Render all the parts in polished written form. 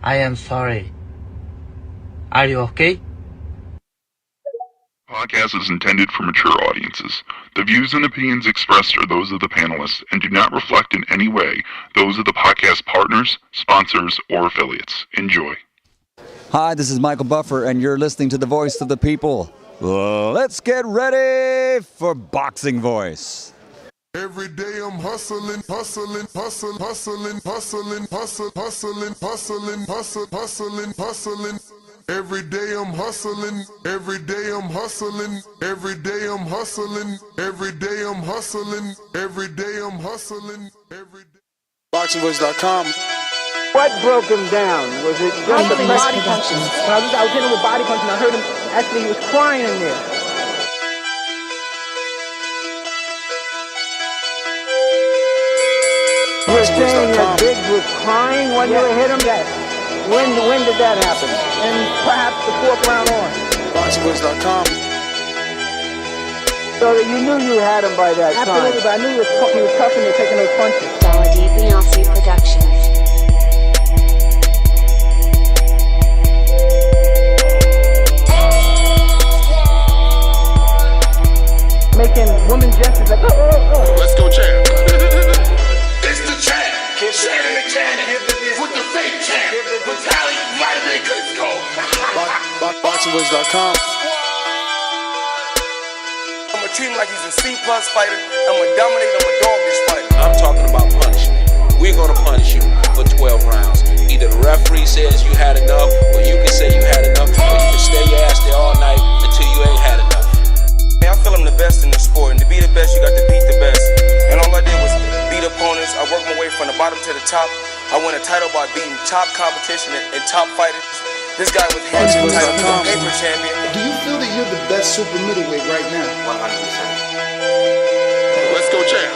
I am sorry. Are you okay? Podcast is intended for mature audiences. The views and opinions expressed are those of the panelists and do not reflect in any way those of the podcast partners, sponsors, or affiliates. Enjoy. Hi, this is Michael Buffer, and you're listening to the Voice of the People. Let's get ready for Boxing Voice. Every day I'm hustling. Every day I'm hustling. Every day I'm hustling. Every day I'm hustling. Every day I'm hustling. Every day I'm hustling. Every day. BoxingVoice.com. What broke him down? Was it just the body punching? When I was hitting him with body punching, I heard him, actually he was crying in there. You were saying that Biggs was crying when you hit him? Yes. When did that happen? And perhaps the fourth round on? BoxingVoice.com. So that you knew you had him by that time? Absolutely, but I knew he was tough and they're taking those punches. Vasyl Productions. Making woman gestures like, oh. Let's go, champ. It's the champ. Shannon the champ. With the fake champ. With Tally Vitamin Cusco. BoxingVoice.com. I'ma treat him like he's a C+ fighter. I'ma dominate, I'ma dog this fight. I'm talking about punishment. We're gonna punish you for 12 rounds. Either the referee says you had enough, or you can say you had enough, or you can stay your ass there all night until you ain't had enough. I feel I'm the best in the sport, and to be the best, you got to beat the best. And all I did was beat opponents. I worked my way from the bottom to the top. I won a title by beating top competition and top fighters. This guy was hands title, he's a paper champion. Do you feel that you're the best super middleweight right now? 100%. Let's go, champ.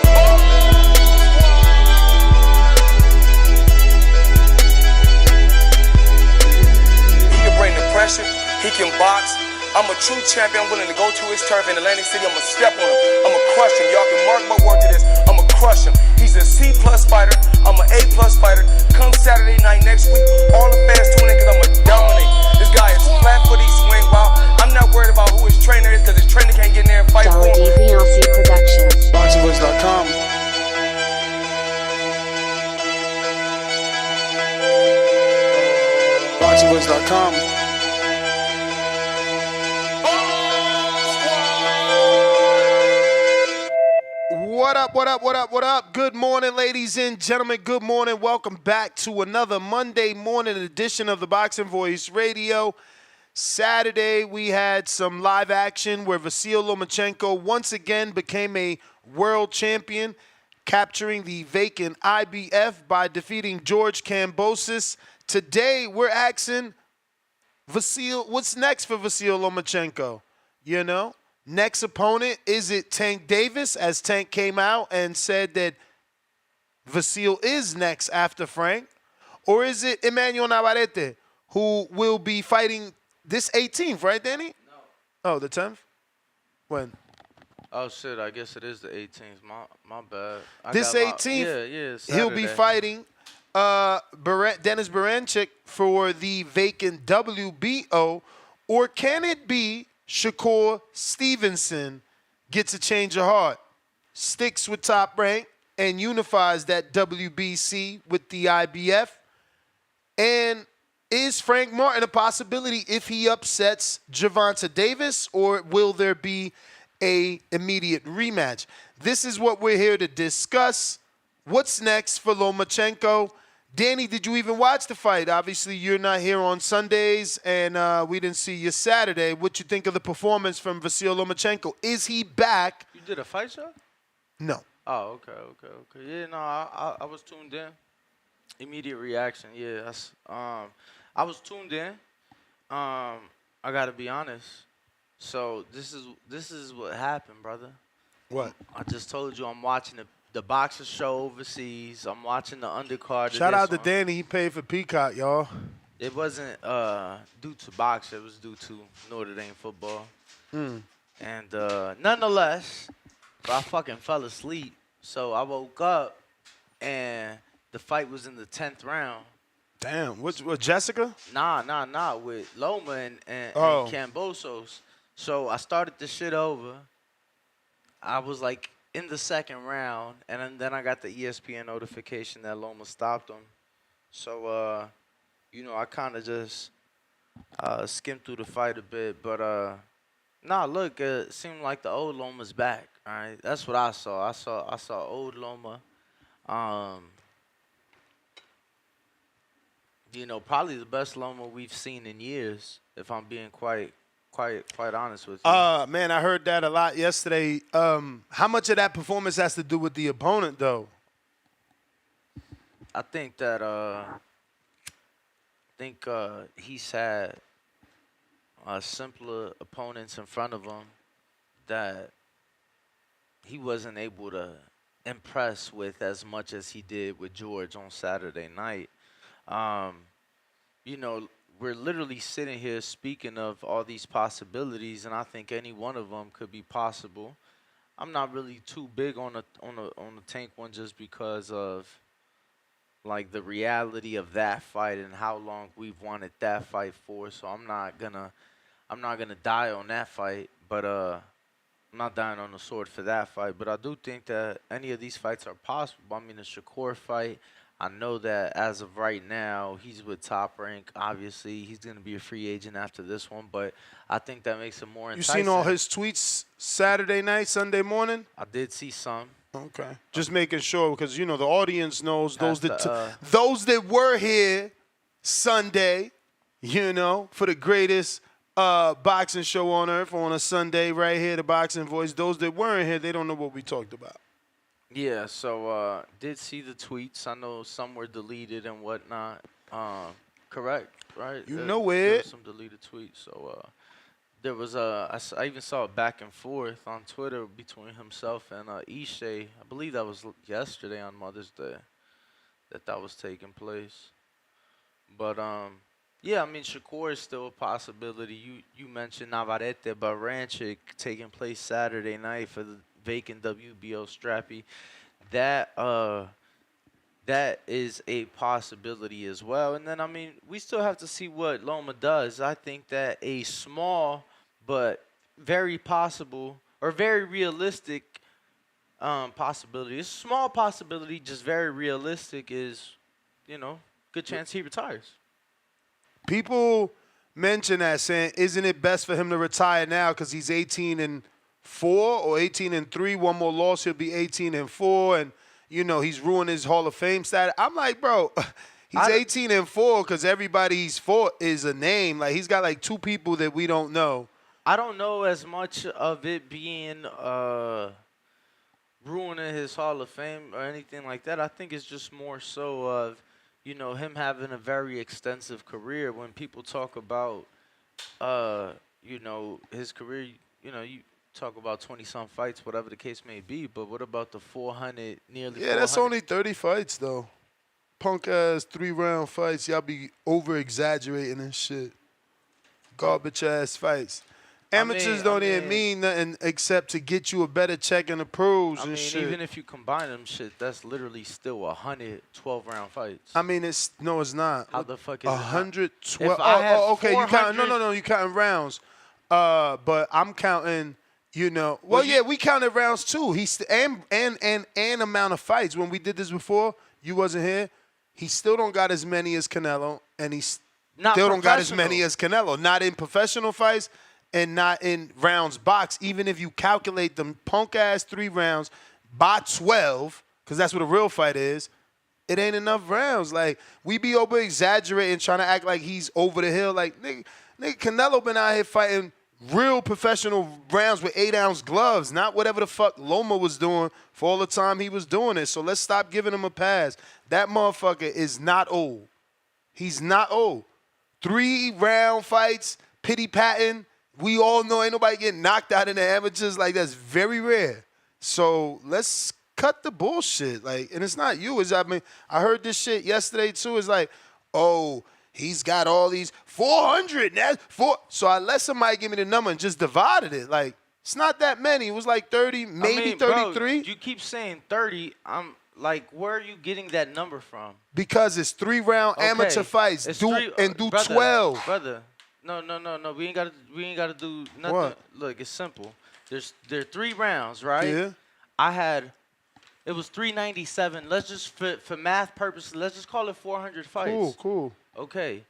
He can bring the pressure. He can box. I'm a true champion. I'm willing to go to his turf in Atlantic City. I'ma step on him. I'ma crush him. Y'all can mark my word to this. I'ma crush him. He's a C+ fighter. I'm an A+ fighter. Come Saturday night next week, all the fans tune in because I'ma dominate. This guy is flat-footed, he swing wild. I'm not worried about who his trainer is because his trainer can't get in there and fight for him. Vasyl Productions. BoxingVoice.com. BoxingVoice.com. What up? Good morning, ladies and gentlemen. Good morning. Welcome back to another Monday morning edition of the Boxing Voice Radio. Saturday, we had some live action where Vasyl Lomachenko once again became a world champion, capturing the vacant IBF by defeating George Kambosos. Today, we're asking Vasyl, what's next for Vasyl Lomachenko? You know? Next opponent, is it Tank Davis, as Tank came out and said that Vasyl is next after Frank? Or is it Emmanuel Navarrete, who will be fighting this 18th, right, Danny? No. Oh, the 10th? When? Oh, shit, I guess it is the 18th. My bad. This 18th, yeah, he'll be fighting Dennis Baranchyk for the vacant WBO. Or can it be Shakur Stevenson gets a change of heart, sticks with Top Rank, and unifies that WBC with the IBF? And is Frank Martin a possibility if he upsets Gervonta Davis, or will there be an immediate rematch? This is what we're here to discuss. What's next for Lomachenko? Danny, did you even watch the fight? Obviously, you're not here on Sundays, and we didn't see you Saturday. What you think of the performance from Vasyl Lomachenko? Is he back? You did a fight show? No. Oh, okay. Yeah, no, I was tuned in. Immediate reaction, yeah. I was tuned in. I gotta be honest. So this is what happened, brother. What? I just told you I'm watching the boxer show overseas. I'm watching the undercard. Shout out to Danny. He paid for Peacock, y'all. It wasn't due to boxing. It was due to Notre Dame football. And nonetheless, I fucking fell asleep. So I woke up, and the fight was in the 10th round. Damn. What Jessica? Nah. With Loma and Oh. Cambosos. So I started the shit over. I was like in the second round, and then I got the ESPN notification that Loma stopped him. So, I kind of just skimmed through the fight a bit. But, look, it seemed like the old Loma's back. All right, that's what I saw. I saw old Loma. Probably the best Loma we've seen in years, if I'm being quite honest with you. Man, I heard that a lot yesterday. How much of that performance has to do with the opponent, though? I think that he's had simpler opponents in front of him that he wasn't able to impress with as much as he did with George on Saturday night. We're literally sitting here speaking of all these possibilities, and I think any one of them could be possible. I'm not really too big on the Tank one just because of like the reality of that fight and how long we've wanted that fight for. So I'm not gonna die on that fight, but I'm not dying on the sword for that fight. But I do think that any of these fights are possible. I mean, the Shakur fight, I know that as of right now, he's with Top Rank. Obviously, he's going to be a free agent after this one, but I think that makes him more enticing. You seen all his tweets Saturday night, Sunday morning? I did see some. Okay. Just making sure because, the audience knows those that were here Sunday, for the greatest boxing show on earth on a Sunday right here, the Boxing Voice. Those that weren't here, they don't know what we talked about. Yeah, so did see the tweets. I know some were deleted and whatnot. Correct, right? There were some deleted tweets. So there was I even saw it back and forth on Twitter between himself and Ishe. I believe that was yesterday on Mother's Day that was taking place. But yeah, I mean Shakur is still a possibility. You mentioned Navarrete Baranchik taking place Saturday night for the vacant WBO strappy. That is a possibility as well. And then, I mean, we still have to see what Loma does. I think that a small but very possible or very realistic possibility, a small possibility, just very realistic is, good chance he retires. People mention that saying, isn't it best for him to retire now because he's 18-4 or 18-3, one more loss, he'll be 18-4, and he's ruined his Hall of Fame status. I'm like, bro, he's 18-4 because everybody he's fought is a name. Like he's got like two people that we don't know. I don't know as much of it being ruining his Hall of Fame or anything like that. I think it's just more so of him having a very extensive career. When people talk about his career, you talk about 20-some fights, whatever the case may be, but what about the 400, nearly 400? Yeah, that's only 30 fights, though. Punk-ass 3-round fights. Y'all be over-exaggerating and shit. Garbage-ass fights. Amateurs don't even mean nothing except to get you a better check in the pros and shit. Even if you combine them shit, that's literally still 100 12-round fights. I mean, it's not. How the fuck is 112? Oh, okay, you count. No, you counting rounds. But I'm counting, Well, yeah, we counted rounds too. And amount of fights. When we did this before, you wasn't here. He still don't got as many as Canelo, and he still don't got as many as Canelo. Not in professional fights and not in rounds boxed. Even if you calculate them punk-ass 3 rounds by 12, because that's what a real fight is, it ain't enough rounds. Like, we be over-exaggerating, trying to act like he's over the hill. Like, nigga Canelo been out here fighting real professional rounds with 8-ounce gloves, not whatever the fuck Loma was doing for all the time he was doing it. So let's stop giving him a pass. That motherfucker is not old. He's not old. 3-round fights, pity-patting. We all know ain't nobody getting knocked out in the amateurs. Like, that's very rare. So let's cut the bullshit. Like, and it's not you. I heard this shit yesterday too. It's like, oh, he's got all these 400. So I let somebody give me the number and just divided it. Like, it's not that many. It was like 30, maybe 33. Bro, you keep saying 30. I'm Like, where are you getting that number from? Because it's 3-round amateur fights. It's Do 12. Brother. No. We ain't gotta do nothing. What? Look, it's simple. There are 3 rounds, right? Yeah. It was 397. Let's just for math purposes, let's just call it 400 fights. Cool. Okay.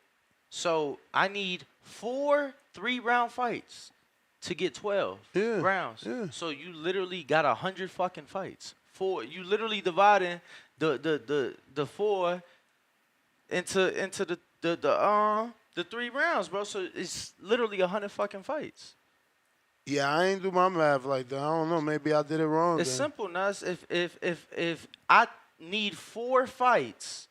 So I need 4 3-round fights to get 12 rounds. Yeah. So you literally got 100 fucking fights. You literally dividing the 4 into the 3 rounds, bro. So it's literally 100 fucking fights. Yeah, I ain't do my math like that. I don't know. Maybe I did it wrong. It's simple, Nas. If I need 4 fights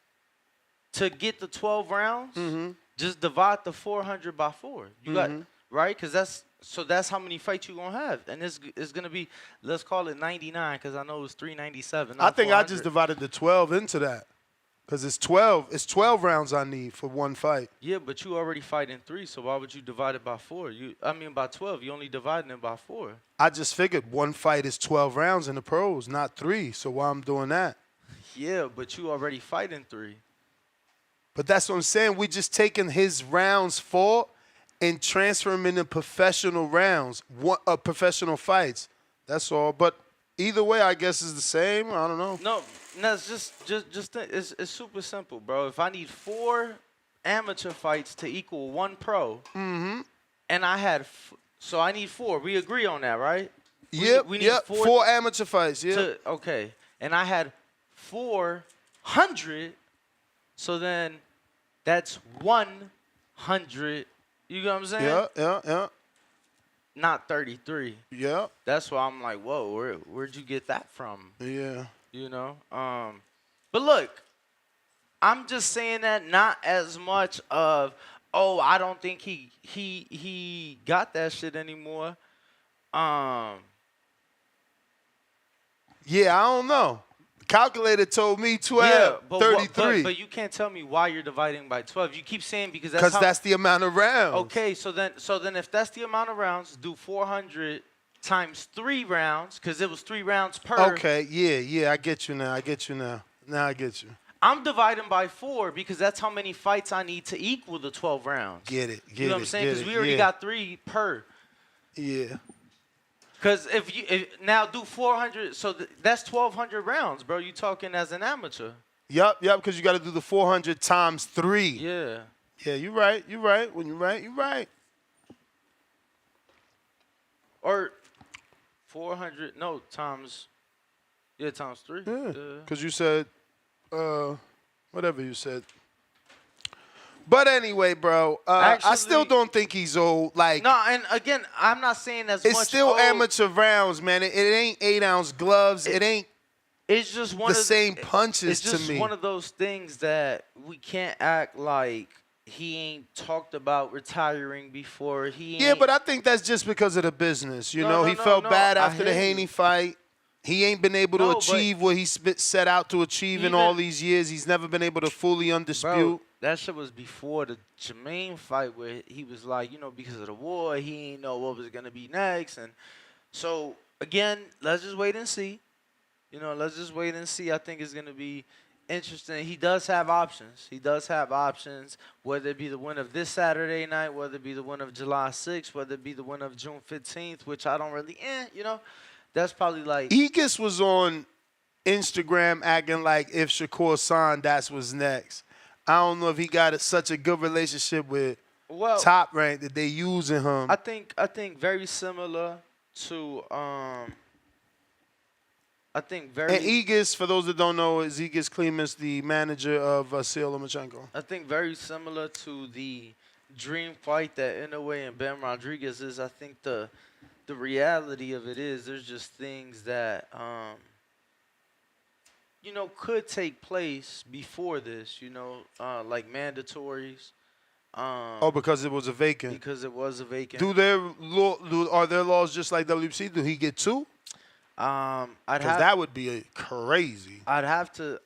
to get the 12 rounds, just divide the 400 by 4. You got right, because that's how many fights you gonna have, and it's gonna be, let's call it 99, because I know it was 397. I think 400. I just divided the 12 into that, because it's 12. It's 12 rounds I need for one fight. Yeah, but you already fight in 3, so why would you divide it by 4? By 12. You only dividing it by 4. I just figured one fight is 12 rounds in the pros, not 3. So why I'm doing that? Yeah, but you already fight in 3. But that's what I'm saying. We just taking his rounds fought and transfer them into professional rounds, professional fights. That's all. But either way, I guess is the same. I don't know. No, it's just it's super simple, bro. If I need 4 amateur fights to equal 1 pro, and I had, so I need 4. We agree on that, right? Yep. We need 4 amateur fights. Yeah. Okay, and I had 400. So then that's 100. You know what I'm saying? Yeah. Not 33. Yeah. That's why I'm like, whoa, where'd you get that from? Yeah. You know? But look, I'm just saying that not as much of, I don't think he got that shit anymore. Yeah, I don't know. Calculator told me 12, 33. But you can't tell me why you're dividing by 12. You keep saying because that's the amount of rounds. Okay, so then if that's the amount of rounds, do 400 times 3 rounds, because it was 3 rounds per. Okay, yeah, I get you now. Now I get you. I'm dividing by 4 because that's how many fights I need to equal the 12 rounds. Get it. You know what I'm saying? Because we already got 3 per. Yeah. Because if now do 400, so that's 1,200 rounds, bro. You talking as an amateur? Yep. Because you got to do the 400 times 3. Yeah. Yeah, you're right. When you're right. Or 400, no, times 3. Yeah. Because you said, whatever you said. But anyway, bro, I still don't think he's old. Like, no, and again, I'm not saying as much. It's still amateur rounds, man. It ain't 8-ounce gloves. It ain't. It's just one the same punches to me. It's just one of those things that we can't act like he ain't talked about retiring before. Yeah, but I think that's just because of the business. You know, he felt bad after the Haney fight. He ain't been able to achieve what he set out to achieve in all these years. He's never been able to fully undispute. Bro, that shit was before the Jermaine fight where he was like, because of the war, he ain't know what was going to be next. And so, again, let's just wait and see. Let's just wait and see. I think it's going to be interesting. He does have options. Whether it be the win of this Saturday night, whether it be the win of July 6th, whether it be the win of June 15th, which I don't really, that's probably like. Aegis was on Instagram acting like if Shakur signed, that's what's next. I don't know if he got such a good relationship with Top Rank that they using him. I think very similar to And Aegis, for those that don't know, is Aegis Clemens, the manager of Vasyl Lomachenko. I think very similar to the dream fight that Inoue and Ben Rodriguez is. I think the reality of it is there's just things that could take place before this, like mandatories. Because it was a vacant. Because it was a vacant. Are there laws just like WC? Do he get 2? That would be crazy. I'd have to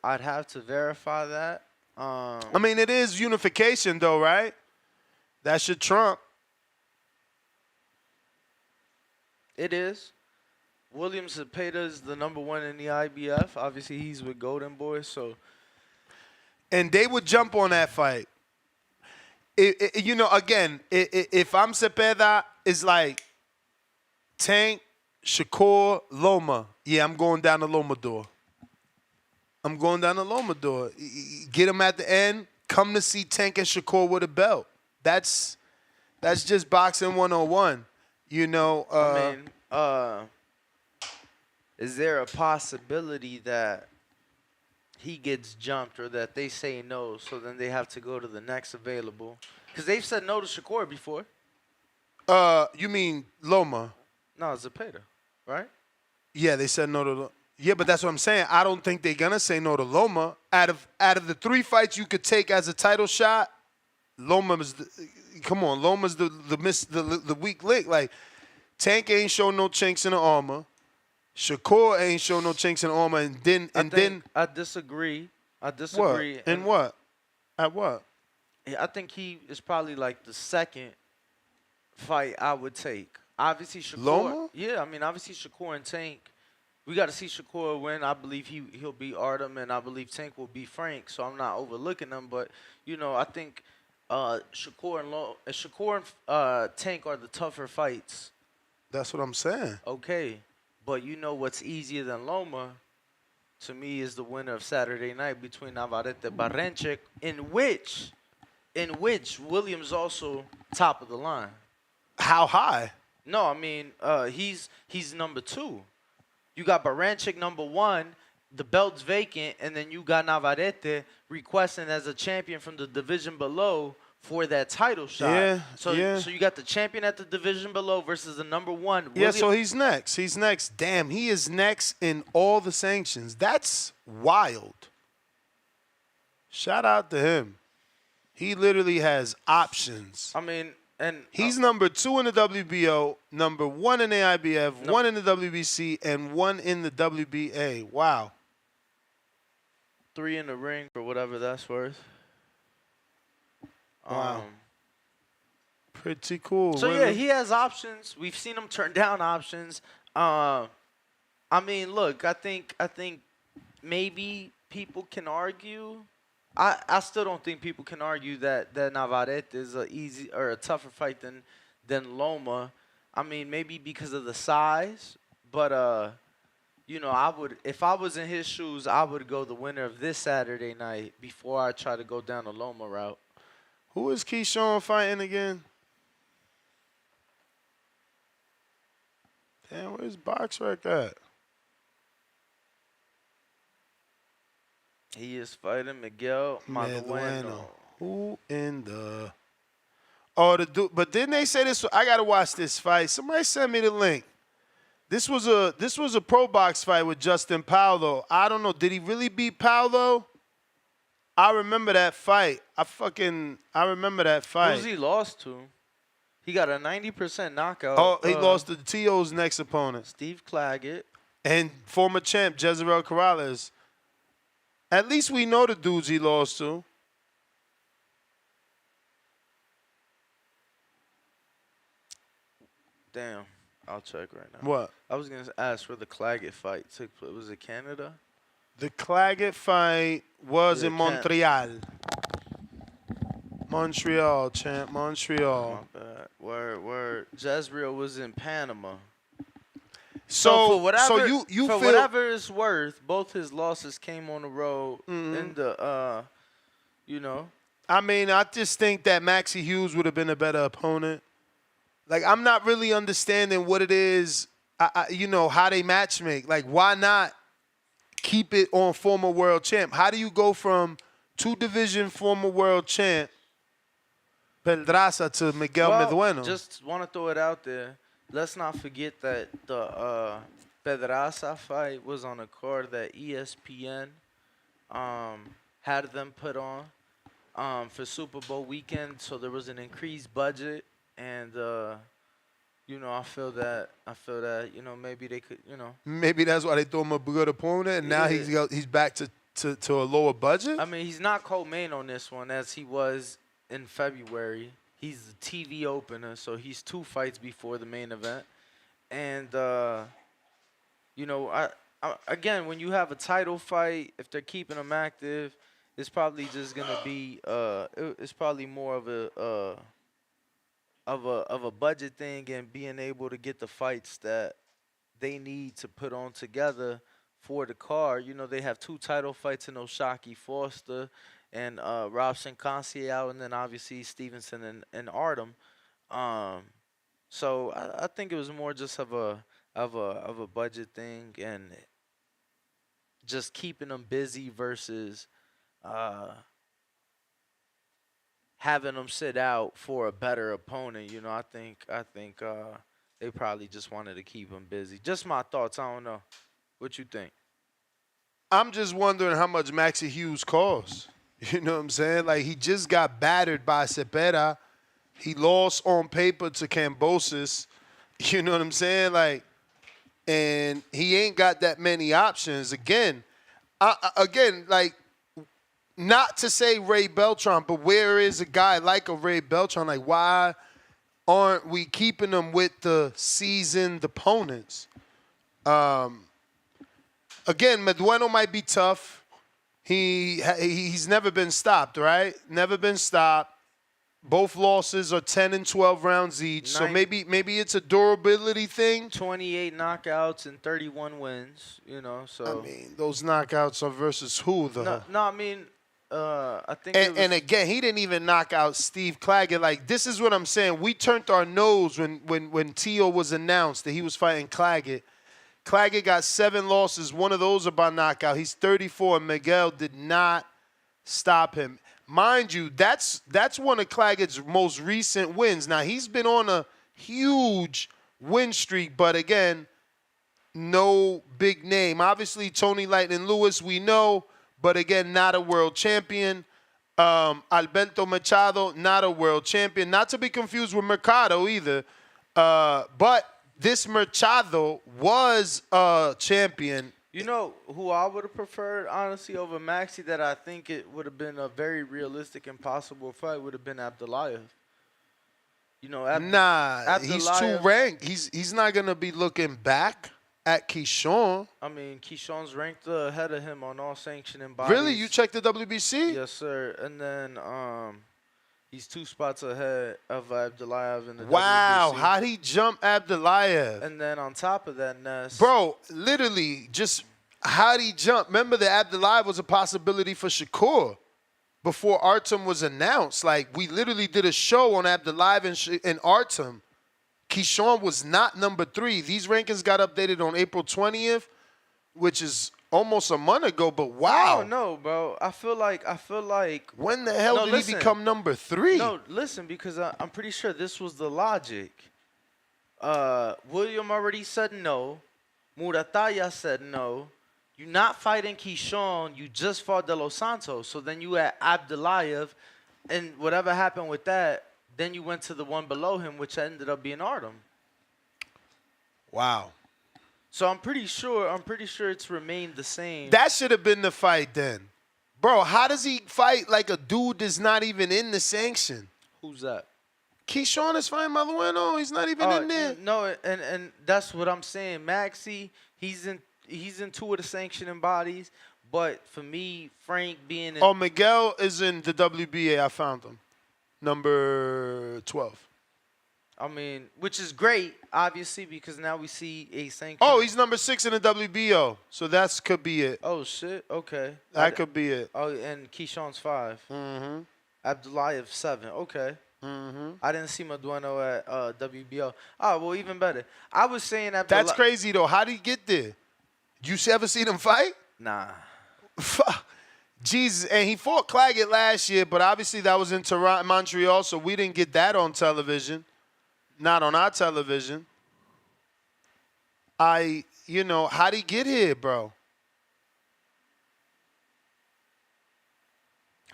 verify that. I mean, it is unification though, right? That should trump. It is. William Zepeda is the #1 in the IBF. Obviously, he's with Golden Boy, so. And they would jump on that fight. Again, if I'm Cepeda, it's like Tank, Shakur, Loma. Yeah, I'm going down the Loma door. Get him at the end. Come to see Tank and Shakur with a belt. That's just boxing 101. Is there a possibility that he gets jumped or that they say no, so then they have to go to the next available? Because they've said no to Shakur before. You mean Loma? No, Zepeda, right? Yeah, they said no to. Yeah, but that's what I'm saying. I don't think they're gonna say no to Loma. Out of the 3 fights you could take as a title shot, Loma's the weak link. Like Tank ain't show no chinks in the armor. Shakur ain't show no chinks in the armor, I disagree. What? And what? At what? I think he is probably like the second fight I would take. Obviously Shakur. Loma? Yeah, I mean obviously Shakur and Tank. We got to see Shakur win. I believe he'll beat Artem, and I believe Tank will beat Frank. So I'm not overlooking them, but I think Shakur and Tank are the tougher fights. That's what I'm saying. Okay. But what's easier than Loma, to me, is the winner of Saturday night between Navarrete and Baranchyk, in which Williams also top of the line. How high? No, I mean he's #2. You got Baranchyk #1, the belt's vacant, and then you got Navarrete requesting as a champion from the division below for that title shot. Yeah, So you got the champion at the division below versus the #1. Yeah, so he's next. Damn, he is next in all the sanctions. That's wild. Shout out to him. He literally has options. I mean, and he's #2 in the WBO, #1 in the IBF, 1 in the WBC, and 1 in the WBA. Wow. 3 in the ring for whatever that's worth. Wow. Pretty cool. So yeah, he has options. We've seen him turn down options. I mean, look, I think maybe people can argue. I still don't think people can argue that Navarrete is a tougher fight than Loma. I mean, maybe because of the size, but if I was in his shoes, I would go the winner of this Saturday night before I try to go down the Loma route. Who is Keyshawn fighting again? Damn, where's BoxRec at? He is fighting Miguel Madueno. Who in the... Oh, the dude. But didn't they say this? I got to watch this fight. Somebody send me the link. This was a pro box fight with Justin Paulo. I don't know. Did he really beat Paulo? I remember that fight. I remember that fight. Who's he lost to? He got a 90% knockout. Oh, he lost to T.O.'s next opponent. Steve Claggett. And former champ, Jezreel Corrales. At least we know the dudes he lost to. Damn. I'll check right now. What? I was going to ask where the Claggett fight took place. Was it Canada? The Claggett fight was in Montreal. Montreal, champ. Montreal. My bad. Word. Jezreel was in Panama. So for whatever, you for feel whatever it's worth, both his losses came on the road in the, I mean, I just think that Maxie Hughes would have been a better opponent. Like, I'm not really understanding what it is, how they matchmake. Like, why not keep it on former world champ? How do you go from 2-division former world champ Pedraza to Miguel Madueno? Just want to throw it out there. Let's not forget that the Pedraza fight was on a card that ESPN had them put on for Super Bowl weekend, so there was an increased budget, and I feel that maybe they could maybe that's why they threw him a good opponent, and now he's back to a lower budget. I mean, he's not co-main on this one as he was in February. He's the TV opener, so he's 2 fights before the main event. And, You know, again, when you have a title fight, if they're keeping him active, it's probably just gonna be it's probably more of a budget thing and being able to get the fights that they need to put on together for the card. You know, they have 2 title fights in Oshaki Foster and Robson Conceição, and then obviously Stevenson and Artem. So I think it was more just of a budget thing and just keeping them busy versus having them sit out for a better opponent. You know, I think they probably just wanted to keep them busy. Just my thoughts. I don't know. What you think? I'm just wondering how much Maxie Hughes costs. You know what I'm saying? Like, he just got battered by Cepeda. He lost on paper to Cambosis. You know what I'm saying? Like, and he ain't got that many options. Again, like, not to say Ray Beltran, but where is a guy like a Ray Beltran? Like, why aren't we keeping him with the seasoned opponents? Again, Medueno might be tough. He's never been stopped, right? Never been stopped. Both losses are 10 and 12 rounds each. So maybe it's a durability thing. 28 knockouts and 31 wins, you know. So I mean, those knockouts are versus who, though? No, I mean, I think and again, he didn't even knock out Steve Claggett. Like, this is what I'm saying. We turned our nose when Tio was announced that he was fighting Claggett. Claggett got 7 losses. One of those are by knockout. He's 34. Miguel did not stop him. Mind you, that's one of Claggett's most recent wins. Now, he's been on a huge win streak, but again, no big name. Obviously, Tony Lightning Lewis, we know, but again, not a world champion. Alberto Machado, not a world champion. Not to be confused with Mercado either. But this Machado was a champion. You know who I would have preferred, honestly, over Maxie, that I think it would have been a very realistic and possible fight, would have been Abdullayev. You know, he's too ranked. He's not going to be looking back at Keyshawn. I mean, Keyshawn's ranked ahead of him on all sanctioning bodies. Really? You checked the WBC? Yes, sir. And then he's 2 spots ahead of Abdullayev in the WBC. Wow, how'd he jump Abdullayev? And then on top of that, Ness. Bro, literally, just how'd he jump? Remember that Abdullayev was a possibility for Shakur before Artem was announced. Like, we literally did a show on Abdullayev and Artem. Keyshawn was not number 3. These rankings got updated on April 20th, which is almost a month ago, but wow. No, bro. I feel like. When the hell did he become number 3? No, listen, because I'm pretty sure this was the logic. William already said no. Murataya said no. You're not fighting Keyshawn. You just fought De Los Santos. So then you had Abdullayev, and whatever happened with that, then you went to the one below him, which ended up being Artem. Wow. So I'm pretty sure it's remained the same. That should have been the fight then. Bro, how does he fight like a dude that's not even in the sanction? Who's that? Keyshawn is fighting Malueno. He's not even in there. No, and that's what I'm saying. Maxie, he's in 2 of the sanctioning bodies. But for me, Frank being in... Oh, Miguel is in the WBA. I found him. Number 12. I mean, which is great, obviously, because now we see a sanction. Oh, he's number 6 in the WBO. So that could be it. Oh, shit. Okay. That could be it. Oh, and Keyshawn's 5. Mm-hmm. Abdullayev 7. Okay. Mm-hmm. I didn't see Medueno at WBO. Oh, well, even better. I was saying Abdullayev. That's crazy, though. How did he get there? You ever see him fight? Nah. Jesus, and he fought Claggett last year, but obviously that was in Toronto, Montreal, so we didn't get that on television. Not on our television. How'd he get here, bro?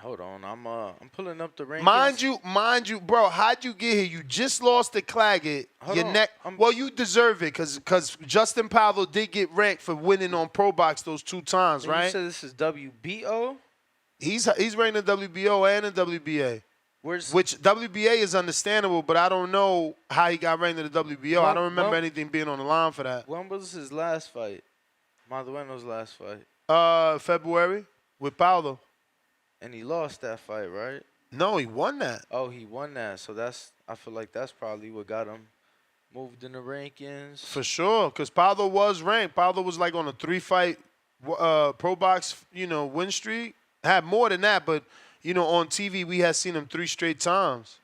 Hold on, I'm pulling up the Mind rankings. you, bro, how'd you get here? You just lost to Claggett. Well, you deserve it because Justin Pavel did get ranked for winning on Pro Box those 2 times, right? You said this is WBO? He's ranked in WBO and in WBA. Which WBA is understandable, but I don't know how he got ranked in the WBO. I don't remember anything being on the line for that. When was his last fight? Madueno's last fight. February with Paulo. And he lost that fight, right? No, he won that. Oh, he won that. So I feel like that's probably what got him moved in the rankings. For sure, because Paulo was ranked. Paulo was like on a 3-fight pro box, win streak. Had more than that, but, on TV we had seen him 3 straight times.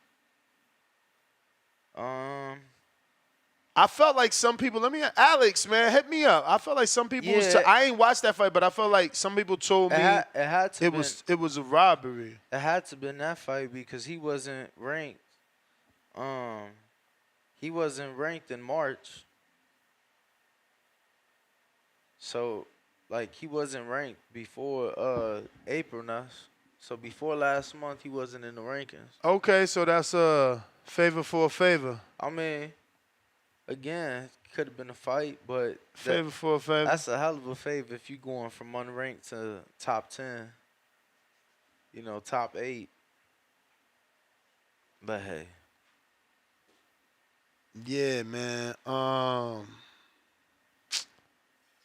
I felt like some people, Alex, man, hit me up. I felt like some people I ain't watched that fight, but I felt like some people told me it was a robbery. It had to been that fight because he wasn't ranked. He wasn't ranked in March. So, like, he wasn't ranked before April now. So before last month, he wasn't in the rankings. Okay, so that's a favor for a favor. I mean, again, could have been a fight, but favor for a favor. That's a hell of a favor if you going from unranked to top 10. Top 8. But hey. Yeah, man.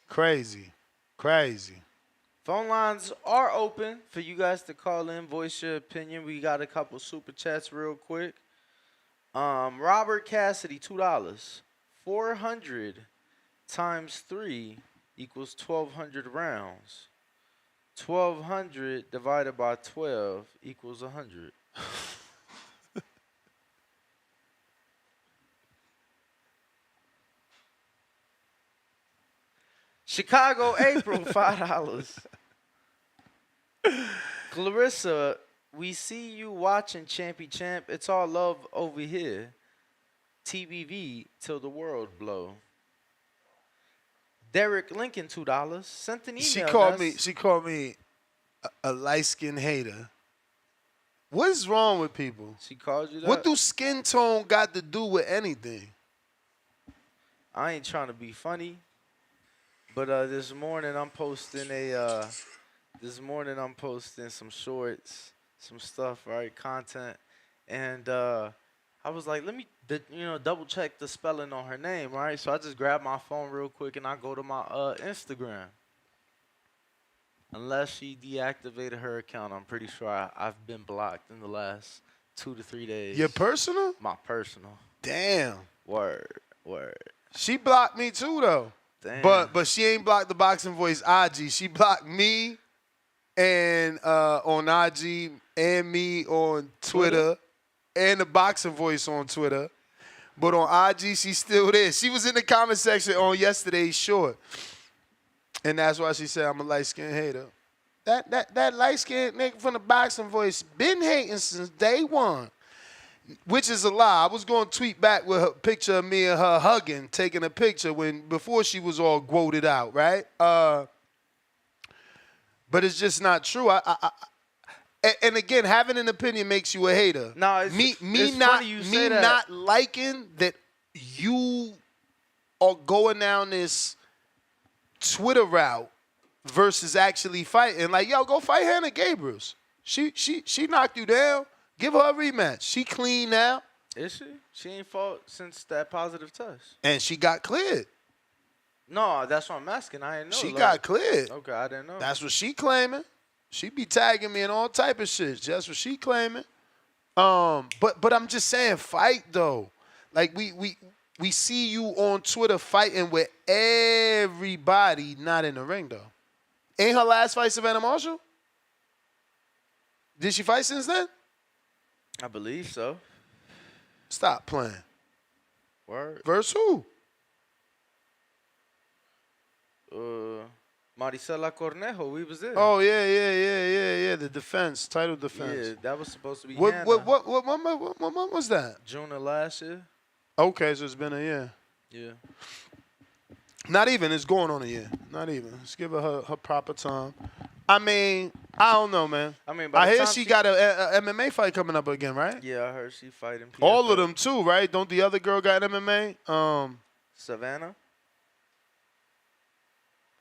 Crazy. Phone lines are open for you guys to call in, voice your opinion. We got a couple super chats real quick. Robert Cassidy, $2. 400 times 3 equals 1,200 rounds. 1,200 divided by 12 equals 100. Chicago, April, $5. Clarissa, we see you watching Champy Champ. It's all love over here. TBV till the world blow. Derek Lincoln, $2. Sent an email. She called me a light-skinned hater. What is wrong with people? She called you that? What do skin tone got to do with anything? I ain't trying to be funny, but this morning I'm posting some shorts, some stuff, right? Content. And I was like, let me double check the spelling on her name, right? So I just grabbed my phone real quick and I go to my Instagram. Unless she deactivated her account, I'm pretty sure I've been blocked in the last 2 to 3 days. Your personal? My personal. Damn. Word. She blocked me too, though. Damn. But she ain't blocked the Boxing Voice IG. She blocked me and on IG and me on Twitter and the Boxing Voice on Twitter. But on IG, she's still there. She was in the comment section on yesterday's short. And that's why she said I'm a light-skinned hater. That light-skinned nigga from the Boxing Voice been hating since day one. Which is a lie. I was going to tweet back with a picture of me and her hugging, taking a picture before she was all quoted out, right? But it's just not true. And again, having an opinion makes you a hater. No, it's not not liking that you are going down this Twitter route versus actually fighting. Like, yo, go fight Hannah Gabriels. She knocked you down. Give her a rematch. She clean now. Is she? She ain't fought since that positive test. And she got cleared. No, that's what I'm asking. I didn't know. She got cleared. Okay, I didn't know. That's what she claiming. She be tagging me in all type of shit. That's what she claiming. But I'm just saying, fight though. Like we see you on Twitter fighting with everybody not in the ring though. Ain't her last fight Savannah Marshall? Did she fight since then? I believe so. Stop playing. Word. Versus who? Maricela Cornejo, we was there. Oh yeah. The defense, title defense. Yeah, that was supposed to be. What month was that? June of last year. Okay, so it's been a year. Yeah. Not even. It's going on a year. Not even. Let's give her proper time. I mean, I don't know, man. I hear she got a MMA fight coming up again, right? Yeah, I heard she fighting. PFL. All of them too, right? Don't the other girl got MMA? Savannah.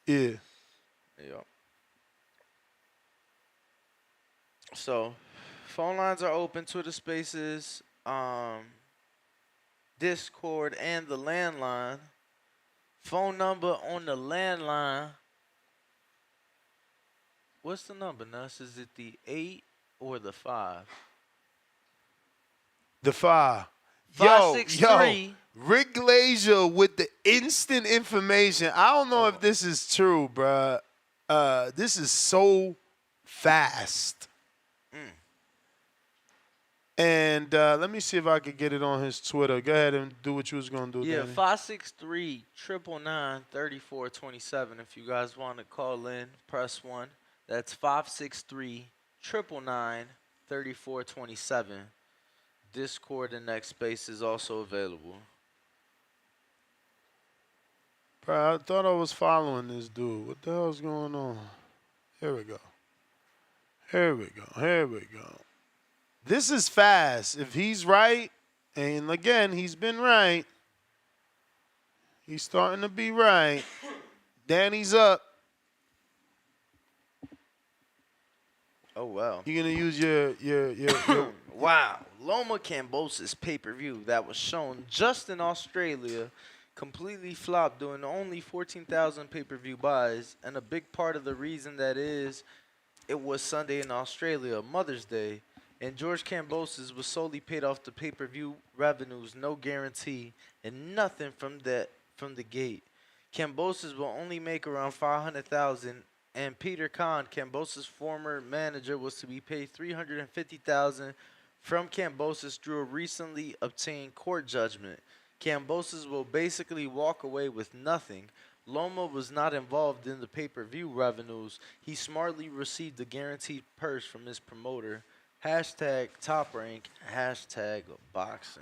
Yeah. Yeah. So, phone lines are open. Twitter Spaces, Discord, and the landline. Phone number on the landline What's the number, Nuss? Is it the 8 or the 5? The 5. Yo, 563. Rick Glazier with the instant information. I don't know if this is true, bruh. This is so fast. And let me see if I could get it on his Twitter. Go ahead and do what you was going to do, Yeah, Danny. 563 999 3427. If you guys want to call in, press 1. That's 563 999 3427. Discord and Next Space is also available. Bro, I thought I was following this dude. What the hell's going on? Here we go. Here we go. Here we go. This is fast. If he's right, and again, he's been right. He's starting to be right. Danny's up. Oh, wow. You're going to use your Wow. Loma Cambosa's pay-per-view that was shown just in Australia completely flopped, doing only 14,000 pay-per-view buys. And a big part of the reason that is it was Sunday in Australia, Mother's Day. And George Cambosa's was solely paid off the pay-per-view revenues, no guarantee, and nothing from the gate. Cambosa's will only make around 500,000, and Peter Khan, Cambosa's former manager, was to be paid 350,000 from Cambosa's through a recently obtained court judgment. Cambosa's will basically walk away with nothing. Loma was not involved in the pay-per-view revenues. He smartly received a guaranteed purse from his promoter. Hashtag Top Rank, hashtag boxing.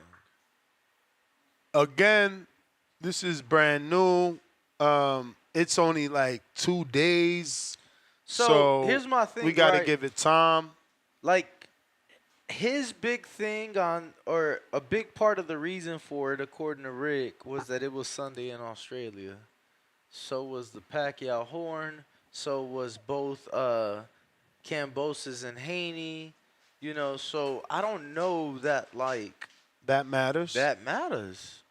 Again, this is brand new. It's only like 2 days. So here's my thing. We got to right? give it time. Like, his big thing or a big part of the reason for it, according to Rick, was that it was Sunday in Australia. So was the Pacquiao Horn. So was both Cambosa's and Haney. You know, so I don't know that, like... That matters? That matters.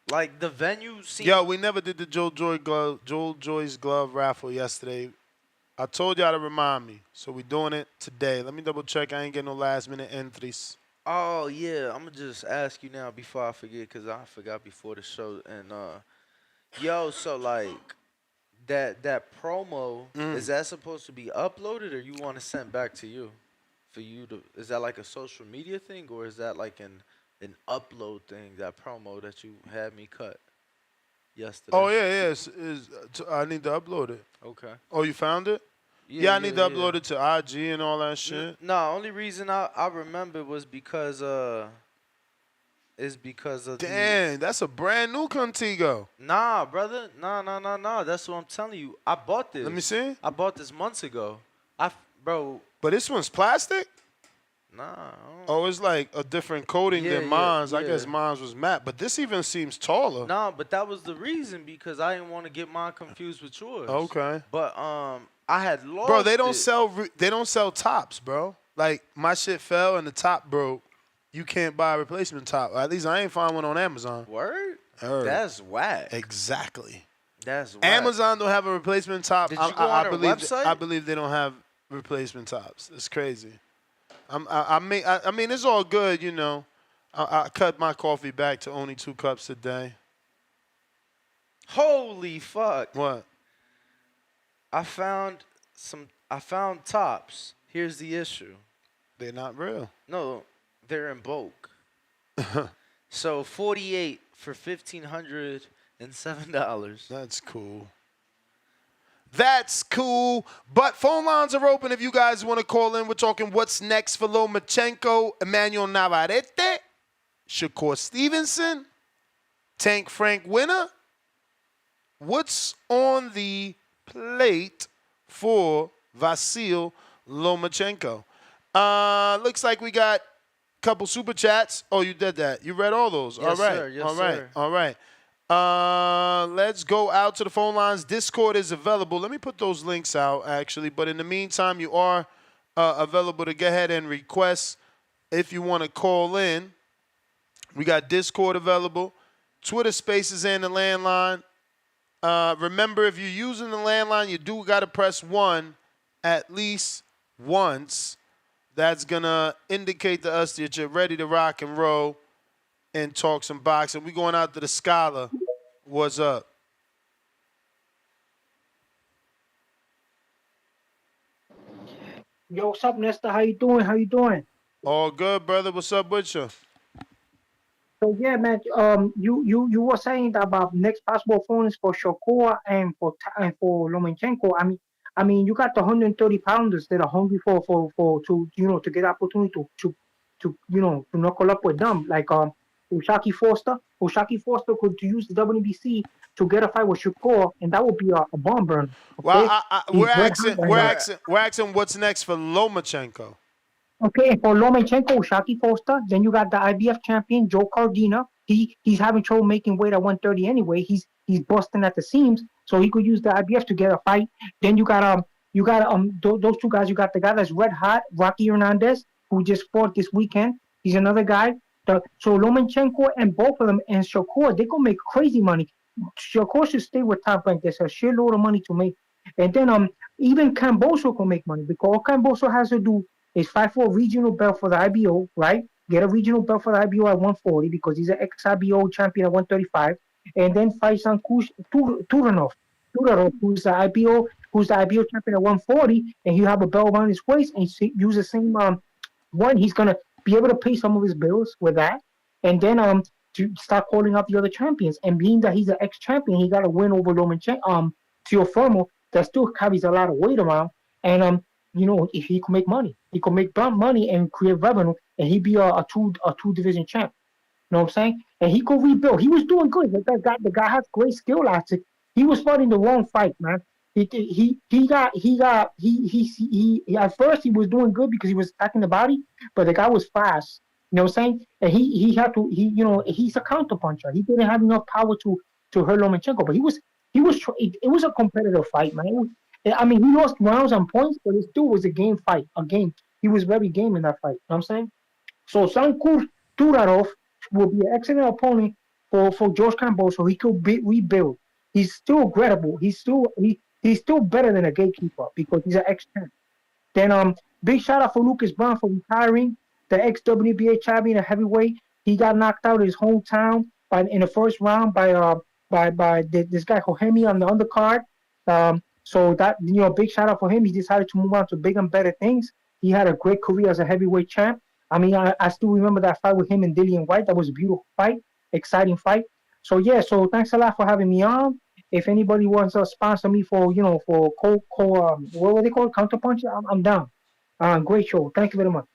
Like, the venue seemed... Yo, we never did the Joel Joy's glove raffle yesterday. I told y'all to remind me, so we doing it today. Let me double check. I ain't getting no last-minute entries. Oh, yeah. I'm going to just ask you now before I forget, because I forgot before the show. And, yo, so, like... That promo, is that supposed to be uploaded or you want to send back to you? For you to, is that like a social media thing or is that like an upload thing, that promo that you had me cut yesterday? Oh, yeah. I need to upload it. Okay. Oh, you found it? Yeah, I need to upload it to IG and all that shit. No, only reason I remember was because Damn, that's a brand new Contigo. Nah, brother. Nah. That's what I'm telling you. I bought this. Let me see. I bought this months ago. Bro. But this one's plastic? Nah. Oh, it's like a different coating than mine's. Yeah. I guess mine's was matte. But this even seems taller. Nah, but that was the reason because I didn't want to get mine confused with yours. Okay. But I had lost Bro, they don't sell tops, bro. Like my shit fell and the top broke. You can't buy a replacement top. At least I ain't find one on Amazon. Word? That's whack. Exactly. That's whack. Amazon don't have a replacement top. Did you go on their website? I believe they don't have replacement tops. It's crazy. I mean, it's all good, you know. I cut my coffee back to only 2 cups a day. Holy fuck. What? I found tops. Here's the issue. They're not real. No. They're in bulk. So 48 for $1,507. That's cool. That's cool. But phone lines are open if you guys want to call in. We're talking what's next for Lomachenko, Emmanuel Navarrete, Shakur Stevenson, Tank Frank Winner. What's on the plate for Vasyl Lomachenko? Looks like we got couple super chats. Oh, you did that. You read all those. Yes, all right. Sir. Yes, all right. Sir. All right. Let's go out to the phone lines. Discord is available. Let me put those links out, actually. But in the meantime, you are available to go ahead and request if you want to call in. We got Discord available. Twitter Spaces and the landline. Remember, if you're using the landline, you do got to press 1 at least once. That's going to indicate to us that you're ready to rock and roll and talk some boxing. We going out to the Scholar. What's up? Yo, what's up, Nesta? How you doing? How you doing? All good, brother. What's up with you? So yeah, man. You were saying that about next possible opponents for Shakur and for Lomachenko. I mean, you got the 130 pounders that are hungry for to get opportunity to knuckle up with them. Like Ushaki Foster. Ushaki Foster could use the WBC to get a fight with Shakur, and that would be a bomb burner. Okay, Well, he's red hot right now. we're asking what's next for Lomachenko. Okay, and for Lomachenko, Shaki Foster, then you got the IBF champion Joe Cardina. He's having trouble making weight at 130 anyway. He's busting at the seams, so he could use the IBF to get a fight. Then those two guys. You got the guy that's red hot, Rocky Hernandez, who just fought this weekend. He's another guy. So Lomachenko and both of them and Shakur, they gonna make crazy money. Shakur should stay with Top Rank. There's a shitload of money to make. And then even Camboso can make money because all Camboso has to do is fight for a regional belt for the IBO, right? Get a regional belt for the IBO at 140 because he's an ex-IBO champion at 135, and then fight Sankush Turanov, who's the IBO champion at 140, and he'll have a belt around his waist and use the same one. He's gonna be able to pay some of his bills with that, and then to start calling out the other champions. And being that he's an ex-champion, he got to win over Teofimo that still carries a lot of weight around, and if he could make money, he could make money and create revenue, and he'd be a two division champ. You know what I'm saying? And he could rebuild. He was doing good. The guy has great skill assets. He was fighting the wrong fight, man. He at first he was doing good because he was attacking the body, but the guy was fast. You know what I'm saying? And he's a counterpuncher. He didn't have enough power to hurt Lomachenko, but it was a competitive fight, man. I mean, he lost rounds and points, but it still was a game fight, a game. He was very game in that fight. You know what I'm saying? So Sankur Turarov will be an excellent opponent for George Campbell, so he could rebuild. He's still credible. He's still better than a gatekeeper because he's an ex-champ. Then big shout out for Lucas Brown for retiring, the ex-WBA champion at heavyweight. He got knocked out in his hometown in the first round by this guy Kohemi on the undercard. So that big shout out for him. He decided to move on to big and better things. He had a great career as a heavyweight champ. I mean, I still remember that fight with him and Dillian White. That was a beautiful fight, exciting fight. So yeah, so thanks a lot for having me on. If anybody wants to sponsor me for what were they called, counterpunch, I'm down. Great show. Thank you very much.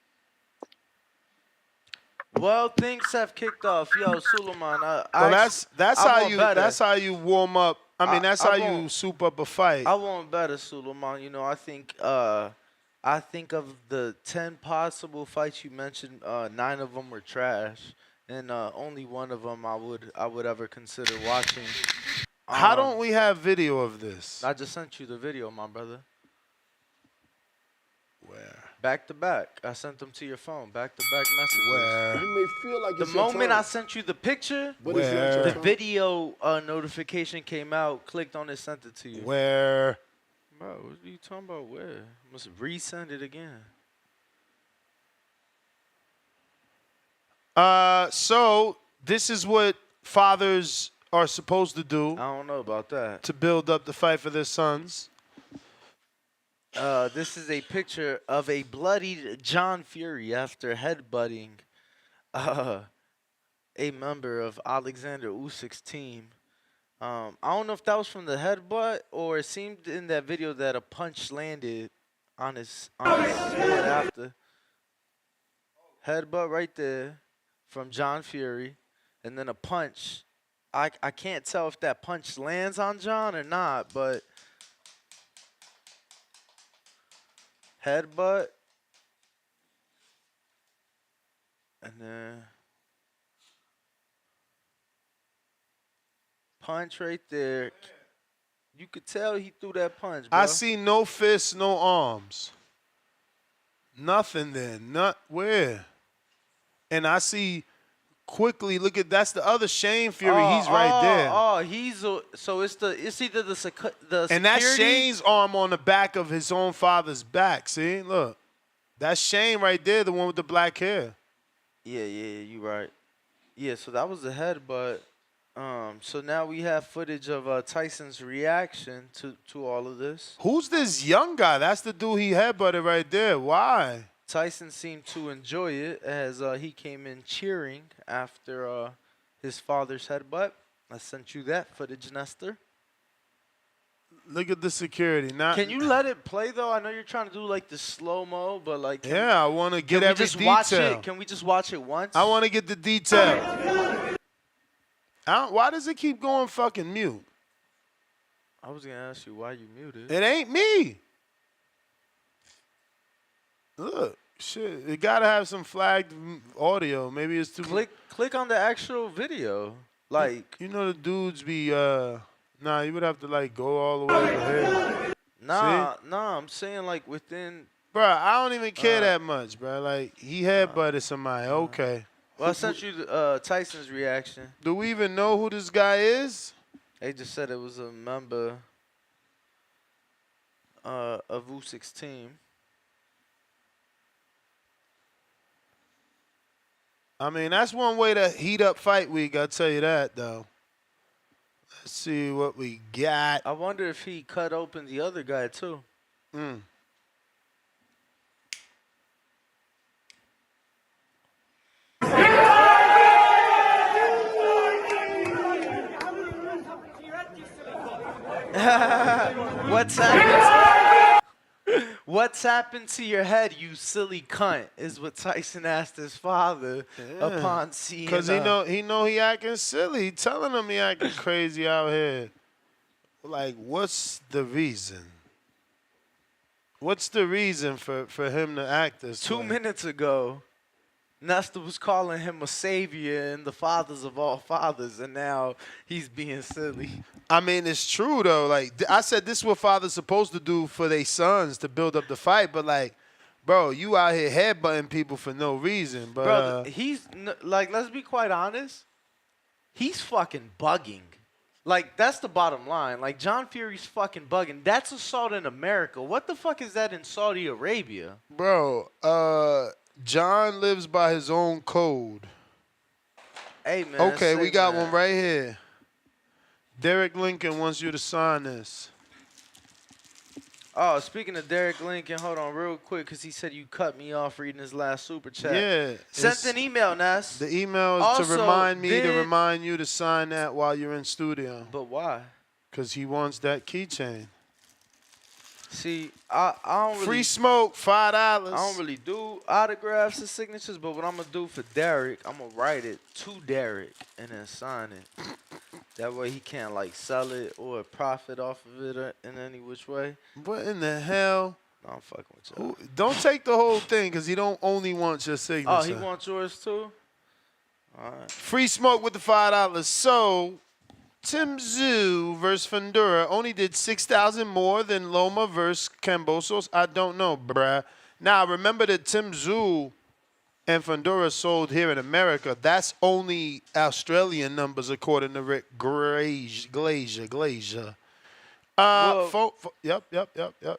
Well, things have kicked off. Yo, Suleiman, that's how you warm up. I mean, that's how you soup up a fight. I want better, Suleiman. I think of the 10 possible fights you mentioned, 9 of them were trash, and only one of them I would ever consider watching. How don't we have video of this? I just sent you the video, my brother. Where? Back to back. I sent them to your phone. Back to back messages. Where? You may feel like the moment I sent you the picture, the video notification came out. Clicked on it, sent it to you. Where? Bro, what are you talking about? Where? Must resend it again. So this is what fathers are supposed to do. I don't know about that. To build up the fight for their sons. This is a picture of a bloodied John Fury after headbutting a member of Alexander Usyk's team. I don't know if that was from the headbutt or it seemed in that video that a punch landed on his head after. Headbutt right there from John Fury, and then a punch. I can't tell if that punch lands on John or not, but headbutt, and then punch right there. You could tell he threw that punch, bro. I see no fists, no arms. Nothing then. Not where. And I see quickly. Look at that's the other Shane Fury. He's right there. So it's either the security. And that's Shane's arm on the back of his own father's back. See, look, that's Shane right there, the one with the black hair. Yeah, you right. Yeah, so that was the head, but so now we have footage of Tyson's reaction to all of this. Who's this young guy? That's the dude he headbutted right there. Why? Tyson seemed to enjoy it as he came in cheering after his father's headbutt. I sent you that footage, Nestor. Look at the security. Can you let it play though? I know you're trying to do like the slow mo, but like I want to get every detail. Watch it? Can we just watch it once? I want to get the detail. Why does it keep going fucking mute? I was gonna ask you why you muted. It ain't me. Look, shit. It gotta have some flagged audio. Maybe it's too. Click on the actual video. Like you know the dudes be Nah, you would have to like go all the way to the head. Nah, I'm saying like within. Bro, I don't even care that much, bro. Like he headbutted somebody. Okay. Well, I sent you Tyson's reaction. Do we even know who this guy is? They just said it was a member of Usyk's team. I mean, that's one way to heat up fight week. I'll tell you that, though. Let's see what we got. I wonder if he cut open the other guy, too. What's happened to your head, you silly cunt, is what Tyson asked his father upon seeing. Because he know he acting silly. He telling him he acting crazy out here. Like, what's the reason? What's the reason for him to act this 2 way? minutes ago, Nestor was calling him a savior and the fathers of all fathers, and now he's being silly. I mean, it's true, though. Like, I said this is what fathers supposed to do for their sons to build up the fight. But, like, bro, you out here headbutting people for no reason. But, bro, he's, like, let's be quite honest. He's fucking bugging. Like, that's the bottom line. Like, John Fury's fucking bugging. That's assault in America. What the fuck is that in Saudi Arabia? Bro, John lives by his own code. Hey, man. Okay, we got one right here. Derek Lincoln wants you to sign this. Oh, speaking of Derek Lincoln, hold on real quick, because he said you cut me off reading his last super chat. Yeah. Sent an email, Ness. The email is also, to remind me to remind you to sign that while you're in studio. But why? Because he wants that keychain. See, I don't really... Free smoke, $5. I don't really do autographs and signatures, but what I'm going to do for Derek, I'm going to write it to Derek and then sign it. That way he can't, like, sell it or profit off of it in any which way. What in the hell? No, I'm fucking with you. Don't take the whole thing because he don't only want your signature. Oh, he wants yours too? All right. Free smoke with the $5. So, Tim Tszyu versus Fundora only did 6,000 more than Loma versus Kambosos. I don't know, bruh. Now, remember that Tim Tszyu and Fundora sold here in America. That's only Australian numbers, according to Rick Glazier. Yep.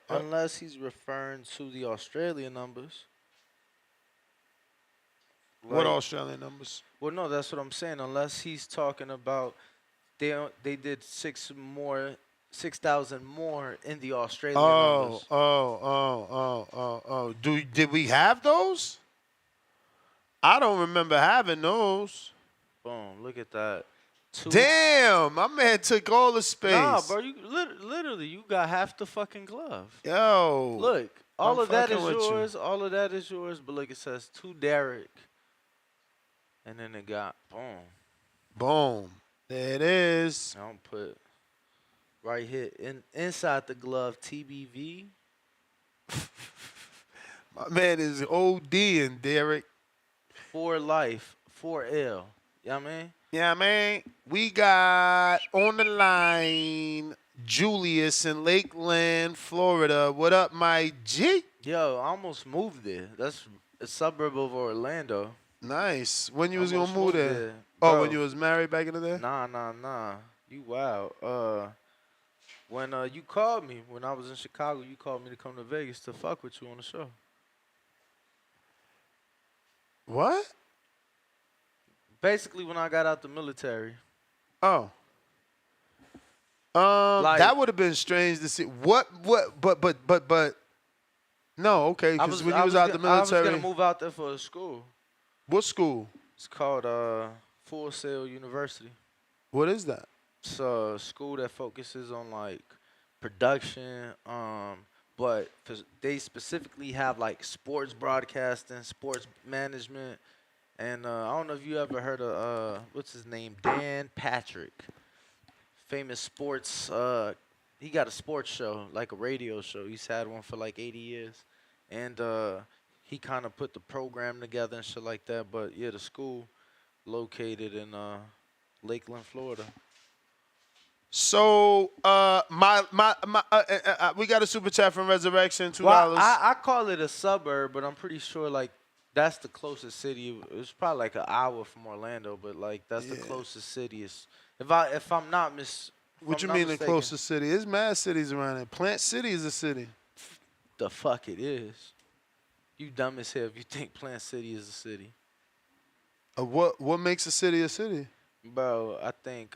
Unless he's referring to the Australian numbers. What Australian numbers? Well, no, that's what I'm saying. Unless he's talking about they did 6,000 more in the Australian numbers. Did we have those? I don't remember having those. Boom, look at that. Damn, my man took all the space. Nah, bro, you literally you got half the fucking glove. Yo. Look, all of that is yours. All of that is yours, but look, it says to Derek. And then it got boom. There it is. I don't put right here inside the glove TBV. My man is ODing, Derek. For life, 4L. You know what I mean? Yeah, man. We got on the line Julius in Lakeland, Florida. What up, my G? Yo, I almost moved there. That's a suburb of Orlando. Nice. When you was Almost gonna move moved there? there, Oh, bro. when you was married back in the day? Nah. You wow. When you called me when I was in Chicago, you called me to come to Vegas to fuck with you on the show. What? Basically, when I got out the military. Oh. Like- That would have been strange to see. But. No, okay, because when you was out the I was military. gonna move out there for a school. What school? It's called Full Sail University. What is that? It's a school that focuses on like production, but they specifically have like sports broadcasting, sports management, and I don't know if you ever heard of what's his name, Dan Patrick, famous sports. He got a sports show, like a radio show. He's had one for like 80 years, and he kind of put the program together and shit like that. But yeah, the school located in Lakeland, Florida. So, we got a super chat from Resurrection, $2. Well, I call it a suburb, but I'm pretty sure like that's the closest city. It's probably like an hour from Orlando, but like that's the closest city. If I'm not What you mean the closest city? There's mad cities around there. Plant City is a city. The fuck it is. You dumb as hell if you think Plant City is a city. What makes a city a city? Bro, I think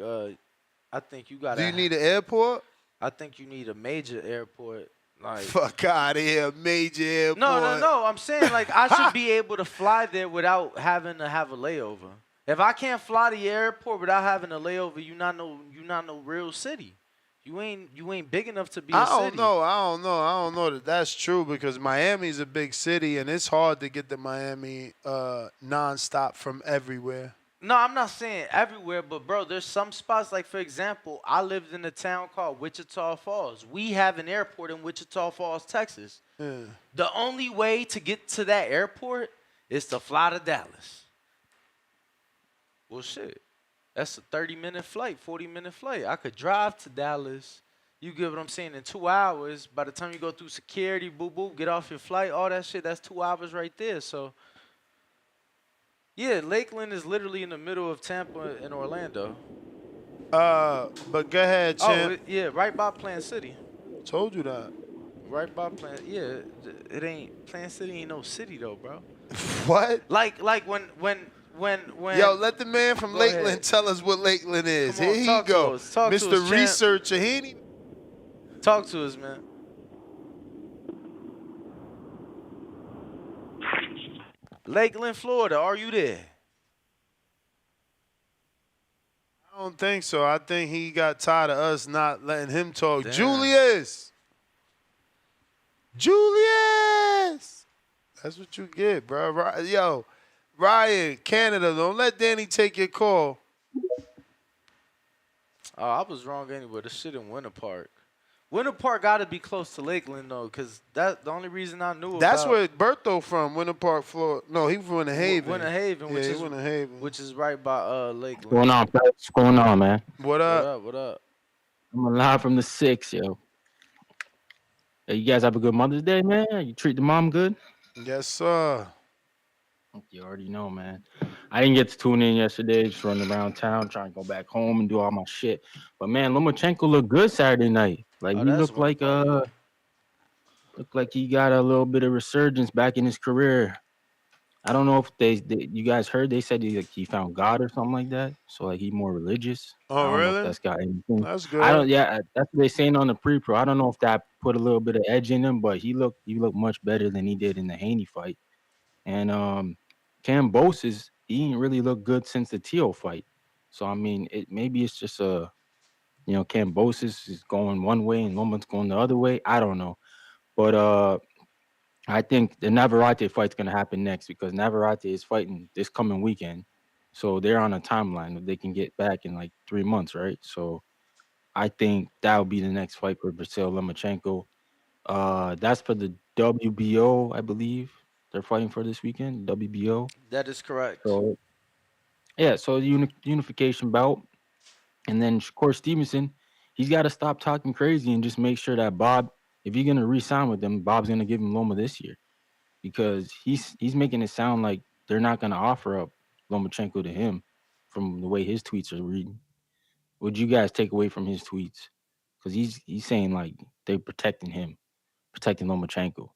you got. Do you need an airport? I think you need a major airport. Like fuck out of here, major airport. No. I'm saying like I should be able to fly there without having to have a layover. If I can't fly to the airport without having a layover, you not no real city. You ain't big enough to be a city. I don't know that that's true because Miami's a big city and it's hard to get to Miami nonstop from everywhere. No, I'm not saying everywhere, but bro, there's some spots like for example, I lived in a town called Wichita Falls. We have an airport in Wichita Falls, Texas. Yeah. The only way to get to that airport is to fly to Dallas. Well, shit. That's a 30-minute flight, 40-minute flight. I could drive to Dallas. You get what I'm saying? In 2 hours, by the time you go through security, boop, get off your flight, all that shit, that's 2 hours right there. So, yeah, Lakeland is literally in the middle of Tampa and Orlando. But go ahead, champ. Yeah, right by Plant City. Told you that. Right by Plant. Yeah, it ain't Plant City ain't no city though, bro. What? Like when. Yo, let the man from Lakeland tell us what Lakeland is. Here he go, Mr. Researcher. He ain't even... Talk to us, man. Lakeland, Florida. Are you there? I don't think so. I think he got tired of us not letting him talk. Damn. Julius. That's what you get, bro. Yo, Ryan, Canada, don't let Danny take your call. Oh, I was wrong anyway. The shit in Winter Park. Winter Park got to be close to Lakeland, though, because that's the only reason I knew That's about. where Bertho from, Winter Park, Florida. No, he from Winter Haven. Winter Haven, Yeah, which is right by Lakeland. What's going on, fellas? What's going on, man? What up? What up? I'm alive from the 6, yo. Hey, you guys have a good Mother's Day, man? You treat the mom good? Yes, sir. You already know, man. I didn't get to tune in yesterday, just running around town, trying to go back home and do all my shit. But man, Lomachenko looked good Saturday night. Like he looked like he got a little bit of resurgence back in his career. I don't know if you guys heard they said he found God or something like that. So like he's more religious. Oh, I don't know really? if that's got anything. That's good. That's what they're saying on the pre-pro. I don't know if that put a little bit of edge in him, but he looked much better than he did in the Haney fight. And Kambosos, he didn't really look good since the Teo fight. So I mean, maybe it's just Kambosos is going one way and Loman's going the other way. I don't know, but I think the Navarrete fight's gonna happen next because Navarrete is fighting this coming weekend, so they're on a timeline that they can get back in like 3 months, right? So I think that'll be the next fight for Vasyl Lomachenko. That's for the WBO, I believe. They're fighting for this weekend, WBO. That is correct. So, yeah, so unification bout. And then Shakur Stevenson, he's got to stop talking crazy and just make sure that Bob, if you're going to re-sign with them, Bob's going to give him Loma this year. Because he's making it sound like they're not gonna offer up Lomachenko to him from the way his tweets are reading. Would you guys take away from his tweets? Because he's saying like they're protecting him, protecting Lomachenko.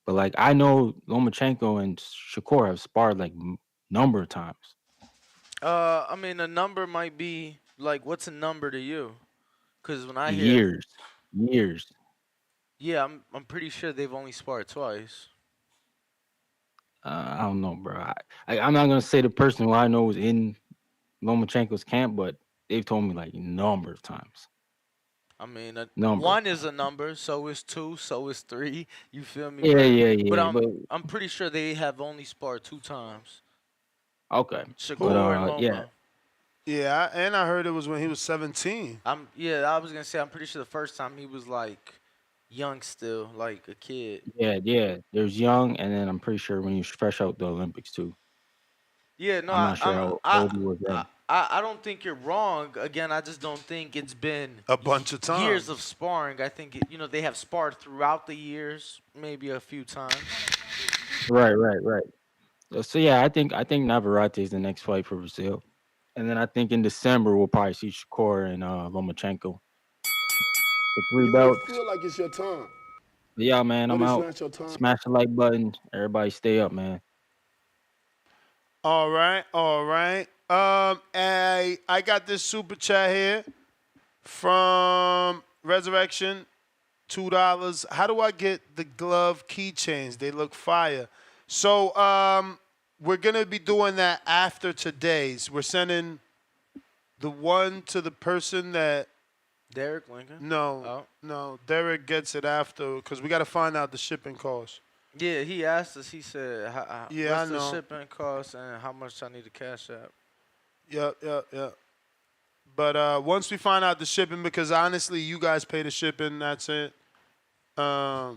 But like I know Lomachenko and Shakur have sparred like number of times. I mean, a number might be like, what's a number to you? Because when I hear, Years. yeah, I'm pretty sure they've only sparred twice. I don't know, bro. I'm not gonna say the person who I know is in Lomachenko's camp, but they've told me like a number of times. I mean, Number. one is a number, so is two, so is three. You feel me? Yeah. But But I'm pretty sure they have only sparred 2 times. okay. Shakur and Loma. Yeah. Yeah, and I heard it was when he was 17. I was gonna say I'm pretty sure the first time he was like young still, like a kid. Yeah. There's young, and then I'm pretty sure when he was fresh out the Olympics too. Yeah, no, I'm not sure how old he was then. I don't think you're wrong. Again, I just don't think it's been a bunch of times. Years of sparring. I think they have sparred throughout the years, maybe a few times. Right. So yeah, I think Navarrete is the next fight for Brazil, and then I think in December we'll probably see Shakur and Lomachenko. The 3 belts. Feel like it's your time. But yeah, man, I'm out. Your time. Smash the like button. Everybody stay up, man. All right. I got this super chat here from Resurrection, $2. How do I get the glove keychains? They look fire. So we're gonna be doing that after today's. We're sending the one to the person that. Derek Lincoln? No. Derek gets it after because we got to find out the shipping cost. Yeah, he asked us. He said, Yeah, what's I know. the shipping cost and how much I need to cash out? Yeah. But once we find out the shipping, because honestly, you guys pay the shipping. That's it. Yo,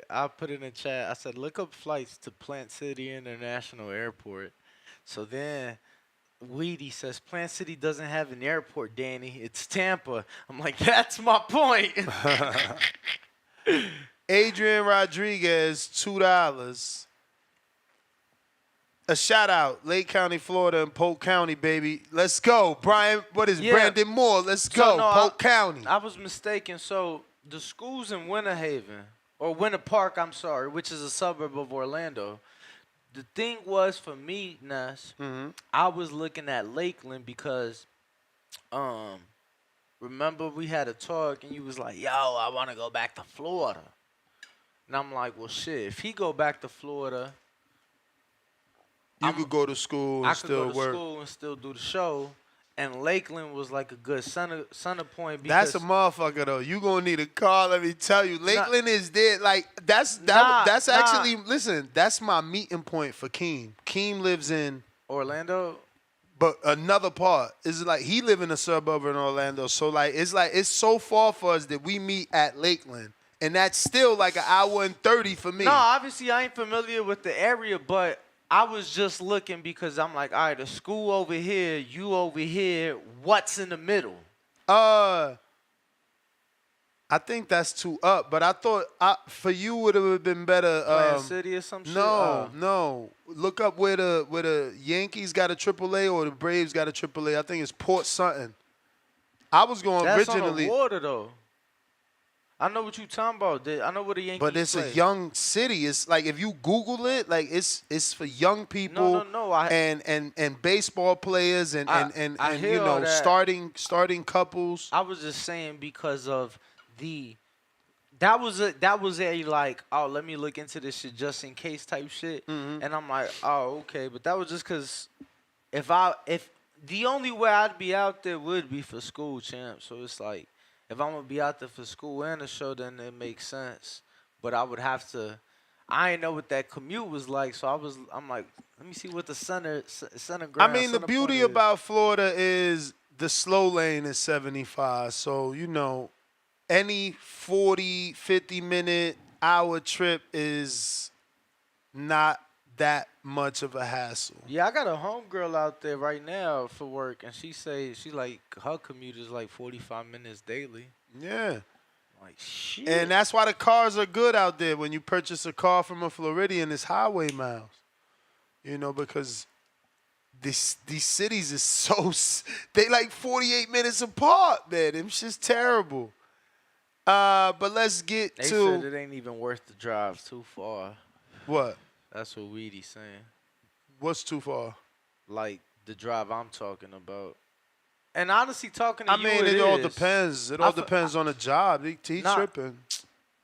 I put it in chat. I said, look up flights to Plant City International Airport. So then Weedy says, Plant City doesn't have an airport, Danny. It's Tampa. I'm like, that's my point. Adrian Rodriguez, $2. A shout out, Lake County, Florida, and Polk County, baby. Let's go, Brian. Brandon Moore? Let's go, Polk County. I was mistaken. So the schools in Winter Haven, or Winter Park, I'm sorry, which is a suburb of Orlando. The thing was for me, Ness, I was looking at Lakeland because, remember we had a talk and you was like, yo, I want to go back to Florida. And I'm like, well, shit, if he go back to Florida, you could go to school and still work. I could go to school and still do the show. And Lakeland was like a good center point. That's a motherfucker though. You gonna need a car. Let me tell you, Lakeland is there. Like that's actually listen. That's my meeting point for Keem. Keem lives in Orlando, but another part is like he live in a suburb in Orlando. So it's so far for us that we meet at Lakeland, and that's still like an hour and 30 for me. No, obviously I ain't familiar with the area, but I was just looking because I'm like, all right, the school over here, you over here, what's in the middle? I think that's too up, but I thought for you would have been better. Plant City or some shit? No. Look up where the Yankees got a AAA or the Braves got a AAA. I think it's Port something. I was going that's originally. That's on the water, though. I know what you talking about. I know what the Yankees But it's play. a young city. It's like if you Google it, like it's for young people. No. And baseball players and you know starting couples. I was just saying because of that was a like, oh, let me look into this shit just in case type shit. And I'm like, oh, okay. But that was just because if the only way I'd be out there would be for school, champ. So it's like, if I'm going to be out there for school and a show, then it makes sense. But I would have to – I didn't know what that commute was like, so I'm like, let me see what the center ground. I mean, the beauty about Florida is the slow lane is 75. So, you know, any 40, 50-minute, hour trip is not that much of a hassle. Yeah, I got a homegirl out there right now for work, and she like her commute is like 45 minutes daily. Yeah. Like, shit. And that's why the cars are good out there. When you purchase a car from a Floridian, it's highway miles. You know, because these cities is so, they like 48 minutes apart, man. Them shit's terrible. But let's get They to. said it ain't even worth the drive too far. What? That's what Weedy's saying. What's too far? Like the drive I'm talking about. And honestly, talking to I you, mean, it all depends. It all depends on the job. He tripping.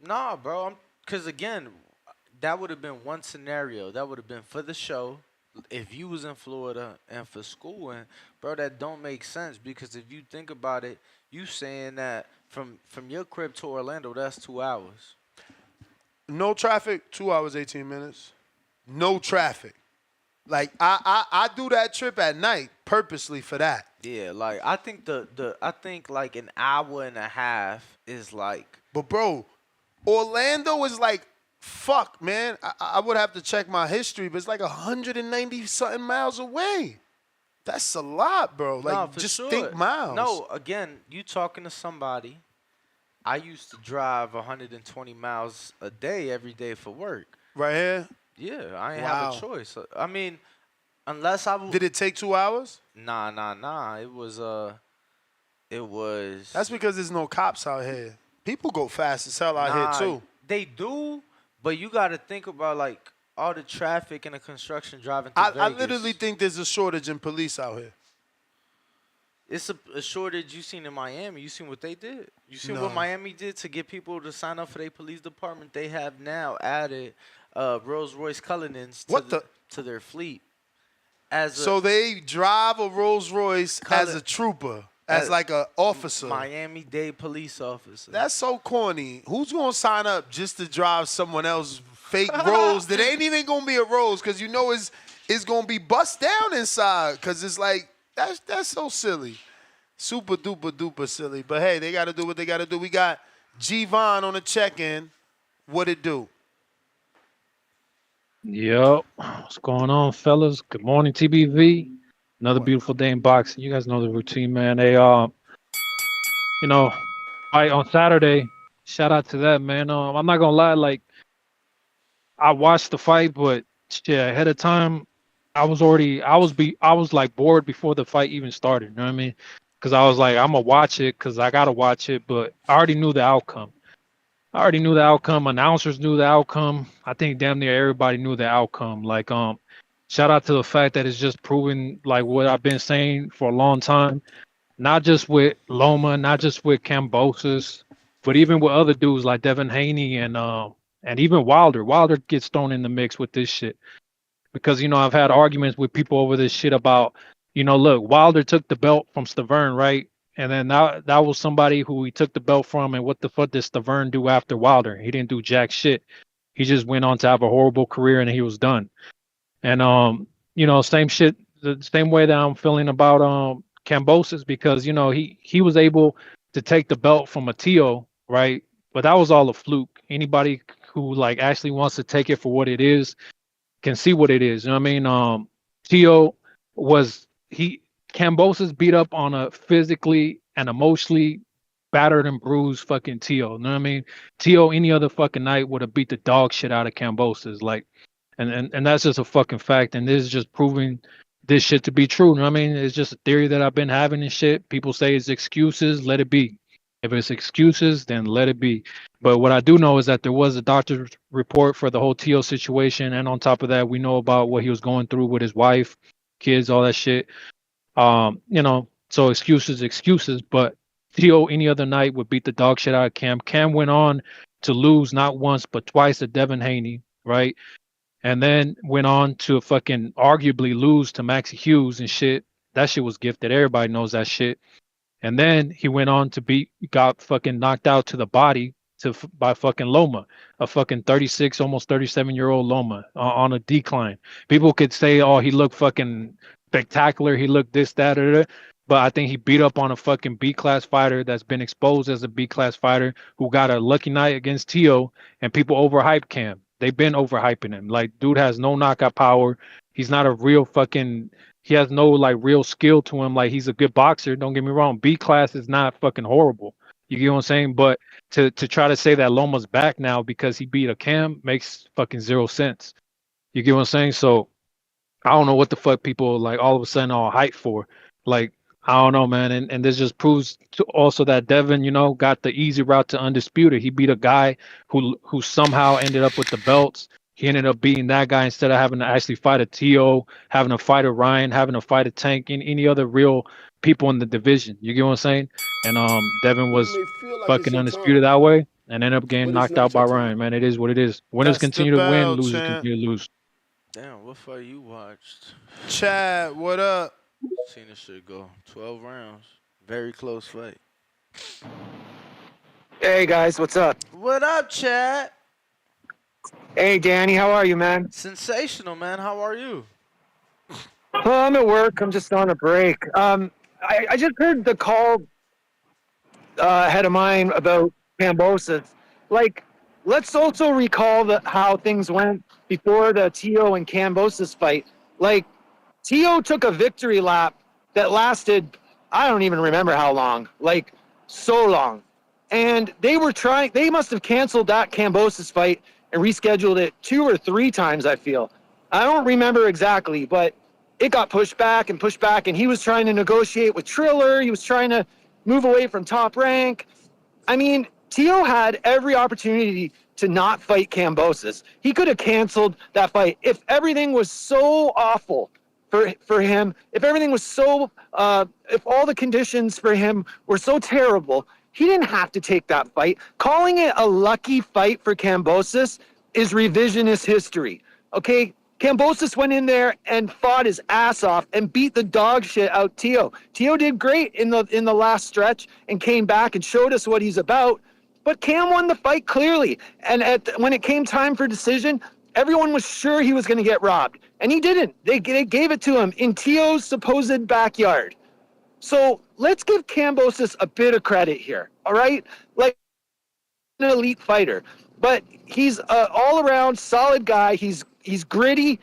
Nah, bro. Because again, that would have been one scenario. That would have been for the show. If you was in Florida and for school, and bro, that don't make sense because if you think about it, you saying that from your crib to Orlando, that's 2 hours. No traffic, 2 hours, 18 minutes. No traffic. Like I do that trip at night purposely for that. Yeah, like I think I think like an hour and a half is like. But bro, Orlando is like, fuck, man. I would have to check my history, but it's like 190 something miles away. That's a lot, bro. Like, No, for just sure. think miles. No, again, you talking to somebody. I used to drive 120 miles a day every day for work. Right here? Yeah, I ain't Wow. have a choice. I mean, unless I Did it take 2 hours? Nah. It was. That's because there's no cops out here. People go fast as hell out here too. They do, but you got to think about like all the traffic and the construction driving to I Vegas. literally think there's a shortage in police out here. It's a shortage you seen in Miami. You seen what they did. You seen No. what Miami did to get people to sign up for their police department. They have now added Rolls Royce Cullinans to their fleet. So they drive a Rolls Royce as a trooper, as like an officer. Miami-Dade police officer. That's so corny. Who's gonna sign up just to drive someone else's fake Rolls that ain't even gonna be a Rolls because you know it's gonna be bust down inside because it's like that's so silly, super duper silly. But hey, they gotta do what they gotta do. We got G-Von on the check-in. What it do? Yep. What's going on, fellas? Good morning, TBV. Another beautiful day in boxing. You guys know the routine, man. They, fight on Saturday. Shout out to that, man. I'm not gonna lie, like I watched the fight, but shit, ahead of time, I was like bored before the fight even started. You know what I mean? Because I was like, I'm gonna watch it because I gotta watch it, but I already knew the outcome. Announcers knew the outcome. I think damn near everybody knew the outcome. Like, shout out to the fact that it's just proven like what I've been saying for a long time. Not just with Loma, not just with Kambosos, but even with other dudes like Devin Haney and even Wilder. Wilder gets thrown in the mix with this shit. Because, I've had arguments with people over this shit about, look, Wilder took the belt from Stavern, right? And then that was somebody who he took the belt from, and what the fuck did Stavern do after Wilder? He didn't do jack shit. He just went on to have a horrible career, and he was done. And same shit, the same way that I'm feeling about Kambosos, because he was able to take the belt from a Tio, right? But that was all a fluke. Anybody who like actually wants to take it for what it is can see what it is. You know what I mean? Tio Kambosos beat up on a physically and emotionally battered and bruised fucking Tio. You know what I mean? Tio any other fucking night would have beat the dog shit out of Kambosos. Like, and that's just a fucking fact. And this is just proving this shit to be true. You know what I mean? It's just a theory that I've been having and shit. People say it's excuses, let it be. If it's excuses, then let it be. But what I do know is that there was a doctor's report for the whole Tio situation. And on top of that, we know about what he was going through with his wife, kids, all that shit. So excuses, but Tio any other night would beat the dog shit out of Cam. Cam went on to lose not once, but twice to Devin Haney, right? And then went on to fucking arguably lose to Maxie Hughes and shit. That shit was gifted. Everybody knows that shit. And then he went on to got fucking knocked out to the body by fucking Loma, a fucking 36, almost 37-year-old Loma on a decline. People could say, oh, he looked fucking spectacular. He looked this, that, or that. But I think he beat up on a fucking B-class fighter that's been exposed as a B-class fighter who got a lucky night against Tio, and people overhyped Cam. They've been overhyping him. Like, dude has no knockout power. He's not a real fucking... He has no, like, real skill to him. Like, he's a good boxer. Don't get me wrong. B-class is not fucking horrible. You get what I'm saying? But to try to say that Loma's back now because he beat a Cam makes fucking zero sense. You get what I'm saying? So I don't know what the fuck people like all of a sudden all hype for. Like, I don't know, man. And this just proves to also that Devin, got the easy route to undisputed. He beat a guy who somehow ended up with the belts. He ended up beating that guy instead of having to actually fight a T.O., having to fight a Ryan, having to fight a Tank, and any other real people in the division. You get what I'm saying? And Devin was fucking undisputed that way and ended up getting knocked out by Ryan, man. It is what it is. Winners That's the continue to win, bell, losers champ. continue to lose. Damn, what fight you watched? Chad, what up? Seen this shit go 12 rounds. Very close fight. Hey guys, what's up? What up, Chad? Hey Danny, how are you, man? Sensational, man. How are you? Well, I'm at work. I'm just on a break. I just heard the call ahead of mine about Cambosa. Like, let's also recall how things went before the Tio and Cambosa's fight. Like, Tio took a victory lap that lasted, I don't even remember how long, like so long. And they must have canceled that Cambosa's fight and rescheduled it 2 or 3 times, I feel. I don't remember exactly, but it got pushed back, and he was trying to negotiate with Triller. He was trying to move away from Top Rank. I mean, Tio had every opportunity to not fight Cambosis. He could have canceled that fight if everything was so awful for him. If everything was so, if all the conditions for him were so terrible, he didn't have to take that fight. Calling it a lucky fight for Cambosis is revisionist history. Okay, Cambosis went in there and fought his ass off and beat the dog shit out Tio. Tio did great in the last stretch and came back and showed us what he's about. But Cam won the fight clearly. And when it came time for decision, everyone was sure he was going to get robbed. And he didn't. They gave it to him in Tio's supposed backyard. So let's give Cambosis a bit of credit here, all right? Like, an elite fighter. But he's an all-around solid guy. He's gritty,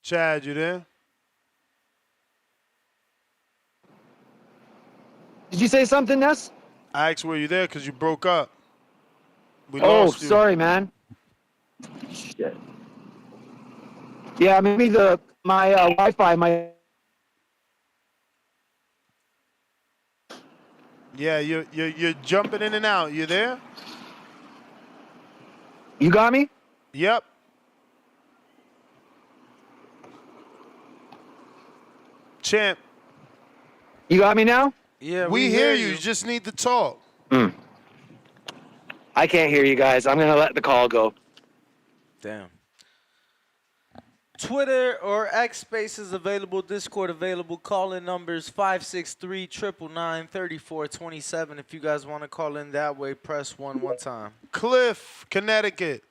Chad, you there? Did you say something, Ness? I asked were you there because you broke up. We lost you. Sorry, man. Shit. Yeah, maybe my Wi-Fi might. Yeah, you're jumping in and out. You there? You got me? Yep. Champ. You got me now? Yeah, we hear you. You just need to talk. I can't hear you guys. I'm going to let the call go. Damn. Twitter or X Spaces available, Discord available. Call-in numbers 563-999-3427. If you guys want to call in that way, press 1 time. Cliff, Connecticut.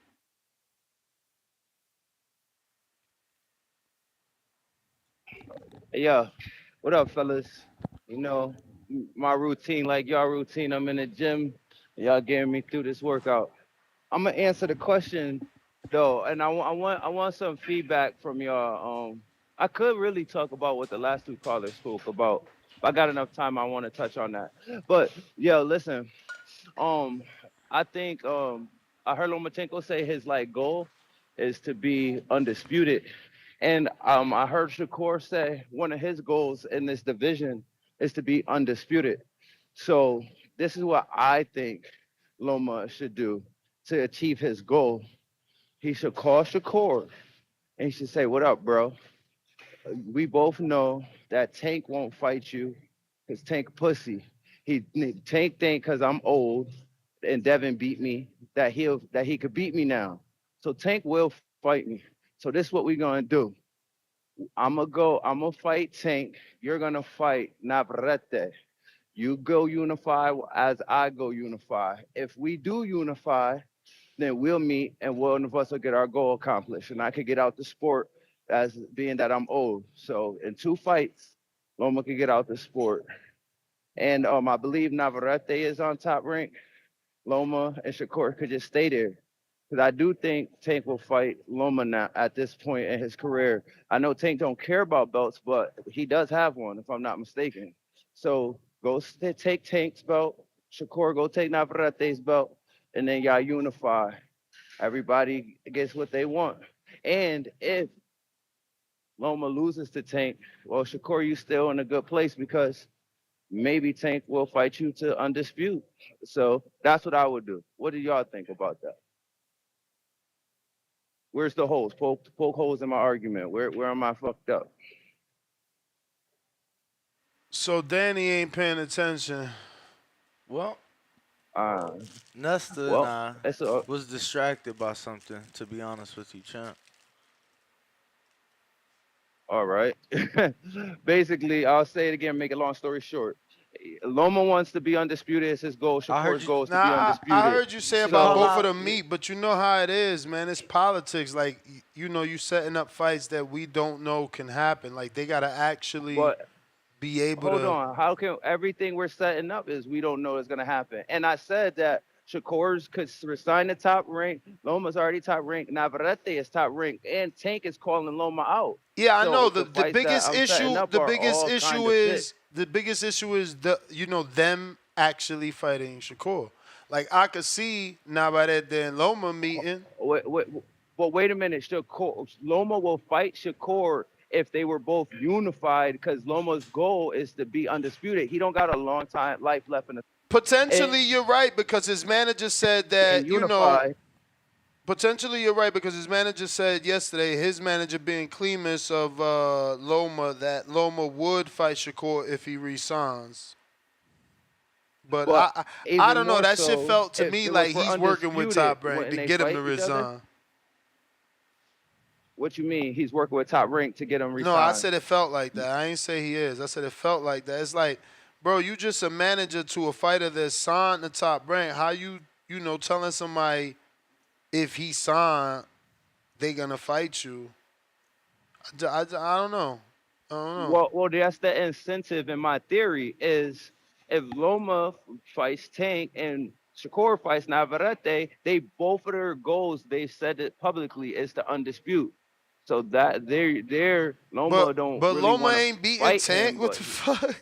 Hey, yo, what up, fellas? You know, my routine, like y'all routine, I'm in the gym. Y'all getting me through this workout. I'm gonna answer the question though, and I want some feedback from y'all. I could really talk about what the last 2 callers spoke about. If I got enough time, I want to touch on that. But yo, listen, I think I heard Lomachenko say his goal is to be undisputed. And I heard Shakur say one of his goals in this division is to be undisputed. So this is what I think Loma should do to achieve his goal. He should call Shakur and he should say, "What up, bro? We both know that Tank won't fight you because Tank pussy. Tank think because I'm old and Devin beat me that he could beat me now. So Tank will fight me. So this is what we're gonna do. I'm gonna fight Tank. You're gonna fight Navarrete. You go unify as I go unify. If we do unify, then we'll meet and one of us will get our goal accomplished. And I could get out the sport as being that I'm old. So in 2 fights, Loma could get out the sport. And I believe Navarrete is on Top Rank. Loma and Shakur could just stay there. because I do think Tank will fight Loma now at this point in his career. I know Tank don't care about belts, but he does have one, if I'm not mistaken. So go take Tank's belt. Shakur, go take Navarrete's belt, and then y'all unify. Everybody gets what they want. And if Loma loses to Tank, well, Shakur, you still in a good place because maybe Tank will fight you to undispute. So that's what I would do. What do y'all think about that? Where's the holes? Poke holes in my argument. Where am I fucked up? So Danny ain't paying attention. Well, Nesta well, and I it's a, was distracted by something, to be honest with you, champ. all right. Basically, I'll say it again, make a long story short. Loma wants to be undisputed. It's his goal. Shakur's goal is to be undisputed. I heard you say about both of them meet, but you know how it is, man. It's politics. Like, you know, you setting up fights that we don't know can happen. Like, they got to actually be able to. Hold on. How can everything we're setting up is we don't know is going to happen? And I said that Shakur's could resign the top rank. Loma's already top rank. Navarrete is top rank. And Tank is calling Loma out. Yeah, I So know. the The fights biggest that I'm setting issue up the are biggest all kind issue of is shit. the biggest issue is them actually fighting Shakur. Like, I could see Navarrete and Loma meeting. But wait a minute. Loma will fight Shakur if they were both unified, because Loma's goal is to be undisputed. He don't got a long time life left in the. Potentially, you're right, because his manager said that, you know. Potentially, you're right, because his manager said yesterday, his manager being Clemus of Loma, that Loma would fight Shakur if he resigns. But I don't know. That shit felt to me like he's working with Top Rank to get him to resign. What you mean? He's working with Top Rank to get him resigned? No, I said it felt like that. I ain't say he is. I said it felt like that. It's like, bro, you just a manager to a fighter that's signed to Top Rank. How you telling somebody if he signed, they gonna fight you? I don't know. I don't know. Well, that's the incentive in my theory is if Loma fights Tank and Shakur fights Navarrete, they both of their goals, they said it publicly, is to undispute. So that they're Loma don't. But really Loma wanna ain't beating fight Tank. him, What the fuck?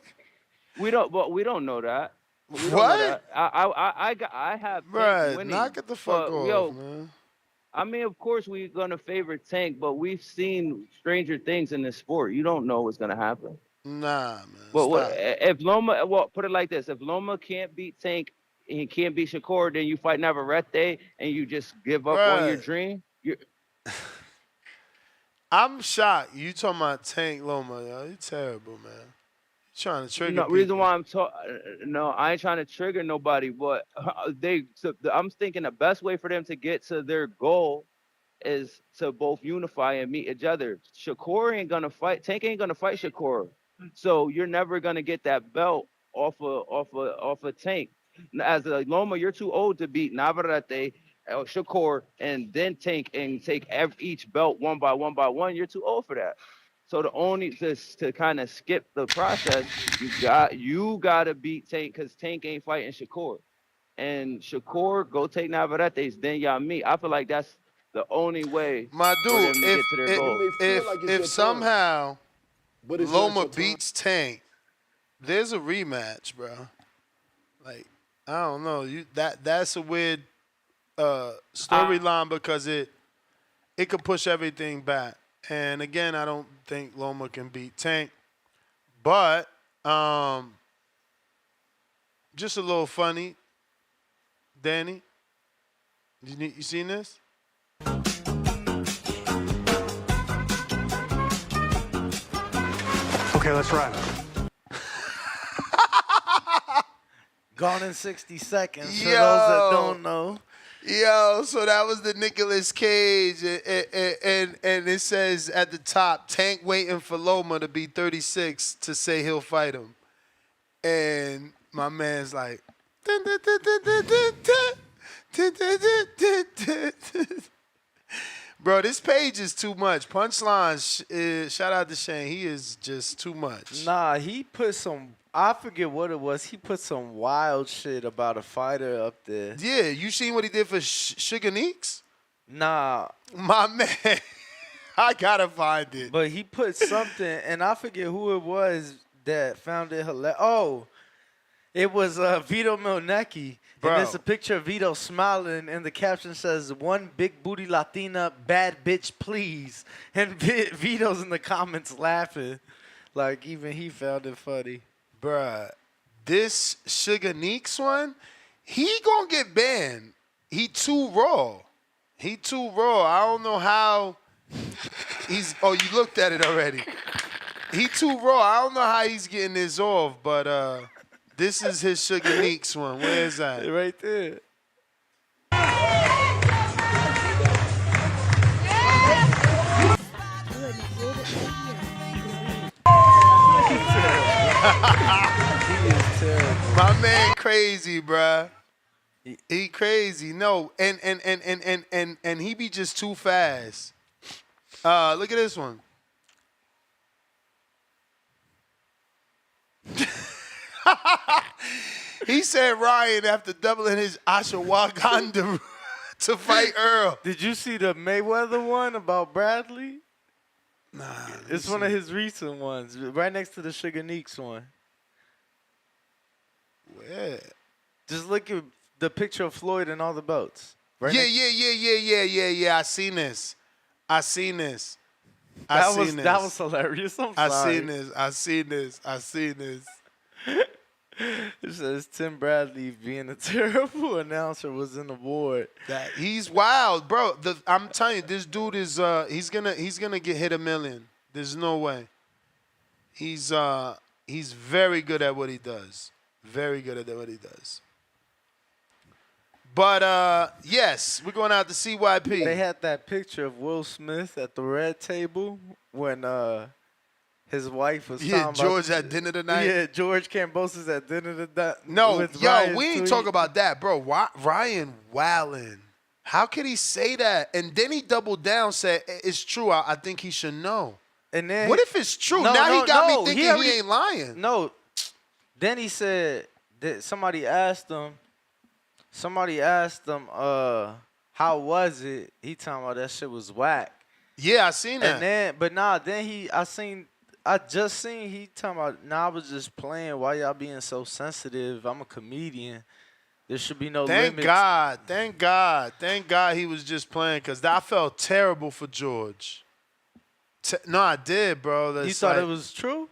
We don't know that. We don't know What? that. I have Tank Bruh, winning. knock it the fuck off, man. I mean, of course we're gonna favor Tank, but we've seen stranger things in this sport. You don't know what's gonna happen. Nah, man. Well, if Loma, put it like this: if Loma can't beat Tank and he can't beat Shakur, then you fight Navarrete and you just give up on your dream. I'm shocked. You talking about Tank Loma, yo. You terrible, man. You trying to trigger people. Reason why no, I ain't trying to trigger nobody, but I'm thinking the best way for them to get to their goal is to both unify and meet each other. Shakur ain't gonna fight. Tank ain't gonna fight Shakur, so you're never gonna get that belt off of Tank. As a Loma, you're too old to beat Navarrete, Shakur, and then Tank and take each belt one by one. You're too old for that. So the only to kind of skip the process, you gotta beat Tank because Tank ain't fighting Shakur, and Shakur go take Navarrete's, then y'all meet. I feel like that's the only way my dude, for them to get to their goal. If somehow Loma beats Tank, there's a rematch, bro. Like, I don't know. That's a weird storyline because it could push everything back. And again, I don't think Loma can beat Tank. But just a little funny, Danny. You seen this? Okay, let's ride. Gone in 60 seconds. For those that don't know. Yo, so that was the Nicolas Cage, and it says at the top, Tank waiting for Loma to be 36 to say he'll fight him. And my man's like, bro, this page is too much. Punchline, shout out to Shane, he is just too much. Nah, he put some, I forget what it was. He put some wild shit about a fighter up there. Yeah, you seen what he did for Sugar Neeks? Nah. My man. I gotta find it. But he put something, and I forget who it was that found it hilarious. Oh, it was Vito Milnecki. Bro. And it's a picture of Vito smiling, and the caption says, "One big booty Latina, bad bitch, please." And Vito's in the comments laughing. Like, even he found it funny. Bruh, this Sugar Neeks one, he gonna get banned. He too raw. He too raw. I don't know how he's... Oh, you looked at it already. He too raw. I don't know how he's getting this off, but this is his Sugar Neeks one. Where is that? Right there. He is terrible. My man crazy, bruh. He crazy. No, and he be just too fast. Look at this one. He said Ryan after doubling his ashwagandha to fight Earl. Did you see the Mayweather one about Bradley? Nah. It's one of his recent ones, right next to the Sugar Neeks one. Where? Just look at the picture of Floyd and all the belts. Right Yeah. I seen this. That was hilarious. I'm sorry. I seen this. It says Tim Bradley, being a terrible announcer, was in the board. That he's wild, bro. I'm telling you, this dude is he's gonna get hit $1 million. There's no way. He's very good at what he does. Very good at what he does. But yes, we're going out to CYP. They had that picture of Will Smith at the red table when his wife was talking George about, at dinner tonight. Yeah, George Kambosos at dinner tonight. No, with yo, Ryan we ain't Tweed. talk about that, bro. Ryan wildin'. How could he say that? And then he doubled down, said it's true. I think he should know. And then What if it's true? No, now no, he got no, me thinking he ain't lying. No. Then he said that somebody asked him, how was it? He talking about that shit was whack. Yeah, I seen that. And then, I just seen he talking about, I was just playing. Why y'all being so sensitive? I'm a comedian. There should be no limits. Thank God he was just playing, because I felt terrible for George. No, I did, bro. You thought it was true?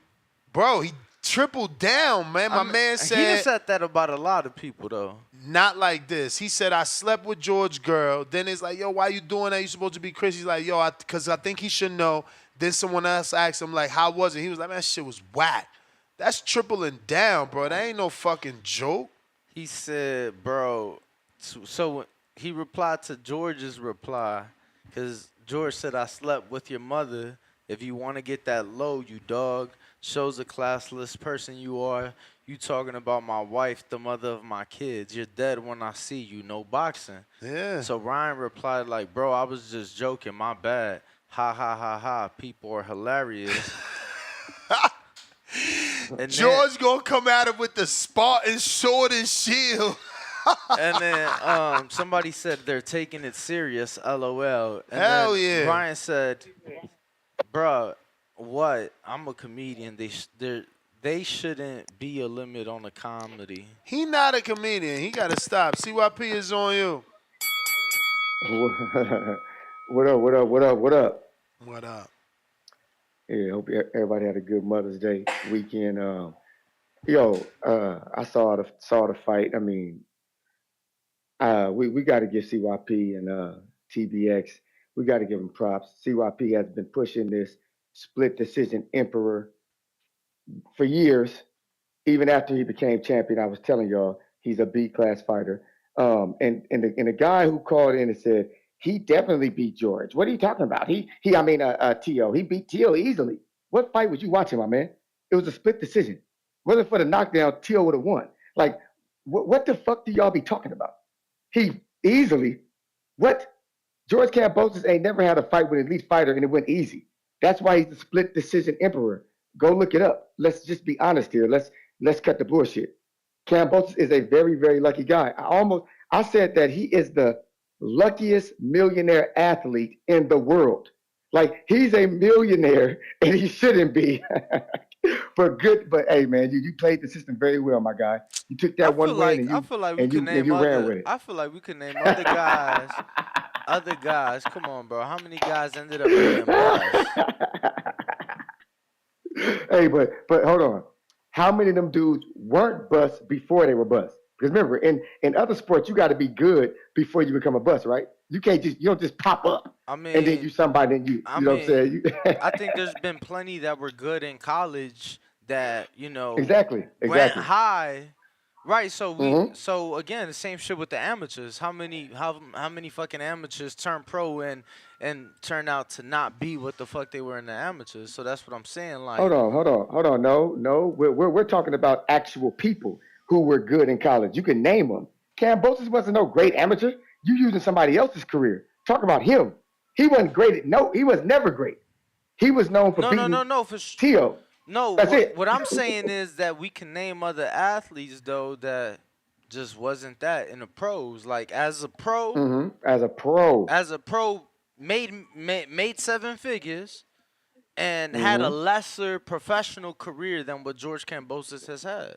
Bro, he tripled down, man. My man said... He done said that about a lot of people, though. Not like this. He said, I slept with George's girl. Then it's like, yo, why you doing that? You supposed to be Chris. He's like, yo, because I think he should know. Then someone else asked him, like, how was it? He was like, man, that shit was whack. That's tripling down, bro. That ain't no fucking joke. He said, bro, so he replied to George's reply, because George said, I slept with your mother. If you want to get that low, you dog. Shows the classless person you are. You talking about my wife, the mother of my kids. You're dead when I see you. No boxing. Yeah. So Ryan replied like, bro, I was just joking. My bad. Ha, ha, ha, ha. People are hilarious. And George gonna come at him with the Spartan sword and shield. And then somebody said they're taking it serious, LOL. And Hell then yeah. Ryan said, bro, what? I'm a comedian. They shouldn't be a limit on a comedy. He not a comedian. He gotta stop. CYP is on you. What up? What up? Yeah, hope everybody had a good Mother's Day weekend. I saw the fight. I mean, we got to give CYP and TBX. We got to give them props. CYP has been pushing this split decision emperor for years. Even after he became champion, I was telling y'all he's a B-class fighter. And the guy who called in and said he definitely beat George. What are you talking about? T.O. He beat T.O. easily. What fight was you watching, my man? It was a split decision. Whether for the knockdown, T.O. would have won. Like, what the fuck do y'all be talking about? He easily, what? George Kambosos ain't never had a fight with an elite fighter and it went easy. That's why he's the split decision emperor. Go look it up. Let's just be honest here. Let's cut the bullshit. Kambosos is a very, very lucky guy. I said that he is the luckiest millionaire athlete in the world. Like he's a millionaire and he shouldn't be. But hey man, you played the system very well, my guy. You took that one win and I you feel like we and could you and name you ran other. with it. I feel like we could name other guys. Other guys. Come on, bro. How many guys ended up being busts? Hey, but hold on. How many of them dudes weren't busts before they were busts? Because remember, in other sports, you got to be good before you become a bust, right? You don't just pop up I and then you mean, somebody and you know what I'm saying? I think there's been plenty that were good in college that Exactly. went high. Right, Mm-hmm. so again the same shit with the amateurs. How many fucking amateurs turn pro and turn out to not be what the fuck they were in the amateurs? So that's what I'm saying. Like, Hold on. No. We're talking about actual people who were good in college. You can name them. Cambosis wasn't no great amateur. You using somebody else's career. Talk about him. He wasn't great. He was never great. He was known for beating no, for sure. Tio. No, That's it. what I'm saying is that we can name other athletes though that just wasn't that in the pros. Like as a pro, Mm-hmm. As a pro, made seven figures and had a Mm-hmm. lesser professional career than what George Kambosos has had.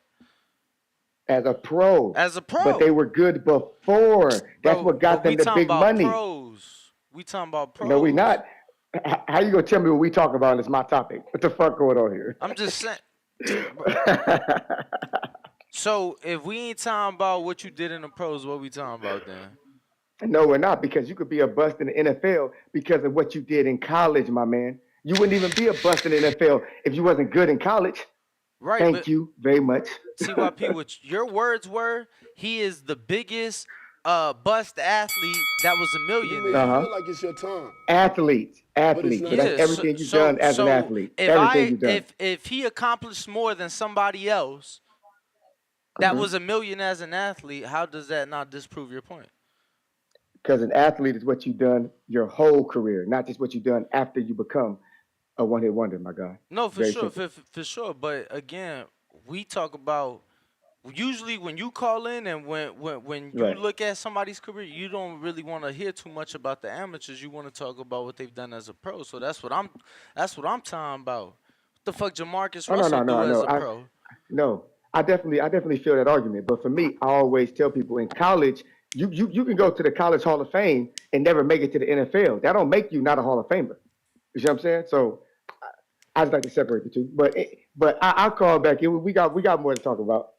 As a pro. As a pro. But they were good before. That's Bro, what got but we them the talking big about money. pros. We talking about pros. No, we not. How you gonna tell me what we talking about? And it's my topic. What the fuck going on here? I'm just saying. So if we ain't talking about what you did in the pros, what we talking about then? No, we're not, because you could be a bust in the NFL because of what you did in college, my man. You wouldn't even be a bust in the NFL if you wasn't good in college. Right. Thank you very much. CYP, which your words were, he is the biggest bust athlete that was a millionaire. Uh-huh. Feel like it's your time. Athlete. But not. that's everything you've done as an athlete. Everything you've done. If he accomplished more than somebody else that was a million as an athlete, how does that not disprove your point? Because an athlete is what you've done your whole career, not just what you've done after you become a one-hit wonder, my guy. No, for Very sure, simple. for sure. But again, we talk about usually when you call in and when you look at somebody's career, you don't really want to hear too much about the amateurs. You want to talk about what they've done as a pro. So that's what I'm talking about. What the fuck Jamarcus Russell do as a pro? I definitely feel that argument. But for me, I always tell people in college, you can go to the College Hall of Fame and never make it to the NFL. That don't make you not a Hall of Famer. You see what I'm saying? So I just like to separate the two. But I'll call back in. We got more to talk about.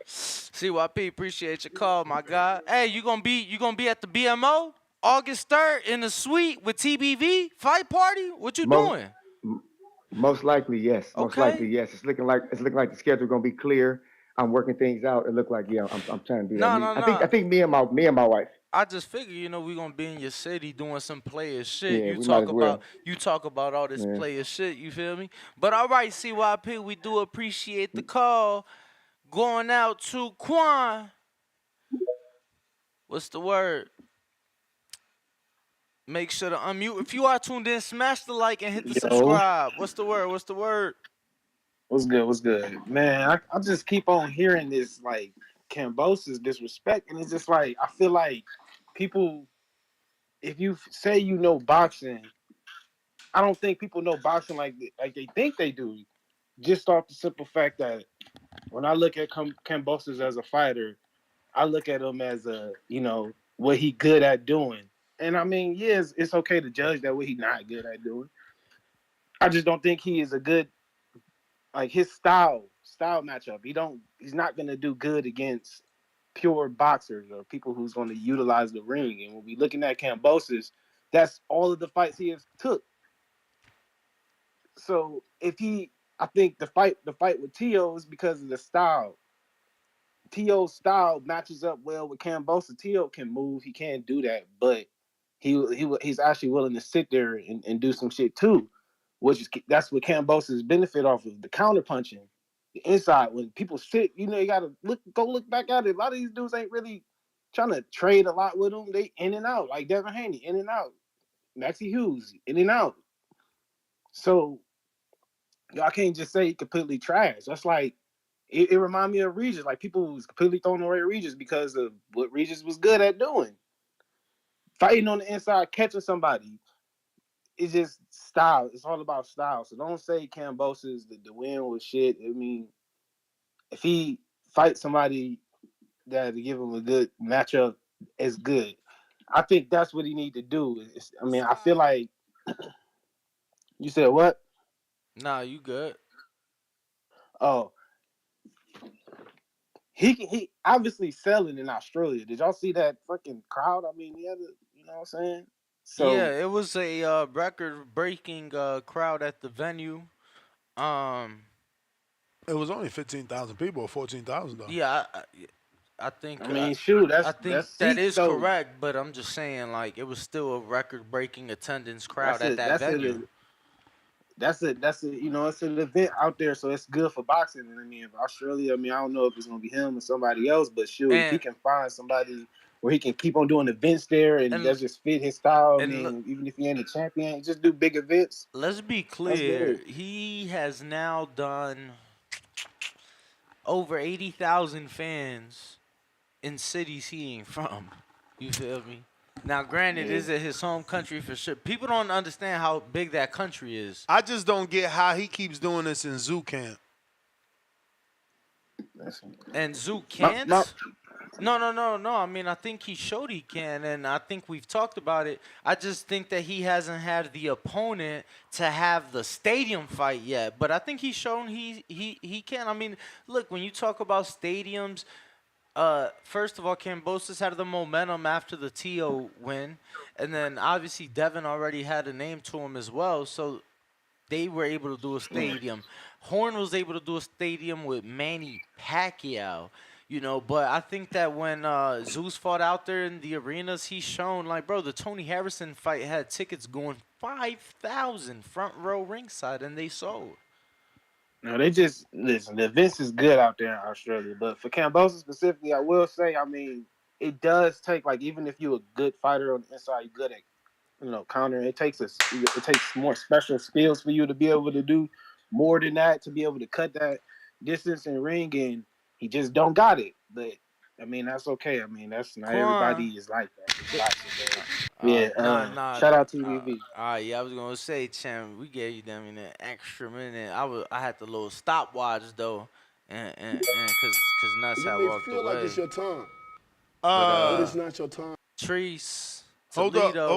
CYP, appreciate your call, my guy. Hey, you gonna be at the BMO August 3rd in the suite with TBV fight party? What you doing? Most likely, yes. Most likely, yes. It's looking like the schedule gonna be clear. I'm working things out. It look like I'm trying to do that. I think me and my wife. I just figure, we gonna be in your city doing some player shit. Yeah, you we talk might as well. you talk about all this player shit. You feel me? But all right, CYP, we do appreciate the call. Going out to Quan. What's the word? Make sure to unmute. If you are tuned in, smash the like and hit the subscribe. What's the word? What's the word? What's good? Man, I just keep on hearing this, like, Kambosos disrespect, and it's just like, I feel like people, if you say you know boxing, I don't think people know boxing like they think they do. Just off the simple fact that when I look at Kambosos as a fighter, I look at him as what he good at doing. And I mean, it's okay to judge that what he not good at doing. I just don't think he is a good, like, his style matchup. He's not gonna do good against pure boxers or people who's going to utilize the ring. And when we looking at Kambosos, that's all of the fights he has took. So I think the fight with Tio is because of the style. Tio's style matches up well with Kambosos. Tio can move, he can't do that, but he's actually willing to sit there and do some shit too, that's what Kambosos benefit off of, the counter punching, the inside. When people sit, you gotta go look back at it. A lot of these dudes ain't really trying to trade a lot with them. They in and out, like Devin Haney, in and out. Maxie Hughes, in and out. So y'all can't just say he completely trash. That's like, it reminds me of Regis. Like, people was completely throwing away Regis because of what Regis was good at doing. fighting on the inside, catching somebody. It's just style. It's all about style. So don't say Kambosos the win was shit. I mean, if he fights somebody that to give him a good matchup, it's good. I think that's what he need to do. I mean, I feel like you said what? Nah, you good. Oh, he obviously selling in Australia. Did y'all see that fucking crowd? I mean, he had a, you know what I'm saying? Yeah, So it was a record-breaking crowd at the venue. Um, It was only 15,000 people or 14,000 though. yeah, I think I mean, shoot, I think that's that seats is though. correct, but I'm just saying like it was still a record-breaking attendance crowd That's at it. that venue. That's it. You know, it's an event out there, so it's good for boxing. And I mean, if Australia, I mean, I don't know if it's gonna be him or somebody else, but shoot, if he And can find somebody where he can keep on doing events there and and that just fit his style, I and mean, even if he ain't a champion, just do big events. let's be That's clear, good. he has now done over 80,000 fans in cities he ain't from. You feel me? Now, granted, Yeah. is it his home country for sure? People don't understand how big that country is. I just don't get how he keeps doing this in zoo camp. And Zook My, can't? No. I mean, I think he showed he can, and I think we've talked about it. I just think that he hasn't had the opponent to have the stadium fight yet. But I think he's shown he can. I mean, look, when you talk about stadiums, first of all, Kambosos had the momentum after the Tio win, and then obviously Devin already had a name to him as well. So they were able to do a stadium. Horn was able to do a stadium with Manny Pacquiao, you know. But I think that when Zeus fought out there in the arenas, he's shown like, bro, the Tony Harrison fight had tickets going 5,000 front row ringside, and they sold. no, they just listen. The events is good out there in Australia, but for Kambosos specifically, I will say, I mean, it does take like even if you're a good fighter on the inside, you're good at countering. It takes more special skills for you to be able to do more than that, to be able to cut that distance in ring, and he just don't got it. But I mean, that's okay. I mean, that's not everybody Quan. is like that. It's boxing, but, yeah. Nah. Shout out to TVV. Yeah, I was gonna say, Chan, we gave you them in an extra minute. I had the little stopwatch though, and cause Nuts You had may walked feel away. like it's your time, But but it's not your time. Treese, Hold up, Toledo,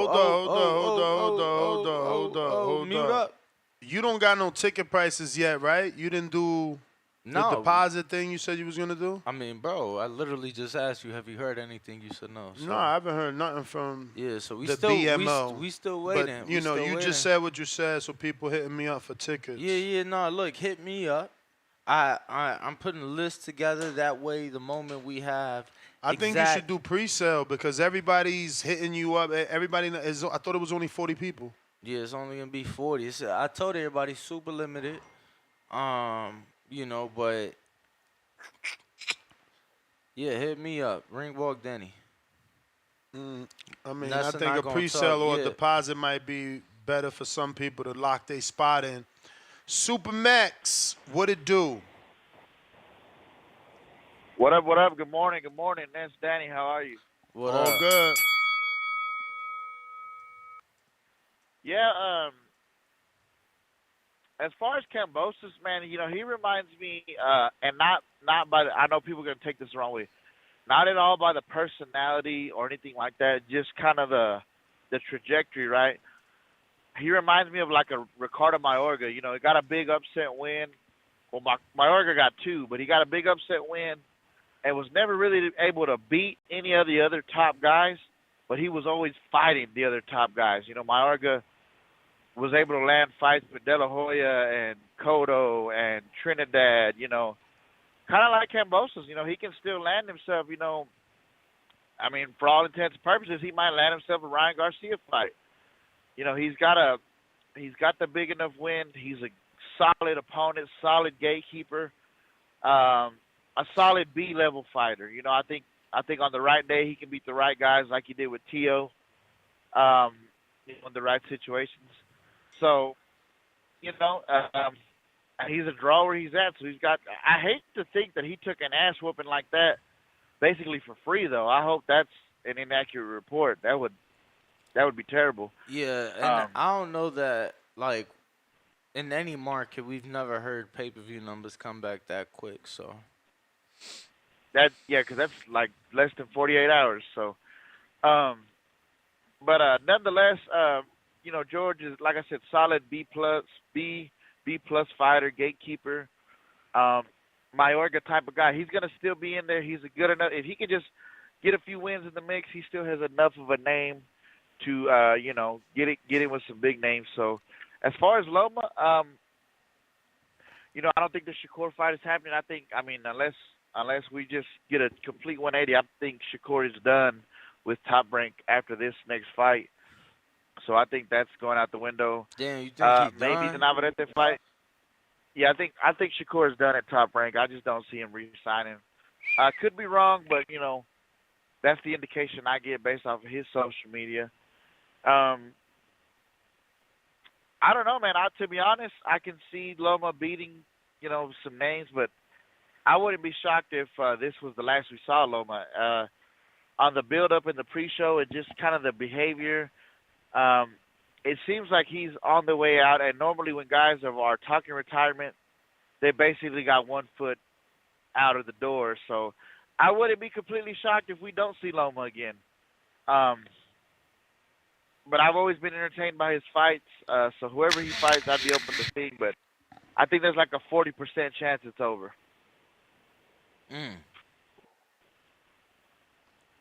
hold up. mute up. You don't got no ticket prices yet, right? You didn't do the No. deposit thing you said you was gonna do? I mean, bro, I literally just asked you, have you heard anything? You said no. So. No, I haven't heard nothing from Yeah, so we the still BMO. we still waiting. But you know, you just said what you said, so people hitting me up for tickets. Yeah. No, look, hit me up. I'm putting a list together. That way, the moment we have, I think you should do pre-sale because everybody's hitting you up. Everybody is. I thought it was only 40 people. Yeah, it's only gonna be 40. I told everybody super limited. You know, but yeah, hit me up. Ring walk Denny. I mean, Nuts I and think a gonna pre-sale talk, or a yeah. deposit might be better for some people to lock their spot in. Supermax, what it do? What up? Good morning. That's Danny. How are you? What All up? good. Yeah, as far as Kambosos, man, you know, he reminds me, and not by the, I know people are going to take this the wrong way, not at all by the personality or anything like that, just kind of the trajectory, right? He reminds me of like a Ricardo Mayorga. You know, he got a big upset win. Well, Mayorga got two, but he got a big upset win and was never really able to beat any of the other top guys, but he was always fighting the other top guys. You know, Mayorga was able to land fights with De La Hoya and Cotto and Trinidad, you know, kind of like Kambosos. You know, he can still land himself, you know. I mean, for all intents and purposes, he might land himself a Ryan Garcia fight. You know, he's got the big enough win. He's a solid opponent, solid gatekeeper, a solid B-level fighter. You know, I think on the right day he can beat the right guys like he did with Tio, in the right situations. So, you know, he's a draw where he's at. So he's got. I hate to think that he took an ass whooping like that, basically for free. Though I hope that's an inaccurate report. That would That would be terrible. Yeah, and I don't know that like in any market we've never heard pay-per-view numbers come back that quick. So because that's like less than 48 hours. So, but nonetheless, George is, like I said, solid B plus fighter, gatekeeper, Mayorga type of guy. He's gonna still be in there. He's a good enough. If he could just get a few wins in the mix, he still has enough of a name to get in with some big names. So, as far as Loma, I don't think the Shakur fight is happening. I mean, unless we just get a complete 180, I think Shakur is done with Top Rank after this next fight. So I think that's going out the window. Damn, you think he's maybe done? the Navarrete fight. Yeah, I think Shakur is done at Top Rank. I just don't see him re-signing. I could be wrong, but that's the indication I get based off of his social media. I don't know, man. To be honest, I can see Loma beating, some names, but I wouldn't be shocked if this was the last we saw Loma. On the build-up in the pre-show and just kind of the behavior, it seems like he's on the way out. And normally when guys are talking retirement, they basically got one foot out of the door. So I wouldn't be completely shocked if we don't see Loma again. But I've always been entertained by his fights. So whoever he fights, I'd be open to seeing. But I think there's like a 40% chance it's over.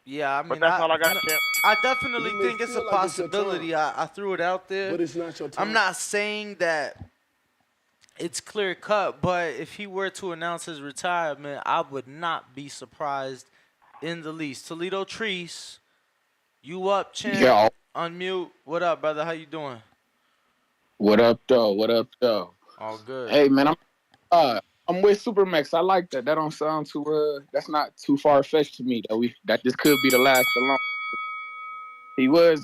Yeah, I mean, But that's all I got, champ. I definitely think it's a possibility. I threw it out there. But it's not your time. I'm not saying that it's clear cut, but if he were to announce his retirement, I would not be surprised in the least. Toledo Treese, you up, champ? Yeah. Unmute. What up, brother? How you doing? What up, though? What up, though? All good. Hey, man, I'm with Supermax. I like that. That don't sound too that's not too far fetched to me though. That this could be the last alone. He was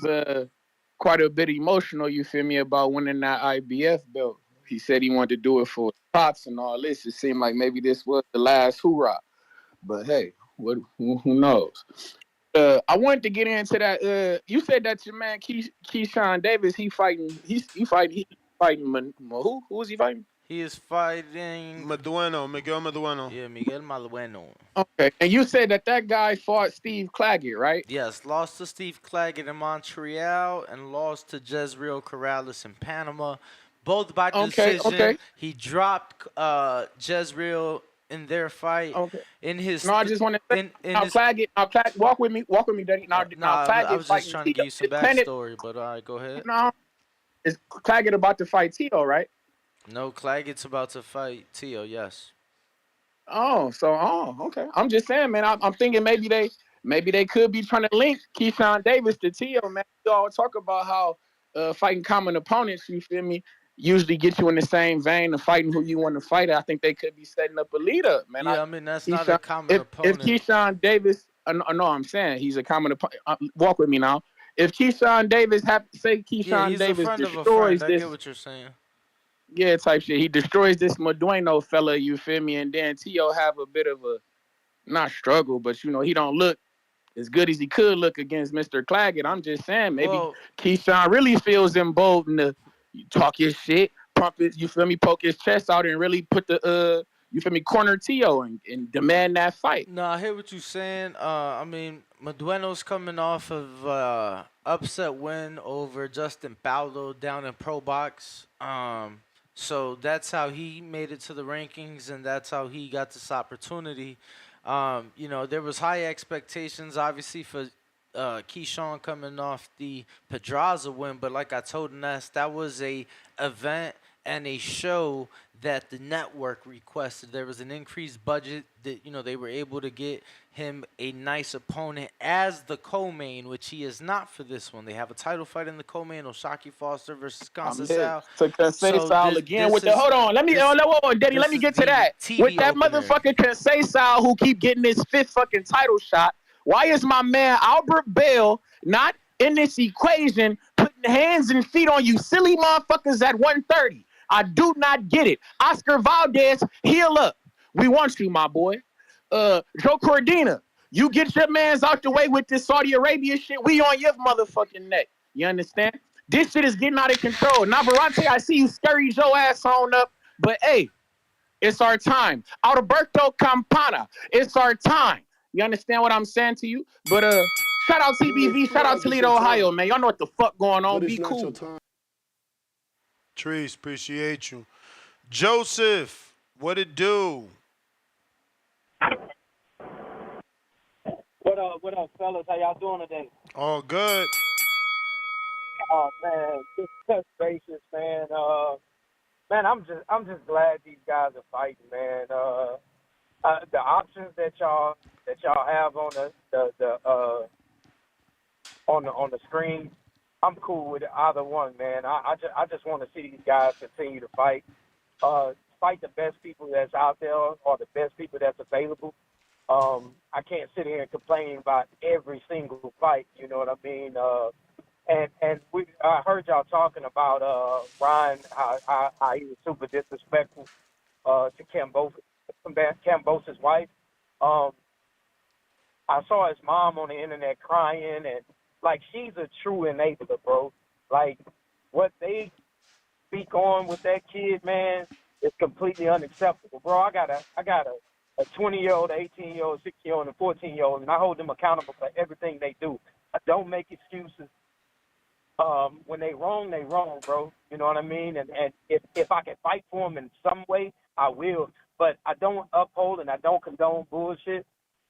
quite a bit emotional, you feel me, about winning that IBF belt. He said he wanted to do it for pops and all this. It seemed like maybe this was the last hoorah. But hey, who knows? I wanted to get into that. You said that your man Keyshawn Davis, he fighting who? Who is he fighting? He is fighting Miguel Medueno. Yeah, Miguel Medueno. Okay, and you said that guy fought Steve Claggett, right? Yes, lost to Steve Claggett in Montreal and lost to Jezreel Corrales in Panama. Both by decision. Okay. He dropped Jezreel in their fight. Okay. In his I just want to say Claggett, walk with me, Daddy. Claggett I was just trying to give you some Planet, backstory, but all right, go ahead. No, is Claggett about to fight Tito, right? No, Claggett's about to fight Tio, yes. Okay. I'm just saying, man. I'm thinking maybe they could be trying to link Keyshawn Davis to Tio, man. We all talk about how fighting common opponents, you feel me, usually get you in the same vein of fighting who you want to fight. I think they could be setting up a lead up, man. Yeah, I mean, that's not a common opponent. If Keyshawn Davis, no, I'm saying he's a common opponent. Walk with me now. If Keyshawn Davis, he's Davis a friend destroys of a friend. I get what you're saying. Yeah, type shit. He destroys this Medueno fella, you feel me? And then Tio have a bit of a, not struggle, but, he don't look as good as he could look against Mr. Claggett. I'm just saying, maybe Keyshawn really feels emboldened to talk his shit, pump it, you feel me, poke his chest out and really put the, you feel me, corner Tio and demand that fight. No, I hear what you're saying. I mean, Medueno's coming off of upset win over Justin Baldo down in Pro Box. So that's how he made it to the rankings, and that's how he got this opportunity. There was high expectations, obviously, for Keyshawn coming off the Pedraza win, but like I told Ness, that was a event and a show that the network requested. There was an increased budget that, they were able to get him a nice opponent as the co-main, which he is not for this one. They have a title fight in the co-main, Oshaki Foster versus Conceição. So Conceição again with the, hold on, Daddy, let me get to that. With that motherfucking Conceição who keep getting his fifth fucking title shot, why is my man Albert Bell not in this equation putting hands and feet on you silly motherfuckers at 130? I do not get it. Oscar Valdez, heal up. We want you, my boy. Joe Cordina, you get your mans out the way with this Saudi Arabia shit. We on your motherfucking neck. You understand? This shit is getting out of control. Navarrete, I see you scurried your ass on up, but hey, it's our time. Alberto Campana, it's our time. You understand what I'm saying to you? But shout out TBV, shout out Toledo, Ohio, man. Y'all know what the fuck going on. Be cool. Trees, appreciate you. Joseph, what it do? What up, fellas? How y'all doing today? All good. Oh man, just touch bases, man. Man, I'm just glad these guys are fighting, man. The options that y'all have on the screen, I'm cool with either one, man. I just want to see these guys continue to fight. Fight the best people that's out there or the best people that's available. I can't sit here and complain about every single fight. You know what I mean? I heard y'all talking about Ryan, how he was super disrespectful to Cambosa's wife. I saw his mom on the internet crying, and like she's a true enabler, bro. Like what they speak on with that kid, man, is completely unacceptable, bro. I got a 20-year-old, 18-year-old, 6-year-old, and a 14-year-old, and I hold them accountable for everything they do. I don't make excuses. When they wrong, bro. You know what I mean? And if I can fight for them in some way, I will. But I don't uphold and I don't condone bullshit.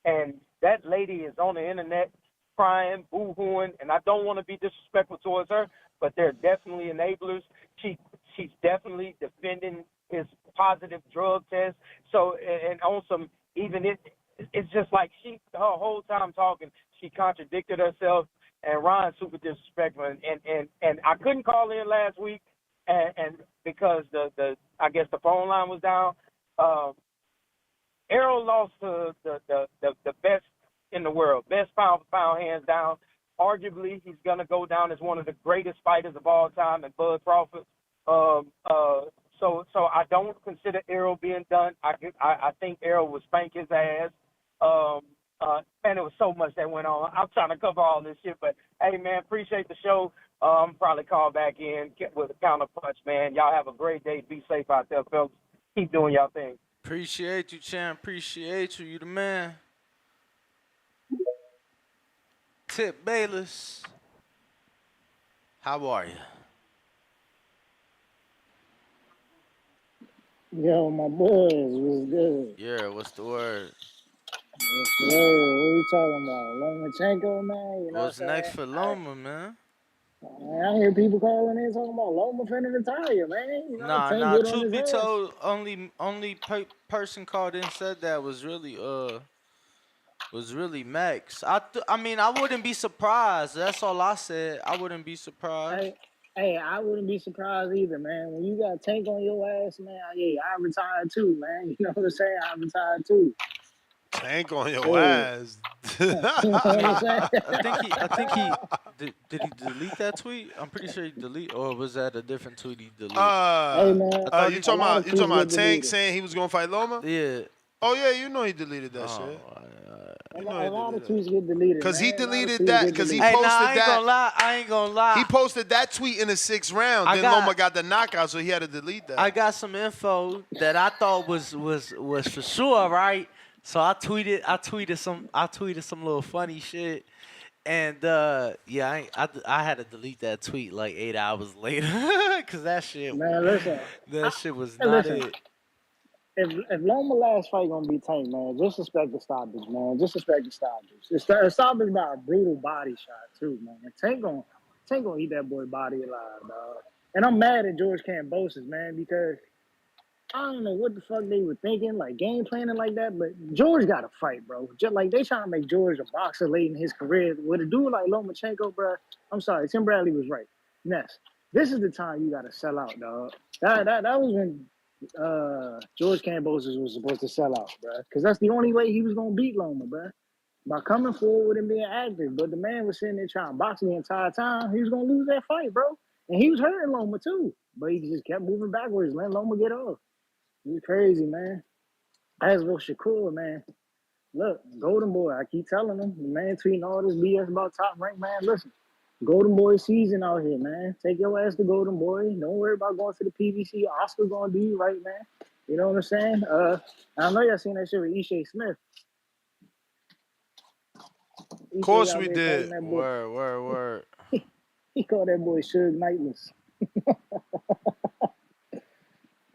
And that lady is on the internet crying, boo-hooing, and I don't want to be disrespectful towards her, but they're definitely enablers. She's definitely defending his positive drug test. So, and on some, even it's just like her whole time talking, she contradicted herself. And Ryan's super disrespectful, and I couldn't call in last week, and because I guess the phone line was down. Errol lost to the best in the world, best pound for pound, hands down. Arguably, he's gonna go down as one of the greatest fighters of all time, and Bud Crawford. So I don't consider Errol being done. I think Errol would spank his ass. Man, it was so much that went on. I'm trying to cover all this shit, but hey, man, appreciate the show. Probably call back in with a counter punch, man. Y'all have a great day. Be safe out there, folks. Keep doing y'all thing. Appreciate you, champ. Appreciate you. You the man. Tip Bayless. How are you? Yo, my boys, what's good? Yeah, what's the word? What's the word? What we talking about? Lomachenko, man? You know What's what I'm next saying? for Loma, man? I hear people calling in talking about Loma finna retire, man. You know, Tank Nah. get on Truth his be ass. told, only person called in said that was really Max. I mean, I wouldn't be surprised. That's all I said. I wouldn't be surprised. Hey, I wouldn't be surprised either, man. When you got Tank on your ass, man, yeah, I retired too, man. You know what I'm saying? I retired too. Tank on your ass. You know what I'm saying? I think he did he delete that tweet? I'm pretty sure he deleted, or was that a different tweet he deleted? Hey, man, You talking about Tank saying he was gonna fight Loma? Yeah. Oh yeah, you know he deleted that shit. A lot of tweets get deleted, Cause he man. deleted that. Cause he Hey, posted nah, that. I ain't gonna lie. He posted that tweet in the 6th round. Then Loma got the knockout, so he had to delete that. I got some info that I thought was for sure, right? So I tweeted some little funny shit, and yeah, I had to delete that tweet like 8 hours later, cause that shit, Man, listen. that shit was Hey, not listen. it. If Loma last fight gonna be Tank, man, just respect the stoppage, man. Just respect the stoppage. The stoppage by a brutal body shot too, man. Tank gonna eat that boy body alive, dog. And I'm mad at George Kambosos, man, because I don't know what the fuck they were thinking, like game planning like that. But George got to fight, bro. Just like they trying to make George a boxer late in his career. With a dude like Lomachenko, bro. I'm sorry, Tim Bradley was right. Ness, this is the time you got to sell out, dog. That was when George Kambosos was supposed to sell out, bro. Because that's the only way he was gonna beat Loma, bro. By coming forward and being active. But the man was sitting there trying to box the entire time. He was gonna lose that fight, bro. And he was hurting Loma too. But he just kept moving backwards, letting Loma get off. He's crazy, man. As for Shakur, man, look, Golden Boy, I keep telling him, the man tweeting all this BS about Top Rank, man, listen, Golden Boy season out here, man. Take your ass to Golden Boy. Don't worry about going to the PBC. Oscar gonna do you right, man. You know what I'm saying? I know y'all seen that shit with Ishe Smith. Of course we did. That boy. Word. He called that boy Suge Knightless.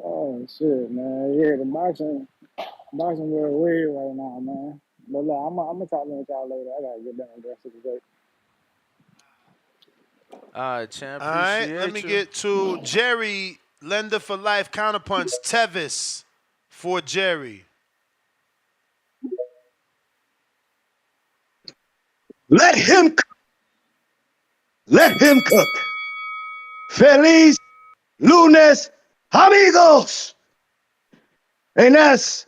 Oh shit, man. Yeah, the boxing world weird right now, man. But look, I'm gonna talk to y'all later. I gotta get down and dress for the day. All right, champ. All right, let Appreciate me you. get to Jerry, lender for life, counterpunch, Tevis for Jerry. Let him cook. Let him cook. Feliz lunes, amigos. Hey, Nas,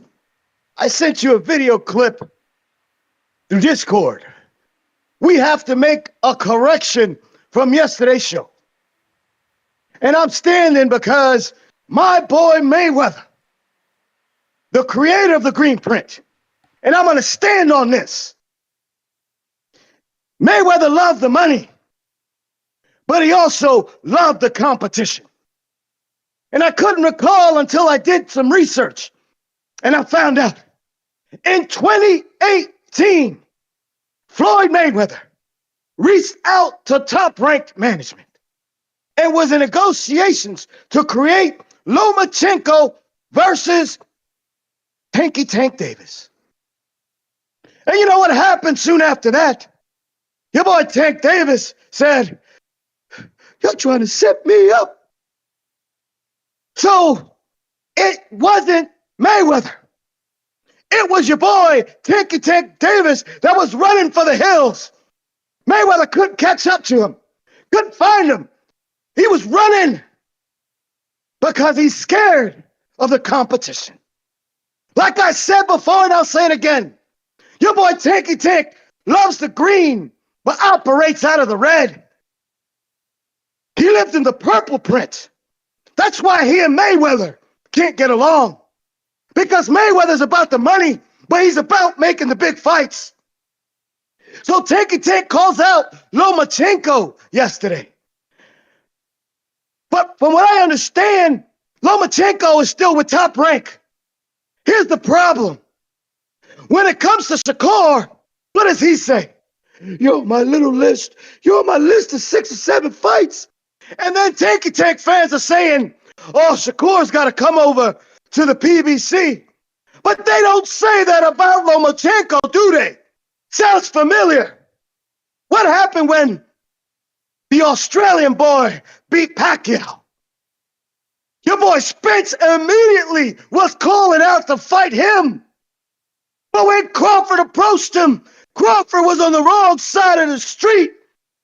I sent you a video clip through Discord. We have to make a correction from yesterday's show. And I'm standing because my boy Mayweather, the creator of the Green Print, and I'm going to stand on this. Mayweather loved the money, but he also loved the competition. And I couldn't recall until I did some research, and I found out in 2018, Floyd Mayweather reached out to top-ranked management and was in negotiations to create Lomachenko versus Tanky Tank Davis. And you know what happened soon after that? Your boy Tank Davis said, "You're trying to set me up." So it wasn't Mayweather. It was your boy Tanky Tank Davis that was running for the hills. Mayweather couldn't catch up to him, couldn't find him. He was running because he's scared of the competition. Like I said before, and I'll say it again, your boy Tanky Tank loves the green, but operates out of the red. He lived in the purple print. That's why he and Mayweather can't get along. Because Mayweather's about the money, but he's about making the big fights. So Tanky Tank calls out Lomachenko yesterday. But from what I understand, Lomachenko is still with Top Rank. Here's the problem. When it comes to Shakur, what does he say? You're on my little list. You're on my list of 6 or 7 fights. And then Tanky Tank fans are saying, oh, Shakur's got to come over to the PBC. But they don't say that about Lomachenko, do they? Sounds familiar. What happened when the Australian boy beat Pacquiao? Your boy Spence immediately was calling out to fight him. But when Crawford approached him, Crawford was on the wrong side of the street.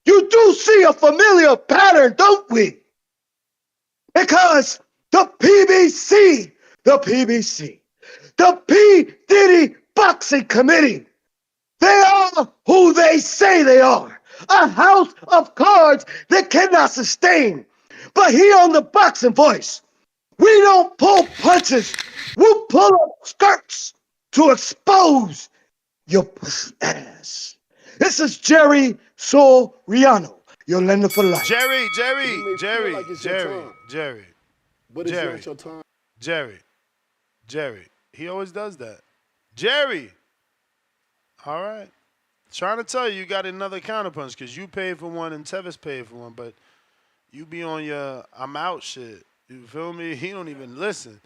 You do see a familiar pattern, don't we? Because the PBC, the P. Diddy Boxing Committee, they are who they say they are. A house of cards that cannot sustain. But here on the Boxing Voice, we don't pull punches. We pull up skirts to expose your pussy ass. This is Jerry Soriano, your lender for life. Jerry. But it's not your time. Jerry. He always does that. Jerry. All right. Trying to tell you, you got another counterpunch because you paid for one and Tevis paid for one, but you be on your I'm out shit. You feel me? He don't even listen.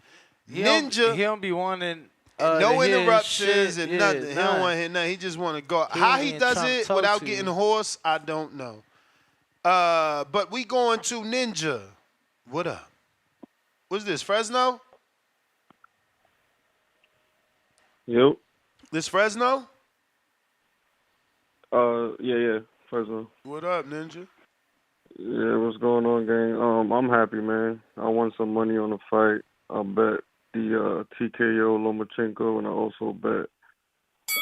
He Ninja. don't be wanting No to hear interruptions shit. and nothing. He don't want to hear nothing. He just want to go. He How ain't he even does trying to it talk without to getting you. hoarse, I don't know. But we going to Ninja. What up? What's this, Fresno? Yep. This Fresno? Yeah. Fresno. What up, Ninja? Yeah, what's going on, gang? I'm happy, man. I won some money on the fight. I bet the TKO Lomachenko, and I also bet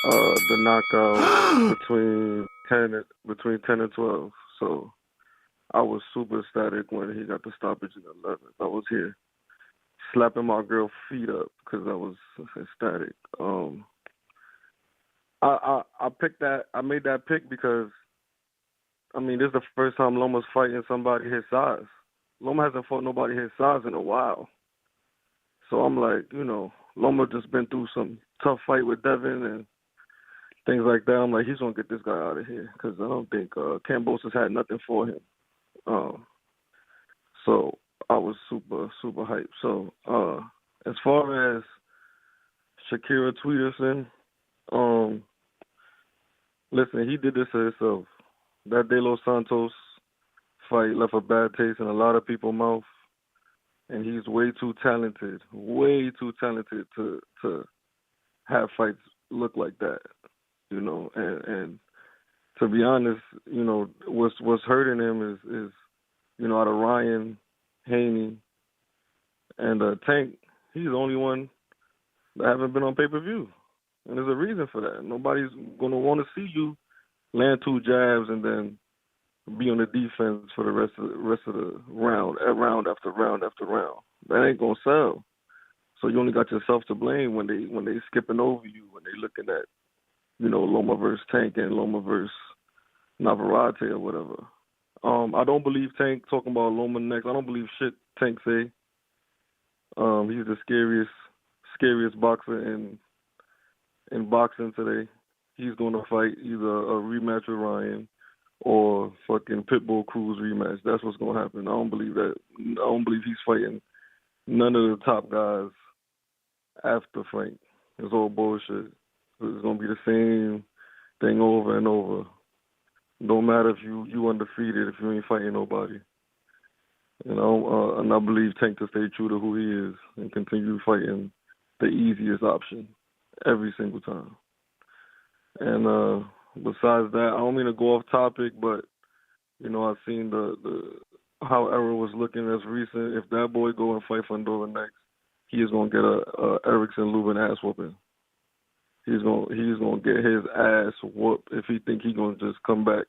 the knockout between 10 and 12. So I was super ecstatic when he got the stoppage in the 11th. I was here slapping my girl feet up because I was ecstatic. I picked that. I made that pick because I mean, this is the first time Loma's fighting somebody his size. Loma hasn't fought nobody his size in a while. So I'm like, Loma just been through some tough fight with Devin and things like that. I'm like, he's going to get this guy out of here because I don't think Kambosos had nothing for him. So I was super, super hyped. So as far as Shakira Tweederson, listen, he did this to himself. That De Los Santos fight left a bad taste in a lot of people's mouth, and he's way too talented to have fights look like that, And to be honest, what's hurting him is out of Ryan, Haney, and Tank, he's the only one that haven't been on pay-per-view, and there's a reason for that. Nobody's gonna want to see you land 2 jabs and then be on the defense for the rest of the round after round after round. That ain't gonna sell. So you only got yourself to blame when they skipping over you, when they looking at, Loma versus Tank and Loma versus Navarrete or whatever. I don't believe Tank talking about Loma next. I don't believe shit Tank say. He's the scariest boxer in boxing today. He's going to fight either a rematch with Ryan or fucking Pitbull Cruz rematch. That's what's going to happen. I don't believe that. I don't believe he's fighting none of the top guys after Frank. It's all bullshit. It's going to be the same thing over and over. No matter if you undefeated, if you ain't fighting nobody. And I believe Tank to stay true to who he is and continue fighting the easiest option every single time. And besides that, I don't mean to go off topic, but I've seen the how Errol was looking as recent. If that boy go and fight Fundora next, he is gonna get a Erickson Lubin ass whooping. He's gonna get his ass whooped if he think he gonna just come back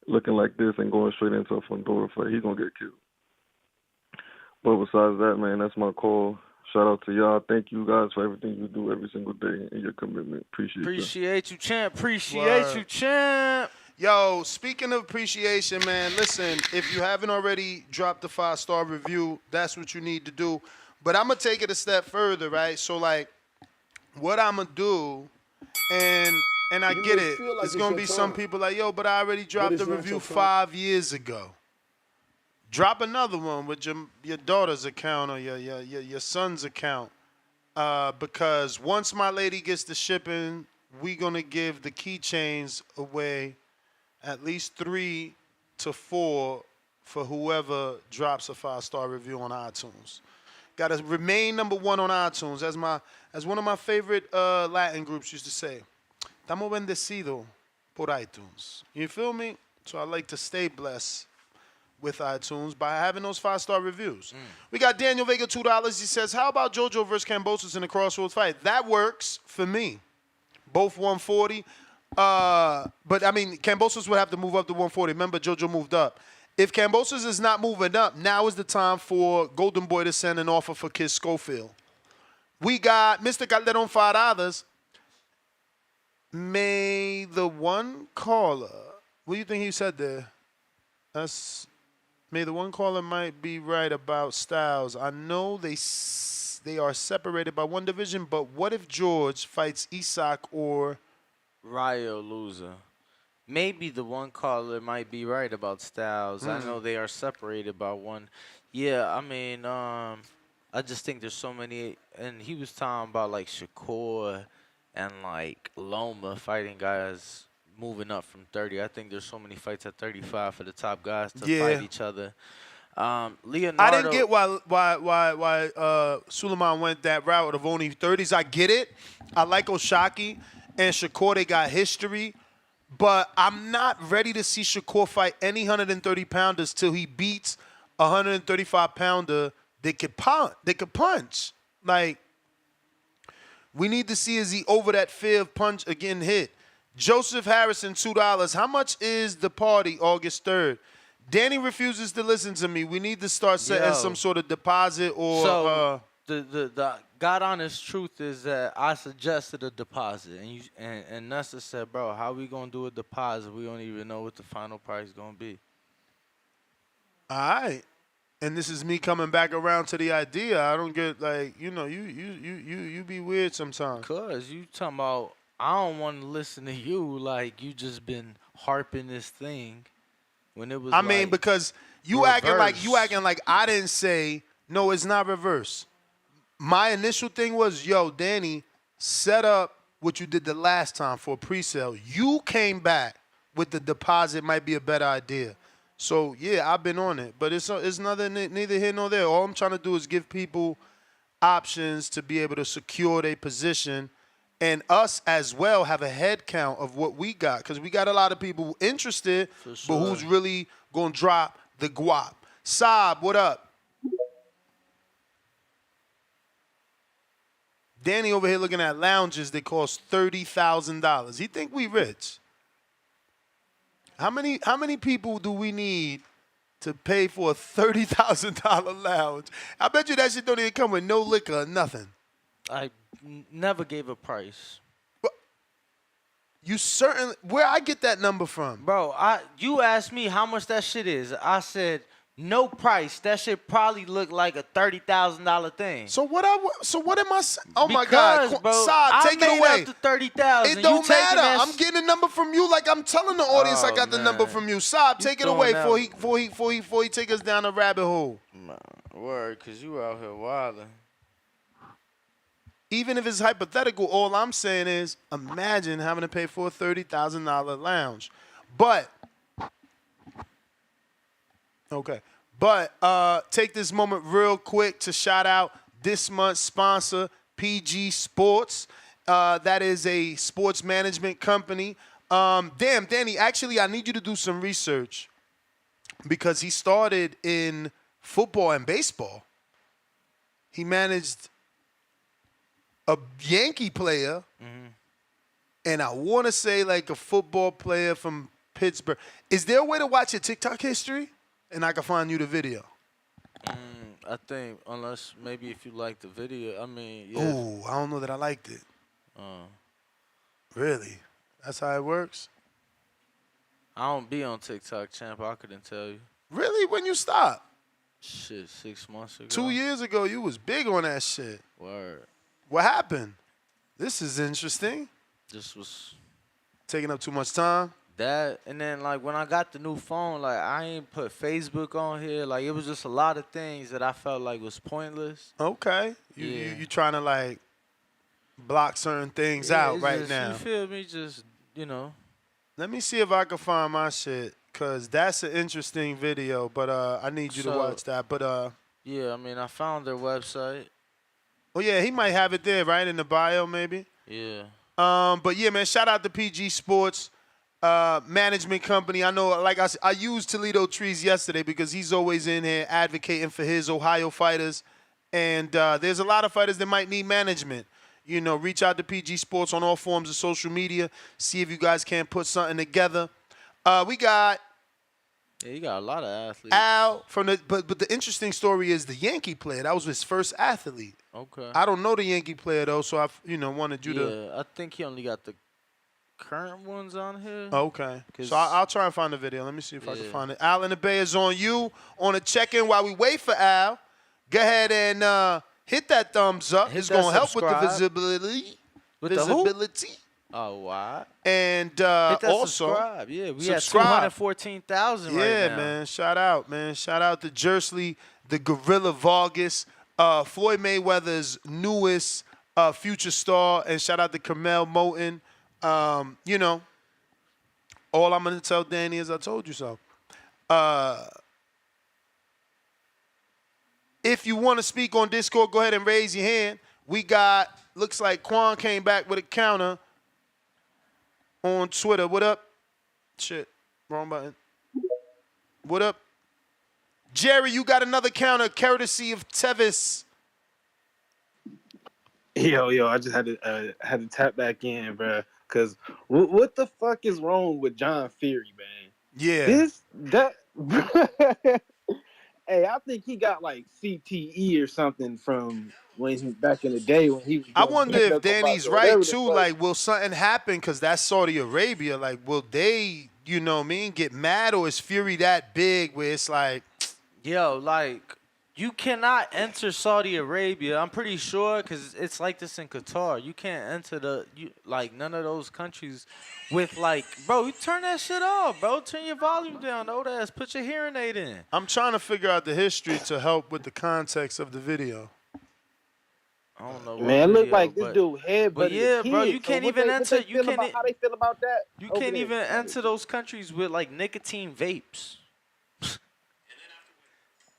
looking like this and going straight into a Fundora fight. He's gonna get killed. But besides that, man, that's my call. Shout out to y'all. Thank you guys for everything you do every single day and your commitment. Appreciate you, champ. Appreciate you, champ. Yo, speaking of appreciation, man, listen, if you haven't already dropped a 5-star review, that's what you need to do. But I'm going to take it a step further, right? So, like, what I'm going to do, and I get it, like it's going to be some people like, yo, but I already dropped the review 5 years ago. Drop another one with your daughter's account or your son's account. Because once my lady gets the shipping, we going to give the keychains away, at least 3 to 4 for whoever drops a 5-star review on iTunes. Got to remain number 1 on iTunes. As one of my favorite Latin groups used to say, estamos bendecidos por iTunes. You feel me? So I like to stay blessed with iTunes by having those 5-star reviews. We got Daniel Vega, $2. He says, how about JoJo versus Kambosos in the Crossroads fight? That works for me. Both 140. But, I mean, Kambosos would have to move up to 140. Remember, JoJo moved up. If Kambosos is not moving up, now is the time for Golden Boy to send an offer for Kid Schofield. We got Mr. Calderon Faradas. May the one caller, what do you think he said there? May the one caller might be right about Styles. I know they are separated by one division, but what if George fights Isak or Ryo loser? Maybe the one caller might be right about Styles. I know they are separated by one. Yeah, I mean, I just think there's so many. And he was talking about, like, Shakur and, like, Loma fighting guys moving up from 30. I think there's so many fights at 35 for the top guys to fight each other. Leonardo, I didn't get why Suleiman went that route of only 30s. I get it. I like Oshaki and Shakur. They got history. But I'm not ready to see Shakur fight any 130-pounders till he beats a 135-pounder that could punch. Like, we need to see, is he over that fear of punch again hit? Joseph Harrison, $2. How much is the party August 3rd? Danny refuses to listen to me. We need to start setting some sort of deposit or the God honest truth is that I suggested a deposit, and Nessa said, "Bro, how we gonna do a deposit? We don't even know what the final price gonna be." All right. And this is me coming back around to the idea. I don't get like, you be weird sometimes. Cause you talking about I don't want to listen to you like you just been harping this thing when it was. I mean, because you acting like I didn't say no. It's not reverse. My initial thing was, yo, Danny, set up what you did the last time for a pre-sale. You came back with the deposit might be a better idea. So yeah, I've been on it, but it's nothing, neither here nor there. All I'm trying to do is give people options to be able to secure their position, and us as well have a head count of what we got, because we got a lot of people interested, but who's really gonna drop the guap? Saab, what up? Danny over here looking at lounges that cost $30,000. He think we rich. How many people do we need to pay for a $30,000 lounge? I bet you that shit don't even come with no liquor or nothing. I never gave a price. You certainly, where I get that number from? Bro, you asked me how much that shit is. I said no price. That shit probably look like a $30,000 thing. So what am I saying? Oh my Because, God, bro, Saab, take it away. I made up the $30,000. It don't matter. I'm getting a number from you, like I'm telling the audience I got the number from you. Saab, take it away before he take us down a rabbit hole. Man, word, cause you out here wilding. Even if it's hypothetical, all I'm saying is imagine having to pay for a $30,000 lounge. But take this moment real quick to shout out this month's sponsor, PG Sports. That is a sports management company. Damn, Danny, actually, I need you to do some research because he started in football and baseball. He managed a Yankee player, and I want to say like a football player from Pittsburgh. Is there a way to watch your TikTok history? And I can find you the video. I think, unless maybe if you like the video, I mean, yeah. Oh, I don't know that I liked it. Really? That's how it works? I don't be on TikTok, champ. I couldn't tell you. Really? When you stop? Shit, 6 months ago. 2 years ago, you was big on that shit. Word. What happened? This is interesting. This was taking up too much time. That, and then like when I got the new phone, like I ain't put Facebook on here. Like it was just a lot of things that I felt like was pointless. Okay. You trying to like block certain things out right just, now. You feel me? Just, you know. Let me see if I can find my shit, cause that's an interesting video. But I need you to watch that. But yeah, I mean I found their website. Oh yeah, he might have it there, right in the bio, maybe. Yeah. But yeah, man, shout out to PG Sports Management Company. I know, like I used Toledo Trees yesterday because he's always in here advocating for his Ohio fighters, and there's a lot of fighters that might need management. You know, reach out to PG Sports on all forms of social media. See if you guys can put something together. We got. Yeah, you got a lot of athletes. Al from the but the interesting story is the Yankee player. That was his first athlete. Okay. I don't know the Yankee player though, so I wanted you to. Yeah, I think he only got the current ones on here. Okay. So I'll try and find the video. Let me see if I can find it. Al in the Bay is on you on a check-in while we wait for Al. Go ahead and hit that thumbs up. It's gonna help with the visibility. Visibility. Oh, wow. And hit that also, subscribe. Yeah, we had 214,000 right now. Yeah, man. Shout out, man. Shout out to Jersley, the Gorilla Vargas, Floyd Mayweather's newest future star, and shout out to Carmel Moten. You know, all I'm going to tell Danny is I told you so. If you want to speak on Discord, go ahead and raise your hand. We got, looks like Quan came back with a counter on Twitter. What up? Shit, wrong button. What up? Jerry, you got another counter courtesy of Tevis. Yo, I just had to tap back in, bro. Cause what the fuck is wrong with John Fury, man? Yeah. Hey, I think he got like CTE or something from when he, back in the day when he was I doing wonder bare if knuckle Danny's boxing, right whatever the too. fuck. Like, will something happen? Because that's Saudi Arabia. Like, will they, you know what I mean, get mad, or is Fury that big where it's like, Yo, like, you cannot enter Saudi Arabia. I'm pretty sure because it's like this in Qatar. You can't enter none of those countries with like, bro. You turn that shit off, bro. Turn your volume down, old ass. Put your hearing aid in. I'm trying to figure out the history to help with the context of the video. I don't know what Man, it looked video, like this dude but headbutted a yeah, bro. You kid. So can't what even they enter. You feel can't. about how they feel about that? You over can't there? even enter those countries with like nicotine vapes.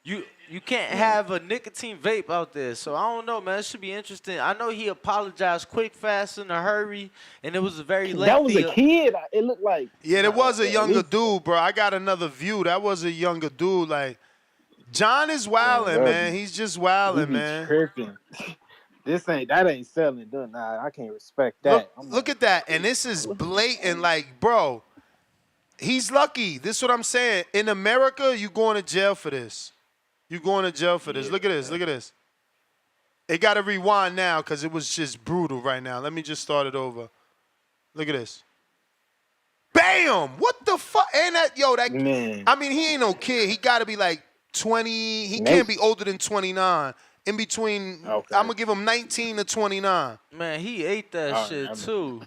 You can't have a nicotine vape out there. So I don't know, man. It should be interesting. I know he apologized quick, fast, in a hurry, and it was a very lengthy. That was a kid. It looked like. Yeah, there was a at younger least- dude, bro. I got another view. That was a younger dude. Like, John is wilding, bro, man. He's just He wilding, be man. tripping. That ain't selling. Nah, I can't respect Look, that. I'm look at that. And this is blatant. Like, bro, he's lucky. This is what I'm saying. In America, you going to jail for this. You going to jail for this. Look at this. Look at this. It got to rewind now because it was just brutal right now. Let me just start it over. Look at this. Bam! What the fuck? And that man. I mean, he ain't no kid. He got to be like 20. He can't be older than 29. In between, I'm going to give him 19 to 29. Man, he ate that shit too.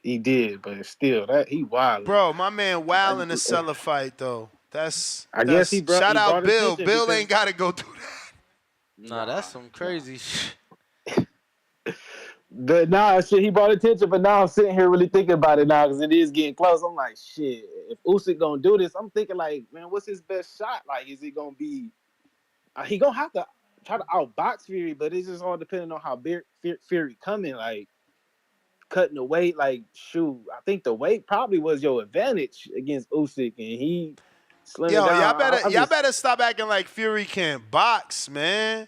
He did, but still, that he wild. Bro, my man wild in the cellar fight, though. I guess he brought. Shout he out brought Bill. attention Bill because- ain't got to go through that. Nah, that's some crazy shit. Shit, he brought attention, but now I'm sitting here really thinking about it now because it is getting close. I'm like, shit, if Usyk gonna do this, I'm thinking like, man, what's his best shot? Like, is it gonna be? He gonna have to try to outbox Fury, but it's just all depending on how Fury coming. Like, cutting the weight, like, shoot, I think the weight probably was your advantage against Usyk, and he slimmed Yo, down. y'all better stop acting like Fury can't box, man.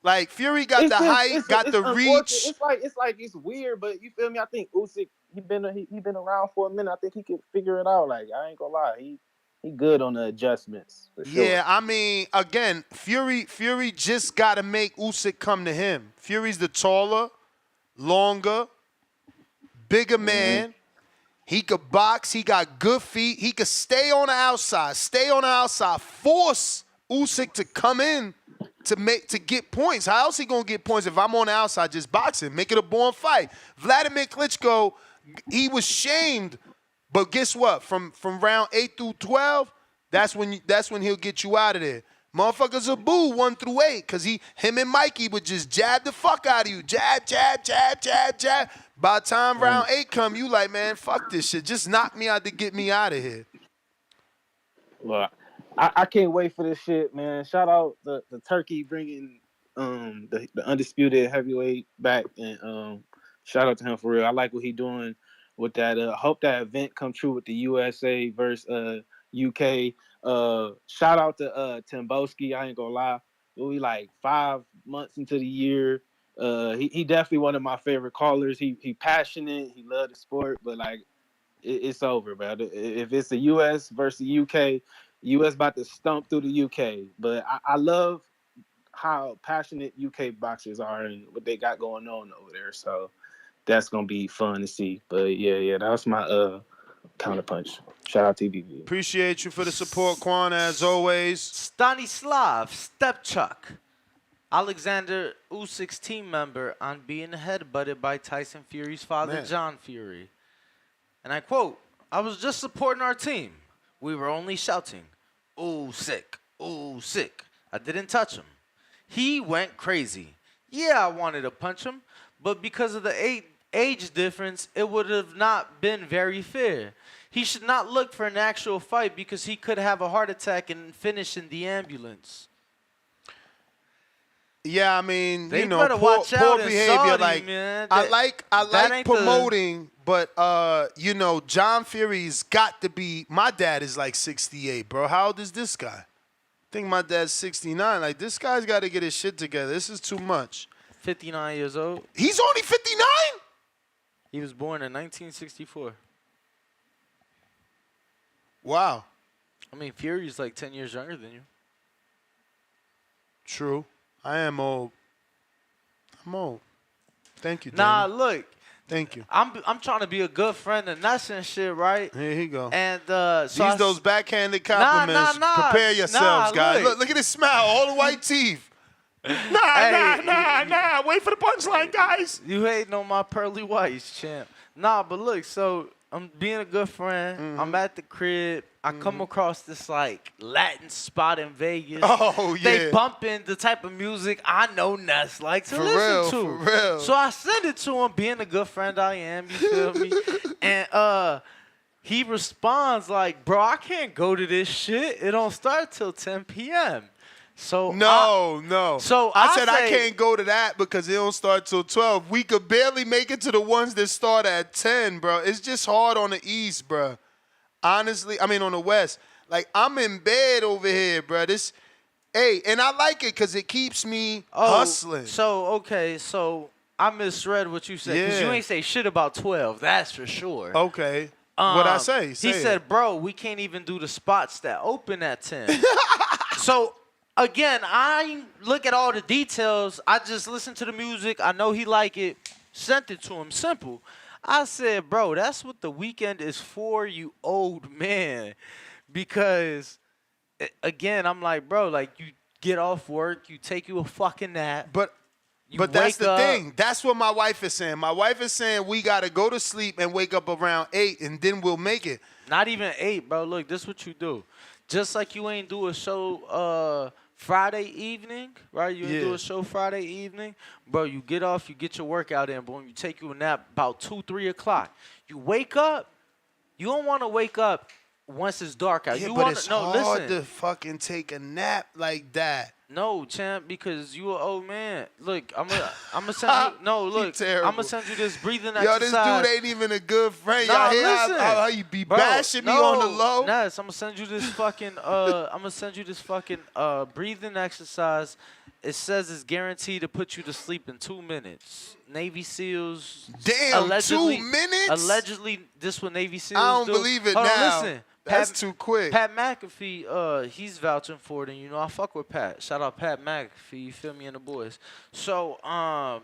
Like, Fury got the height, got the reach. It's weird, but you feel me? I think Usyk, he been around for a minute. I think he can figure it out. Like, I ain't gonna lie, he good on the adjustments for sure. Yeah, I mean, again, Fury just got to make Usyk come to him. Fury's the taller, longer, bigger man. He could box. He got good feet. He could stay on the outside, force Usyk to come in to get points. How else he gonna get points if I'm on the outside just boxing? Make it a born fight. Vladimir Klitschko, he was shamed, but guess what? From round 8 through 12, that's when he'll get you out of there. Motherfuckers are boo 1 through 8 because him and Mikey would just jab the fuck out of you. Jab, jab, jab, jab, jab. By the time round 8 come, you like, man, fuck this shit. Just knock me out to get me out of here. Well, I can't wait for this shit, man. Shout out the Turkey bringing the undisputed heavyweight back, and shout out to him for real. I like what he doing with that. Hope that event come true with the USA versus UK. Shout out to Timboski. I ain't gonna lie, we like 5 months into the year. He definitely one of my favorite callers. He passionate. He love the sport, but like it's over, bro. If it's the US versus UK, US about to stomp through the UK. But I love how passionate UK boxers are and what they got going on over there. So that's gonna be fun to see. But yeah, that was my counterpunch. Shout out TBV. Appreciate you for the support, Quan, as always. Stanislav Stepchuk, Alexander Usyk's team member, on being headbutted by Tyson Fury's father, Man. John Fury. And I quote, "I was just supporting our team. We were only shouting, 'Usyk, Usyk.' I didn't touch him. He went crazy. Yeah, I wanted to punch him, but because of the age difference, it would have not been very fair. He should not look for an actual fight because he could have a heart attack and finish in the ambulance." Yeah, I mean, They you know, better poor watch out in behavior. Saudi, Like, man. I That like ain't the- promoting, but you know, John Fury's got to be. My dad is like 68, bro. How old is this guy? I think my dad's 69. Like, this guy's got to get his shit together. This is too much. 59 years old. He's only 59? He was born in 1964. Wow. I mean, Fury's like 10 years younger than you. True. I am old. I'm old. Thank you, Nah, Danny. look. Thank you. I'm trying to be a good friend and nuts and shit, right? Here you go. And These those backhanded compliments. Nah. Prepare yourselves, Nah, guys. Look at his smile. All the white teeth. Nah. Wait for the punchline, guys. You hating on my pearly whites, champ. Nah, but look, so I'm being a good friend. I'm at the crib. I come across this like Latin spot in Vegas. Oh, yeah. They bumping the type of music I know Ness like to listen to. For real. So I send it to him, being a good friend I am, you feel me? And he responds like, bro, I can't go to this shit. It don't start till 10 p.m. So No. So I said I say- can't go to that because it don't start till 12. We could barely make it to the ones that start at 10, bro. It's just hard on the East, bro. Honestly, I mean on the West. Like, I'm in bed over here, bro. And I like it because it keeps me hustling. So I misread what you said because you ain't say shit about 12. That's for sure. Okay. What'd I say? He Say it. said, bro, we can't even do the spots that open at 10. So, again, I look at all the details. I just listen to the music. I know he like it. Sent it to him. Simple. I said, bro, that's what the weekend is for, you old man. Because, again, I'm like, bro, like, you get off work, you take you a fucking nap. But that's the thing. That's what my wife is saying. My wife is saying we got to go to sleep and wake up around 8, and then we'll make it. Not even 8, bro. Look, this is what you do. Just like you ain't do a show Friday evening, right? You ain't do a show Friday evening. Bro, you get off, you get your workout in, boom, you take you a nap about 2, 3 o'clock. You wake up. You don't want to wake up once it's dark out. Yeah, You but wanna, it's no, hard listen. to fucking take a nap like that. No, champ, because you an old man. Look, I'm gonna send you. No, look, I'm gonna send you this breathing Yo, this exercise. dude ain't even a good friend. Nah, Y'all hear listen. how you be Bro, bashing me on the low? Yes, I'm gonna send you this fucking. I'm gonna send you this fucking breathing exercise. It says it's guaranteed to put you to sleep in 2 minutes. Navy SEALs. Damn, allegedly, 2 minutes? Allegedly, this what Navy SEALs I don't do. believe it Hold on, now. listen. That's too quick. Pat McAfee, he's vouching for it, and you know I fuck with Pat. Shout out Pat McAfee, you feel me, and the boys. So, I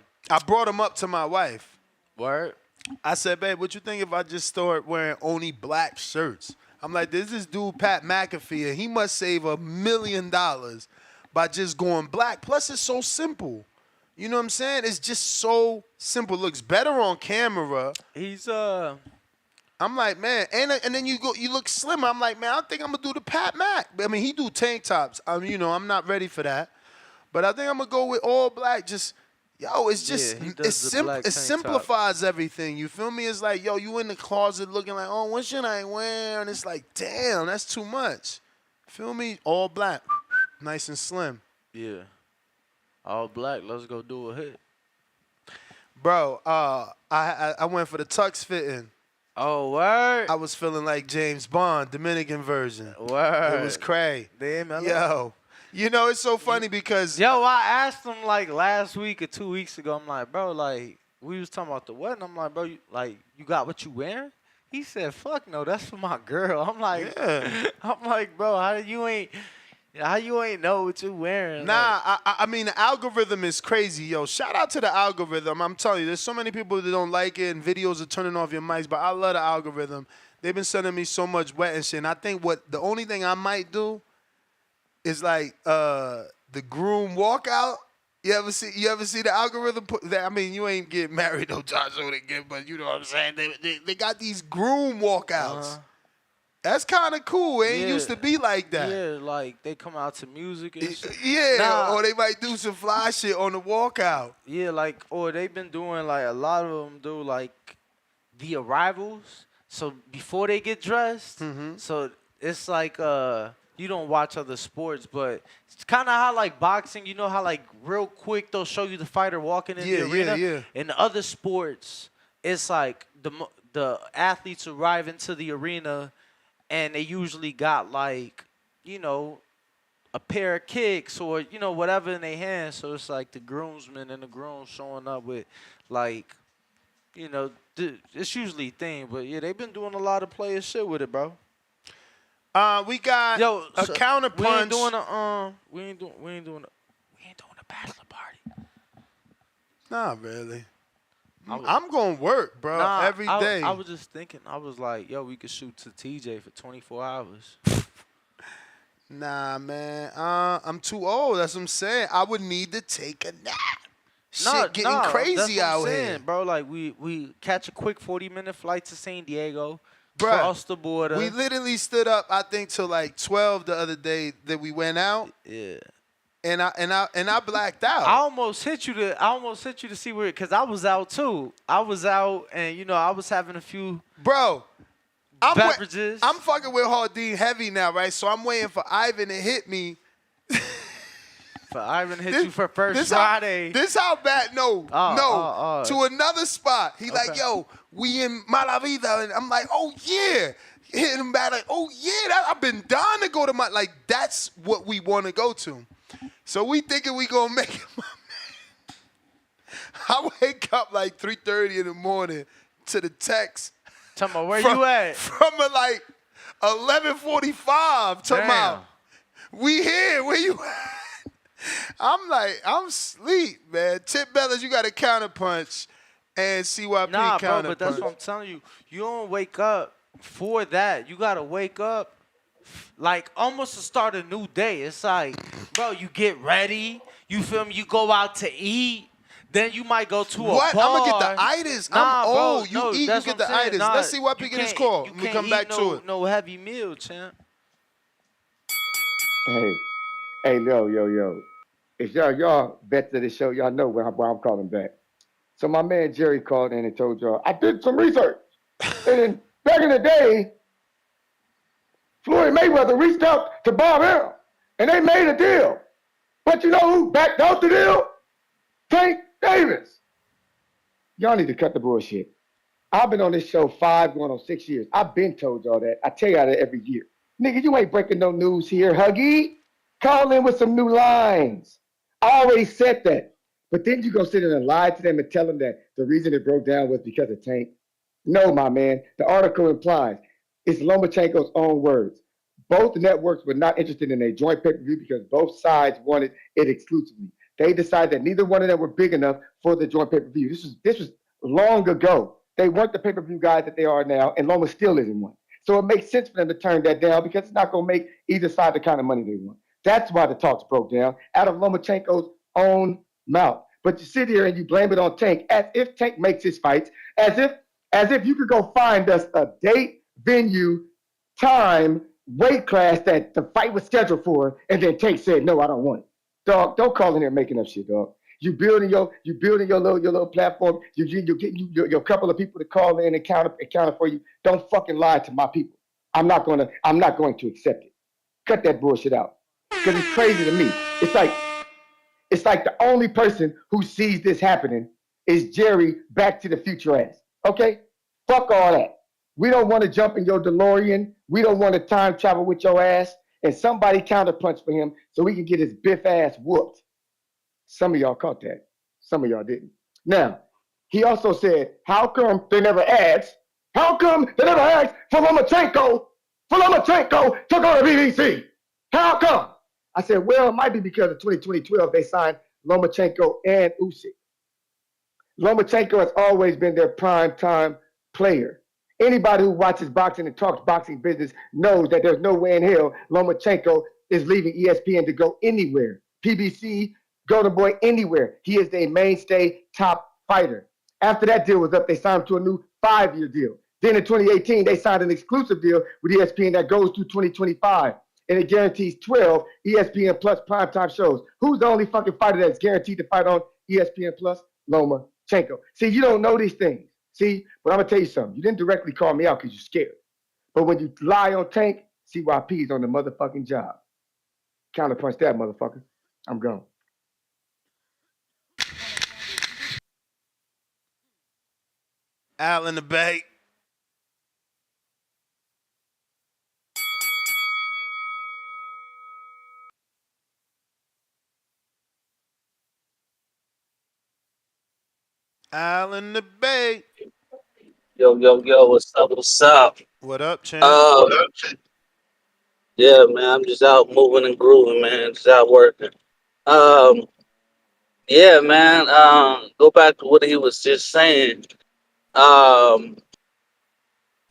brought him up to my wife. Word? I said, babe, what you think if I just start wearing only black shirts? I'm like, there's this dude, Pat McAfee, and he must save $1 million by just going black. Plus, it's so simple. You know what I'm saying? It's just so simple. Looks better on camera. He's I'm like, man, and then you look slimmer. I'm like, man, I think I'm gonna do the Pat Mac. I mean, he do tank tops. I'm not ready for that. But I think I'm gonna go with all black. Just, it's just it simplifies everything. You feel me? It's like, you in the closet looking like, oh, what should I wear? And it's like, damn, that's too much. Feel me? All black, nice and slim. Yeah. All black. Let's go do a hit. Bro, I went for the tux fitting. Oh, word. I was feeling like James Bond, Dominican version. Word. It was cray. Damn, Yo. You know, it's so funny because... Yo, I asked him, like, last week or 2 weeks ago. I'm like, bro, like, we was talking about the wedding. I'm like, bro, you got what you wearing? He said, fuck no, that's for my girl. I'm like, I'm like, bro, how you ain't know what you wearing? Nah, I mean, the algorithm is crazy, yo. Shout out to the algorithm. I'm telling you, there's so many people that don't like it, and videos are turning off your mics, but I love the algorithm. They've been sending me so much wet and shit, and I think the only thing I might do is like the groom walkout. You ever see the algorithm put that? I mean, you ain't getting married no Josh again, but you know what I'm saying? They got these groom walkouts. That's kind of cool. It ain't used to be like that. Yeah, like they come out to music and shit. Yeah, or they might do some fly shit on the walkout. Yeah, like, or they've been doing, like, a lot of them do, like, the arrivals. So before they get dressed, so it's like, you don't watch other sports, but it's kind of how, like, boxing, you know how, like, real quick they'll show you the fighter walking in the arena? Yeah. In the other sports, it's like the athletes arrive into the arena, and they usually got, like, you know, a pair of kicks or, you know, whatever in their hands. So it's like the groomsmen and the grooms showing up with, like, you know, it's usually a thing. But, yeah, they've been doing a lot of player shit with it, bro. We got a counterpunch. We ain't doing a bachelor party. Not really. I was, I'm going to work, bro, nah, every day. I was just thinking. I was like, yo, we could shoot to TJ for 24 hours. Nah, man. I'm too old. That's what I'm saying. I would need to take a nap. No, Shit getting no, that's crazy what I'm out saying, here. bro. Like we catch a quick 40-minute flight to San Diego, Bruh, cross the border. we literally stood up, I think, till like 12 the other day that we went out. Yeah. And I blacked out. I almost hit you to see where, cause I was out too. I was out, and I was having a few beverages. I'm fucking with Hardin heavy now, right? So I'm waiting for Ivan to hit me. For Ivan hit you for first Friday. This how bad? No. To another spot. He like, yo, we in Malavida, and I'm like, oh yeah. Hitting him back like, oh yeah, I've been dying to go to like that's what we want to go to. So we thinking we gonna make it. I wake up like 3:30 in the morning to the text. Talking about where you at? From like 11:45. Talking about we here. Where you at? I'm like, I'm sleep, man. Tip Bellas, you got to counterpunch, and CYP Nah, counterpunch. bro, but that's what I'm telling you. You don't wake up for that. You gotta wake up like almost to start a new day. It's like, bro, you get ready. You feel me? You go out to eat. Then you might go to a bar. I'm gonna get the itis. Nah, I'm old. bro, You eat, you get the itis. Nah, Let's see what we get this call. You We can't come back to it. No heavy meal, champ. Hey, yo. If y'all vets of the show, y'all know why I'm calling back. So my man Jerry called in and told y'all, I did some research. And back in the day, Floyd Mayweather reached out to Bob Arum, and they made a deal. But you know who backed out the deal? Tank Davis. Y'all need to cut the bullshit. I've been on this show 5 going on 6 years. I've been told y'all that. I tell y'all that every year. Nigga, you ain't breaking no news here, Huggy. Call in with some new lines. I already said that. But then you go sit in and lie to them and tell them that the reason it broke down was because of Tank. No, my man. The article implies it's Lomachenko's own words. Both networks were not interested in a joint pay-per-view because both sides wanted it exclusively. They decided that neither one of them were big enough for the joint pay-per-view. This was long ago. They weren't the pay-per-view guys that they are now, and Loma still isn't one. So it makes sense for them to turn that down because it's not going to make either side the kind of money they want. That's why the talks broke down out of Lomachenko's own mouth. But you sit here and you blame it on Tank as if Tank makes his fights, as if you could go find us a date, venue, time, weight class that the fight was scheduled for, and then Tank said, no, I don't want it. Dog, don't call in here making up shit, dog. You building your little platform. You get your couple of people to call in and counter for you. Don't fucking lie to my people. I'm not going to accept it. Cut that bullshit out. Because it's crazy to me. It's like the only person who sees this happening is Jerry Back to the Future ass. Okay? Fuck all that. We don't want to jump in your DeLorean. We don't want to time travel with your ass. And somebody counterpunch for him so we can get his biff ass whooped. Some of y'all caught that. Some of y'all didn't. Now, he also said, how come they never asked for Lomachenko to go to BBC? How come? I said, well, it might be because of 2012 they signed Lomachenko and Usyk. Lomachenko has always been their prime time player. Anybody who watches boxing and talks boxing business knows that there's no way in hell Lomachenko is leaving ESPN to go anywhere. PBC, Golden Boy, anywhere. He is a mainstay top fighter. After that deal was up, they signed him to a new 5-year deal. Then in 2018, they signed an exclusive deal with ESPN that goes through 2025. And it guarantees 12 ESPN Plus primetime shows. Who's the only fucking fighter that's guaranteed to fight on ESPN Plus? Lomachenko. See, you don't know these things. See, but I'm going to tell you something. You didn't directly call me out because you're scared. But when you lie on Tank, CYP's on the motherfucking job. Counterpunch that, motherfucker. I'm gone. Al in the Bay. Al in the Bay. Yo, what's up? What's up? What up, champ? Yeah, man, I'm just out moving and grooving, man. Just out working. Yeah, man. Go back to what he was just saying. Um,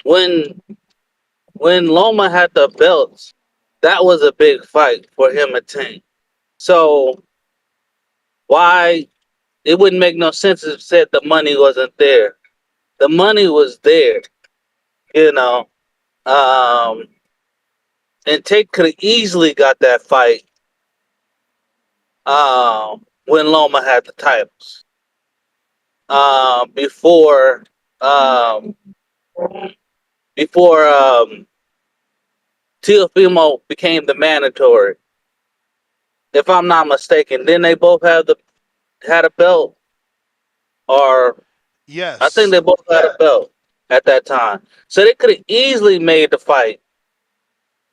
when Loma had the belts, that was a big fight for him and Tank. So why it wouldn't make no sense if said the money wasn't there. The money was there, you know. Um, and Tank could have easily got that fight when Loma had the titles. Before um, Teofimo became the mandatory, if I'm not mistaken. Then they both had a belt, or I think Yes. they both had a belt at that time. So they could have easily made the fight.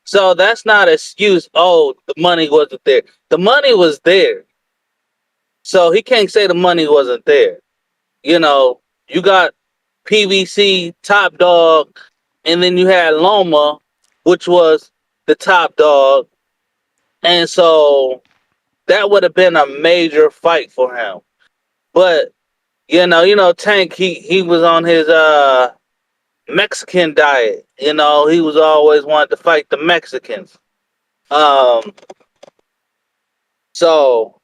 So that's not an excuse. Oh, the money wasn't there. The money was there. So he can't say the money wasn't there. You know, you got PVC top dog, and then you had Loma, which was the top dog, and so that would have been a major fight for him. But Tank, he was on his Mexican diet. He was always wanted to fight the Mexicans. Um, so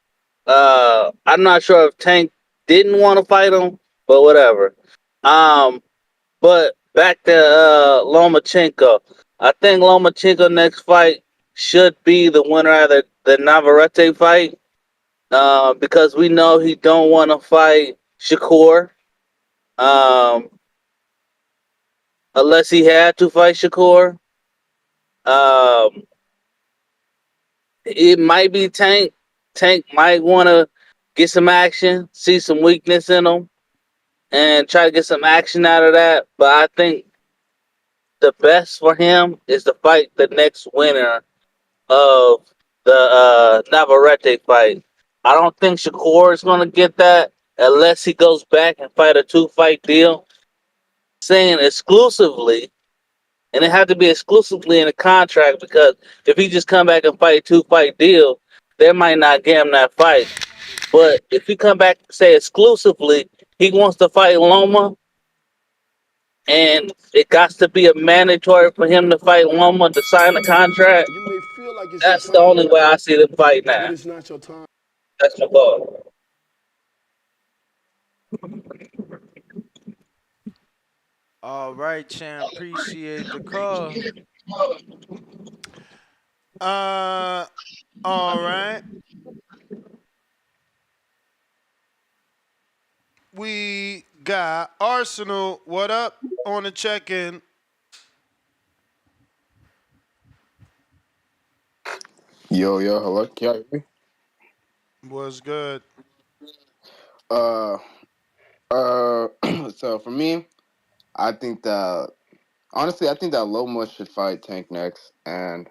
I'm not sure if Tank didn't want to fight him, but whatever. Um, but back to Lomachenko. I think Lomachenko next fight should be the winner of the Navarrete fight. Because we know he don't want to fight Shakur. Um, unless he had to fight Shakur. Um, it might be Tank. Tank might want to get some action, see some weakness in him, and try to get some action out of that. But I think the best for him is to fight the next winner of the Navarrete fight. I don't think Shakur is going to get that unless he goes back and fight a 2-fight deal. Saying exclusively, and it had to be exclusively in a contract, because if he just come back and fight a 2-fight deal, they might not give him that fight. But if he come back and say exclusively he wants to fight Loma, and it got to be a mandatory for him to fight Loma to sign the contract, You may feel like it's your that's the time, only way I see them fight but now. it's not your time. That's my goal. All right, champ. Appreciate the call. All right. We got Arsenal. What up on the check-in? Yo, hello. Can you hear me? Was good. Uh, so for me, I think that honestly, I think that Loma should fight Tank next, and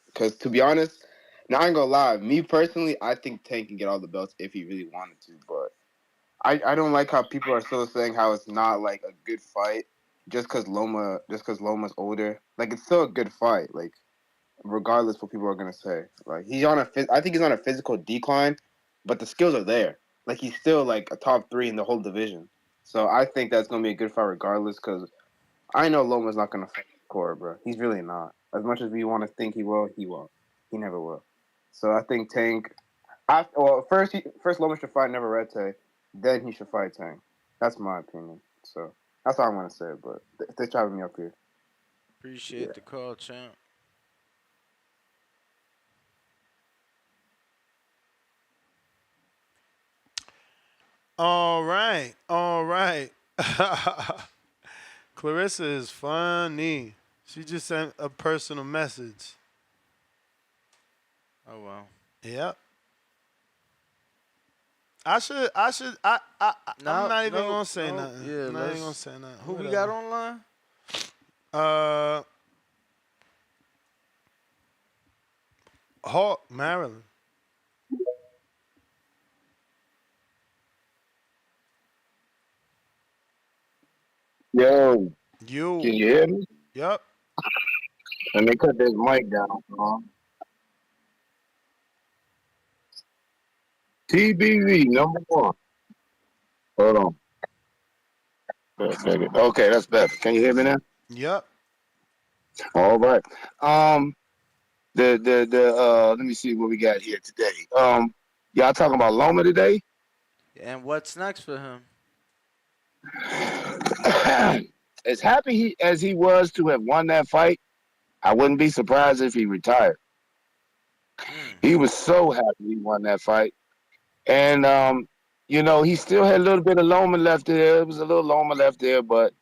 because to be honest, now I ain't gonna lie, me personally, I think Tank can get all the belts if he really wanted to, but I don't like how people are still saying how it's not like a good fight just because Loma's older. Like it's still a good fight. Like regardless what people are gonna say. Like I think he's on a physical decline, but the skills are there. Like he's still like a top 3 in the whole division. So I think that's gonna be a good fight regardless. Because I know Loma's not gonna fight Core, bro. He's really not. As much as we want to think he will, he won't. He never will. So I think Tank. First Loma should fight Navarrete, then he should fight Tank. That's my opinion. So that's all I'm gonna say. But thanks for having me up here. Appreciate Yeah. the call, champ. All right. All right. Clarissa is funny. She just sent a personal message. Oh well. Yep. I'm No, not even no, gonna say no. nothing. Yeah, I'm not even gonna let's. say nothing. Who we got Whatever. online? Uh, Hawk, Maryland. Yo, can You. you hear me? Yep. Let me cut this mic down. TBV #1. Hold on. Okay, that's better. Can you hear me now? Yep. All right. Let me see what we got here today. Y'all talking about Loma today? And what's next for him? As happy as he was to have won that fight, I wouldn't be surprised if he retired. He was so happy he won that fight. And he still had a little bit of Loma left there. It was a little Loma left there, but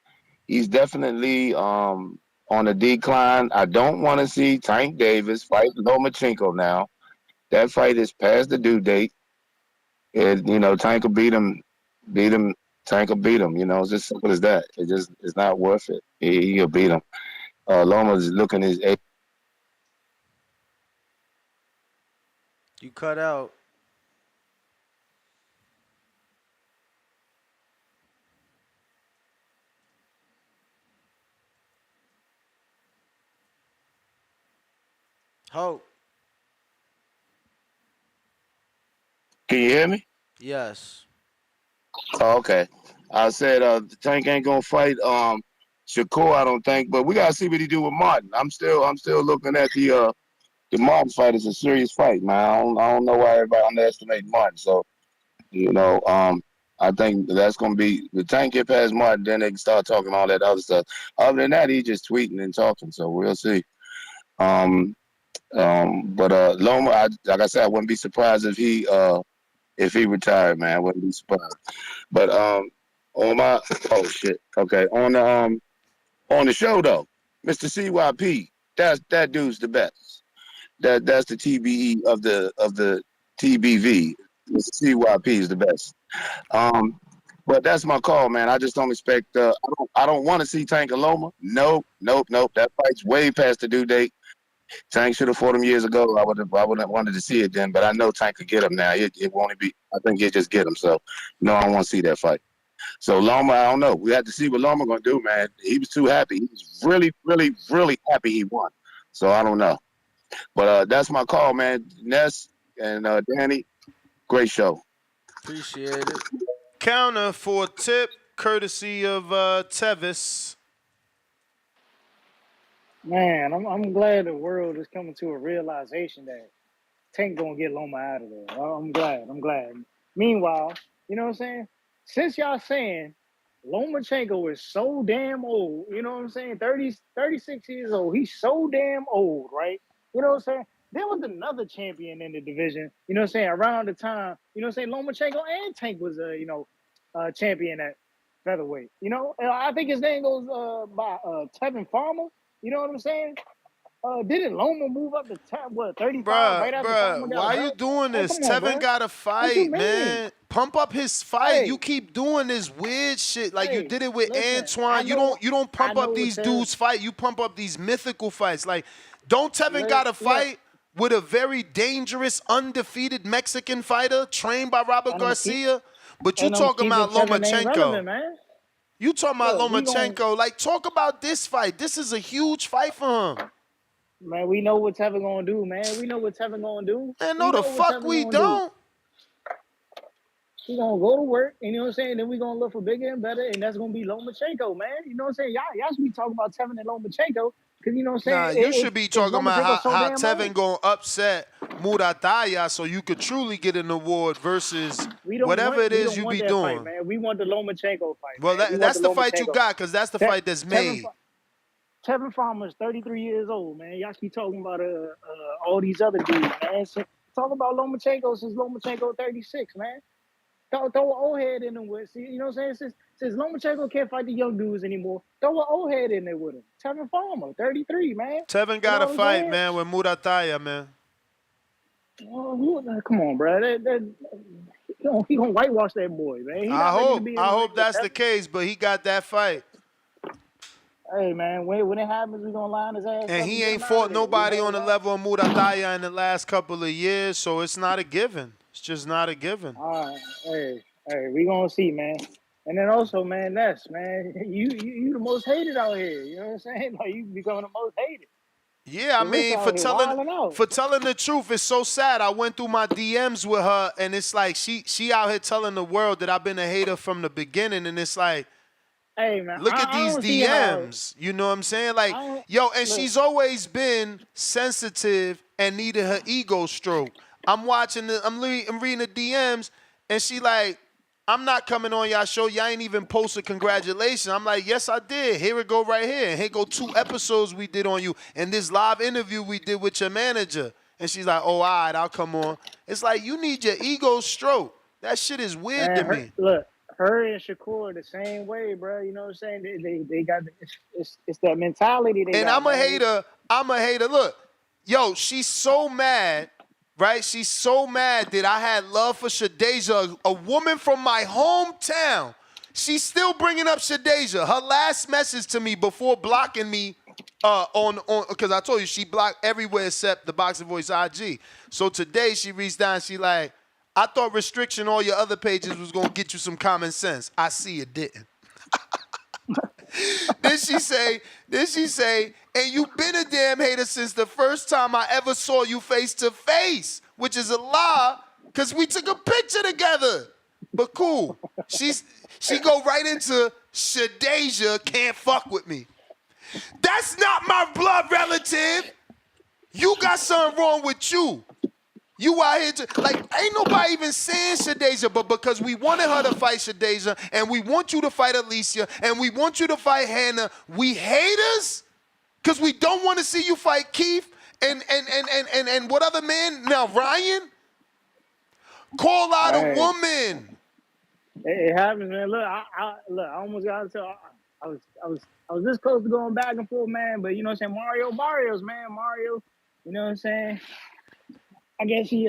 he's definitely on a decline. I don't want to see Tank Davis fight Lomachenko now. That fight is past the due date. And Tank will beat him. Tank will beat him. It's just simple as that. It's not worth it. He'll beat him. Loma's looking his age. You cut out. Hope. Can you hear me? Yes. Oh, okay. I said Tank ain't gonna fight Shakur, I don't think, but we gotta see what he do with Martin. I'm still looking at the Martin fight as a serious fight, man. I don't know why everybody underestimates Martin. So I think that's gonna be the Tank get past Martin, then they can start talking all that other stuff. Other than that, he's just tweeting and talking. So we'll see. But Loma, like I said, I wouldn't be surprised if he retired, man. I wouldn't be surprised. But on my okay, on the show though, Mr. CYP, that dude's the best. That's the TBE of the TBV. Mr. CYP is the best. But that's my call, man. I just don't expect. I don't want to see Tank and Loma. Nope. That fight's way past the due date. Tank should have fought him years ago. I wouldn't have wanted to see it then, but I know Tank could get him now. It won't be. I think he'll just get him. So no, I don't want to see that fight. So Loma, I don't know. We have to see what Loma gonna do, man. He was too happy. He was really, really, really happy he won. So I don't know. But that's my call, man. Ness and Danny, great show. Appreciate it. Counter for a tip, courtesy of Tevis. Man, I'm glad the world is coming to a realization that Tank gonna get Loma out of there. I'm glad. I'm glad. Meanwhile, you know what I'm saying? Since y'all saying Lomachenko is so damn old, you know what I'm saying? 36 years old. He's so damn old, right? You know what I'm saying? There was another champion in the division, you know what I'm saying, around the time, you know what I'm saying, Lomachenko and Tank was champion at featherweight. I think his name goes by Tevin Farmer. You know what I'm saying? Didn't Loma move up to 35 right after Farmer got a Why you belt? doing Hey, this? come on, Tevin bro. got to What you fight, mean? man. Pump up his fight. You Hey, keep doing this weird shit like you hey, did it with listen, Antoine. You don't I pump know up what these Tev, dudes' fight. You pump up these mythical fights. Like, don't Tevin got to look, fight with a very dangerous, undefeated Mexican fighter trained by Robert and Garcia? But you I'm talking keeping about Tevin name Lomachenko. relevant, man. You talking about Look, we gon' Lomachenko. Like, talk about this fight. This is a huge fight for him. man, we know what Tevin gonna do, man. We know what Tevin gonna do. Man, We no the know what fuck Tevin we gonna do. don't. He gonna go to work, and you know what I'm saying? Then we gonna look for bigger and better, and that's gonna be Lomachenko, man. You know what I'm saying? Y'all should be talking about Tevin and Lomachenko, because you know what I'm Nah, saying? you should be If talking about Lomachenko's so how damn Tevin old, gonna upset Murataya so you could truly get an award versus whatever it we is don't you want be that fight, doing. man. We want the Lomachenko fight, Well, man. We want that's the the fight you Lomachenko. got because that's the fight that's Tevin, made. Tevin Farmer's 33 years old, man. Y'all keep talking about all these other dudes, man. So, talk about Lomachenko since Lomachenko 36, man. Throw an old head in them with. See, you know what I'm saying? Since Lomachenko can't fight the young dudes anymore, throw an old head in there with him. Tevin Farmer, 33, man. Tevin You got know a what I'm fight, saying? man, with Murataya, man. Come on, bro. He gonna whitewash that boy, man. He I not ready to hope. be in I the ring hope with that's the Tevin. case, but he got that fight. Hey, man, when it happens, we gonna line his ass And up and he get ain't him out fought of there. We nobody know on the that. level of Murataya in the last couple of years, so it's not a given. It's just not a given. All right, hey, we gonna see, man. And then also, man, you the most hated out here. You know what I'm saying? Like you becoming the most hated. Yeah, I mean, out here wilding out. for telling the truth, it's so sad. I went through my DMs with her, and it's like she out here telling the world that I've been a hater from the beginning, and it's like, Hey man, look at I these don't see how. DMs. You know what I'm saying? Like, I don't yo, and look. she's always been sensitive and needed her ego stroked. I'm reading the DMs, and she like, I'm not coming on y'all show. Y'all ain't even posted congratulations. I'm like, yes, I did. Here it go right here. And here go 2 episodes we did on you, and this live interview we did with your manager. And she's like, oh, all right, I'll come on. It's like, you need your ego stroked. That shit is weird to Man, me. her and Shakur the same way, bro. You know what I'm saying? They got it's that mentality they And got, I'm a man. hater. I'm a hater. Look, yo, she's so mad, right? She's so mad that I had love for Shadeja, a woman from my hometown. She's still bringing up Shadeja. Her last message to me before blocking me on because I told you she blocked everywhere except the Boxing Voice IG. So today she reached down. She like, I thought restriction all your other pages was gonna get you some common sense. I see it didn't. Then she say, and you been a damn hater since the first time I ever saw you face to face, which is a lie, because we took a picture together. But cool. She go right into Shadeja can't fuck with me. That's not my blood relative. You got something wrong with you. You out here like, ain't nobody even saying Shadeja, but because we wanted her to fight Shadeja, and we want you to fight Alicia, and we want you to fight Hannah, we haters? Because we don't want to see you fight Keith and what other man? Now, Ryan? Call out a Hey, woman. it happens, man. Look, I almost got to tell. I was this close to going back and forth, man. But you know what I'm saying? Mario Barrios, man. Mario, you know what I'm saying? I guess he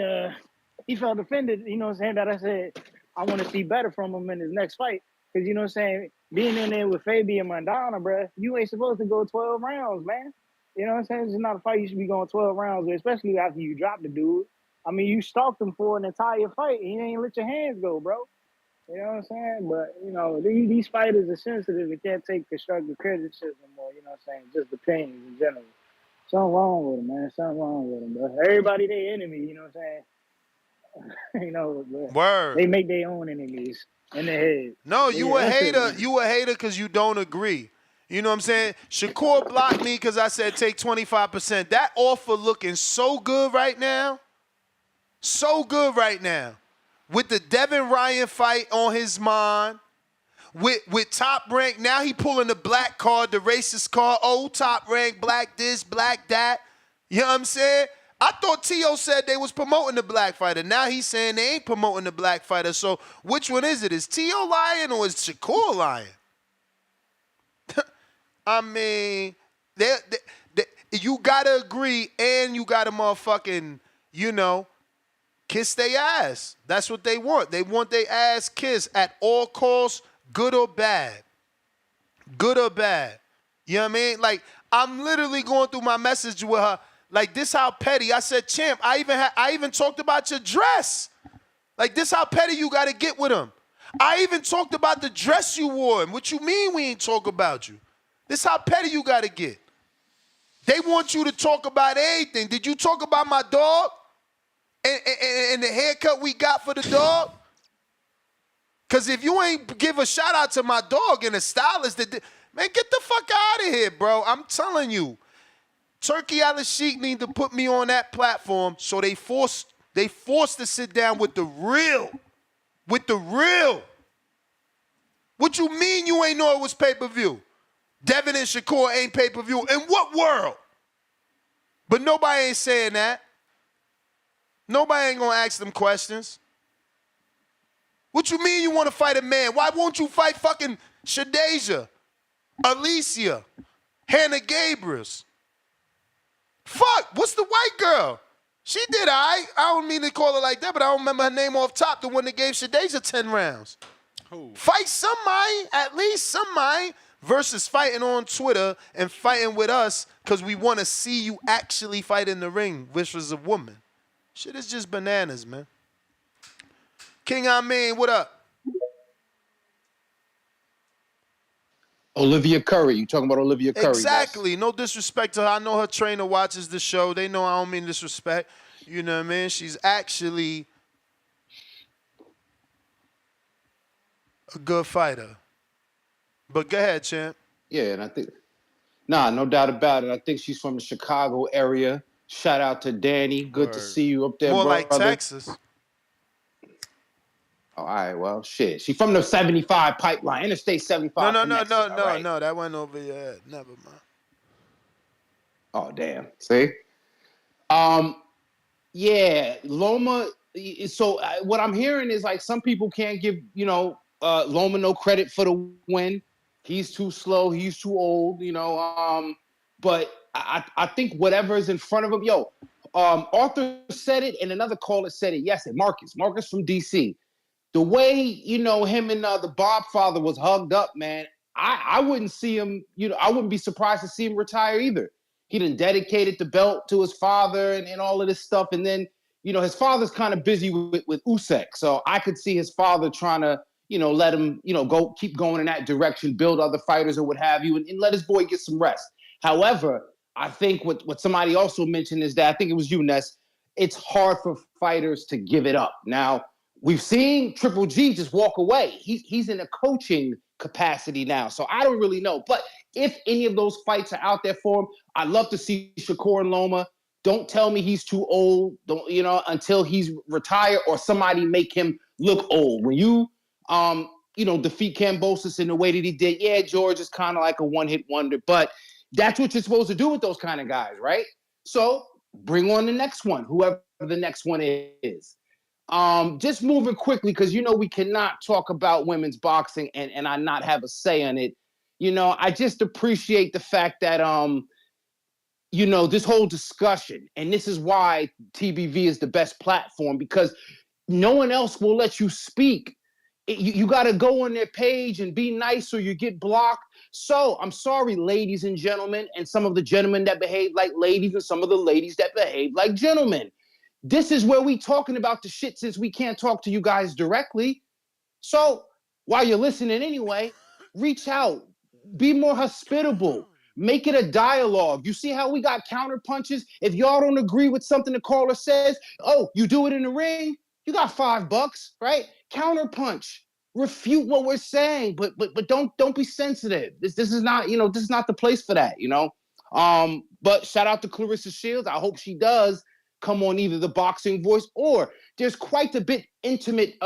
felt offended, you know what I'm saying, that I said I want to see better from him in his next fight. Because, you know what I'm saying, being in there with Fabian Mandana, bruh, you ain't supposed to go 12 rounds, man. You know what I'm saying? It's not a fight you should be going 12 rounds with, especially after you drop the dude. I mean, you stalked him for an entire fight, and you ain't let your hands go, bro. You know what I'm saying? But, you know, these fighters are sensitive and can't take constructive criticism or, you know what I'm saying, just opinions in general. Something wrong with them, man. Something wrong with them, bro. Everybody their enemy, you know what I'm saying? You know, Word. they make their own enemies in their head. No, But you yeah, a that's it, hater. man. You a hater because you don't agree. You know what I'm saying? Shakur blocked me because I said take 25%. That offer looking so good right now. So good right now. With the Devin Ryan fight on his mind. With Top Rank, now he pulling the black card, the racist card. Oh, Top Rank, black this, black that. You know what I'm saying? I thought T.O. said they was promoting the black fighter. Now he's saying they ain't promoting the black fighter. So which one is it? Is T.O. lying or is Shakur lying? I mean, you gotta agree and you gotta motherfucking, you know, kiss their ass. That's what they want. They want their ass kissed at all costs, good or bad. Good or bad. You know what I mean? Like, I'm literally going through my message with her. Like, this how petty. I said, champ, I even talked about your dress. Like, this how petty you got to get with him. I even talked about the dress you wore. And what you mean we ain't talk about you? This how petty you got to get. They want you to talk about everything. Did you talk about my dog? And the haircut we got for the dog? Because if you ain't give a shout out to my dog and the stylist, man, get the fuck out of here, bro. I'm telling you. Turkey Al-Sheikh need to put me on that platform so they forced to sit down with the real. With the real. What you mean you ain't know it was pay-per-view? Devin and Shakur ain't pay-per-view. In what world? But nobody ain't saying that. Nobody ain't gonna ask them questions. What you mean you want to fight a man? Why won't you fight fucking Shadeja, Alicia, Hannah Gabriels? Fuck, what's the white girl? She did all right. I don't mean to call her like that, but I don't remember her name off top, the one that gave Shadeja 10 rounds. Who? Fight somebody, at least somebody, versus fighting on Twitter and fighting with us because we want to see you actually fight in the ring, which was a woman. Shit is just bananas, man. King Amin, what up? Olivia Curry. You talking about Olivia Curry? Exactly. No disrespect to her. I know her trainer watches the show. They know I don't mean disrespect. You know what I mean? She's actually a good fighter. But go ahead, champ. Yeah, and I think no doubt about it. I think she's from the Chicago area. Shout out to Danny. Good to see you up there, More brother. like Texas. Oh, all right, well, shit. She's from the 75 pipeline, Interstate 75 No. connection, all right? That went over your head. Never mind. Oh, damn. See? Yeah, Loma. So what I'm hearing is like some people can't give Loma no credit for the win. He's too slow. He's too old. But I think whatever is in front of him. Arthur said it, and another caller said it. Yes, Marcus from DC. The way him and the Bob father was hugged up, man. I wouldn't see him. I wouldn't be surprised to see him retire either. He done dedicated the belt to his father and all of this stuff, and then his father's kind of busy with Usyk, so I could see his father trying to let him keep going in that direction, build other fighters or what have you, and let his boy get some rest. However, I think what somebody also mentioned is that I think it was you, Ness. It's hard for fighters to give it up now. We've seen Triple G just walk away. He's in a coaching capacity now. So I don't really know. But if any of those fights are out there for him, I'd love to see Shakur and Loma. Don't tell me he's too old, until he's retired or somebody make him look old. When you defeat Kambosos in the way that he did, yeah, George is kind of like a one-hit wonder, but that's what you're supposed to do with those kind of guys, right? So bring on the next one, whoever the next one is. Just moving quickly, because we cannot talk about women's boxing and I not have a say on it. I just appreciate the fact that this whole discussion, and this is why TBV is the best platform, because no one else will let you speak. You got to go on their page and be nice or you get blocked. So I'm sorry, ladies and gentlemen, and some of the gentlemen that behave like ladies and some of the ladies that behave like gentlemen. This is where we talking about the shit, since we can't talk to you guys directly. So while you're listening anyway, reach out, be more hospitable, make it a dialogue. You see how we got counter punches? If y'all don't agree with something the caller says, you do it in the ring, you got $5, right? Counter punch, refute what we're saying, but don't be sensitive. This is not this is not the place for that. But shout out to Clarissa Shields. I hope she does come on either the Boxing Voice, or there's quite a bit intimate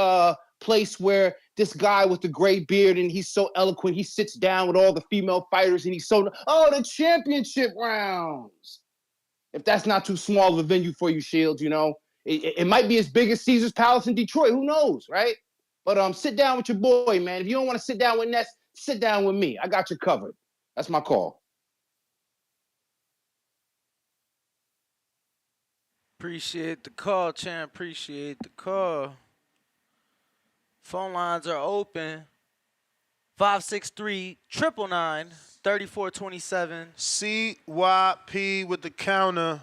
place where this guy with the gray beard, and he's so eloquent, he sits down with all the female fighters and he's so, the championship rounds. If that's not too small of a venue for you, Shields, it might be as big as Caesar's Palace in Detroit. Who knows, right? But sit down with your boy, man. If you don't want to sit down with Ness, sit down with me. I got you covered. That's my call. Appreciate the call, champ. Appreciate the call. Phone lines are open. 563-999-3427. CYP with the counter.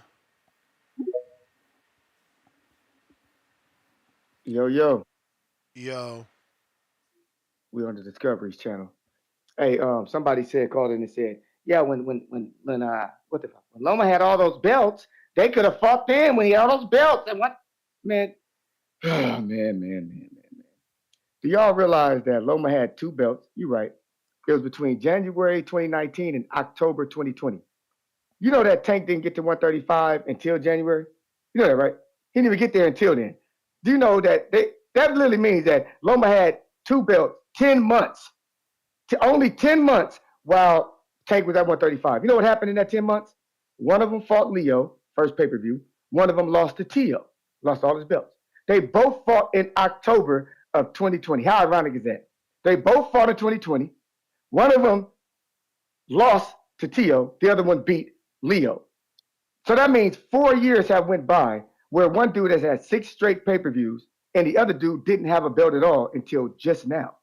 Yo. We on the Discoveries channel. Hey, somebody called in and said, yeah, when Loma had all those belts, they could have fought then when he had all those belts. And what, man, man. Do y'all realize that Loma had 2 belts? You're right. It was between January 2019 and October 2020. You know that Tank didn't get to 135 until January? You know that, right? He didn't even get there until then. Do you know that that literally means that Loma had 2 belts, 10 months, only 10 months while Tank was at 135. You know what happened in that 10 months? One of them fought Leo, first pay-per-view. One of them lost to Tio, lost all his belts. They both fought in October of 2020. How ironic is that? They both fought in 2020. One of them lost to Tio. The other one beat Leo. So that means 4 years have went by where one dude has had 6 straight pay-per-views and the other dude didn't have a belt at all until just now.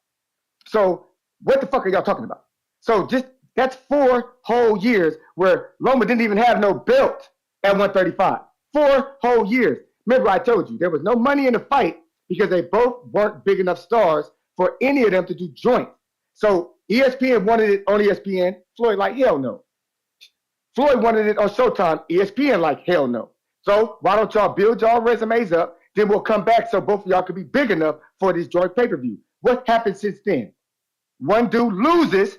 So what the fuck are y'all talking about? So that's 4 whole years where Loma didn't even have no belt at 135. 4 whole years. Remember I told you there was no money in the fight because they both weren't big enough stars for any of them to do joints. So ESPN wanted it on ESPN. Floyd like, hell no. Floyd wanted it on Showtime. ESPN like, hell no. So why don't y'all build y'all resumes up? Then we'll come back so both of y'all can be big enough for this joint pay-per-view. What happened since then? One dude loses,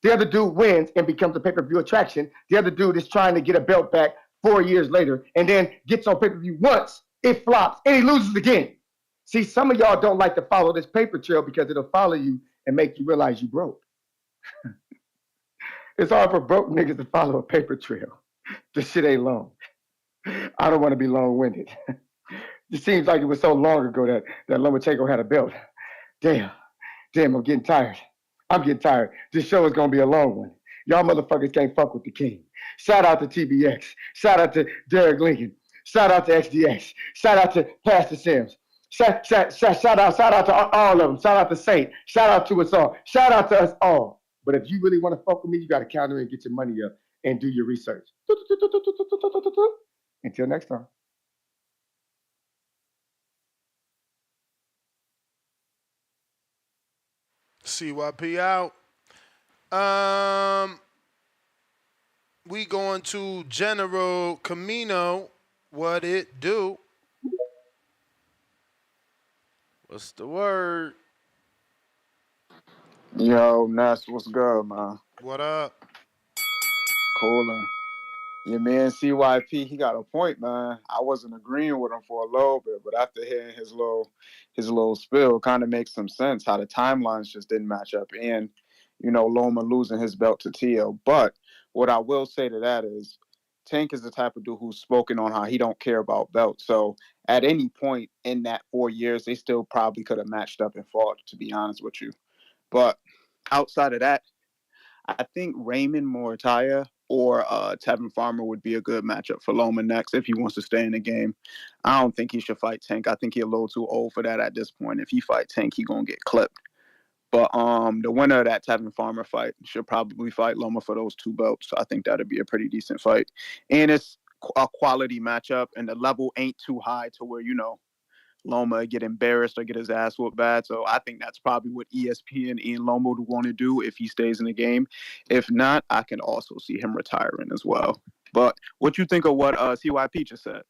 the other dude wins and becomes a pay-per-view attraction. The other dude is trying to get a belt back 4 years later and then gets on pay-per-view once, it flops, and he loses again. See, some of y'all don't like to follow this paper trail because it'll follow you and make you realize you broke. It's hard for broke niggas to follow a paper trail. This shit ain't long. I don't want to be long-winded. It seems like it was so long ago that Lomachenko had a belt. Damn, I'm getting tired. This show is going to be a long one. Y'all motherfuckers can't fuck with the king. Shout out to TBX. Shout out to Derek Lincoln. Shout out to XDX. Shout out to Pastor Sims. Shout out to all of them. Shout out to Saint. Shout out to us all. Shout out to us all. But if you really want to fuck with me, you got to counter and get your money up and do your research. Until next time. CYP out. We going to General Camino. What it do? What's the word? Yo, Ness, what's good, man? What up? Coolin'. Your man CYP, he got a point, man. I wasn't agreeing with him for a little bit, but after hearing his little spill, kind of makes some sense how the timelines just didn't match up, and Loma losing his belt to Tio. But what I will say to that is, Tank is the type of dude who's spoken on how he don't care about belts. So at any point in that 4 years, they still probably could have matched up and fought, to be honest with you. But outside of that, I think Raymond Morataya or Tevin Farmer would be a good matchup for Loma next if he wants to stay in the game. I don't think he should fight Tank. I think he's a little too old for that at this point. If he fight Tank, he gonna get clipped. But the winner of that Tevin Farmer fight should probably fight Loma for those 2 belts. So I think that'd be a pretty decent fight. And it's a quality matchup, and the level ain't too high to where, Loma get embarrassed or get his ass whooped bad. So I think that's probably what ESPN and Loma would want to do if he stays in the game. If not, I can also see him retiring as well. But what you think of what CYP just said?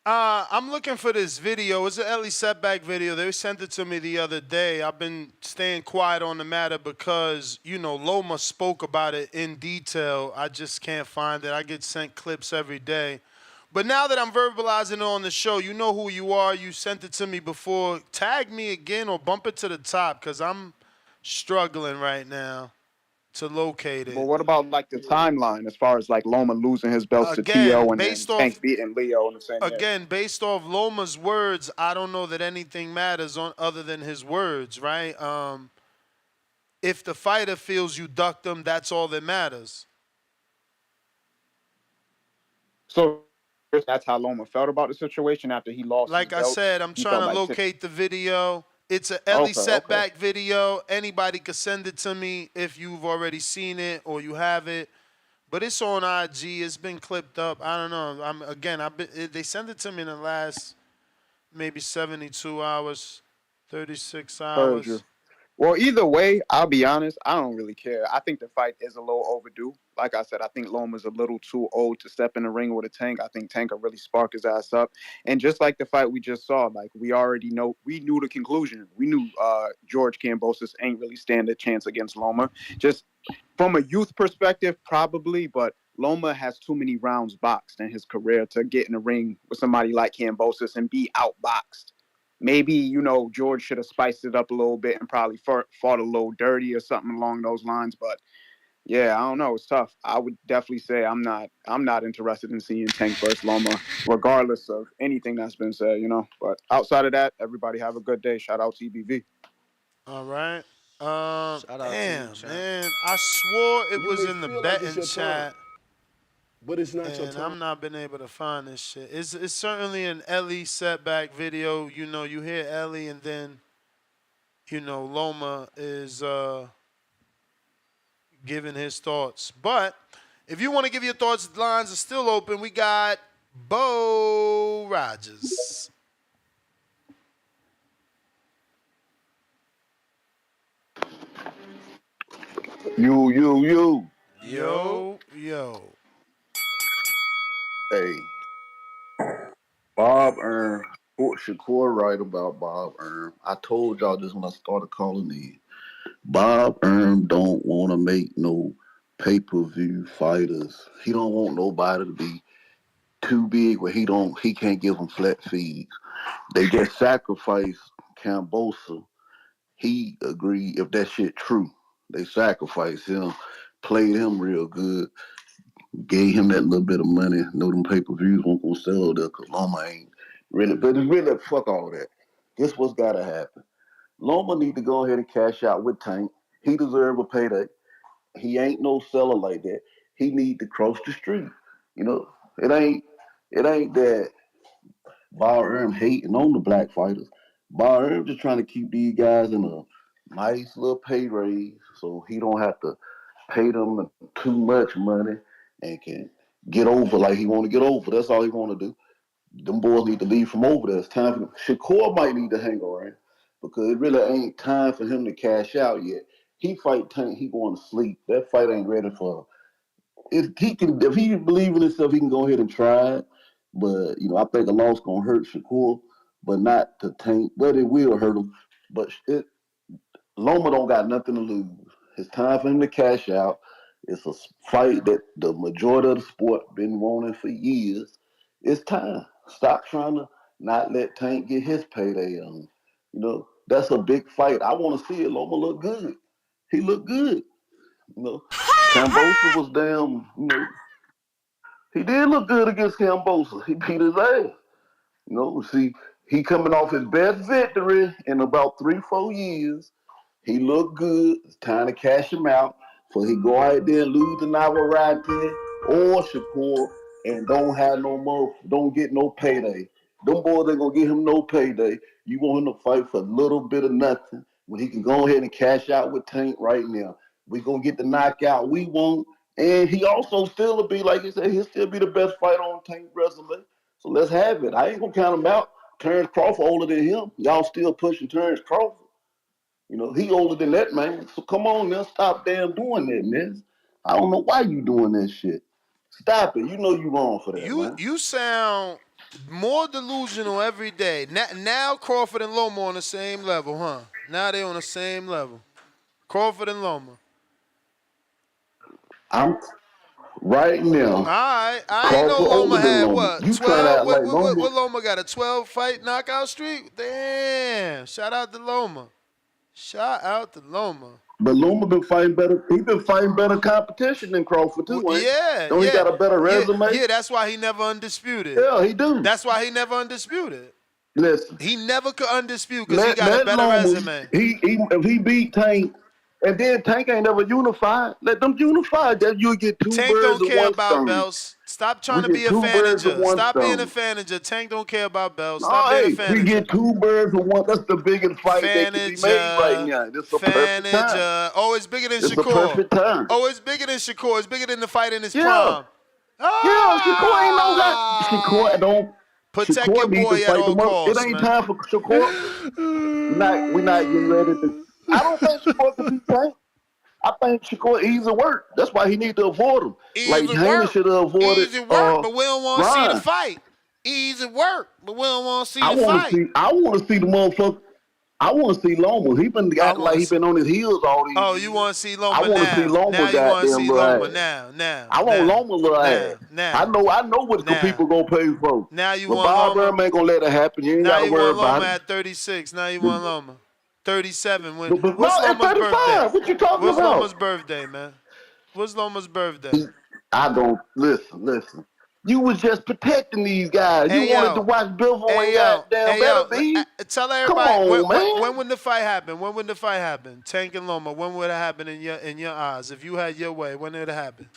I'm looking for this video. It's an Ellie Setback video. They sent it to me the other day. I've been staying quiet on the matter because, Loma spoke about it in detail. I just can't find it. I get sent clips every day. But now that I'm verbalizing it on the show, you know who you are. You sent it to me before. Tag me again or bump it to the top because I'm struggling right now to locate it. But what about the timeline as far as Loma losing his belts to T.O. and then Tank beating Leo in the same year? Again, based off Loma's words, I don't know that anything matters other than his words, right? If the fighter feels you ducked him, that's all that matters. So that's how Loma felt about the situation after he lost. Like I said, I'm trying to locate the video. It's an Ellie Setback video. Anybody could send it to me if you've already seen it or you have it. But it's on IG. It's been clipped up. I don't know. They sent it to me in the last maybe 72 hours, 36 hours. Heard you. Well, either way, I'll be honest, I don't really care. I think the fight is a little overdue. Like I said, I think Loma's a little too old to step in the ring with a Tank. I think Tank will really spark his ass up. And just like the fight we just saw, we already know, we knew the conclusion. We knew George Kambosos ain't really stand a chance against Loma. Just from a youth perspective, probably, but Loma has too many rounds boxed in his career to get in the ring with somebody like Kambosos and be outboxed. Maybe, George should have spiced it up a little bit and probably fought a little dirty or something along those lines. But yeah, I don't know. It's tough. I would definitely say I'm not interested in seeing Tank versus Loma, regardless of anything that's been said, But outside of that, everybody have a good day. Shout out TBV. All right. Damn, man. I swore it was in the betting chat. But it's not your And time. I'm not been able to find this shit. It's certainly an Ellie Setback video. You hear Ellie and then, Loma is giving his thoughts. But if you want to give your thoughts, the lines are still open. We got Bo Rogers. You. Yo. Hey, Bob Earn. Shakur right about Bob Earn. I told y'all this when I started calling in. Bob Earn don't want to make no pay-per-view fighters. He don't want nobody to be too big where he can't give them flat fees. They just sacrifice Cambosa. He agreed if that shit true. They sacrificed him, played him real good, gave him that little bit of money. Know them pay-per-views won't gonna sell there because Loma ain't really, but it's really fuck all that. This what's gotta happen. Loma need to go ahead and cash out with Tank. He deserve a payday. He ain't no seller like that. He need to cross the street. You know, it ain't that Bar Erm hating on the black fighters. Bar Erm just trying to keep these guys in a nice little pay raise so he don't have to pay them too much money and can get over like he want to get over. That's all he want to do. Them boys need to leave from over there. It's time for them. Shakur might need to hang around because it really ain't time for him to cash out yet. He fight Tank, he going to sleep. That fight ain't ready for if he believe in himself, he can go ahead and try it. But I think a loss gonna hurt Shakur, but not to Tank. But it will hurt him. But Loma don't got nothing to lose. It's time for him to cash out. It's a fight that the majority of the sport been wanting for years. It's time. Stop trying to not let Tank get his payday on. That's a big fight. I want to see it. Loma look good. He looked good. You know, Cambosa was damn. He did look good against Cambosa. He beat his ass. See, he coming off his best victory in about 3-4 years. He looked good. It's time to cash him out. So he go out there and lose to Navarrete or Shakur and don't get no payday. Them boys ain't gonna get him no payday. You want him to fight for a little bit of nothing when he can go ahead and cash out with Tank right now. We gonna get the knockout we want. And he also still will be, like you said, he'll still be the best fighter on Tank resume. So let's have it. I ain't gonna count him out. Terrence Crawford older than him. Y'all still pushing Terrence Crawford. He older than that, man. So come on now, stop damn doing that, man. I don't know why you doing that shit. Stop it. You know you wrong for that, man. You sound more delusional every day. Now Crawford and Loma on the same level, huh? Now they on the same level. Crawford and Loma. I'm right now. All right, I ain't know Crawford Loma older than had Loma. what You trying to 12. act like Loma? What Loma got a 12-fight knockout streak? Damn! Shout out to Loma. Shout out to Loma. But Loma been fighting better. He been fighting better competition than Crawford too, ain't? Yeah, Don't he got a better resume? yeah. That's why he never undisputed. Yeah, he do. That's why he never undisputed. Listen, He never could undispute because he let got a better Loma. resume. He if he beat Tank, and then Tank ain't never unified. Let them unify. That you get two Tank birds don't of care one about stone. belts. Stop We trying to get be a two birds of fanager. one Stop being a stone. fanager. Tank don't care about belts. No, Stop being a hey, we fanager. get two birds of one. That's the biggest fight that can be made right Fanager. now. This is a perfect time. Fanager. Oh, it's bigger than It's a Shakur. perfect time. Oh, it's bigger than Shakur. It's bigger than the fight in his Yeah, prime. yeah. Shakur ain't no got. Shakur Ah! don't. Protect your Shakur need to boy at fight the all most. It costs, ain't man. time for Shakur. We not getting ready to. I don't think Shakur can beat Tank. I think Shakur easy work. That's why he need to avoid him. Like Easy Haney work. should have avoided Easy work, but we don't want to see the Ron. fight. Easy work, but we don't want to see I the want to fight. see. I want to see the motherfucker. I want to see Loma. He been I acting like want he to see. been on his heels all these Oh, you years. want to see I Loma want to see now. Now Loma you want to goddamn see little Loma ass. now. I want Loma little ass. Now. I know what the Now. people gonna pay for. Now you But want Bob Loma. Earl ain't gonna let it happen. You ain't Now gotta you worry want about Loma it. at 36. Now you want Loma. 37. No, What's at Loma's birthday? 35. What you talking What's about? Loma's birthday, man? What's Loma's birthday? I don't listen. You was just protecting these guys. You Hey wanted to yo, watch Bivol and goddamn better be. Tell Come everybody on, man. when would the fight happen? When would the fight happen? Tank and Loma. When would it happen in your eyes? If you had your way, when would it happen?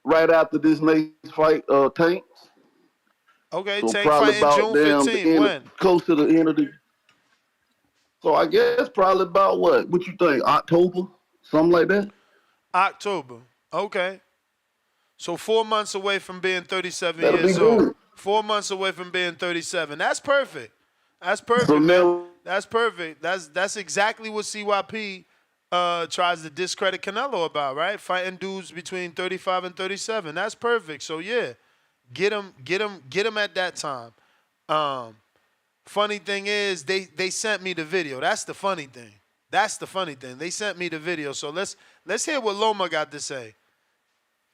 Right after this next fight, Tank. Okay, So Tank probably fighting about June damn the 15th. end, When? close to the end of the. So I guess probably about what? What you think? October, something like that. October. Okay. So 4 months away from being 37 That'll be years old. good. 4 months away from being 37. That's perfect. That's So perfect, man. now That's perfect. That's exactly what CYP tries to discredit Canelo about, right? Fighting dudes between 35 and 37. That's perfect. So yeah, get him at that time. Funny thing is, they sent me the video. That's the funny thing. They sent me the video. So let's hear what Loma got to say.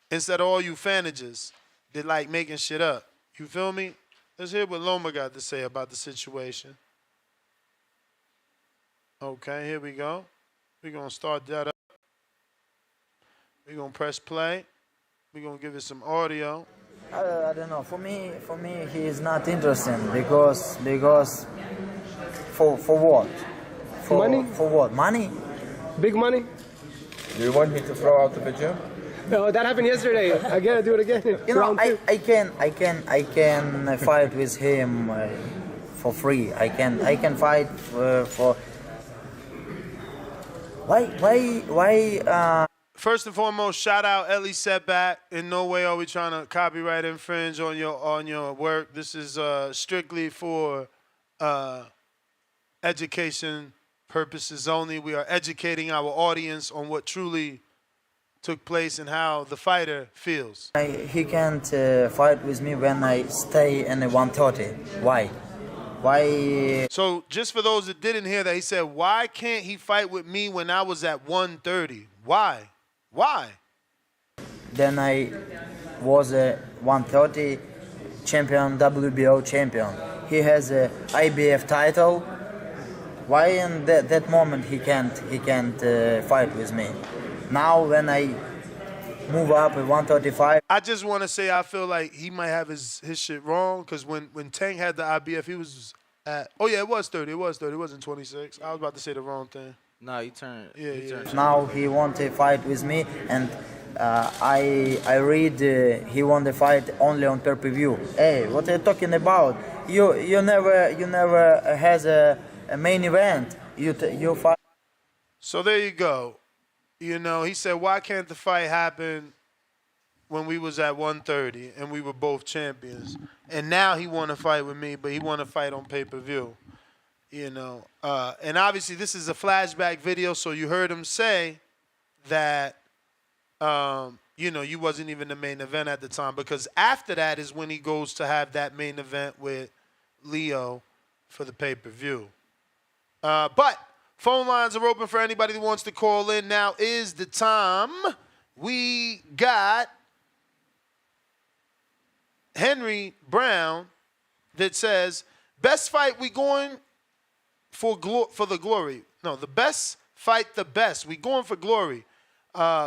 Instead of all you fanages that like making shit up. You feel me? Let's hear what Loma got to say about the situation. Okay, here we go. We're going to start that up. We're going to press play. We're going to give it some audio. I don't know. For me, he is not interesting because for what? Money? For what? Money? Big money? Do you want me to throw out the video? No, that happened yesterday. I gotta do it again. You know, I can fight with him for free. I can fight for. Why? First and foremost, shout out Ellie Setback. In no way are we trying to copyright infringe on your work. This is strictly for education purposes only. We are educating our audience on what truly took place and how the fighter feels. He can't fight with me when I stay in the 130. Why? Why? So just for those that didn't hear that, he said, why can't he fight with me when I was at 130? Why? Then I was a 130 champion, WBO champion. He has a IBF title. Why in that moment he can't fight with me? Now when I move up at 135. I just want to say I feel like he might have his shit wrong because when Tank had the IBF, he was at, it was 30. It wasn't 26. I was about to say the wrong thing. Nah, he turned. Now he want to fight with me, and I read he want to fight only on pay-per-view. Hey, what are you talking about? You never has a main event. You fight. So there you go. You know, he said, why can't the fight happen when we was at 130 and we were both champions? And now he want to fight with me, but he want to fight on pay-per-view. You know, and obviously this is a flashback video, so you heard him say that, you wasn't even the main event at the time, because after that is when he goes to have that main event with Leo for the pay-per-view. But phone lines are open for anybody that wants to call in. Now is the time. We got Henry Brown that says, best fight we going for the glory. No, the best fight the best. We going for glory.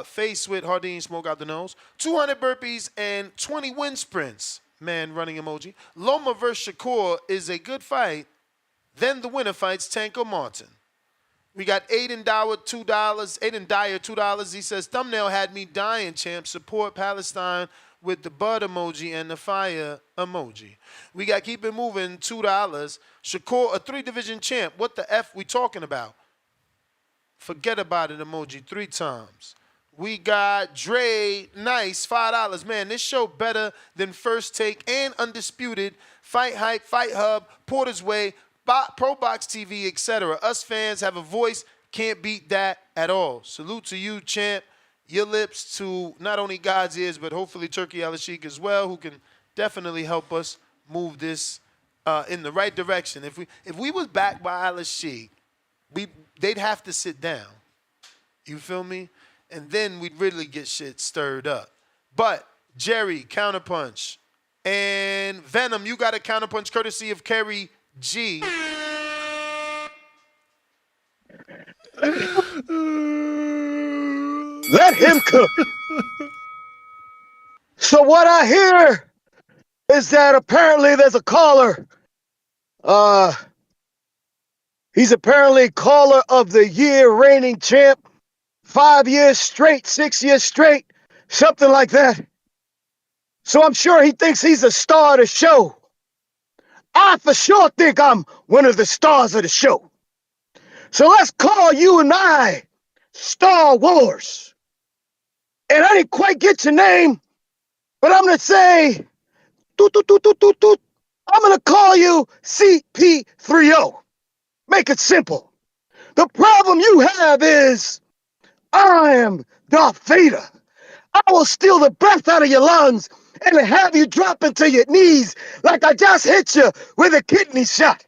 Face with Hardin, smoke out the nose. 200 burpees and 20 wind sprints. Man running emoji. Loma versus Shakur is a good fight. Then the winner fights Tank or Martin. We got Aiden Dyer, $2. He says, thumbnail had me dying, champ. Support Palestine with the bud emoji and the fire emoji. We got Keep It Moving, $2. Shakur, a 3-division champ. What the F we talking about? Forget about it emoji 3 times. We got Dre, nice, $5. Man, this show better than First Take and Undisputed, Fight Hype, Fight Hub, Porter's Way, Pro Box TV, etc. Us fans have a voice, can't beat that at all. Salute to you, champ. Your lips to not only God's ears, but hopefully Turkey Al-Sheikh as well, who can definitely help us move this in the right direction. If we was backed by Al-Sheikh, they'd have to sit down. You feel me? And then we'd really get shit stirred up. But Jerry, counterpunch. And Venom, you got a counterpunch courtesy of Kerry G. Let him cook. So what I hear is that apparently there's a caller. He's apparently caller of the year, reigning champ, 5 years straight, 6 years straight, something like that. So I'm sure he thinks he's a star of the show. I for sure think I'm one of the stars of the show. So let's call you and I Star Wars. And I didn't quite get your name, but I'm going to say, I'm going to call you CP30. Make it simple. The problem you have is I am Darth Vader. I will steal the breath out of your lungs and have you drop into your knees like I just hit you with a kidney shot.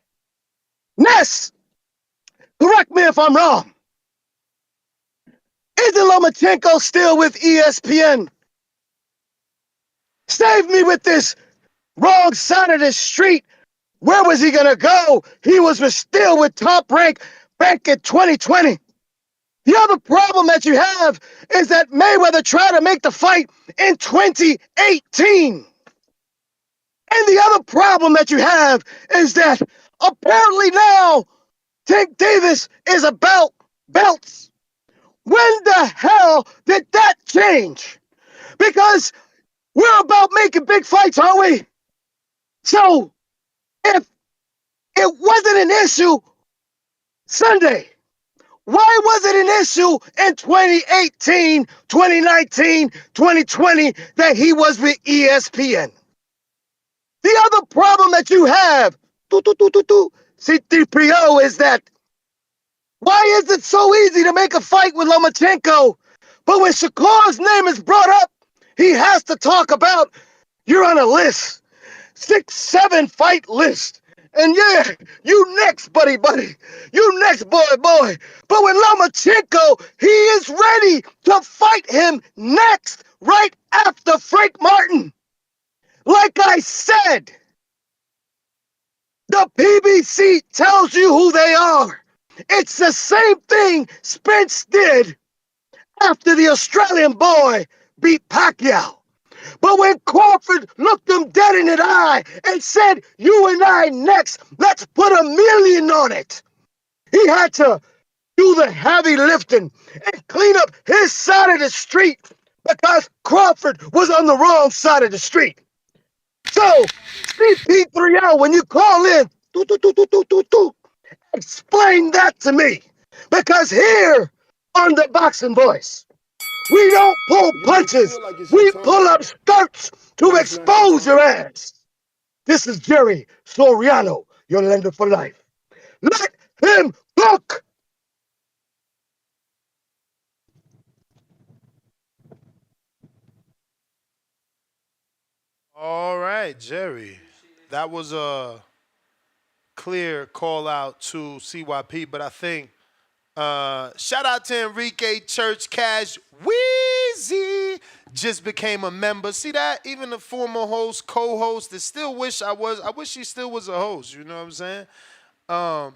Ness, correct me if I'm wrong. Isn't Lomachenko still with ESPN? Save me with this wrong side of the street. Where was he going to go? He was still with Top Rank back in 2020. The other problem that you have is that Mayweather tried to make the fight in 2018. And the other problem that you have is that apparently now Tank Davis is about belts. When the hell did that change? Because we're about making big fights, aren't we? So if it wasn't an issue Sunday, why was it an issue in 2018, 2019, 2020 that he was with ESPN? The other problem that you have, C3PO, is that why is it so easy to make a fight with Lomachenko, but when Shakur's name is brought up, he has to talk about you're on a list, 6-7 fight list. And yeah, you next, buddy. You next, boy. But when Lomachenko, he is ready to fight him next, right after Frank Martin. Like I said, the PBC tells you who they are. It's the same thing Spence did after the Australian boy beat Pacquiao. But when Crawford looked him dead in the eye and said, you and I next, let's put $1 million on it, he had to do the heavy lifting and clean up his side of the street because Crawford was on the wrong side of the street. So, CP3L, when you call in, explain that to me. Because here on the Boxing Voice, we don't pull punches. We pull up skirts to expose your ass. This is Jerry Soriano, your lender for life. Let him cook. All right, Jerry. That was a clear call out to CYP, but I think shout out to Enrique Church Cash Wheezy just became a member. See that? Even the former host, co-host, that still wish I wish he still was a host. You know what I'm saying? But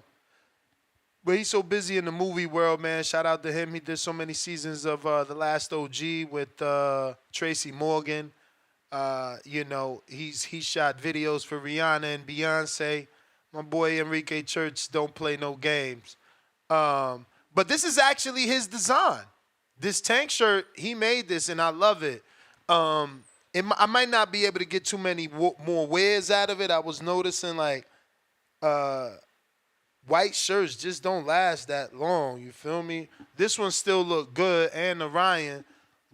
he's so busy in the movie world, man. Shout out to him. He did so many seasons of The Last OG with Tracy Morgan. You know, he shot videos for Rihanna and Beyonce. My boy Enrique Church don't play no games. But this is actually his design. This tank shirt, he made this, and I love it. I might not be able to get too many more wears out of it. I was noticing like white shirts just don't last that long. You feel me? This one still look good, and the Ryan,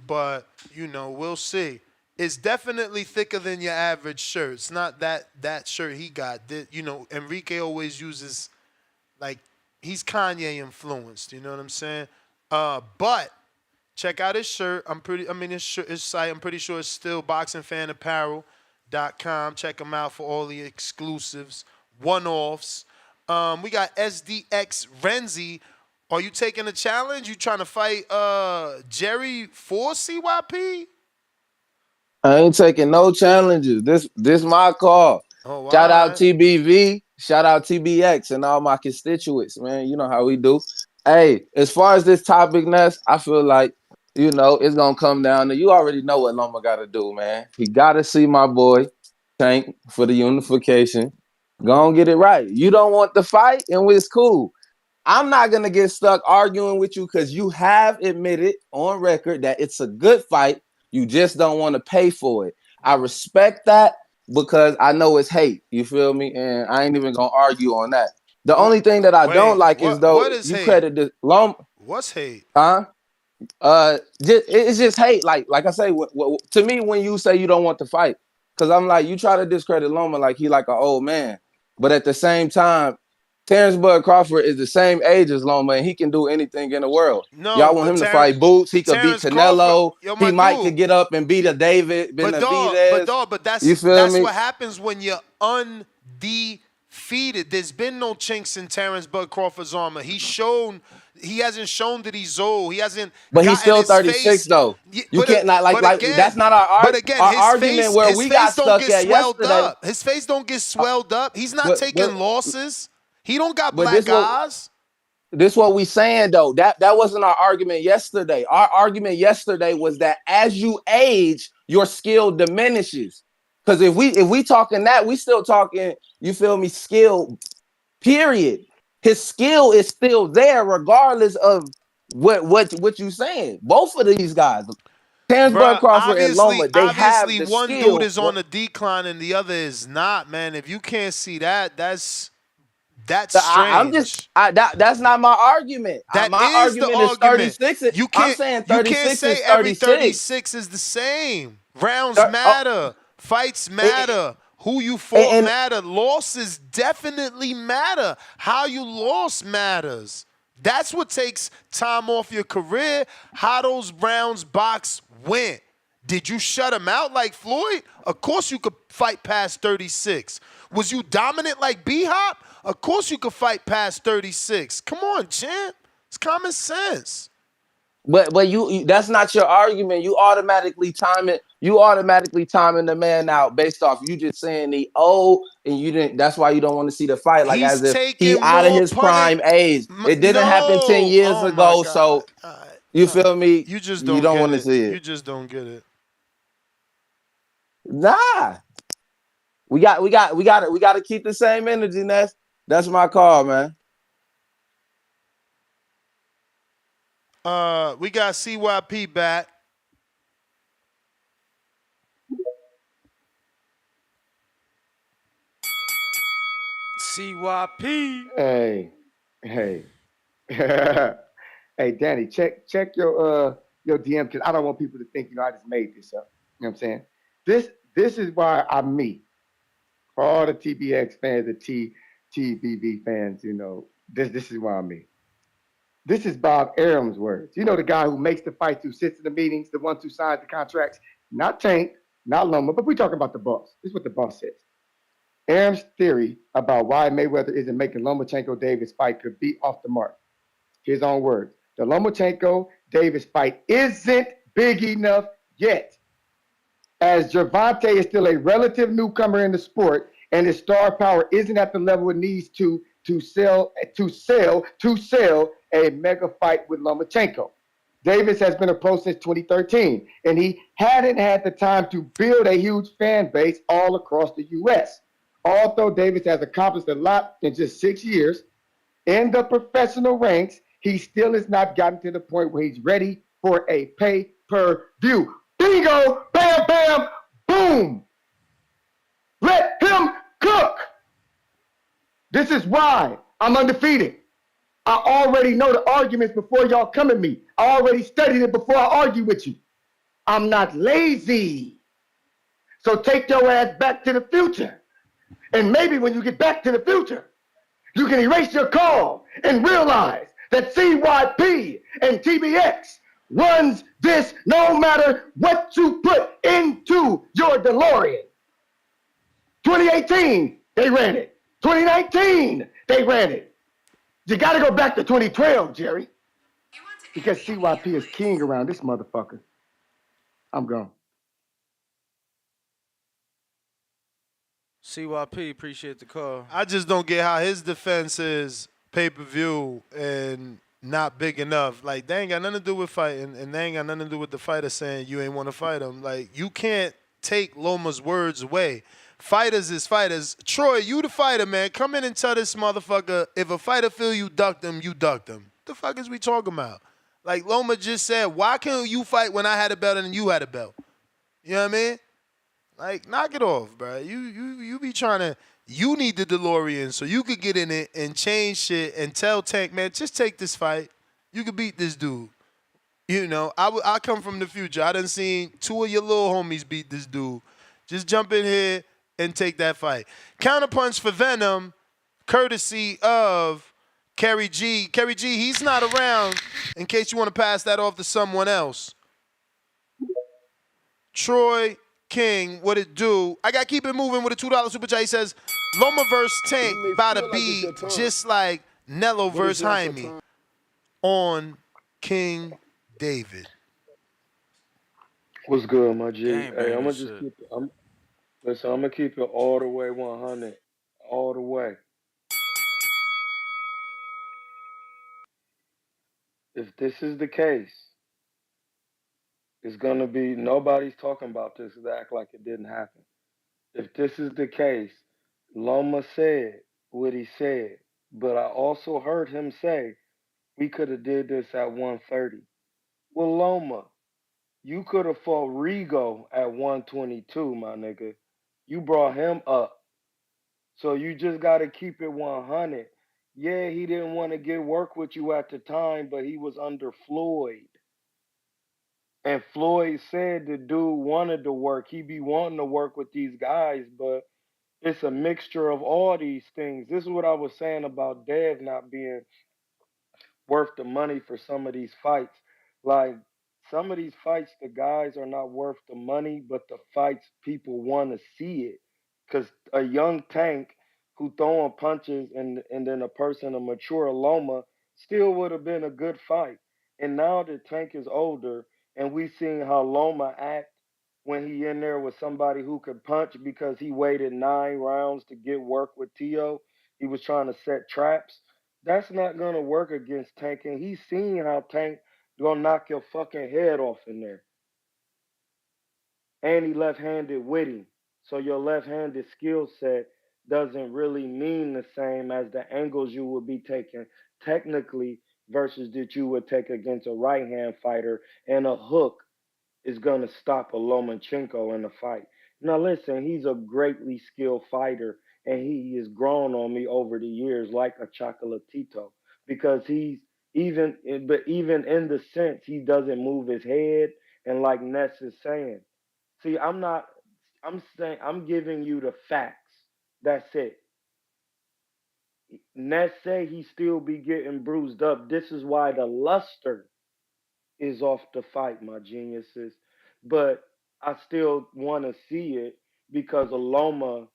but you know we'll see. It's definitely thicker than your average shirt. It's not that shirt he got. You know, Enrique always uses like he's Kanye influenced. You know what I'm saying? But check out his shirt. His site. I'm pretty sure it's still boxingfanapparel.com. Check him out for all the exclusives, one-offs. We got SDX Renzi. Are you taking a challenge? You trying to fight Jerry for CYP? I ain't taking no challenges. This my call. Oh, wow. Shout out TBV, shout out TBX, and all my constituents, man. You know how we do. Hey, as far as this topic, Ness, I feel like, you know, it's gonna come down to you already know what Loma gotta do, man. He gotta see my boy Tank for the unification. Go and get it right. You don't want the fight, and it's cool. I'm not gonna get stuck arguing with you because you have admitted on record that it's a good fight. You just don't want to pay for it. I respect that because I know it's hate. You feel me? And I ain't even gonna argue on that. The only thing that I don't like is though what is you hate? credit this Loma. What's hate? Huh? It's just hate. Like I say, to me, when you say you don't want to fight, because I'm like, you try to discredit Loma like he like an old man, but at the same time, Terrence Bud Crawford is the same age as Loma, and he can do anything in the world. No, Y'all want but him to fight Boots. He could beat Terrence Crawford, Canelo. yo, He my might dude. could get up and beat a David Benavidez. But You feel that's me? what happens when you're undefeated. There's been no chinks in Terrence Bud Crawford's armor. He hasn't shown that he's old. He hasn't But he's gotten still his 36 face. though. You can't not like that's not But again, our argument where his we got face don't stuck get at swelled yesterday. up. His face don't get swelled up. He's not But taking losses. He don't got but black eyes. this what we saying though. That wasn't our argument yesterday. Our argument yesterday was that as you age, your skill diminishes. Because if we talking that, we still talking, you feel me, skill, period. His skill is still there regardless of what you saying. Both of these guys, Terrence Bud Bruh, Crawford and Loma, they have obviously the one dude skill. is on a decline and the other is not, man. If you can't see that, that's strange. That's not my argument. My argument is 36. I'm saying 36 say is every 36. 36 is the same. Rounds matter. Fights matter. Who you fought matter. Losses definitely matter. How you lost matters. That's what takes time off your career. How those rounds box went. Did you shut him out like Floyd? Of course you could fight past 36. Was you dominant like B-Hop? Of course you could fight past 36. Come on, champ. It's common sense. But you that's not your argument. You automatically timing the man out based off you just saying he old and you didn't. That's why you don't want to see the fight. Like He's as if he taking out of more his prime age. It didn't happen 10 No. years Oh my ago. God. So you feel me? You just You don't don't get want to it. see it. You just don't get it. Nah. We got to keep the same energy, Ness. That's my call, man. We got CYP back. CYP. Hey. Hey, Danny, check your DM because I don't want people to think, I just made this up. You know what I'm saying? This is why I'm me. For all the TBX fans, the TBV fans, this is why I'm me. This is Bob Arum's words. You know, the guy who makes the fights, who sits in the meetings, the ones who signs the contracts. Not Tank, not Loma, but we're talking about the boss. This is what the boss says. Arum's theory about why Mayweather isn't making Lomachenko-Davis fight could be off the mark. His own words. The Lomachenko-Davis fight isn't big enough yet. As Gervonta is still a relative newcomer in the sport and his star power isn't at the level it needs to sell a mega fight with Lomachenko. Davis has been a pro since 2013, and he hadn't had the time to build a huge fan base all across the U.S. Although Davis has accomplished a lot in just 6 years in the professional ranks, he still has not gotten to the point where he's ready for a pay-per-view. Bingo, bam, bam, boom. Let him cook. This is why I'm undefeated. I already know the arguments before y'all come at me. I already studied it before I argue with you. I'm not lazy. So take your ass back to the future. And maybe when you get back to the future, you can erase your call and realize that CYP and TBX runs this no matter what you put into your DeLorean. 2018, they ran it. 2019, they ran it. You got to go back to 2012, Jerry. Because CYP is king around this motherfucker. I'm gone. CYP, appreciate the call. I just don't get how his defense is pay-per-view and not big enough. Like, they ain't got nothing to do with fighting, and they ain't got nothing to do with the fighter saying you ain't want to fight him. Like, you can't take Loma's words away. Fighters is fighters. Troy, you the fighter, man. Come in and tell this motherfucker, if a fighter feel you ducked him, you ducked him. The fuck is we talking about? Like Loma just said, why can't you fight when I had a belt and you had a belt? You know what I mean? Like, knock it off, bro. You be trying to, you need the DeLorean so you could get in it and change shit and tell Tank, man, just take this fight. You could beat this dude. You know, I come from the future. I done seen 2 of your little homies beat this dude. Just jump in here and take that fight. Counterpunch for Venom. courtesy of Kerry G. Kerry G, he's not around in case you want to pass that off to someone else. Troy King, what it do? I got to keep it moving with a $2 super chat. He says, Loma versus Tank about to be just like Nello versus Jaime on King David. What's good, my G? Hey, I'm Gangbanger gonna just shit. keep. Listen. I'm gonna keep it all the way 100, all the way. If this is the case, it's gonna be nobody's talking about this to act like it didn't happen. If this is the case, Loma said what he said, but I also heard him say we could have did this at 130. Well, Loma, you could have fought Rigo at 122, my nigga. You brought him up. So you just got to keep it 100. Yeah, he didn't want to get work with you at the time, but he was under Floyd. And Floyd said the dude wanted to work. He be wanting to work with these guys, but it's a mixture of all these things. This is what I was saying about Dev not being worth the money for some of these fights. Like some of these fights, the guys are not worth the money, but the fights people want to see it. Cause a young Tank who throwing punches and then a person, a mature Loma, still would have been a good fight. And now that Tank is older, and we seen how Loma act when he in there with somebody who could punch because he waited 9 rounds to get work with Tio. He was trying to set traps. That's not gonna work against Tank, and he's seen how Tank gonna knock your fucking head off in there. And he left-handed with him, so your left-handed skill set doesn't really mean the same as the angles you would be taking technically versus that you would take against a right-hand fighter and a hook is going to stop a Lomachenko in the fight. Now, listen, he's a greatly skilled fighter, and he has grown on me over the years like a Chocolatito because he's but even in the sense he doesn't move his head, and like Ness is saying, see, I'm saying I'm giving you the facts. That's it. Ness say he still be getting bruised up. This is why the luster is off the fight, my geniuses. But I still want to see it because of Loma.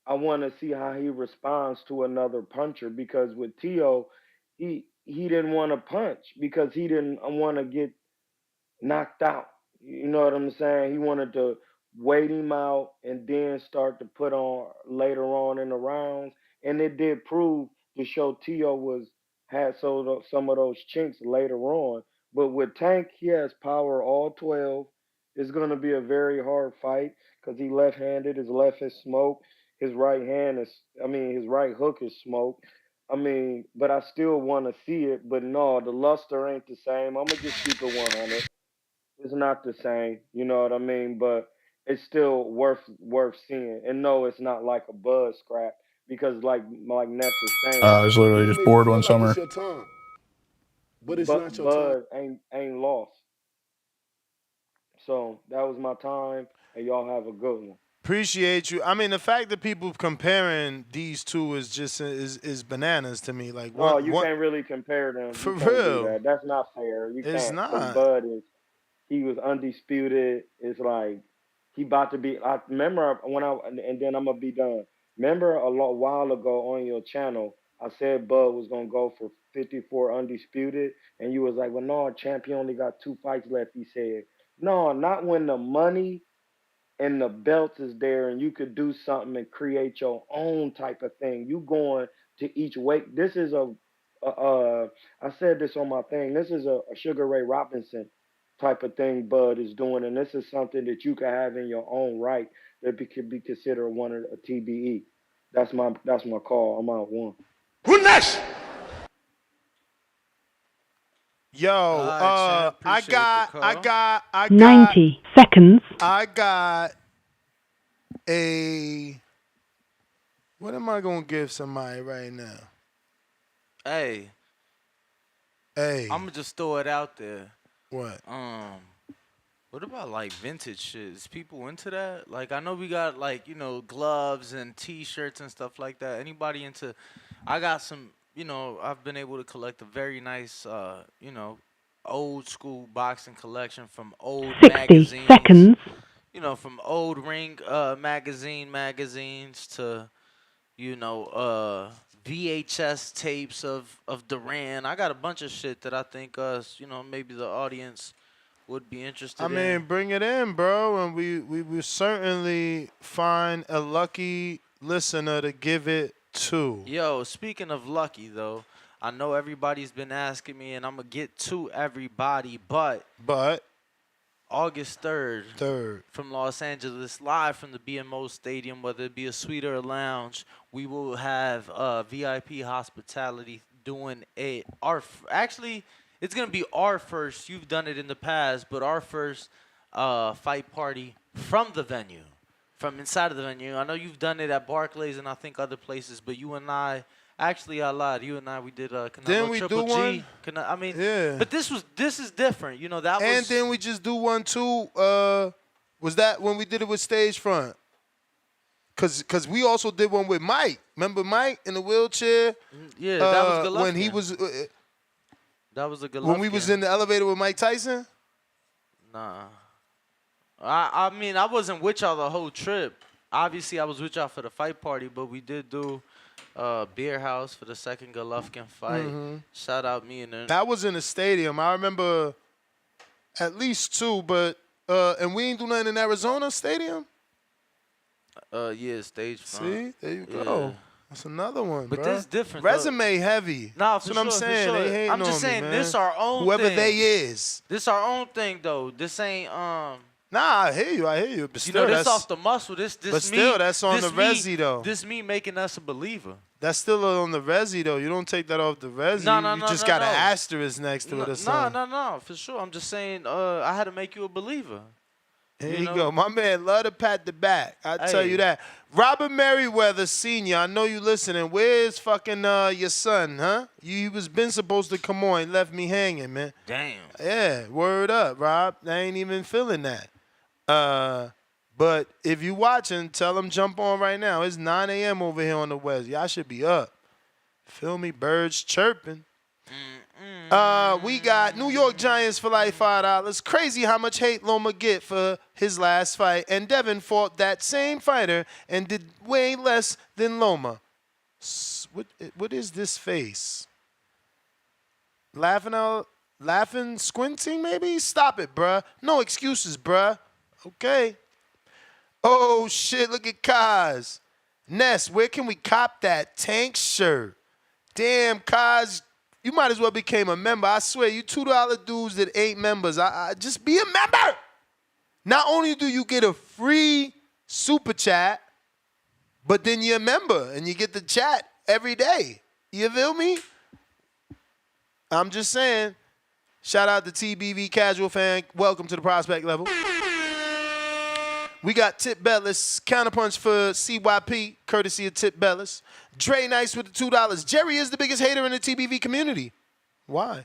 I want to see how he responds to another puncher because with Tio, he didn't want to punch because he didn't want to get knocked out. You know what I'm saying? He wanted to wait him out and then start to put on later on in the rounds. And it did prove to show Tio was had some of those chinks later on. But with Tank, he has power all 12. It's going to be a very hard fight because he left-handed. His left is smoke. His right hand is, I mean, his right hook is smoke. I mean, but I still want to see it. But no, the luster ain't the same. I'm going to just keep it 100. It's not the same, you know what I mean? But it's still worth seeing. And no, it's not like a buzz scrap because like Ness is saying, I was literally just bored one summer. but it's not your time. Bud ain't lost. So that was my time, and y'all have a good one. Appreciate you. I mean, the fact that people comparing these two is just is bananas to me. Like No, you one can't really compare them. for You can't do real. that. That's not fair. You It's can't because not. Bud is he was undisputed. It's like he about to be. I remember when I and then I'm gonna be done. Remember while ago on your channel, I said Bud was gonna go for 54 undisputed, and you was like, "Well, no, champ, he only got 2 fights left." He said, "No, not when the money and the belt is there and you could do something and create your own type of thing. You going to each weight. This is I said this on my thing. This is a Sugar Ray Robinson type of thing Bud is doing, and this is something that you can have in your own right that could be considered one of a TBE. That's my call. I'm out one. Who next? Yo, All right, champ. I Appreciate the got call. 90 seconds. I got a what am I gonna give somebody right now? Hey, Hey. I'm gonna just throw it out there. What? What about like vintage shit? Is people into that? Like I know we got like, you know, gloves and t-shirts and stuff like that. Anybody into I got some. I've been able to collect a very nice, old school boxing collection from old 60 magazines. seconds. From old ring magazines to VHS tapes of Duran. I got a bunch of shit that I think maybe the audience would be interested I in. mean, bring it in, bro, and we will certainly find a lucky listener to give it to. Yo, speaking of lucky though, I know everybody's been asking me, and I'm gonna get to everybody, but August 3rd, from Los Angeles, live from the BMO Stadium, whether it be a suite or a lounge, we will have VIP hospitality doing actually, it's going to be our first, you've done it in the past, but our first fight party from the venue, from inside of the venue. I know you've done it at Barclays and I think other places, but you and I, actually, I lied. You and I, we did Didn't we Triple do G. one? I mean, Yeah. but this is different. That was. And then we just do one too. Was that when we did it with Stage Front? Cause we also did one with Mike. Remember Mike in the wheelchair? Yeah, that was Golovkin. when he was. That was a Golovkin. When we was in the elevator with Mike Tyson. Nah. I mean, I wasn't with y'all the whole trip. Obviously, I was with y'all for the fight party, but we did do Beer House for the second Golovkin fight. Mhm. Shout out me and them. That was in the stadium. I remember at least two, but and we ain't do nothing in Arizona Stadium. Yeah, Stage Front. See, there you go. Yeah. That's another one, But bruh. this different, though. Resume heavy. Nah, That's for what I'm sure, for saying. sure. They hating I'm just on saying me, this man. our own Whoever thing. they is. This our own thing though. This ain't Nah, I hear you. But still, this that's off the muscle. This but me. still, that's on this the me, resi though. This me making us a believer. That's still on the resi though. You don't take that off the resi. No, you no, just no, got no. an asterisk next to it or No, something. no, for sure. I'm just saying. I had to make you a believer. Here you go. My man love to pat the back. I tell you that. Robert Merriweather Sr., I know you listening. Where's fucking your son, huh? He was been supposed to come on. He left me hanging, man. Damn. Yeah, word up, Rob. I ain't even feeling that. But if you watching, tell him jump on right now. It's 9 a.m. over here on the West. Y'all should be up. Feel me? Birds chirping. We got New York Giants for like $5. Crazy how much hate Loma get for his last fight. And Devin fought that same fighter and did way less than Loma. What is this face? Laughing, squinting maybe? Stop it, bruh. No excuses, bruh. Okay. Oh, shit, look at Kaz. Ness, where can we cop that Tank shirt? Damn, Kaz, you might as well became a member. I swear, you $2 dudes that ain't members. I just be a member. Not only do you get a free super chat, but then you're a member and you get the chat every day. You feel me? I'm just saying. Shout out to TBV Casual Fan. Welcome to the prospect level. We got Tip Bellis, counterpunch for CYP, courtesy of Tip Bellis. Dre Nice with the $2. Jerry is the biggest hater in the TBV community. Why?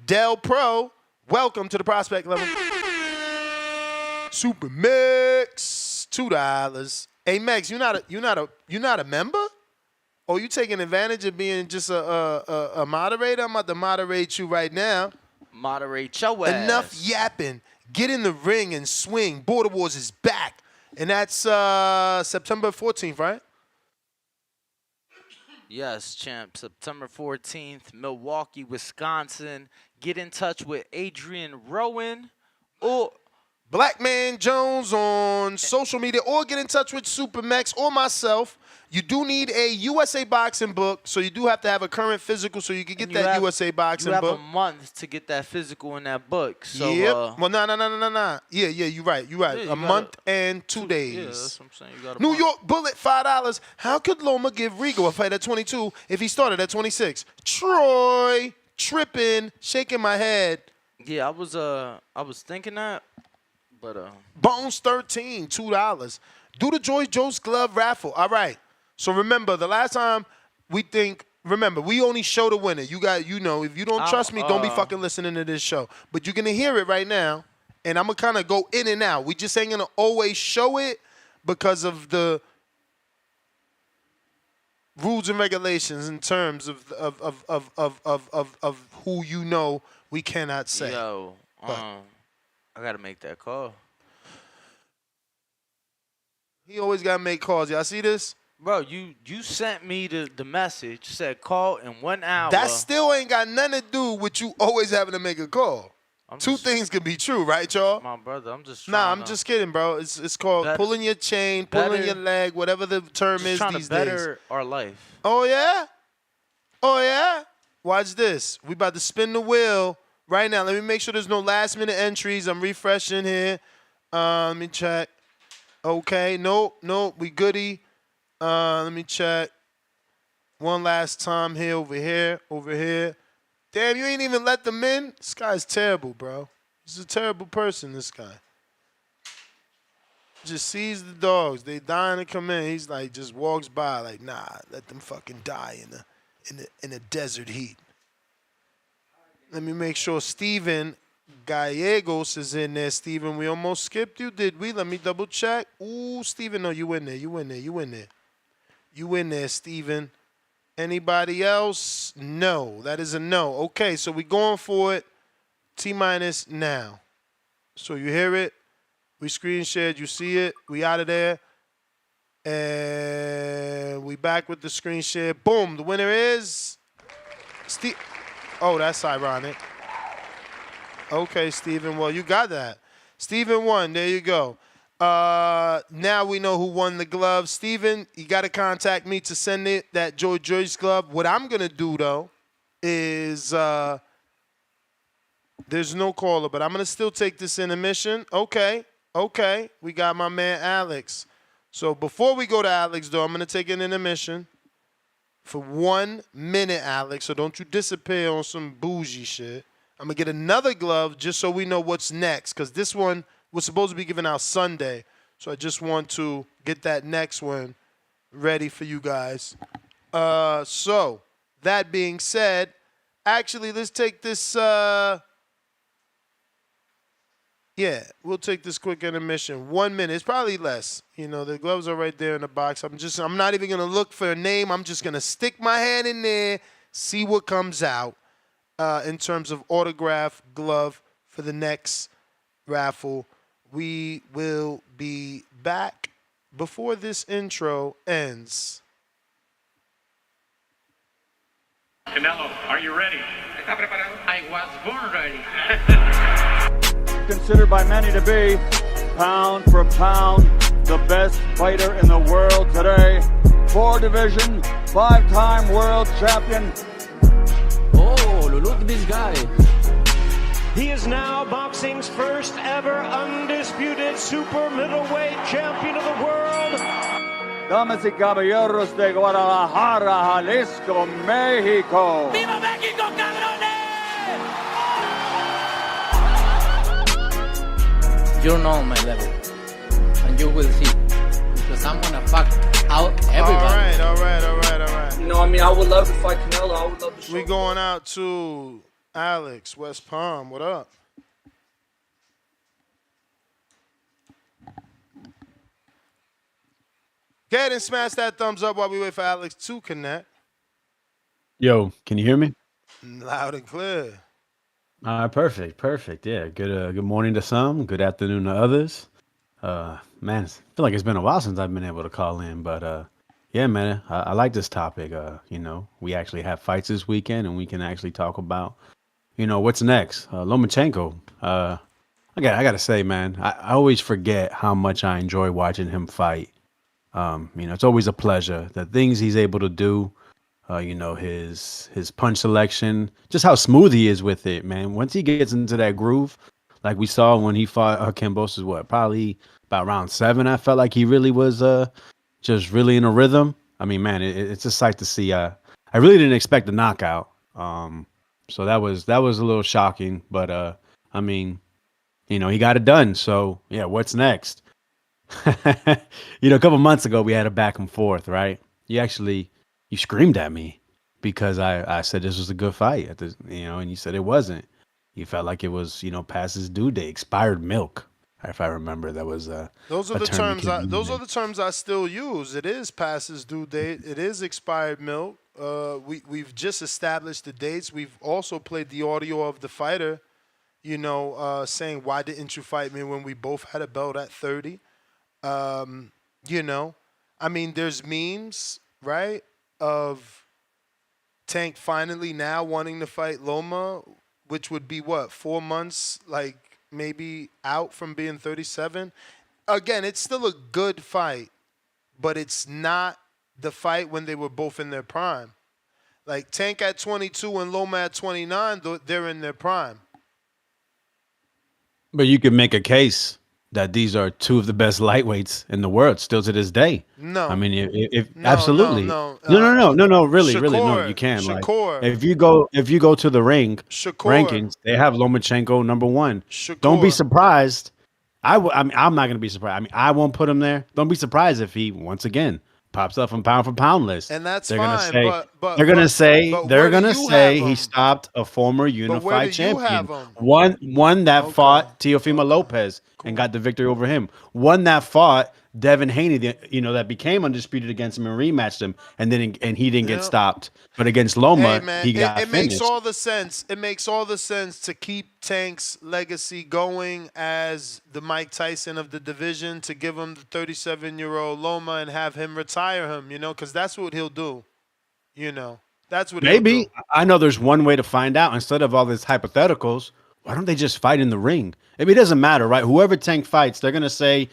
Del Pro, welcome to the prospect level. Super Mix, $2. Hey Max, you're not a member? Or you taking advantage of being just a moderator? I'm about to moderate you right now. Moderate your ass. Enough yapping. Get in the ring and swing. Border Wars is back. And that's September 14th, right? Yes, champ. September 14th, Milwaukee, Wisconsin. Get in touch with Adrian Rowan or Black Man Jones on social media, or get in touch with Supermax or myself. You do need a USA Boxing book, so you do have to have a current physical so you can get that USA Boxing book. You have a month to get that physical in that book. So, yep. Well, no. Yeah, you're right. Yeah, a month and 2 days. Yeah, that's what I'm saying. You got a New month. York Bullet, $5. How could Loma give Rigo a fight at 22 if he started at 26? Troy, tripping, shaking my head. Yeah, I was thinking that, but Bones 13, $2. Do the Joy Joe's glove raffle. All right. So remember, the last time we only show the winner. You know, if you don't trust me, don't be fucking listening to this show. But you're gonna hear it right now, and I'm gonna kind of go in and out. We just ain't gonna always show it because of the rules and regulations in terms of who you know we cannot say. Yo, I gotta make that call. He always gotta make calls. Y'all see this? Bro, you sent me the message, said call in 1 hour. That still ain't got nothing to do with you always having to make a call. Two things can be true, right, y'all? My brother, I'm just Nah, I'm just kidding, bro. It's called pulling your chain, pulling your leg, whatever the term is trying these to better days. our life. Oh yeah? Oh yeah? Watch this. We about to spin the wheel right now. Let me make sure there's no last minute entries. I'm refreshing here. Let me check. Okay, nope, we goody. Let me check. One last time here, over here. Damn, you ain't even let them in? This guy's terrible, bro. He's a terrible person, this guy. Just sees the dogs. They dying to come in. He's like, just walks by like, nah, let them fucking die in the desert heat. Let me make sure Steven Gallegos is in there. Steven, we almost skipped you, did we? Let me double check. Ooh, Steven, no, you in there, You in there, Steven. Anybody else? No, that is a no. Okay, so we going for it. T-minus now. So you hear it. We screen shared. You see it. We out of there. And we back with the screen share. Boom. The winner is Steve. Oh, that's ironic. Okay, Steven. Well, you got that. Steven won. There you go. Now we know who won the glove. Steven, you got to contact me to send it, that Joyce glove. What I'm going to do, though, is there's no caller, but I'm going to still take this intermission. Okay. We got my man Alex. So before we go to Alex, though, I'm going to take an intermission for 1 minute, Alex. So don't you disappear on some bougie shit. I'm going to get another glove just so we know what's next, because this one was supposed to be given out Sunday. So I just want to get that next one ready for you guys. So that being said, actually, let's take this. We'll take this quick intermission. 1 minute. It's probably less. You know, the gloves are right there in the box. I'm not even going to look for a name. I'm just going to stick my hand in there, see what comes out in terms of autograph glove for the next raffle. We will be back before this intro ends. Canelo, are you ready? I was born ready. Considered by many to be, pound for pound, the best fighter in the world today. 4-division, 5-time world champion. Oh, look at this guy. He is now boxing's first ever undisputed super middleweight champion of the world. Damas y caballeros de Guadalajara, Jalisco, Mexico. ¡Viva México, cabrones! You know my level, and you will see, because I'm gonna fuck out everybody. All right. You know, I mean, I would love to fight Canelo. I would love to show We going out to Alex, West Palm. What up? Go ahead and smash that thumbs up while we wait for Alex to connect. Yo, can you hear me? Loud and clear. Perfect. Yeah, good morning to some, good afternoon to others. Man, I feel like it's been a while since I've been able to call in, but yeah, man, I like this topic. You know, we actually have fights this weekend, and we can actually talk about, you know, what's next. Lomachenko. I gotta say, man, I always forget how much I enjoy watching him fight. You know, it's always a pleasure. The things he's able to do. You know, his punch selection, just how smooth he is with it, man. Once he gets into that groove, like we saw when he fought Kambosos, probably about round 7, I felt like he really was just really in a rhythm. I mean, man, it's a sight to see. I really didn't expect the knockout. So that was a little shocking, but I mean, you know, he got it done. So yeah, what's next? You know, a couple months ago we had a back and forth, right? You screamed at me because I said this was a good fight, you know, and you said it wasn't. You felt like it was, you know, past his due date, expired milk. if I remember. That was Those are a the term that terms. came to Those are mind. the terms I still use. It is past its due date. It is expired milk. We've just established the dates. We've also played the audio of the fighter, saying, "Why didn't you fight me when we both had a belt at 30?" Um, you know, I mean, there's memes, right, of Tank finally now wanting to fight Loma, which would be what, 4 months, like maybe out from being 37. Again, it's still a good fight, but it's not the fight when they were both in their prime. Like Tank at 22 and Loma at 29, they're in their prime. But you could make a case that these are two of the best lightweights in the world still to this day. I No. mean, if No, no, absolutely, no. no, really, no, you Shakur, can. Like, Shakur, if you go to the ring Shakur, rankings, they have Lomachenko #1. Don't be Shakur. surprised. I mean, I'm not gonna be surprised. I mean, I won't put him there. Don't be surprised if he once again pops up from pound for pound list. And that's They're gonna fine, say but they're where do gonna you have say he him? stopped a former But where do unified you have champion, him? one that fought Teofimo Lopez and got the victory over him, one that fought Devin Haney, that became undisputed against him and rematched him, and he didn't get stopped. But against Loma, Hey man, he got it makes finished. all the sense. It makes all the sense to keep Tank's legacy going as the Mike Tyson of the division, to give him the 37-year-old Loma and have him retire him, because that's what he'll do. That's what he'll do. Maybe. I know there's one way to find out. Instead of all these hypotheticals, why don't they just fight in the ring? I mean, it doesn't matter, right? Whoever Tank fights, they're gonna say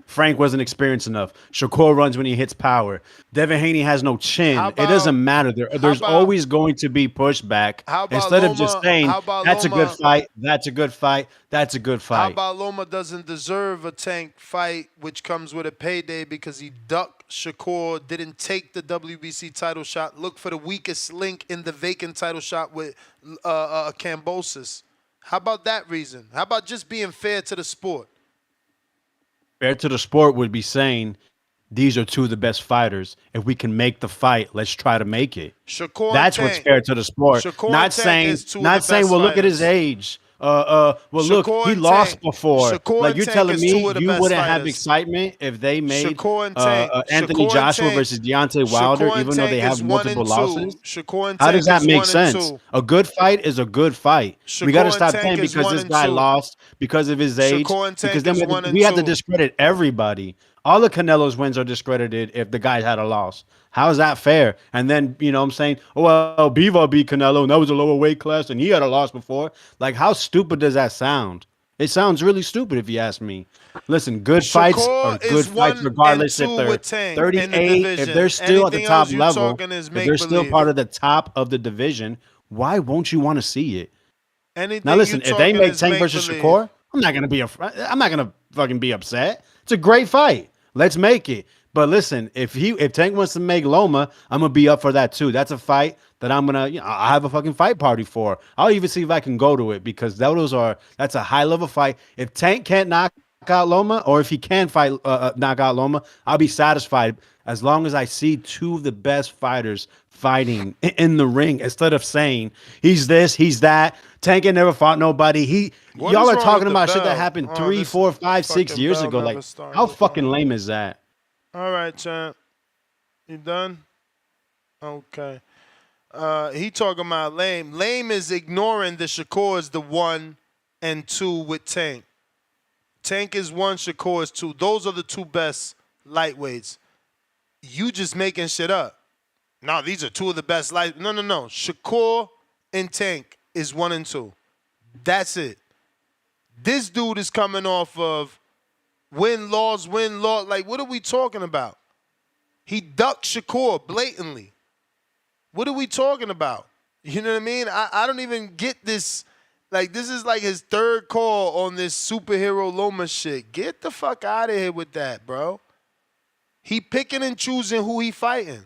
Frank wasn't experienced enough. Shakur runs when he hits power. Devin Haney has no chin. It doesn't matter. There's always going to be pushback. How about Instead of just Loma? saying How about that's a good Loma? fight, that's a good fight, that's a good How fight. about Loma doesn't deserve a Tank fight, which comes with a payday because he ducked Shakur, didn't take the WBC title shot, look for the weakest link in the vacant title shot with Kambosos. How about that reason? How about just being fair to the sport? Fair to the sport would be saying these are two of the best fighters. If we can make the fight, let's try to make it. Shakur and That's what's Tank. fair to the sport. Shakur Not and Tank saying, is two of the best well, look at his fighters. age. Well, look, Shakur he and lost Tank. before. Shakur Like and you're Tank telling is me two of the you best wouldn't have fighters. excitement if they made Shakur and Tank. Anthony Shakur and Joshua Tank. versus Deontay Wilder, Shakur and even though they Tank have is 1 multiple and 2. losses? Shakur and How does Tank that is make 1 and sense? 2. A good fight is a good fight. We got to Shakur and stop Tank saying is because 1 this and guy 2. lost because of his age. Shakur and Tank Because then is 1 and we have to 2. discredit everybody. All the Canelo's wins are discredited if the guy had a loss. How is that fair? And then, I'm saying, oh, well, Bivol beat Canelo, and that was a lower weight class, and he had a loss before. Like, how stupid does that sound? It sounds really stupid if you ask me. Listen, good fights are Shakur good is fights 1 and regardless if 2 they're with Tank in the 38, if they're division. still at the Anything top else you level, talking is if make they're still believe. part of the top of the division, why won't you want to see it? Now Anything you listen, if they talking make is Tank make versus believe. Shakur, I'm not gonna fucking be upset. It's a great fight. Let's make it. But listen, if Tank wants to make Loma, I'm gonna be up for that too. That's a fight that I'm gonna, I have a fucking fight party for. I'll even see if I can go to it because that's a high level fight. If Tank can't knock out Loma, or if he can fight knock out Loma, I'll be satisfied as long as I see two of the best fighters fighting in the ring instead of saying he's this, he's that. Tank ain't never fought nobody. What Y'all is are wrong talking with the about shit that bell? happened Oh, 3, this 4, 5, 6 fucking years bell ago. never Like, started. how fucking lame is that? All right, champ. You done? Okay. He talking about lame. Lame is ignoring the Shakur is the 1 and 2 with Tank. Tank is 1, Shakur is 2. Those are the two best lightweights. You just making shit up. No, these are two of the best light. No. Shakur and Tank is 1 and 2. That's it. This dude is coming off of win, loss. Like, what are we talking about? He ducked Shakur blatantly. What are we talking about? You know what I mean? I don't even get this. Like, this is like his third call on this superhero Loma shit. Get the fuck out of here with that, bro. He picking and choosing who he fighting.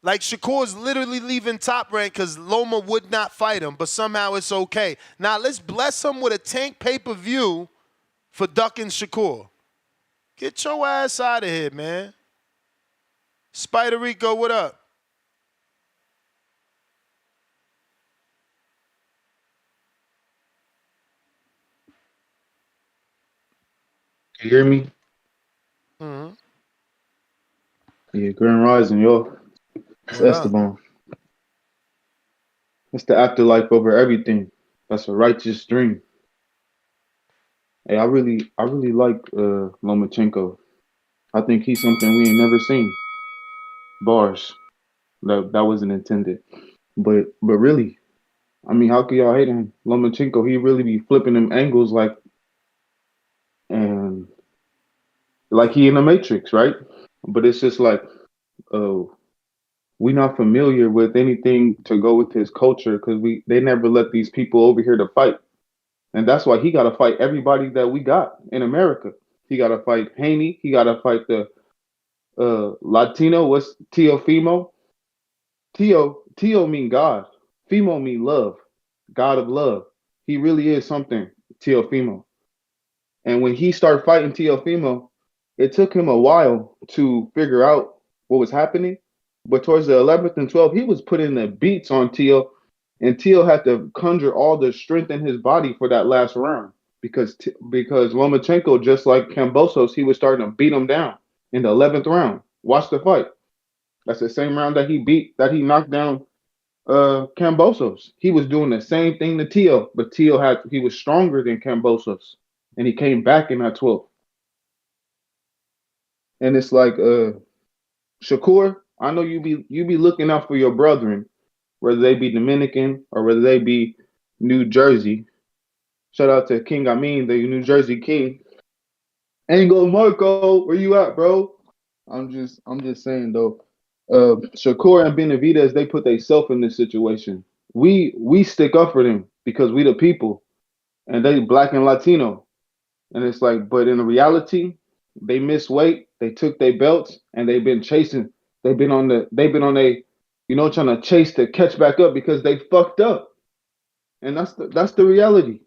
Like, Shakur's literally leaving Top Rank because Loma would not fight him, but somehow it's okay. Now, let's bless him with a Tank pay-per-view for ducking Shakur. Get your ass out of here, man. Spider Rico, what up? You hear me? Mm-hmm. Yeah, Grand Rising, yo. It's What up? Esteban. It's the afterlife over everything. That's a righteous dream. Hey, I really like Lomachenko. I think he's something we ain't never seen. Bars. That wasn't intended. But really, I mean, how could y'all hate him? Lomachenko, he really be flipping them angles and like he in the Matrix, right? But it's just like, oh, we not familiar with anything to go with his culture because they never let these people over here to fight. And that's why he got to fight everybody that we got in America. He got to fight Haney. He got to fight the Latino. What's Teofimo? Teo mean God. Fimo mean love. God of love. He really is something. Teofimo. And when he started fighting Teofimo, it took him a while to figure out what was happening. But towards the 11th and 12th, he was putting the beats on Teo, and Teo had to conjure all the strength in his body for that last round because Lomachenko, just like Kambosos, he was starting to beat him down in the 11th round. Watch the fight. That's the same round that he knocked down Kambosos. He was doing the same thing to Teo, but he was stronger than Kambosos, and he came back in that 12th. And it's like Shakur, I know you be looking out for your brethren, whether they be Dominican or whether they be New Jersey. Shout out to King Amin, the New Jersey King. Ango Marco, where you at, bro? I'm just saying though. Shakur and Benavidez, they put themselves in this situation. We stick up for them because we the people, and they black and Latino. And it's like, but in reality, they missed weight. They took their belts and they've been chasing. They've been on a, trying to chase to catch back up because they fucked up. And that's the reality.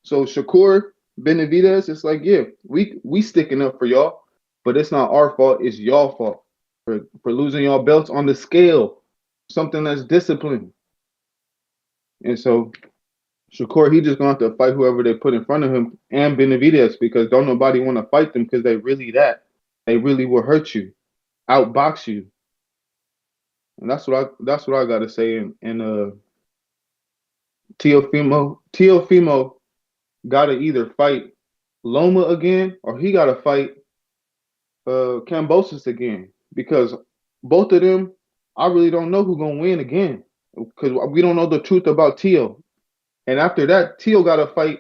So Shakur, Benavidez, it's like, yeah, we sticking up for y'all, but it's not our fault. It's y'all fault for losing y'all belts on the scale, something that's disciplined. And so Shakur, he just gonna have to fight whoever they put in front of him and Benavidez because don't nobody want to fight them because they really that. They really will hurt you, outbox you. And that's what I gotta say. And Teofimo gotta either fight Loma again or he gotta fight Kambosos again because both of them, I really don't know who's gonna win again because we don't know the truth about Teo. And after that, Teo gotta fight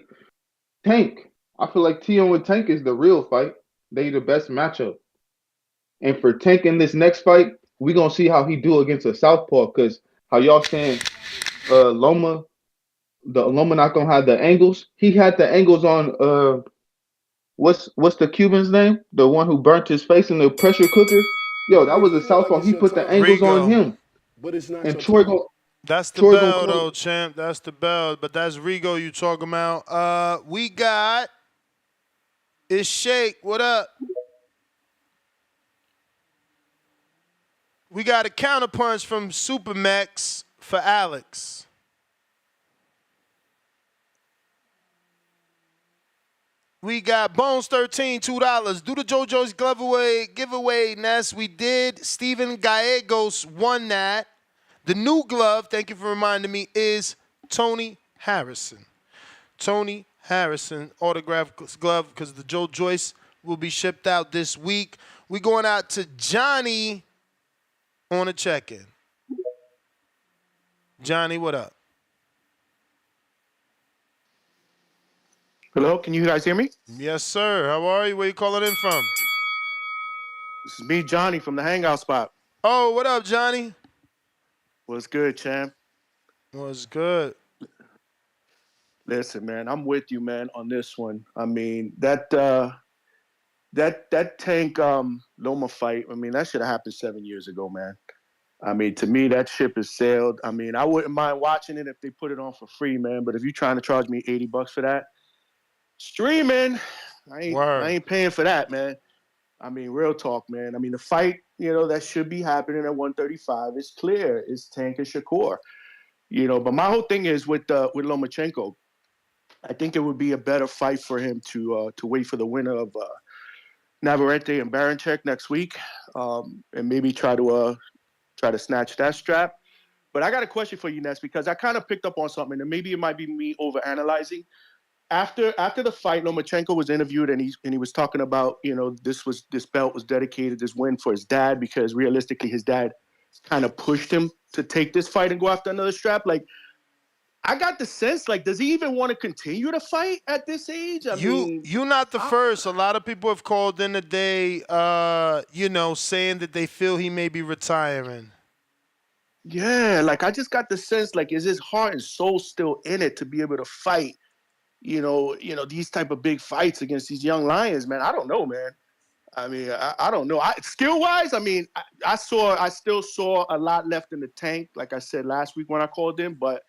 Tank. I feel like Teo and Tank is the real fight. They the best matchup. And for Tank in this next fight, we gonna see how he do against a southpaw. Cause how y'all saying Loma, the Loma not gonna have the angles. He had the angles on what's the Cuban's name? The one who burnt his face in the pressure cooker. Yo, that was a southpaw. He put the angles on Rigo. him. And That's the Troy gonna bell come. though, champ. That's the bell. But that's Rigo you talking about. We got it's Shake. What up? We got a counterpunch from Supermax for Alex. We got Bones 13, $2. Do the JoJo's giveaway, Ness. We did. Steven Gallegos won that. The new glove, thank you for reminding me, is Tony Harrison. Tony Harrison autographed glove because the Joe Joyce will be shipped out this week. We going out to Johnny on a check-in. Johnny, what up? Hello, can you guys hear me? Yes, sir. How are you? Where you calling in from? This is me, Johnny, from the Hangout Spot. Oh, what up, Johnny? What's good, champ? What's good? Listen, man, I'm with you, man, on this one. I mean, that Tank Loma fight, I mean, that should have happened 7 years ago, man. I mean, to me, that ship has sailed. I mean, I wouldn't mind watching it if they put it on for free, man. But if you're trying to charge me $80 for that, streaming, I ain't paying for that, man. I mean, real talk, man. I mean, the fight, that should be happening at 135 is clear. It's Tank and Shakur, But my whole thing is with Lomachenko, I think it would be a better fight for him to wait for the winner of Navarrete and Baranchek next week, and maybe try to snatch that strap. But I got a question for you, Ness, because I kind of picked up on something, and maybe it might be me overanalyzing. After the fight, Lomachenko was interviewed, and he was talking about, this belt was dedicated, this win for his dad, because realistically his dad kind of pushed him to take this fight and go after another strap. Like, I got the sense, like, does he even want to continue to fight at this age? You're not the first. A lot of people have called in today, saying that they feel he may be retiring. Yeah, like, I just got the sense, like, is his heart and soul still in it to be able to fight, these type of big fights against these young lions, man? I don't know, man. I mean, I don't know. Skill-wise, I mean, I still saw a lot left in the tank, like I said last week when I called in, but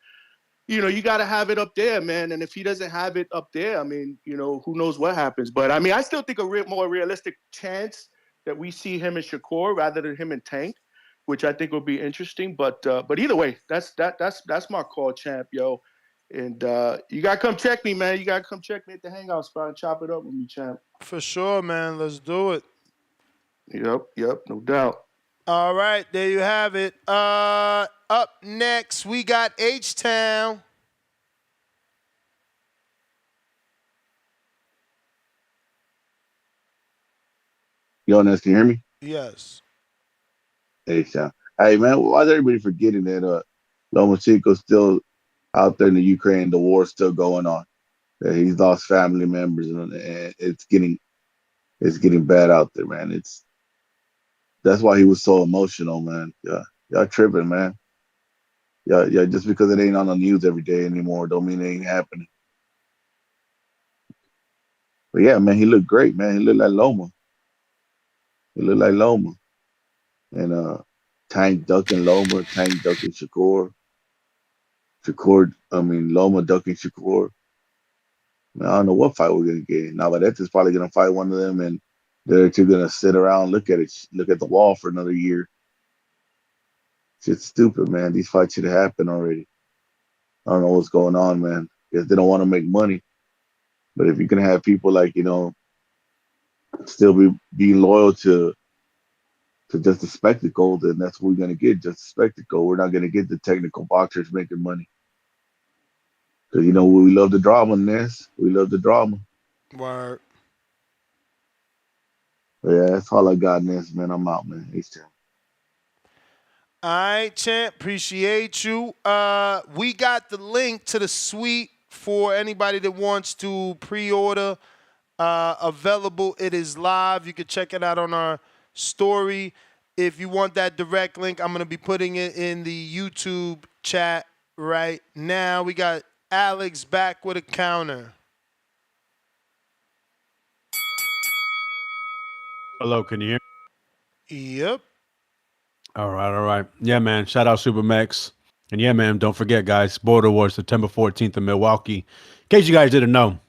you got to have it up there, man. And if he doesn't have it up there, I mean, who knows what happens. But, I mean, I still think a more realistic chance that we see him and Shakur rather than him and Tank, which I think will be interesting. But either way, that's my call, champ, yo. And you got to come check me, man. You got to come check me at the hangout spot and chop it up with me, champ. For sure, man. Let's do it. Yep, no doubt. All right, there you have it. Up next, we got H-Town. Yo, Ness, can you hear me? Yes. H-Town. Hey, man, why is everybody forgetting that Lomachenko's still out there in the Ukraine? The war's still going on. That he's lost family members, and it's getting bad out there, man. That's why he was so emotional, man. Yeah, y'all tripping, man. Yeah. Just because it ain't on the news every day anymore, don't mean it ain't happening. But yeah, man, he looked great, man. He looked like Loma. And Tank ducking Loma, Tank ducking Shakur. Loma ducking Shakur. Man, I don't know what fight we're gonna get. Navarrete's probably gonna fight one of them, and they're two gonna sit around, look at the wall for another year. Shit's stupid, man. These fights should have happened already. I don't know what's going on, man. Because they don't want to make money. But if you can have people like, still be loyal to just the spectacle, then that's what we're gonna get, just a spectacle. We're not gonna get the technical boxers making money. Because we love the drama in this. We love the drama. Word. But yeah, that's all I got in this, man. I'm out, man. H-Town. All right, champ. Appreciate you. We got the link to the suite for anybody that wants to pre-order. Available. It is live. You can check it out on our story. If you want that direct link, I'm going to be putting it in the YouTube chat right now. We got Alex back with a counter. Hello, can you hear me? Yep. All right. Yeah, man. Shout out Supermax. And yeah, man, don't forget, guys, Border Wars, September 14th in Milwaukee. In case you guys didn't know,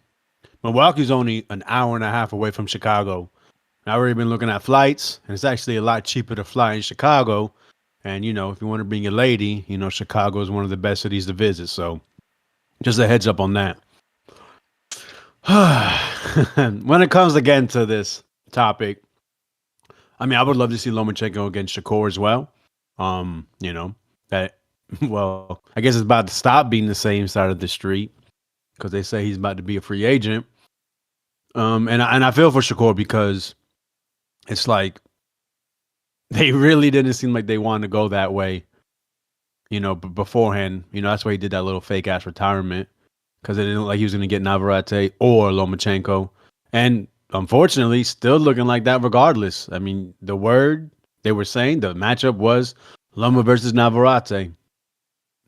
Milwaukee's only an hour and a half away from Chicago. I've already been looking at flights, and it's actually a lot cheaper to fly in Chicago. And, if you want to bring your lady, Chicago is one of the best cities to visit. So just a heads up on that. When it comes again to this topic, I mean, I would love to see Lomachenko against Shakur as well. I guess it's about to stop being the same side of the street because they say he's about to be a free agent. And I feel for Shakur because it's like they really didn't seem like they wanted to go that way, beforehand. That's why he did that little fake ass retirement because it didn't look like he was going to get Navarrete or Lomachenko. And unfortunately, still looking like that regardless. I mean, the word they were saying, the matchup was Loma versus Navarrete.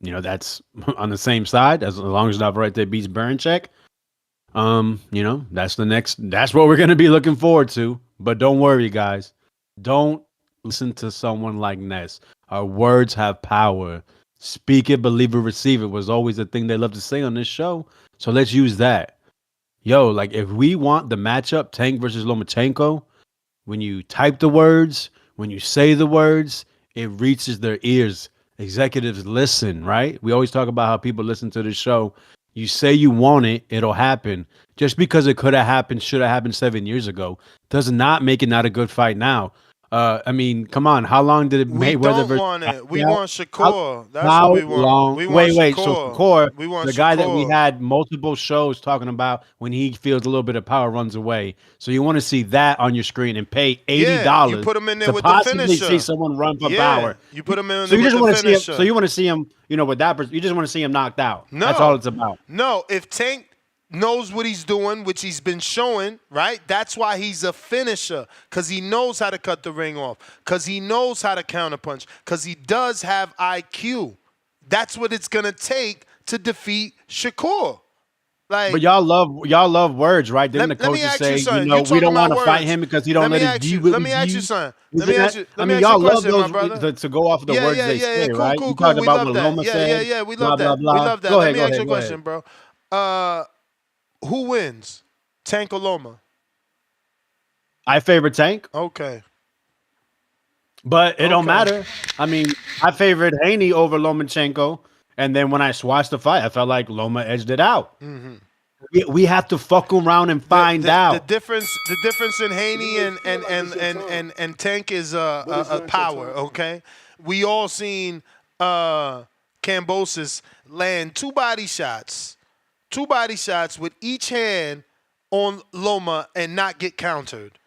That's on the same side as long as Navarrete beats Baranchek. That's what we're going to be looking forward to. But don't worry, guys. Don't listen to someone like Ness. Our words have power. Speak it, believe it, receive it was always the thing they love to say on this show. So let's use that. Yo, like if we want the matchup, Tank versus Lomachenko, when you type the words, when you say the words, it reaches their ears. Executives listen, right? We always talk about how people listen to this show You say you want it, it'll happen. Just because it could have happened, should have happened 7 years ago, does not make it not a good fight now. I mean, come on. How long did We Mayweather don't versus want it. We Pacquiao? want How, Shakur. That's what how we want. long? We want Wait. So Shakur. Shakur, We want the guy that we Shakur. had multiple shows talking about when he feels a little bit of power runs away. So you want to see that on your screen and pay $80 Yeah, you put him in there to with the possibly see finisher. someone run for Yeah, power. you put him in So there you with just the want to see him. finisher. So you want to see him, with that person. You just want to see him knocked out. That's all it's about. No, if Tank knows what he's doing, which he's been showing, right? That's why he's a finisher, because he knows how to cut the ring off, because he knows how to counterpunch, because he does have IQ. That's what it's going to take to defeat Shakur. Like, But y'all love words, right? Didn't the let me coaches ask say, you something. You we talking don't want about to fight words. him because he don't Let let me his ask you. view? Let me ask you something. Let Isn't me ask that? you. I Let me mean, ask you a y'all love question, my those brother. to go off the words they say, Cool, right? cool, You cool. talked We about love what that. Loma Yeah, said. We Blah love blah that. blah. We love that. Go Let ahead, me go ask you ahead, a go ahead. question, bro. Who wins? Tank or Loma? I favor Tank, Okay. but it don't Okay. matter. I mean, I favored Haney over Lomachenko, and then when I watched the fight, I felt like Loma edged it out. Mm-hmm. We have to fuck around and find The out. difference in Haney and Tank is a power. Okay, we all seen Kambosos land two body shots with each hand on Loma and not get countered.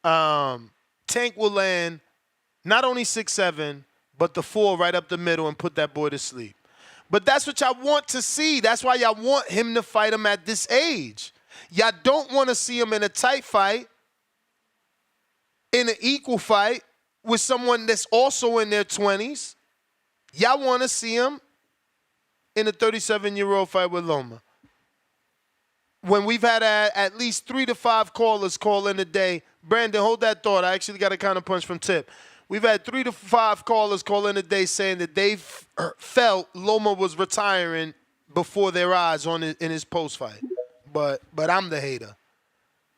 Tank will land not only 6-7, but the 4 right up the middle and put that boy to sleep. But that's what y'all want to see. That's why y'all want him to fight him at this age. Y'all don't want to see him in a tight fight, in an equal fight with someone that's also in their 20s. Y'all want to see him in a 37-year-old fight with Loma. When we've had at least 3 to 5 callers call in a day. Brandon, hold that thought. I actually got a counter punch from Tip. We've had 3 to 5 callers call in a day saying that they felt Loma was retiring before their eyes in his post fight. But I'm the hater.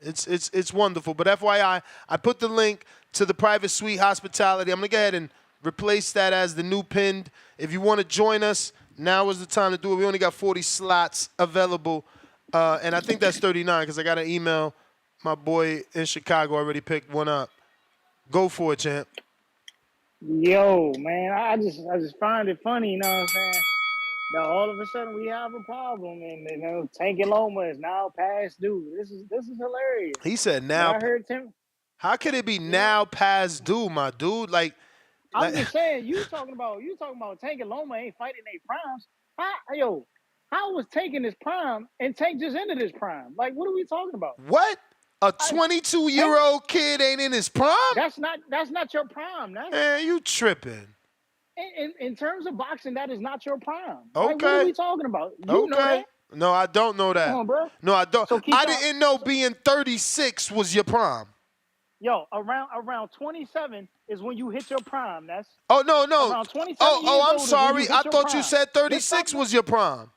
It's wonderful. But FYI, I put the link to the private suite hospitality. I'm gonna go ahead and replace that as the new pinned. If you want to join us, now is the time to do it. We only got 40 slots available, and I think that's 39 because I got an email. My boy in Chicago already picked one up. Go for it, champ. Yo, man, I just find it funny, you know what I'm saying? Now all of a sudden we have a problem, and Tank and Loma is now past due. This is hilarious. He said When now. I heard Tim, How could it be now past due, my dude? I'm just saying, you talking about Tank and Loma ain't fighting their primes. How was Tank in his prime and Tank just ended his prime? Like, what are we talking about? What? A 22-year-old kid ain't in his prime? That's not your prime. Man, you tripping. In terms of boxing, that is not your prime. Okay. Like, what are we talking about? You know that? No, I don't know that. Come on, bro. No, I don't. So I didn't know being 36 was your prime. Yo, around 27 is when you hit your prime. That's no. Around 27 I'm sorry. I thought you said 36 was your prime.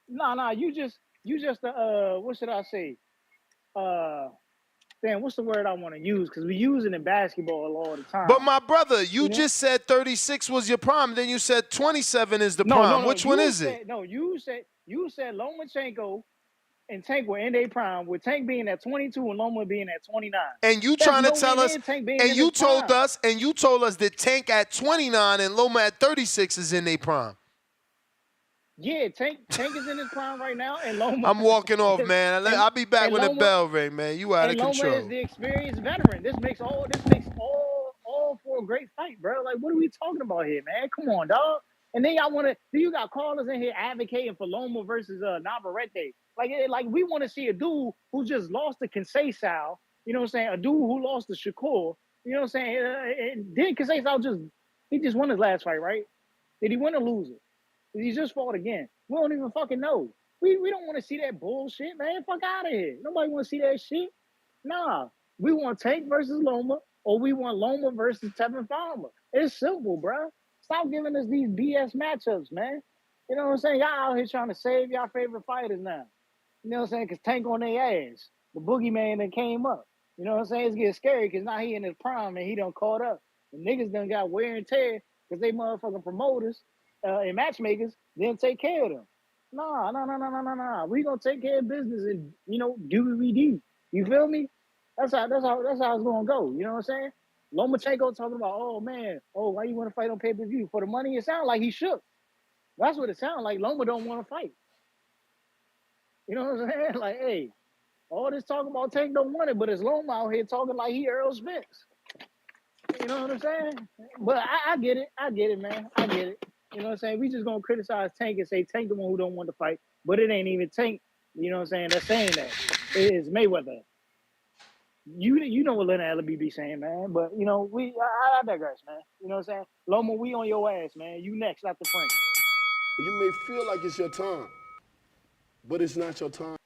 Nah. You just what should I say? Damn, what's the word I want to use? Because we use it in basketball all the time. But my brother, you just said 36 was your prime. Then you said 27 is the prime. No, Which one is it? No, you said Lomachenko and Tank were in their prime, with Tank being at 22 and Loma being at 29. And you trying to tell us, and you told us that Tank at 29 and Loma at 36 is in their prime. Yeah, Tank is in his prime right now, and Loma. I'm walking off, man. I'll be back when the bell ring, man. You out of control. Loma is the experienced veteran. This makes all for a great fight, bro. Like, what are we talking about here, man? Come on, dog. And then you got callers in here advocating for Loma versus Navarrete. Like we want to see a dude who just lost to Conceição, you know what I'm saying? A dude who lost to Shakur, you know what I'm saying? Did Conceição he just won his last fight, right? Did he win or lose it? He just fought again. We don't even fucking know. We don't want to see that bullshit, man. Fuck out of here. Nobody want to see that shit. Nah. We want Tank versus Loma, or we want Loma versus Tevin Farmer. It's simple, bro. Stop giving us these BS matchups, man. You know what I'm saying? Y'all out here trying to save y'all favorite fighters now. You know what I'm saying? Because Tank on their ass. The boogeyman that came up. You know what I'm saying? It's getting scary because now he in his prime and he done caught up. The niggas done got wear and tear because they motherfucking promoters and matchmakers didn't take care of them. Nah. We gonna take care of business and do what we do. You feel me? That's how it's gonna go. You know what I'm saying? Lomachenko talking about, oh man, why you want to fight on pay-per-view for the money? It sounds like he shook. That's what it sounds like. Loma don't want to fight. You know what I'm saying? Like, hey, all this talking about Tank don't want it, but it's Loma out here talking like he Earl Spence. You know what I'm saying? But I get it. I get it, man. I get it. You know what I'm saying? We just gonna criticize Tank and say Tank the one who don't want to fight, but it ain't even Tank. You know what I'm saying? That's saying that. It is Mayweather. You know what Leonard Ellaby be saying, man. But I digress, man. You know what I'm saying? Loma, we on your ass, man. You next after Frank. You may feel like it's your time, but it's not your time.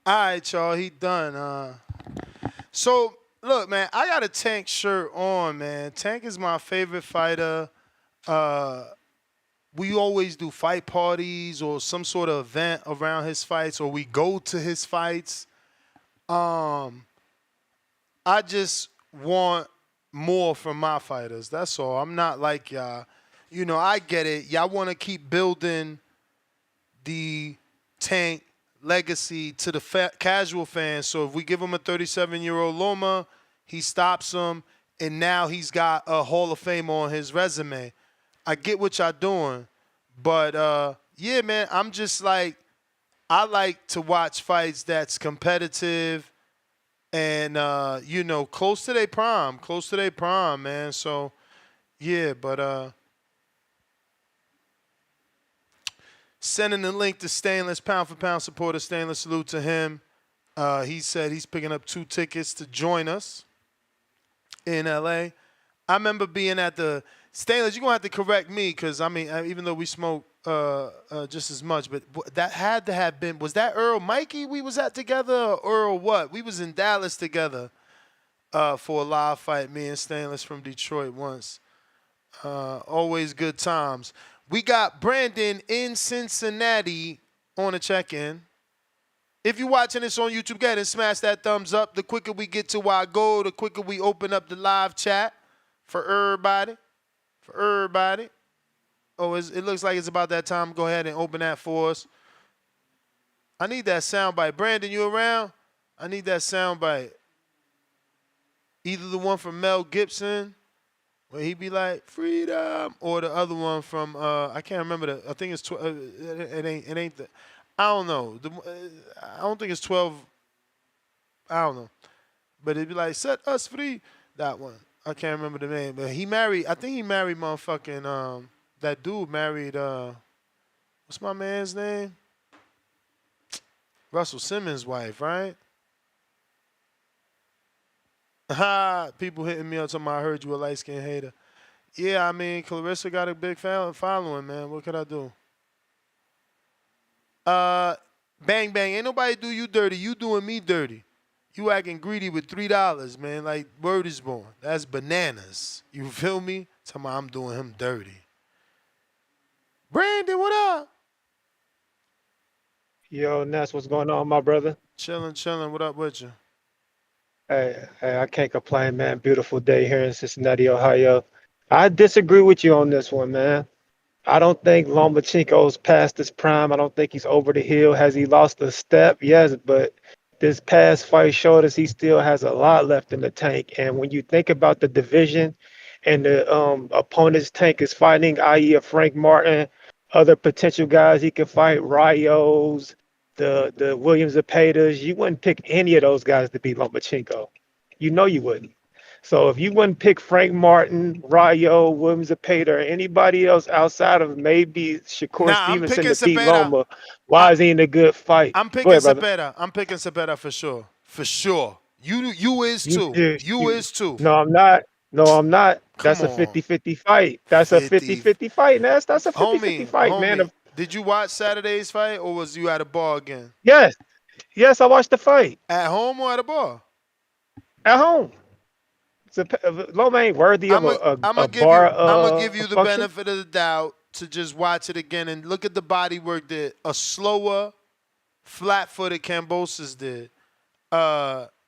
All right, y'all. He done. So look, man, I got a Tank shirt on, man. Tank is my favorite fighter. We always do fight parties or some sort of event around his fights, or we go to his fights. I just want more from my fighters. That's all. I'm not like y'all. I get it. Y'all want to keep building the Tank legacy to the casual fans. So if we give him a 37-year-old Loma, he stops him, and now he's got a Hall of Fame on his resume. I get what y'all doing, but yeah, man, I'm just like, I like to watch fights that's competitive and close to their prime, man. So yeah, but sending the link to Stainless, pound for pound supporter. Stainless, salute to him. He said he's picking up 2 tickets to join us in LA. I remember being at the Stainless. You're gonna have to correct me, because I mean, even though we smoke just as much, but that had to have been, was that Earl Mikey we was at together, or Earl what? We was in Dallas together for a live fight. Me and Stainless from Detroit once. Always good times. We got Brandon in Cincinnati on a check-in. If you're watching this on YouTube, go ahead and smash that thumbs up. The quicker we get to our goal, the quicker we open up the live chat for everybody. Oh, it looks like it's about that time. Go ahead and open that for us. I need that soundbite. Brandon, you around? I need that soundbite. Either the one from Mel Gibson, where he be like, freedom, or the other one from, I can't remember I think it's, it ain't the, I don't know. I don't think it's 12, I don't know. But it'd be like, set us free, that one. I can't remember the name. But I think he married motherfucking, that dude married, what's my man's name? Russell Simmons' wife, right? People hitting me up talking about, I heard you a light-skinned hater. Yeah, I mean, Clarissa got a big following, man. What could I do? Bang, bang. Ain't nobody do you dirty. You doing me dirty. You acting greedy with $3, man. Like, word is born. That's bananas. You feel me? Talking about I'm doing him dirty. Brandon, what up? Yo, Ness, what's going on, my brother? Chilling. What up with you? Hey, I can't complain, man. Beautiful day here in Cincinnati, Ohio. I disagree with you on this one, man. I don't think Lomachenko's past his prime. I don't think he's over the hill. Has he lost a step? Yes, but this past fight showed us he still has a lot left in the tank. And when you think about the division and the opponent's tank is fighting, i.e. a Frank Martin, other potential guys he could fight, Rios, the Williams Zepedas, you wouldn't pick any of those guys to beat Lomachenko. You know you wouldn't. So if you wouldn't pick Frank Martin, Rayo, Williams Zepeda, or anybody else outside of maybe Shakur Stevenson to beat Loma, why is he in a good fight? I'm Go picking ahead, brother. Zepeda. I'm picking Zepeda for sure. For sure. You is too. You is too. No, I'm not. No, I'm not. That's Come a on. 50-50 fight. That's a 50-50 fight, Ness. That's a 50-50 fight, man. Homie, did you watch Saturday's fight, or was you at a bar again? Yes, I watched the fight. At home or at a bar? At home. Loma ain't worthy of a bar. I'm gonna give you the function. benefit of the doubt to just watch it again and look at the body work. A slower flat-footed Kambosos did.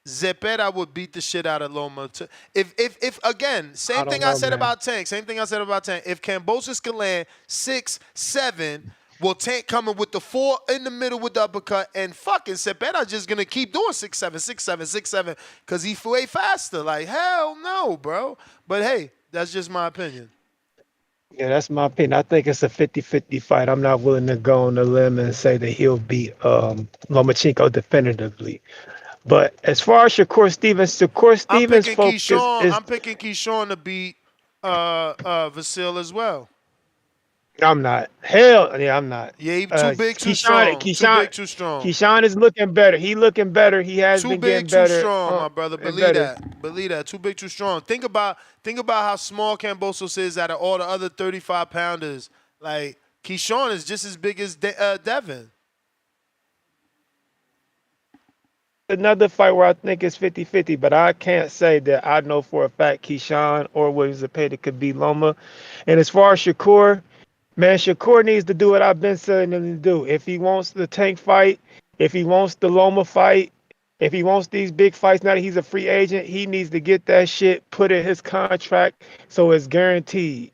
Zepeda would beat the shit out of Loma. If again, same thing I said about Tank. Same thing I said about Tank. If Kambosos can land 6, 7, will Tank coming with the 4 in the middle with the uppercut, and fucking Zepeda just gonna keep doing 6, 7, 6, 7, 6, 7, because he's way faster. Like, hell no, bro. But hey, that's just my opinion. Yeah, that's my opinion. I think it's a 50-50 fight. I'm not willing to go on the limb and say that he'll beat Lomachenko definitively. But as far as Shakur Stevens' focus is, I'm picking Keyshawn to beat Vasyl as well. I'm not. Hell, yeah, I'm not. Yeah, he too big, too strong. Too big, too strong. Keyshawn is looking better. He looking better. He has Too been big, getting too better. strong, my brother. Believe that. Believe that. Too big, too strong. Think about how small Kambosos is out of all the other 35-pounders. Like, Keyshawn is just as big as Devin. Another fight where I think it's 50-50, but I can't say that I know for a fact Keyshawn or Williams Zepeda could beat Loma. And as far as Shakur, man, Shakur needs to do what I've been saying him to do. If he wants the Tank fight, if he wants the Loma fight, if he wants these big fights now that he's a free agent, he needs to get that shit put in his contract so it's guaranteed.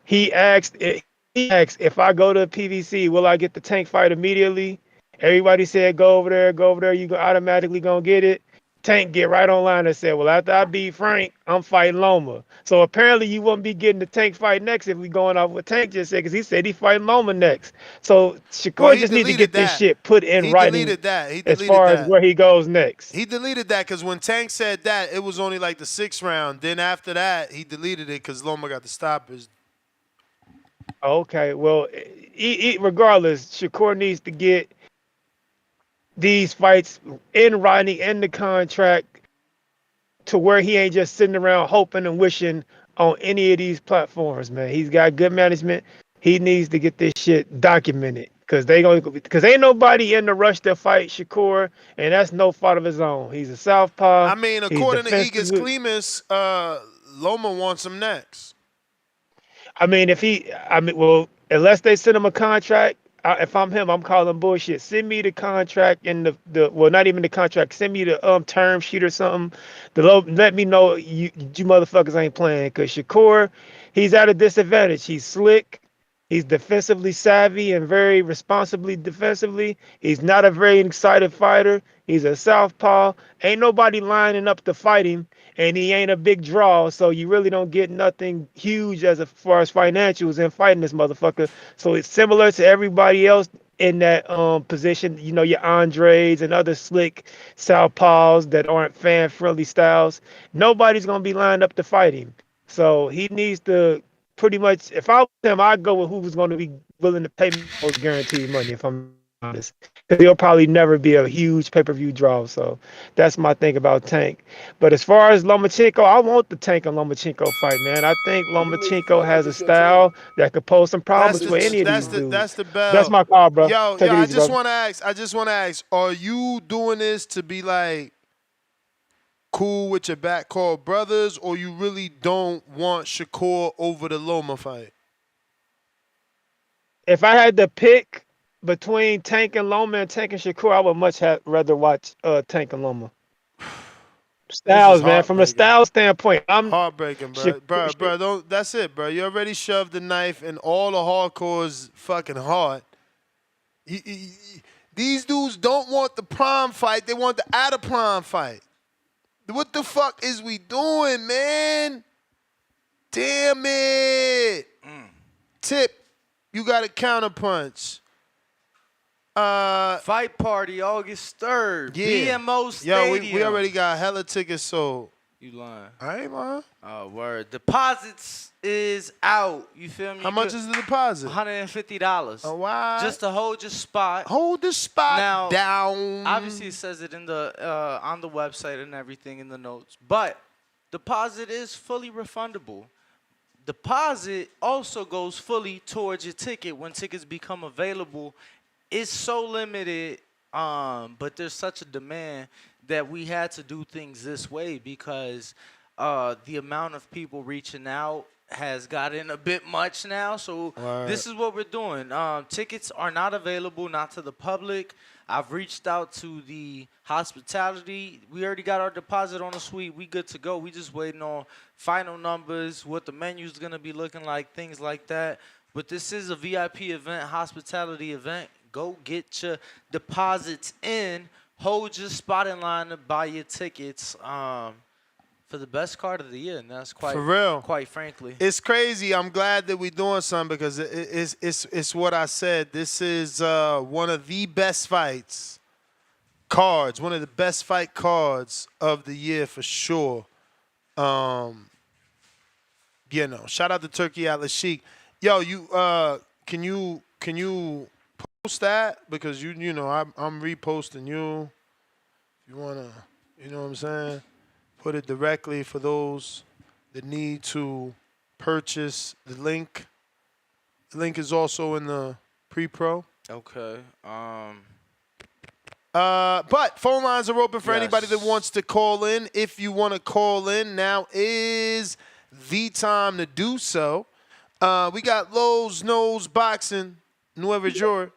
He asked if I go to PVC, will I get the Tank fight immediately? Everybody said go over there, you automatically gonna get it. Tank get right online and said, well, after I beat Frank, I'm fighting Loma. So apparently you won't be getting the Tank fight next if we going off what Tank just said, because he said he fighting Loma next. So Shakur just needs to get this shit put in writing as far as where he goes next. He deleted that because when Tank said that, it was only like the 6th round. Then after that, he deleted it because Loma got the stoppers. Okay, well, regardless, Shakur needs to get these fights in writing in the contract to where he ain't just sitting around hoping and wishing on any of these platforms, man. He's got good management. He needs to get this shit documented because ain't nobody in the rush to fight Shakur, and that's no fault of his own. He's a southpaw. I mean, according to Igis Klimas, Loma wants him next. I mean, unless they send him a contract, if I'm him, I'm calling bullshit. Send me the contract and not even the contract. Send me the term sheet or something. Let me know you motherfuckers ain't playing. Because Shakur, he's at a disadvantage. He's slick. He's defensively savvy and very responsibly defensively. He's not a very excited fighter. He's a southpaw. Ain't nobody lining up to fight him, and he ain't a big draw. So you really don't get nothing huge as far as financials in fighting this motherfucker. So it's similar to everybody else in that position. You know, your Andres and other slick southpaws that aren't fan-friendly styles. Nobody's gonna be lined up to fight him. So he needs to pretty much, if I was him, I'd go with who was going to be willing to pay me most guaranteed money, if I'm honest. Because he'll probably never be a huge pay-per-view draw. So that's my thing about Tank. But as far as Lomachenko, I want the Tank and Lomachenko fight, man. I think Lomachenko has a style that could pose some problems for any of these dudes. That's the bell. That's my call, bro. Yo, Take it I easy, just brother. want to ask, are you doing this to be like cool with your back called brothers, or you really don't want Shakur over the Loma fight? If I had to pick between Tank and Loma and Tank and Shakur, I would much rather watch Tank and Loma. Styles, man. From a style standpoint, I'm heartbreaking, bro. Bro, don't. That's it, bro. You already shoved the knife in all the hardcore's fucking heart. These dudes don't want the prime fight. They want the out of prime fight. What the fuck is we doing, man? Damn it. Tip, you got a counterpunch. Fight party August 3rd. Yeah. BMO Stadium. Yo, we already got hella tickets sold. You lying. I ain't lying. Oh, word. Deposits is out. You feel me? How much is the deposit? $150. Oh, wow. Just to hold your spot. Hold the spot now, down. Obviously, it says it in the on the website and everything in the notes. But deposit is fully refundable. Deposit also goes fully towards your ticket when tickets become available. It's so limited, but there's such a demand that we had to do things this way because the amount of people reaching out has gotten a bit much now. So this is what we're doing. Tickets are not available, not to the public. I've reached out to the hospitality. We already got our deposit on the suite. We good to go. We just waiting on final numbers, what the menu's going to be looking like, things like that. But this is a VIP event, hospitality event. Go get your deposits in. Hold your spot in line to buy your tickets. For the best card of the year, and that's quite For real. Quite frankly, it's crazy. I'm glad that we're doing something because it's what I said. This is one of the best fights cards, one of the best fight cards of the year for sure. Shout out to Turkey Atlas Sheik. Yo, you can you post that because you know I'm reposting you. If you wanna, you know what I'm saying? Put it directly for those that need to purchase the link. The link is also in the pre-pro. okay. But phone lines are open for Yes. anybody that wants to call in. If you want to call in, now is the time to do so. We got Lowe's Nose Boxing, Nueva York.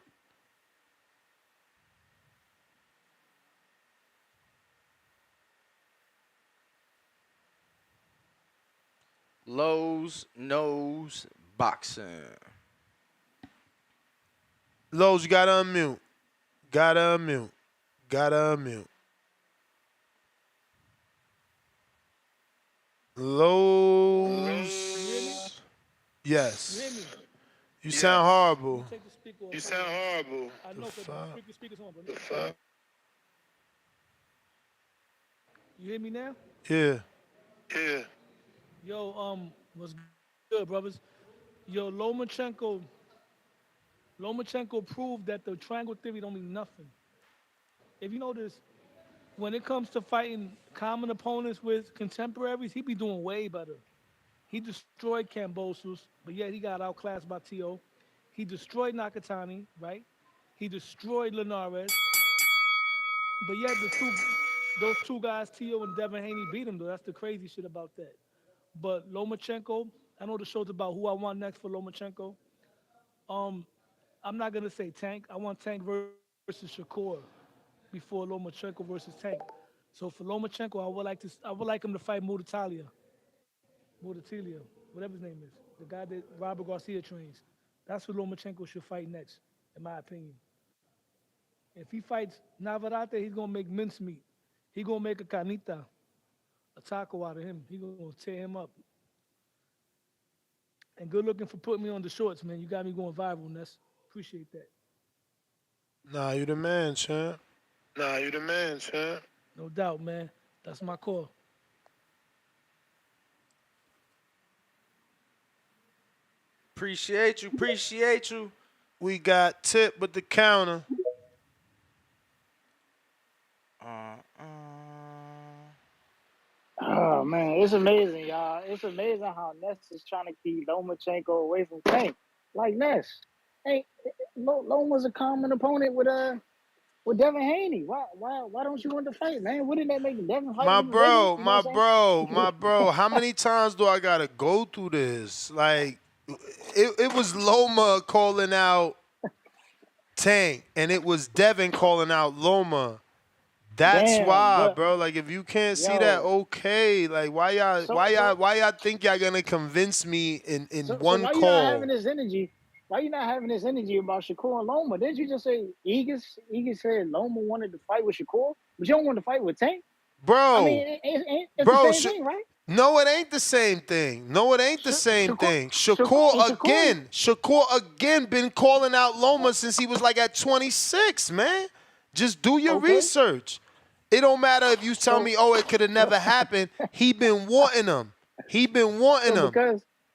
Lowe's Nose Boxing. Lowe's, you gotta unmute. Gotta unmute. Gotta unmute. Lowe's. Yes. You sound horrible. You sound horrible. I know, fuck? the speakers on, bro. The fuck? You hear me now? Yeah. Yeah. Yo, what's good, brothers? Yo, Lomachenko proved that the triangle theory don't mean nothing. If you notice, when it comes to fighting common opponents with contemporaries, he be doing way better. He destroyed Kambosos, but yet he got outclassed by T.O. He destroyed Nakatani, right? He destroyed Linares, but yet those two guys, T.O. and Devin Haney, beat him, though. That's the crazy shit about that. But Lomachenko, I know the show's about who I want next for Lomachenko. I'm not gonna say Tank. I want Tank versus Shakur before Lomachenko versus Tank. So for Lomachenko, I would like him to fight Mudatalia, whatever his name is, the guy that Robert Garcia trains. That's who Lomachenko should fight next, in my opinion. If he fights Navarrete, he's gonna make mincemeat. He's gonna make a carnita, a taco out of him. He's gonna tear him up. And good looking for putting me on the shorts, man. You got me going viral, Ness. Appreciate that. Nah, you the man, champ. Nah, you the man, champ. No doubt, man. That's my call. Appreciate you. We got Tip with the counter. Oh man, it's amazing, y'all. It's amazing how Ness is trying to keep Lomachenko away from Tank. Like Ness, hey, Loma's a common opponent with Devin Haney. Why don't you want to fight, man? Wouldn't that make Devin fight? My even bro, bigger? You know my bro. How many times do I gotta go through this? Like, it was Loma calling out Tank, and it was Devin calling out Loma. That's Damn, why, but- bro. Like, if you can't see Yo. that, okay. Like, why y'all think y'all gonna convince me in So one why call? you not having this energy? Why you not having this energy about Shakur and Loma? Didn't you just say Egas said Loma wanted to fight with Shakur, but you don't want to fight with Tank? Bro, I mean, it's bro, the same thing, right? No, it ain't the same thing. No, it ain't the same thing. Shakur- Shakur again been calling out Loma since he was like at 26, man. Just do your research. It don't matter if you tell me, oh, it could have never happened. He been wanting them.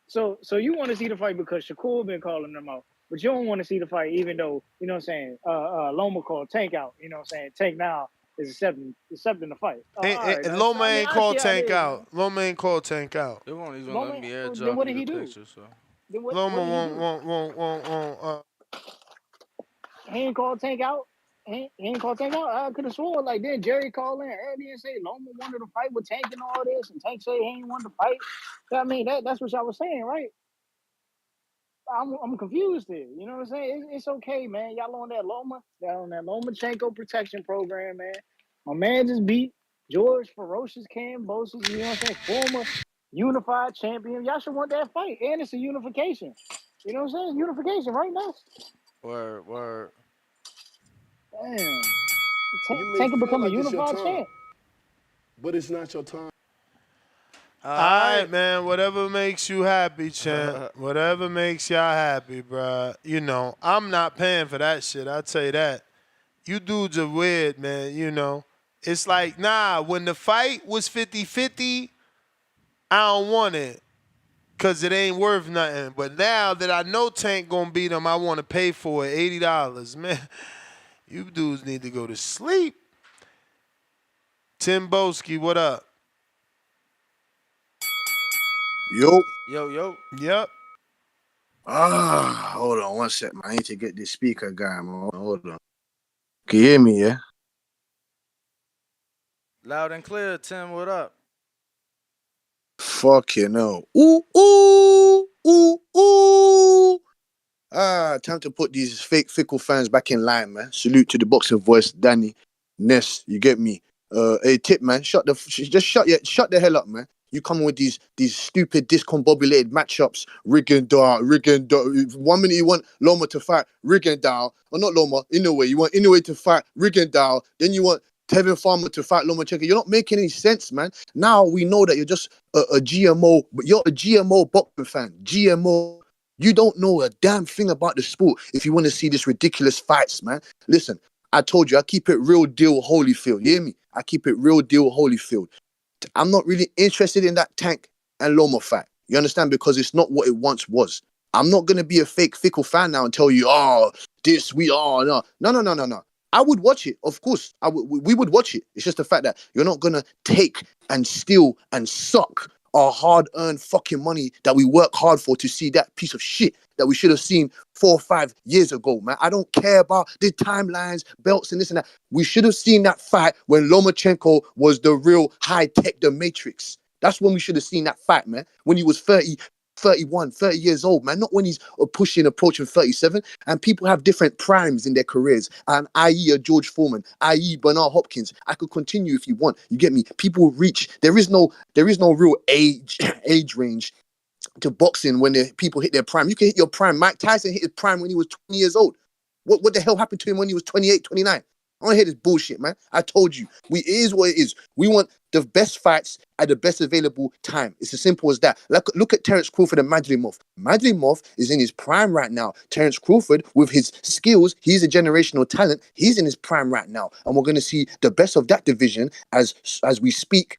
So you want to see the fight because Shakur been calling them out, but you don't want to see the fight even though, you know what I'm saying, Loma called Tank out, you know what I'm saying? Tank now is accepting the fight. And Loma ain't called Tank out. Loma ain't called Tank out. They won't even Loma- let me then airdrop what you did he the do? picture, so. Then what Loma did he do? won't. He ain't called Tank out, he ain't called Tank out. I could have sworn like then Jerry called in early and say Loma wanted to fight with Tank and all this, and Tank said he ain't want to fight. I mean that's what y'all was saying, right? I'm confused here. You know what I'm saying? It's okay, man. Y'all on that Lomachenko protection program, man. My man just beat George Ferocious Kambosos, you know what I'm saying? Former unified champion. Y'all should want that fight. And it's a unification. You know what I'm saying? Unification right now. Word. Damn. You may Tank can feel become a like it's your unified time, champ. but it's not your time. All right, man. Whatever makes you happy, champ. Whatever makes y'all happy, bruh. You know, I'm not paying for that shit. I'll tell you that. You dudes are weird, man. You know, it's like, nah, when the fight was 50-50, I don't want it because it ain't worth nothing. But now that I know Tank going to beat him, I want to pay for it, $80. Man, you dudes need to go to sleep. Tim Boski, what up? Yo. Yo. Yep. Hold on one sec, man. I need to get this speaker guy, man. Hold on. Can you hear me, yeah? Loud and clear, Tim. What up? Fucking hell. Ooh. Time to put these fake fickle fans back in line, man. Salute to the boxing voice, Danny, Ness. You get me? Hey, tip, man. Shut the hell up, man. You come with these stupid discombobulated matchups, Rigondeaux. 1 minute you want Loma to fight Rigondeaux, or not Loma, Inoue. You want Inoue to fight Rigondeaux. Then you want Tevin Farmer to fight Lomachenko. You're not making any sense, man. Now we know that you're just a GMO, but you're a GMO boxing fan. GMO. You don't know a damn thing about the sport if you want to see this ridiculous fights, man. Listen, I told you, I keep it real deal Holyfield. You hear me? I keep it real deal Holyfield. I'm not really interested in that Tank and Loma fight. You understand? Because it's not what it once was. I'm not going to be a fake fickle fan now and tell you, oh, this, we are. No. I would watch it, of course. We would watch it. It's just the fact that you're not going to take and steal and suck our hard-earned fucking money that we work hard for to see that piece of shit that we should have seen 4 or 5 years ago, man. I don't care about the timelines, belts, and this and that. We should have seen that fight when Lomachenko was the real high-tech, the Matrix. That's when we should have seen that fight, man. When he was 30, 31, 30 years old, man. Not when he's approaching 37. And people have different primes in their careers. And i.e. a George Foreman, i.e. Bernard Hopkins. I could continue if you want. You get me? People reach. There is no real age range to boxing when people hit their prime. You can hit your prime. Mike Tyson hit his prime when he was 20 years old. What the hell happened to him when he was 28, 29? I don't hear this bullshit, man. I told you. It is what it is. We want the best fights at the best available time. It's as simple as that. Look at Terence Crawford and Madrimov. Madrimov is in his prime right now. Terence Crawford, with his skills, he's a generational talent. He's in his prime right now. And we're going to see the best of that division as we speak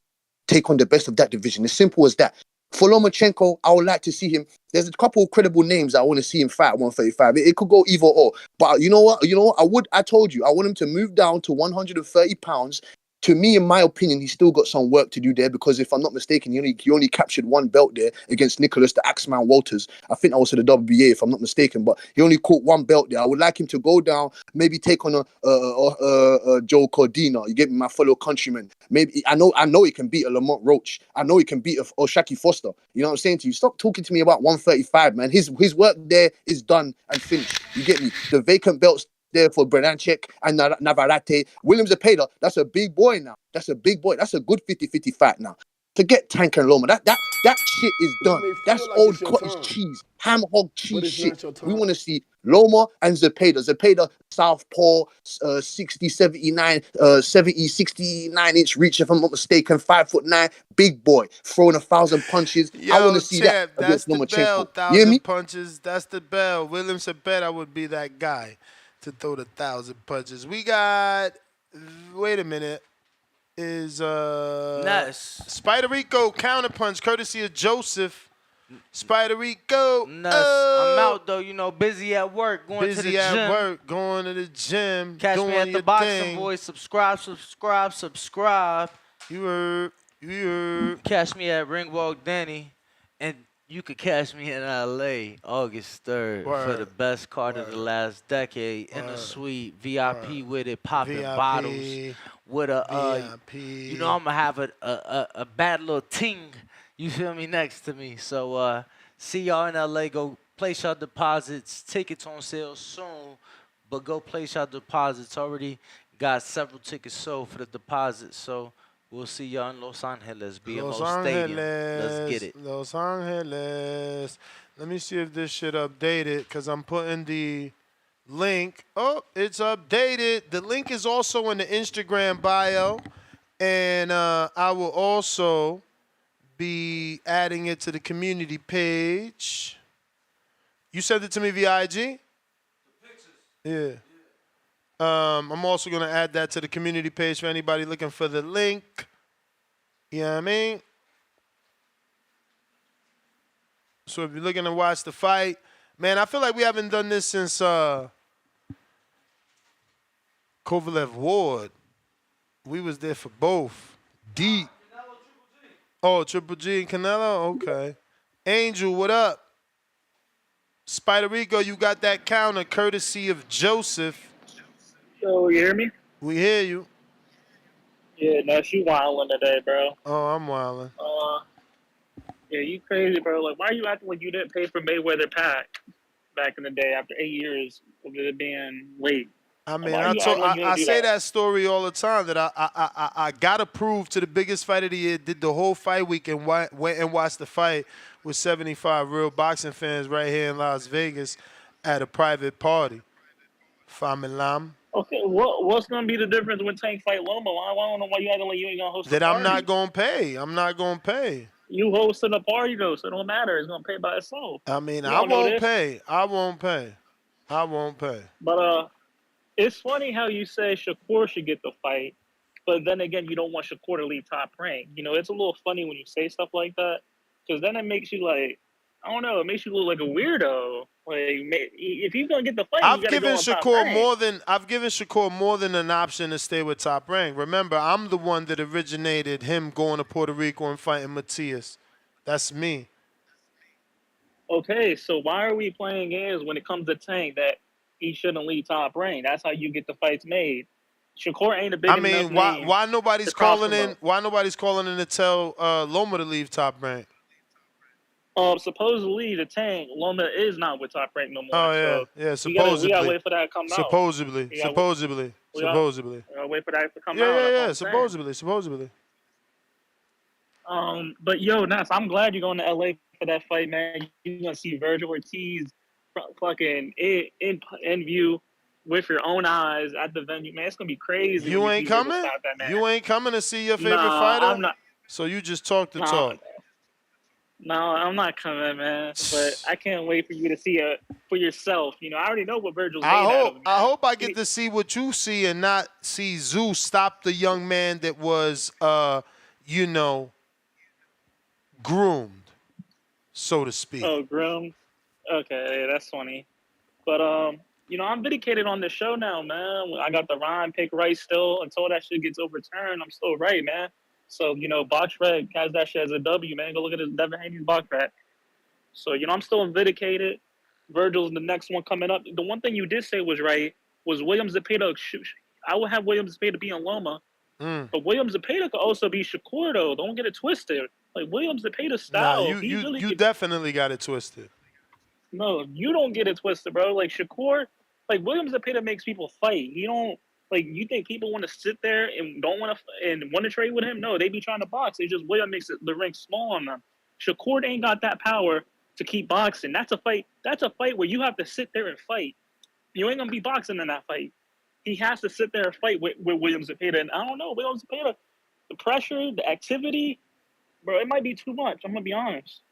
take on the best of that division. As simple as that. For Lomachenko, I would like to see him. There's a couple of credible names I want to see him fight at 135. It could go either or. But you know what? I told you, I want him to move down to 130 pounds. To me, in my opinion, he's still got some work to do there because if I'm not mistaken, he only captured 1 belt there against Nicholas the Axeman Walters. I think that was to the WBA, if I'm not mistaken, but he only caught 1 belt there. I would like him to go down, maybe take on a Joe Cordina. You get me, my fellow countryman. Maybe I know he can beat a Lamont Roach. I know he can beat a Shaki Foster. You know what I'm saying to you? Stop talking to me about 135, man. His work there is done and finished. You get me? The vacant belts there for Bernanchek and Navarrete. William Zepeda, that's a big boy now. That's a big boy. That's a good 50-50 fight now. Forget Tank and Loma. That shit is done. That's like old it's your cottage time, cheese, ham hog cheese it's shit. not your We time. want to see Loma and Zepeda. Zepeda, southpaw, 60, 79, 70, 69-inch reach, if I'm not mistaken, 5'9", big boy, throwing 1,000 punches. I want Yo, to see that champ, that's against the bell. Lomachenko. You hear me? 1,000 punches. That's the bell. William Zepeda would be that guy to throw the 1,000 punches. We got. Wait a minute. Is Ness. Spider Rico counterpunch courtesy of Joseph. Spider Rico. Ness. I'm out though. Busy at work, going to the Busy gym. at work, going to the gym. Catch doing me at your the Boxing thing. Voice. Subscribe. You heard. Catch me at Ringwalk Danny. And You could catch me in LA August 3rd for the Word. best card of the last decade in the Word. suite, VIP with it, popping bottles VIP. with a VIP. you know I'm gonna have a bad little ting, you feel me, next to me. So see y'all in LA. Go place your deposits. Tickets on sale soon, but go place your deposits. Already got several tickets sold for the deposits. So we'll see y'all in Los Angeles, Los BMO Stadium. Let's get Angeles. it. Los Angeles. Let me see if this shit updated because I'm putting the link. Oh, it's updated. The link is also in the Instagram bio. And I will also be adding it to the community page. You sent it to me via IG? Yeah. I'm also going to add that to the community page for anybody looking for the link. You know what I mean? So if you're looking to watch the fight, man, I feel like we haven't done this since Kovalev Ward. We was there for both. Deep. Oh, Triple G and Canelo? Okay. Angel, what up? Spider Rico, you got that counter courtesy of Joseph. Yo, you hear me? We hear you. Yeah, no, she wilding today, bro. Oh, I'm wilding. Yeah, you crazy, bro. Like, why are you acting like you didn't pay for Mayweather Pack back in the day after 8 years of it being late? I mean, Why are you acting like you I didn't do say that? that story all the time that I got to prove to the biggest fight of the year, did the whole fight week and went and watched the fight with 75 real boxing fans right here in Las Vegas at a private party. Familam. Okay, what's gonna be the difference when Tank fight Loma? I don't know why you acting like you ain't gonna host a That I'm party. not going to pay. I'm not going to pay. You hosting a party though, so it don't matter. It's gonna pay by itself. I mean, You I don't know won't this, pay. I won't pay. I won't pay. but it's funny how you say Shakur should get the fight, but then again, you don't want Shakur to leave Top Rank. You know, it's a little funny when you say stuff like that, because then it makes you like, I don't know, it makes you look like a weirdo. Like, if he's gonna get the fight, you gotta go on Top Rank. I've given Shakur more than an option to stay with Top Rank. Remember, I'm the one that originated him going to Puerto Rico and fighting Matias. That's me. Okay, so why are we playing games when it comes to Tank that he shouldn't leave Top Rank? That's how you get the fights made. Shakur ain't a big I enough mean, name why nobody's to cross calling in? promote. Why nobody's calling in to tell Loma to leave Top Rank? Supposedly the Tank Loma is not with Top Rank no more. Oh yeah, So yeah. we gotta wait for that to come out. Supposedly. We gotta wait for that to come out. That's what I'm saying. Supposedly. But yo, Nas, I'm glad you're going to LA for that fight, man. You're gonna see Virgil Ortiz fucking in view with your own eyes at the venue, man. It's gonna be crazy when You you ain't see Virgil coming? stop that man. You ain't coming to see your favorite Nah, fighter? I'm not. So you just talk the Nah, talk. No, I'm not coming, man. But I can't wait for you to see it for yourself. You know, I already know what Virgil's made out of. Man. I hope I get to see what you see and not see Zeus stop the young man that was, groomed, so to speak. Oh, groomed. Okay, that's funny. But I'm vindicated on the show now, man. I got the Ryan pick right still. Until that shit gets overturned, I'm still right, man. So, Box Red has that shit as a W, man. Go look at his Devin Haney's Box Red. So, I'm still vindicated. Virgil's the next one coming up. The one thing you did say was right was Williams Zepeda. I would have Williams Zepeda be in Loma. But Williams Zepeda could also be Shakur, though. Don't get it twisted. Like, Williams Zepeda's style. Nah, you definitely got it twisted. No, you don't get it twisted, bro. Like, Shakur, like, Williams Zepeda makes people fight. You don't, like, you think people want to sit there and don't want to, and want to trade with him? No, they be trying to box. It's just Williams makes the ring small on them. Shakur ain't got that power to keep boxing. That's a fight where you have to sit there and fight. You ain't gonna be boxing in that fight. He has to sit there and fight with Williams Zepeda. And I don't know, Williams Zepeda, the pressure, the activity, bro, it might be too much. I'm gonna be honest.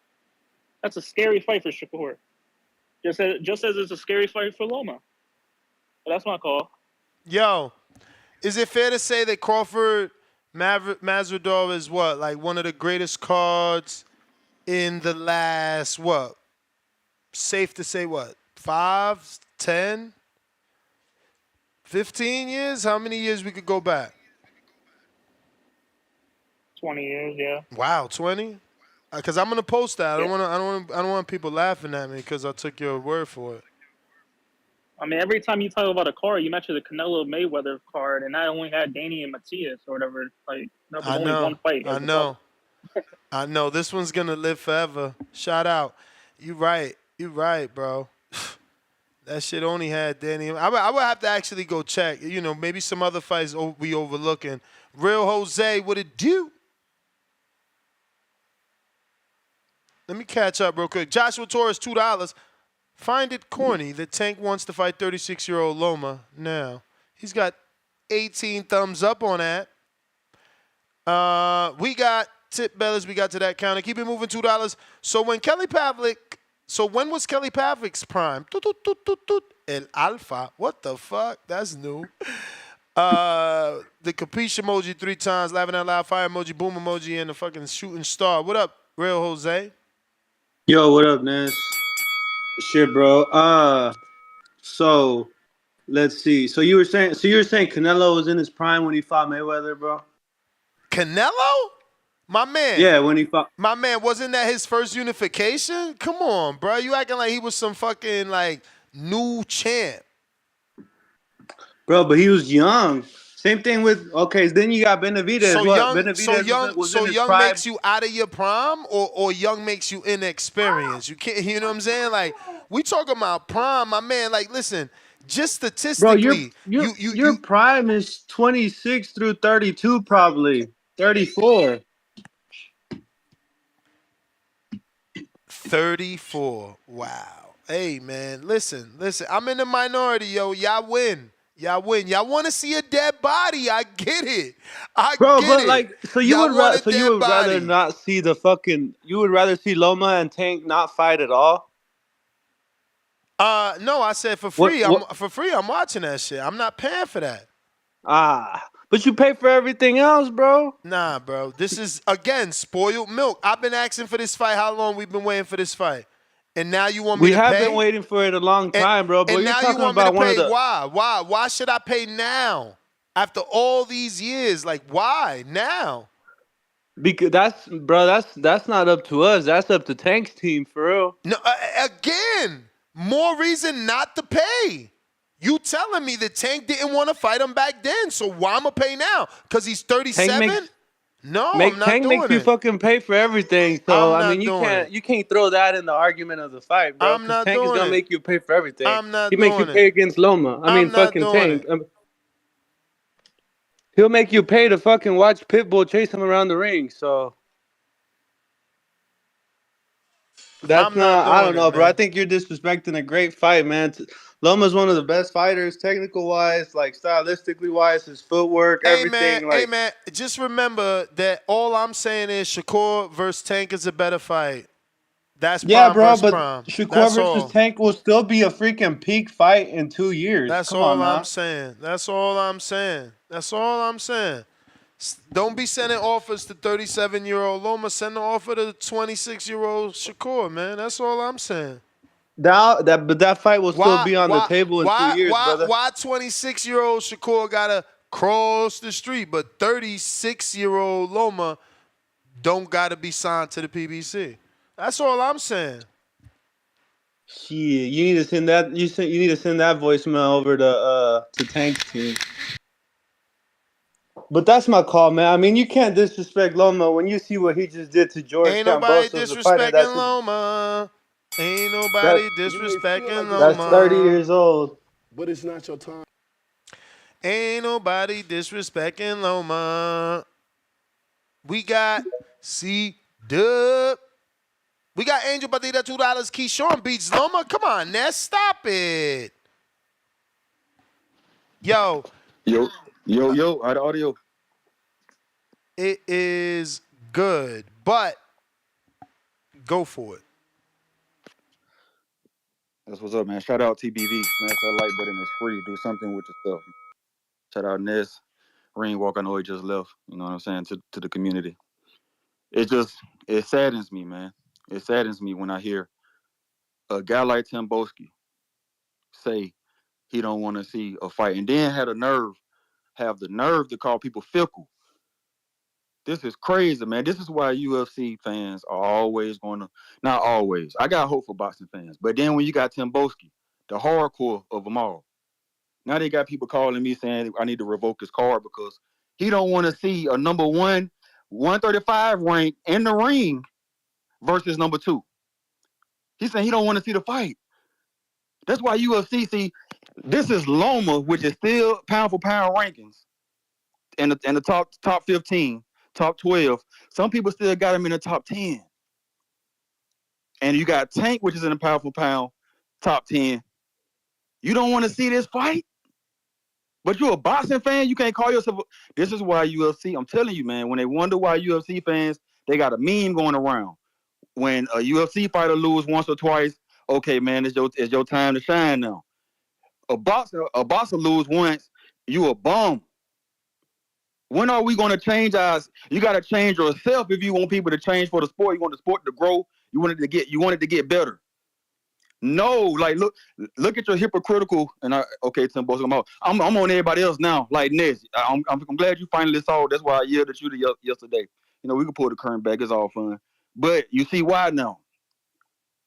That's a scary fight for Shakur. Just as it's a scary fight for Loma. But that's my call. Yo, is it fair to say that Crawford Masvidal is what, like one of the greatest cards in the last, what? Safe to say what? 5, 10, 15 years? How many years we could go back? 20 years, yeah. Wow, 20? Because I'm gonna post that. I Yeah. don't want people laughing at me because I took your word for it. I mean, every time you talk about a card, you mention the Canelo Mayweather card, and I only had Danny and Matias or whatever. Like that was I only know. one fight I as the brother. know. I know. This one's gonna live forever. Shout out. You right. You right, bro. That shit only had Danny. I would have to actually go check. You know, maybe some other fights we overlooking. Real Jose, what it do? Let me catch up real quick. Joshua Torres, $2. Find it corny that Tank wants to fight 36-year-old Loma now. He's got 18 thumbs up on that. We got Tip Bellis. We got to that counter. Keep it moving, $2. So when when was Kelly Pavlik's prime? El Alpha. What the fuck? That's new. The capiche emoji 3 times, laughing out loud, fire emoji, boom emoji, and the fucking shooting star. What up, Real Jose? Yo, what up, Ness? Shit, bro. So let's see. So you were saying Canelo was in his prime when he fought Mayweather, bro? Canelo? My man. Yeah, when he fought. My man, wasn't that his first unification? Come on, bro. You acting like he was some fucking like new champ. Bro, but he was young. Same thing with then you got Benavidez. So What? young, Benavidez was in his young prime. makes you out of your prime, or young makes you inexperienced. You can't, you know what I'm saying? Like we talking about prime, my man. Like listen, just Bro, statistically, your prime is 26 through 32, probably 34. 34. Wow. Hey man, listen. I'm in the minority, yo. Y'all win. Y'all want to see a dead body? I get it. Bro, get but it. like, You would rather not see you would rather see Loma and Tank not fight at all? No, I said for free. What? I'm watching that shit. I'm not paying for that. But you pay for everything else, bro. Nah, bro. This is again spoiled milk. I've been asking for this fight. How long we've been waiting for this fight? And now you want me to pay? We have been waiting for it a long time, bro. But and you're now talking you want me about to one pay? of the Why? Why should I pay now? After all these years, like why now? Because that's not up to us. That's up to Tank's team, for real. No, again, more reason not to pay. You telling me that Tank didn't want to fight him back then, so why am I pay now? Because he's 37? No, I'm not Tank doing makes you it. fucking pay for everything. So I'm I not mean, you doing can't throw that in the argument of the fight, bro. I'm Because not Tank is doing gonna it. make you pay for everything. I'm not He makes you doing pay it. against Loma. I'm not fucking doing Tank. it. He'll make you pay to fucking watch Pitbull chase him around the ring. So that's I'm not I doing don't know, it, bro. I man. think you're disrespecting a great fight, man. Loma's one of the best fighters, technical wise, like stylistically wise, his footwork, everything. Hey man, just remember that all I'm saying is Shakur versus Tank is a better fight. That's Yeah, prime bro, versus but prime. Shakur That's versus all. Tank will still be a freaking peak fight in 2 years. That's Come all on I'm now. saying. That's all I'm saying. That's all I'm saying. Don't be sending offers to 37-year-old Loma. Send the offer to 26-year-old Shakur, man. That's all I'm saying. But that fight will still be on the table in 2 years, brother. Why 26-year-old Shakur gotta cross the street, but 36-year-old Loma don't gotta be signed to the PBC? That's all I'm saying. Shit, you need to send that. You need to send that voicemail over to Tank's team. But that's my call, man. I mean, you can't disrespect Loma when you see what he just did to George Ain't nobody Kambosos, the fighter disrespecting Loma. Ain't nobody disrespecting that's 30 Loma. years old. But it's not your time. Ain't nobody disrespecting Loma. We got C-Dub. We got Angel Batida, $2. Keyshawn beats Loma. Come on, Ness. Stop it. Yo. Yo, the audio. It is good, but go for it. That's what's up, man. Shout out TBV. Smash that like button. It's free. Do something with yourself. Shout out Ness. Rainwalk, I know he just left. You know what I'm saying? To the community. It saddens me, man. It saddens me when I hear a guy like Tim Boski say he don't want to see a fight, and then have the nerve to call people fickle. This is crazy, man. This is why UFC fans are always going to, not always. I got hope for boxing fans. But then when you got Tim Boski, the hardcore of them all, now they got people calling me saying I need to revoke his card because he don't want to see a number 135 rank in the ring versus number 2. He's saying he don't want to see the fight. That's why UFC, see, this is Loma, which is still pound for pound rankings in the top 15, top 12. Some people still got him in the top 10. And you got Tank, which is in the pound for pound top 10. You don't want to see this fight? But you're a boxing fan, you can't call yourself. This is why UFC, I'm telling you, man, when they wonder why UFC fans, they got a meme going around. When a UFC fighter lose once or twice, okay, man, it's your time to shine now. A boxer lose once, you a bum. When are we going to change us? You got to change yourself if you want people to change for the sport. You want the sport to grow. You want it to get better. No, like look at your hypocritical. And Tim Bosko, I'm on everybody else now. Like Ness, I'm glad you finally saw. That's why I yelled at you yesterday. You know, we can pull the current back. It's all fun. But you see why now?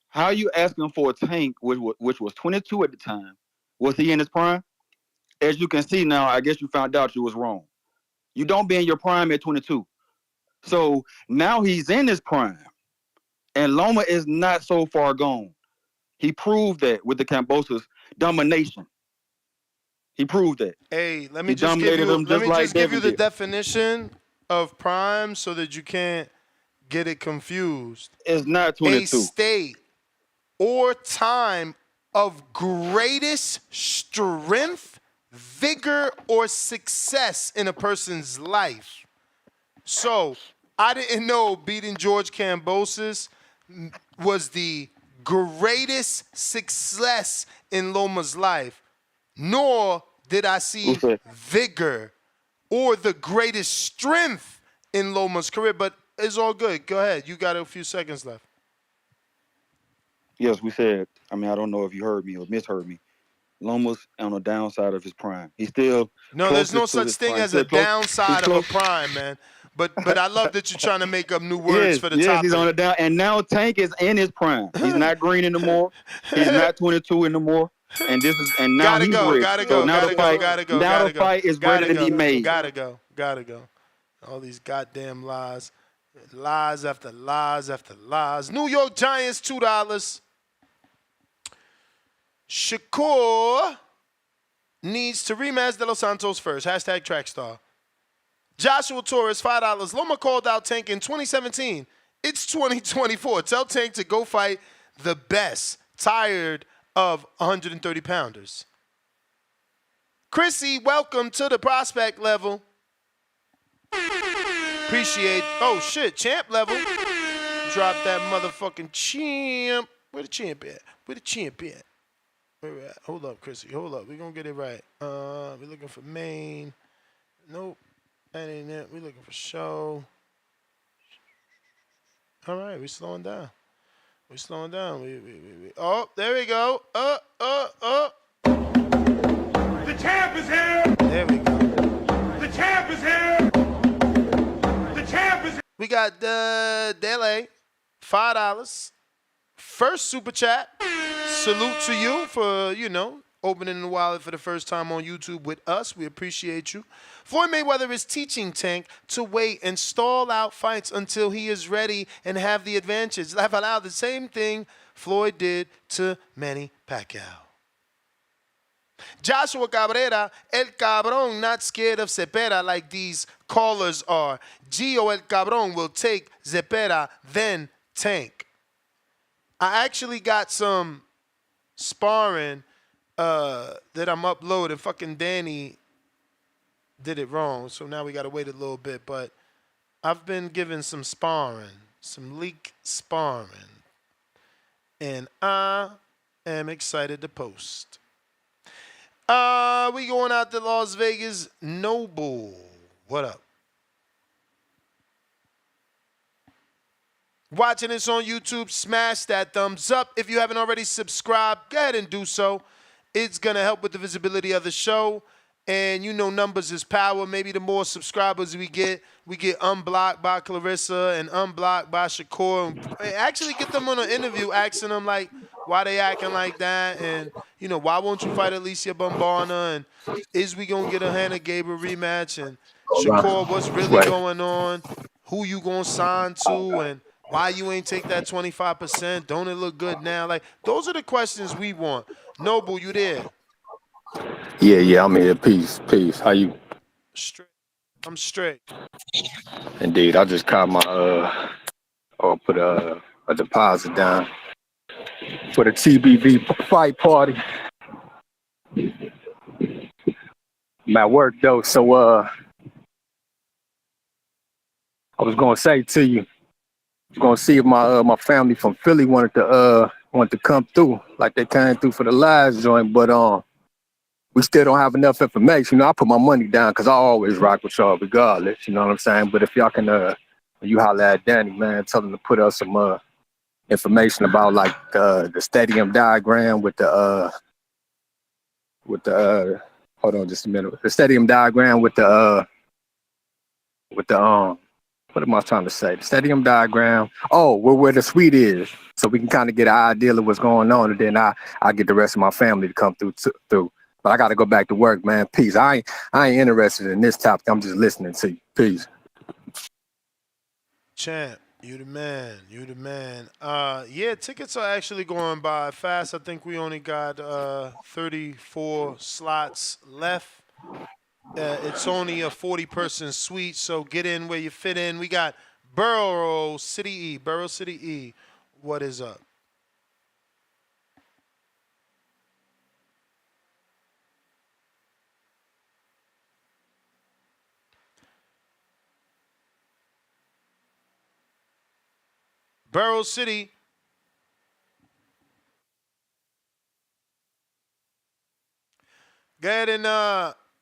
How you asking for a Tank, which was 22 at the time? Was he in his prime? As you can see now, I guess you found out you was wrong. You don't be in your prime at 22. So now he's in his prime. And Loma is not so far gone. He proved that with the Kambosos domination. He proved that. Hey, let me just give you the definition of prime so that you can't get it confused. It's not 22. A state or time of greatest strength, vigor, or success in a person's life. So I didn't know beating George Kambosos was the greatest success in Loma's life, nor did I see vigor or the greatest strength in Loma's career, but it's all good. Go ahead. You got a few seconds left. Yes, we said, I don't know if you heard me or misheard me. Loma's on the downside of his prime. He's still there's no such thing as a downside of a prime, man. But I love that you're trying to make up new words for the topic. Yes, he's on the down. And now Tank is in his prime. He's not green anymore. He's not 22 anymore. And now he's ready. So now the fight is ready to be made. Gotta go. All these goddamn lies. Lies after lies after lies. New York Giants, $2. Shakur needs to rematch De Los Santos first. Hashtag Trackstar. Joshua Torres, $5. Loma called out Tank in 2017. It's 2024. Tell Tank to go fight the best. Tired of 130-pounders. Chrissy, welcome to the prospect level. Appreciate. Oh, shit. Champ level. Drop that motherfucking champ. Where the champ at? Where the champ at? Where we at? Hold up, Chrissy. Hold up. We're going to get it right. We're looking for Maine. Nope. That ain't it. We're looking for show. All right. We're slowing down. We're slowing down. We. Oh, there we go. The champ is here. There we go. The champ is here. The champ is here. We got Dele, $5. First super chat. Salute to you for, opening the wallet for the first time on YouTube with us. We appreciate you. Floyd Mayweather is teaching Tank to wait and stall out fights until he is ready and have the advantage. Laugh out loud, the same thing Floyd did to Manny Pacquiao. Joshua Cabrera, El Cabron, not scared of Cepeda like these callers are. Gio El Cabron will take Cepeda, then Tank. I actually got some sparring that I'm uploading. Fucking Danny did it wrong, so now we got to wait a little bit. But I've been given some sparring, some leak sparring, and I am excited to post. We going out to Las Vegas. Noble, what up? Watching this on YouTube, smash that thumbs up. If you haven't already subscribed, go ahead and do so. It's going to help with the visibility of the show. And you know, numbers is power. Maybe the more subscribers we get unblocked by Clarissa and unblocked by Shakur. And actually get them on an interview asking them, like, why they acting like that. And, you know, why won't you fight Alicia Bombana? And is we going to get a Hannah Gabriel rematch? And Shakur, what's really Right. going on? Who you going to sign to? And why you ain't take that 25%? Don't it look good now? Like, those are the questions we want. Noble, you there? Yeah, I'm here. Peace. How you? Straight. I'm straight. Indeed, I just caught my or put a deposit down for the TBV fight party. I'm at work though, so I was gonna say to you, I was gonna see if my family from Philly wanted to come through, like they came through for the last joint, but we still don't have enough information. You know, I put my money down because I always rock with y'all regardless. You know what I'm saying? But if y'all can, when you holler at Danny, man, tell him to put us some information about like the stadium diagram with the hold on just a minute. The stadium diagram with the what am I trying to say? The stadium diagram. Oh, where the suite is, so we can kind of get an idea of what's going on, and then I get the rest of my family to come through. But I got to go back to work, man. Peace. I ain't interested in this topic. I'm just listening to you. Peace. Champ, you the man. You the man. Yeah, tickets are actually going by fast. I think we only got 34 slots left. It's only a 40-person suite, so get in where you fit in. We got Borough City E. What is up? Borough City. Go ahead and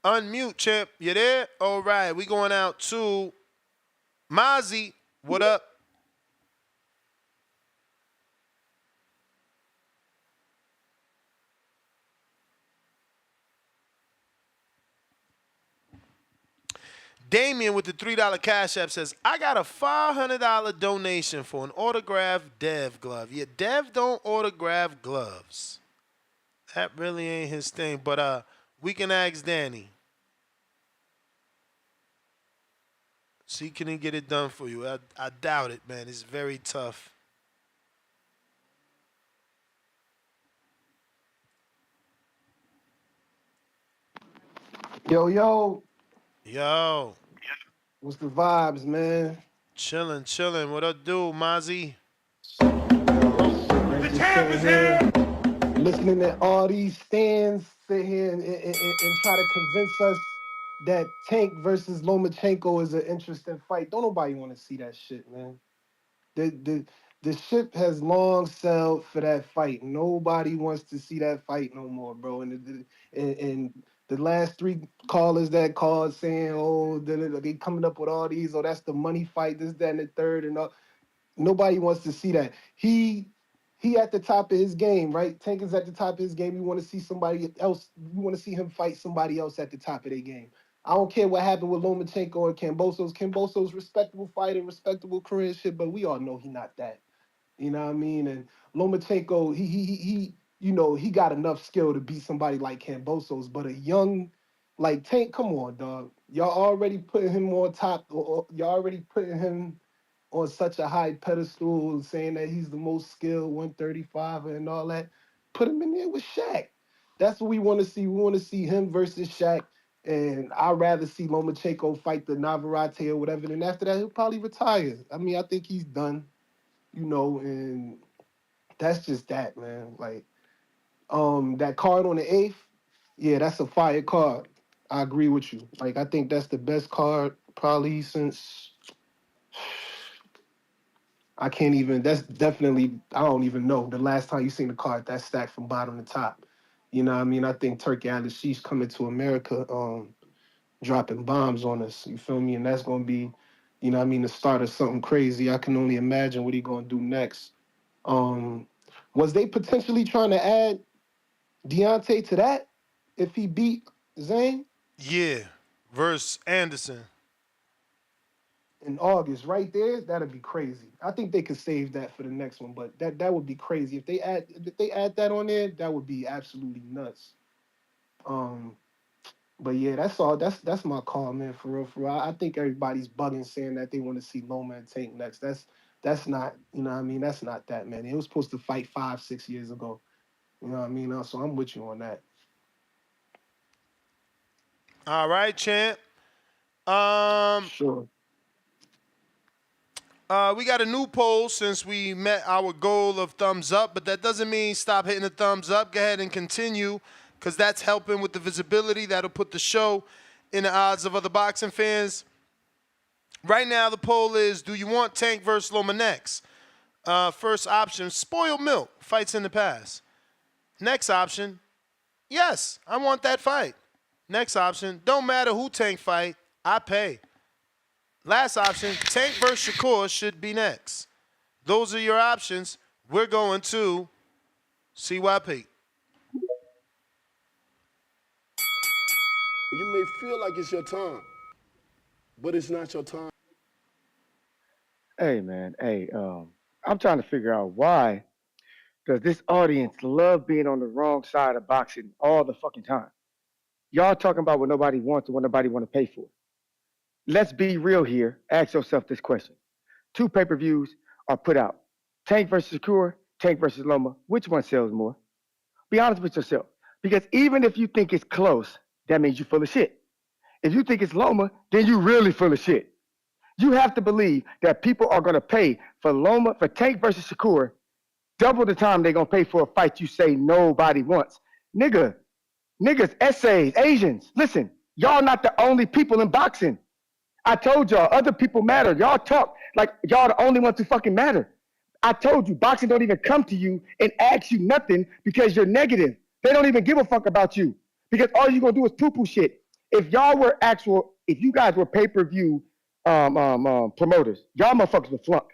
unmute, champ. You there? All right, we going out to Mozzie. What up? Damien with the $3 Cash App says, I got a $500 donation for an autographed Dev glove. Yeah, Dev don't autograph gloves. That really ain't his thing, but we can ask Danny. See, can he get it done for you? I doubt it, man. It's very tough. Yo, Yo. what's the vibes, man? Chilling. What up, dude, Mozzie? The champ is here. Listening to all these stands sit here and try to convince us that Tank versus Lomachenko is an interesting fight. Don't nobody want to see that shit, man. The ship has long sailed for that fight. Nobody wants to see that fight no more, bro. And the last three callers that called saying, oh, they coming up with all these, oh, that's the money fight, this, that, and the third, and all. Nobody wants to see that. He at the top of his game, right? Tank is at the top of his game. You want to see somebody else. You want to see him fight somebody else at the top of their game. I don't care what happened with Lomachenko or Kambosos. Kambosos respectable fighter, respectable career shit, but we all know he not that. You know what I mean? And Lomachenko, he you know, he got enough skill to beat somebody like Kambosos, but a young like Tank, come on, dog. Y'all already putting him on top, or y'all already putting him on such a high pedestal, saying that he's the most skilled 135 and all that. Put him in there with Shaq. That's what we want to see. We want to see him versus Shaq. And I'd rather see Lomachenko fight the Navarrete or whatever. And after that, he'll probably retire. I mean, I think he's done, you know, and that's just that, man. Like, that card on the 8th, yeah, that's a fire card. I agree with you. Like, I think that's the best card probably since I can't even. That's definitely. I don't even know the last time you seen a card that stacked from bottom to top. You know what I mean? I think Turkey Al-Sheesh coming to America, dropping bombs on us. You feel me? And that's gonna be, you know what I mean, the start of something crazy. I can only imagine what he gonna do next. Was they potentially trying to add Deontay to that if he beat Zane? Yeah, versus Anderson. in August, right there, that'd be crazy. I think they could save that for the next one, but that would be crazy if they add that on there. That would be absolutely nuts. Um, but yeah, that's all. That's my call, man. For real, for real. I think everybody's bugging saying that they want to see Loma and Tank next. That's not, you know what I mean? That's not that, man. It was supposed to fight 5, 6 years ago. You know what I mean? So I'm with you on that. All right, champ. Um, Sure. we got a new poll since we met our goal of thumbs up, but that doesn't mean stop hitting the thumbs up. Go ahead and continue, because that's helping with the visibility. That'll put the show in the odds of other boxing fans. Right now, the poll is, do you want Tank versus Loma next? First option, spoiled milk, fights in the past. Next option, yes, I want that fight. Next option, don't matter who Tank fight, I pay. Last option, Tank versus Shakur should be next. Those are your options. We're going to CYP. You may feel like it's your time, but it's not your time. Hey man, hey, I'm trying to figure out why does this audience love being on the wrong side of boxing all the fucking time? Y'all talking about what nobody wants and what nobody want to pay for. Let's be real here. Ask yourself this question: two pay-per-views are put out. Tank versus Shakur, Tank versus Loma. Which one sells more? Be honest with yourself. Because even if you think it's close, that means you're full of shit. If you think it's Loma, then you really full of shit. You have to believe that people are going to pay for Tank versus Shakur, double the time they're going to pay for a fight you say nobody wants. Niggas, essays, Asians, listen, y'all not the only people in boxing. I told y'all, other people matter. Y'all talk like y'all the only ones who fucking matter. I told you, boxing don't even come to you and ask you nothing because you're negative. They don't even give a fuck about you because all you gonna do is poo-poo shit. If you guys were pay-per-view promoters, y'all motherfuckers would flunk.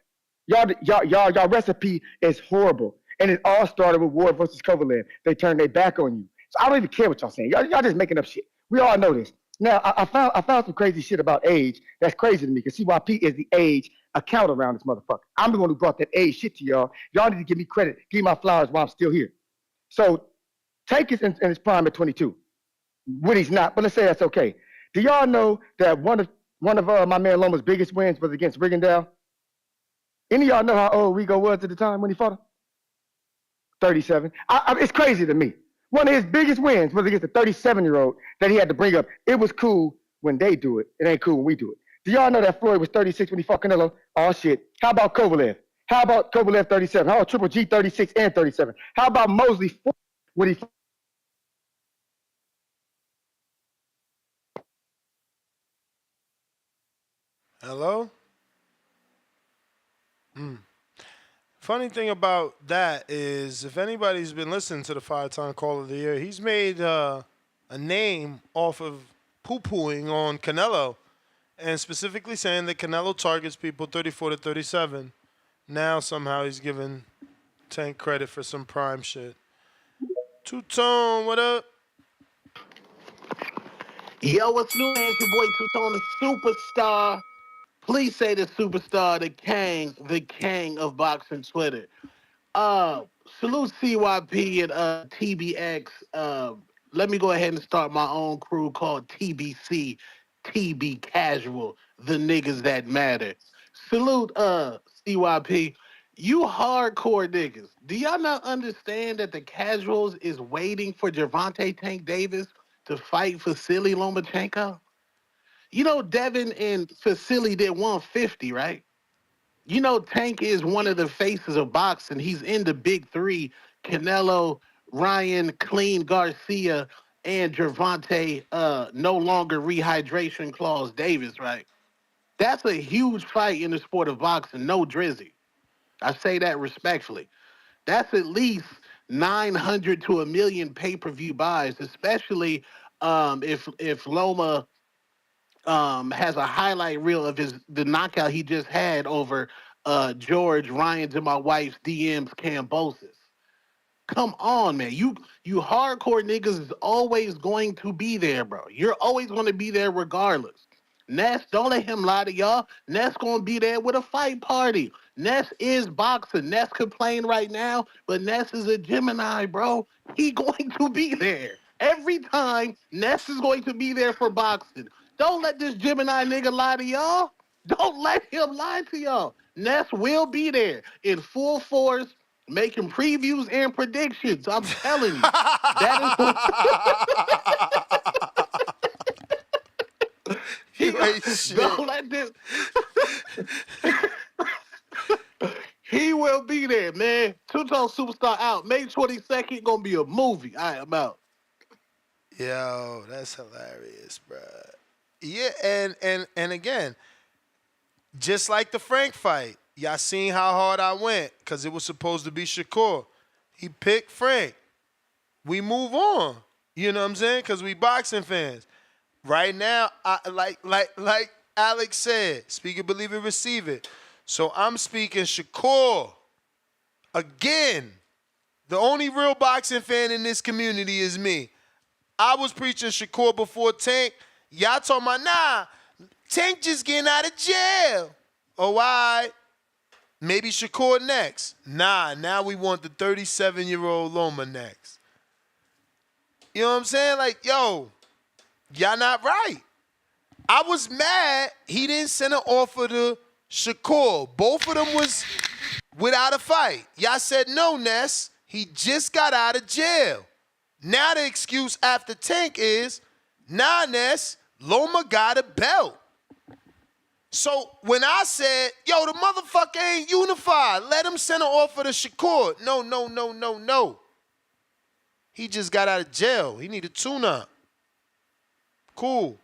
Y'all recipe is horrible, and it all started with Ward versus Kovalev. They turned their back on you. So I don't even care what y'all saying. Y'all just making up shit. We all know this. Now I found some crazy shit about age. That's crazy to me because CYP is the age account around this motherfucker. I'm the one who brought that age shit to y'all. Y'all need to give me credit, give me my flowers while I'm still here. So Tank is in his prime at 22. When he's not, but let's say that's okay. Do y'all know that one of my man Loma's biggest wins was against Rigondeaux? Any of y'all know how old Rigo was at the time when he fought him? 37. It's crazy to me. One of his biggest wins was against a 37-year-old that he had to bring up. It was cool when they do it. It ain't cool when we do it. Do y'all know that Floyd was 36 when he fought Canelo? Oh, shit. How about Kovalev? How about Kovalev 37? How about Triple G 36 and 37? How about Mosley 40 when he fought? Hello? Funny thing about that is, if anybody's been listening to the 5-time Call of the Year, he's made a name off of poo-pooing on Canelo, and specifically saying that Canelo targets people 34 to 37. Now somehow he's giving Tank credit for some prime shit. Two-Tone, what up? Yo, what's new, man? It's your boy Two-Tone, the superstar. Please say the superstar, the king of boxing Twitter. Salute CYP and TBX. Let me go ahead and start my own crew called TBC, TB Casual, the niggas that matter. Salute CYP. You hardcore niggas. Do y'all not understand that the casuals is waiting for Gervonta Tank Davis to fight Vasyl Lomachenko? You know Devin and Vasyl did 150, right? You know, Tank is one of the faces of boxing. He's in the big three: Canelo, Ryan, Clean Garcia, and Gervonta, no longer rehydration clause Davis, right? That's a huge fight in the sport of boxing, no drizzy. I say that respectfully. That's at least 900 to a million pay-per-view buys, especially if Loma has a highlight reel of the knockout he just had over George Ryan to my wife's DM's Cambosis. Come on, man. You hardcore niggas is always going to be there, bro. You're always going to be there regardless. Ness, don't let him lie to y'all. Ness going to be there with a fight party. Ness is boxing. Ness could playing right now, but Ness is a Gemini, bro. He going to be there. Every time, Ness is going to be there for boxing. Don't let this Gemini nigga lie to y'all. Don't let him lie to y'all. Ness will be there in full force, making previews and predictions. I'm telling you. That is what You ain't shit. don't let this. He will be there, man. Two-tone superstar out. May 22nd, gonna be a movie. All right, I'm out. Yo, that's hilarious, bro. Yeah, and again, just like the Frank fight, y'all seen how hard I went because it was supposed to be Shakur. He picked Frank. We move on. You know what I'm saying? Because we boxing fans. Right now, like Alex said, speak it, believe it, receive it. So I'm speaking Shakur. Again, the only real boxing fan in this community is me. I was preaching Shakur before Tank. Y'all talking about, nah, Tank just getting out of jail. Oh, all right. Maybe Shakur next. Nah, now we want the 37-year-old Loma next. You know what I'm saying? Like, yo, y'all not right. I was mad he didn't send an offer to Shakur. Both of them was without a fight. Y'all said no, Ness. He just got out of jail. Now the excuse after Tank is, nah, Ness, Loma got a belt. So when I said, yo, the motherfucker ain't unified, let him send an offer to Shakur. No. He just got out of jail. He need a tune-up. Cool.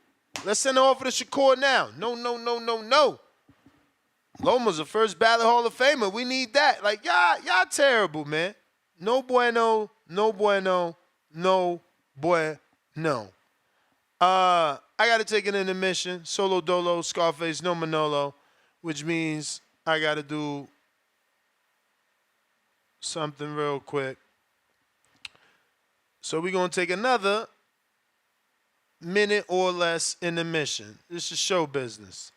Let's send an offer to Shakur now. No. Loma's a first ballot Hall of Famer. We need that. Like, y'all terrible, man. No bueno. I got to take an intermission. Solo dolo, Scarface, no Manolo, which means I got to do something real quick. So we're going to take another minute or less intermission. This is show business.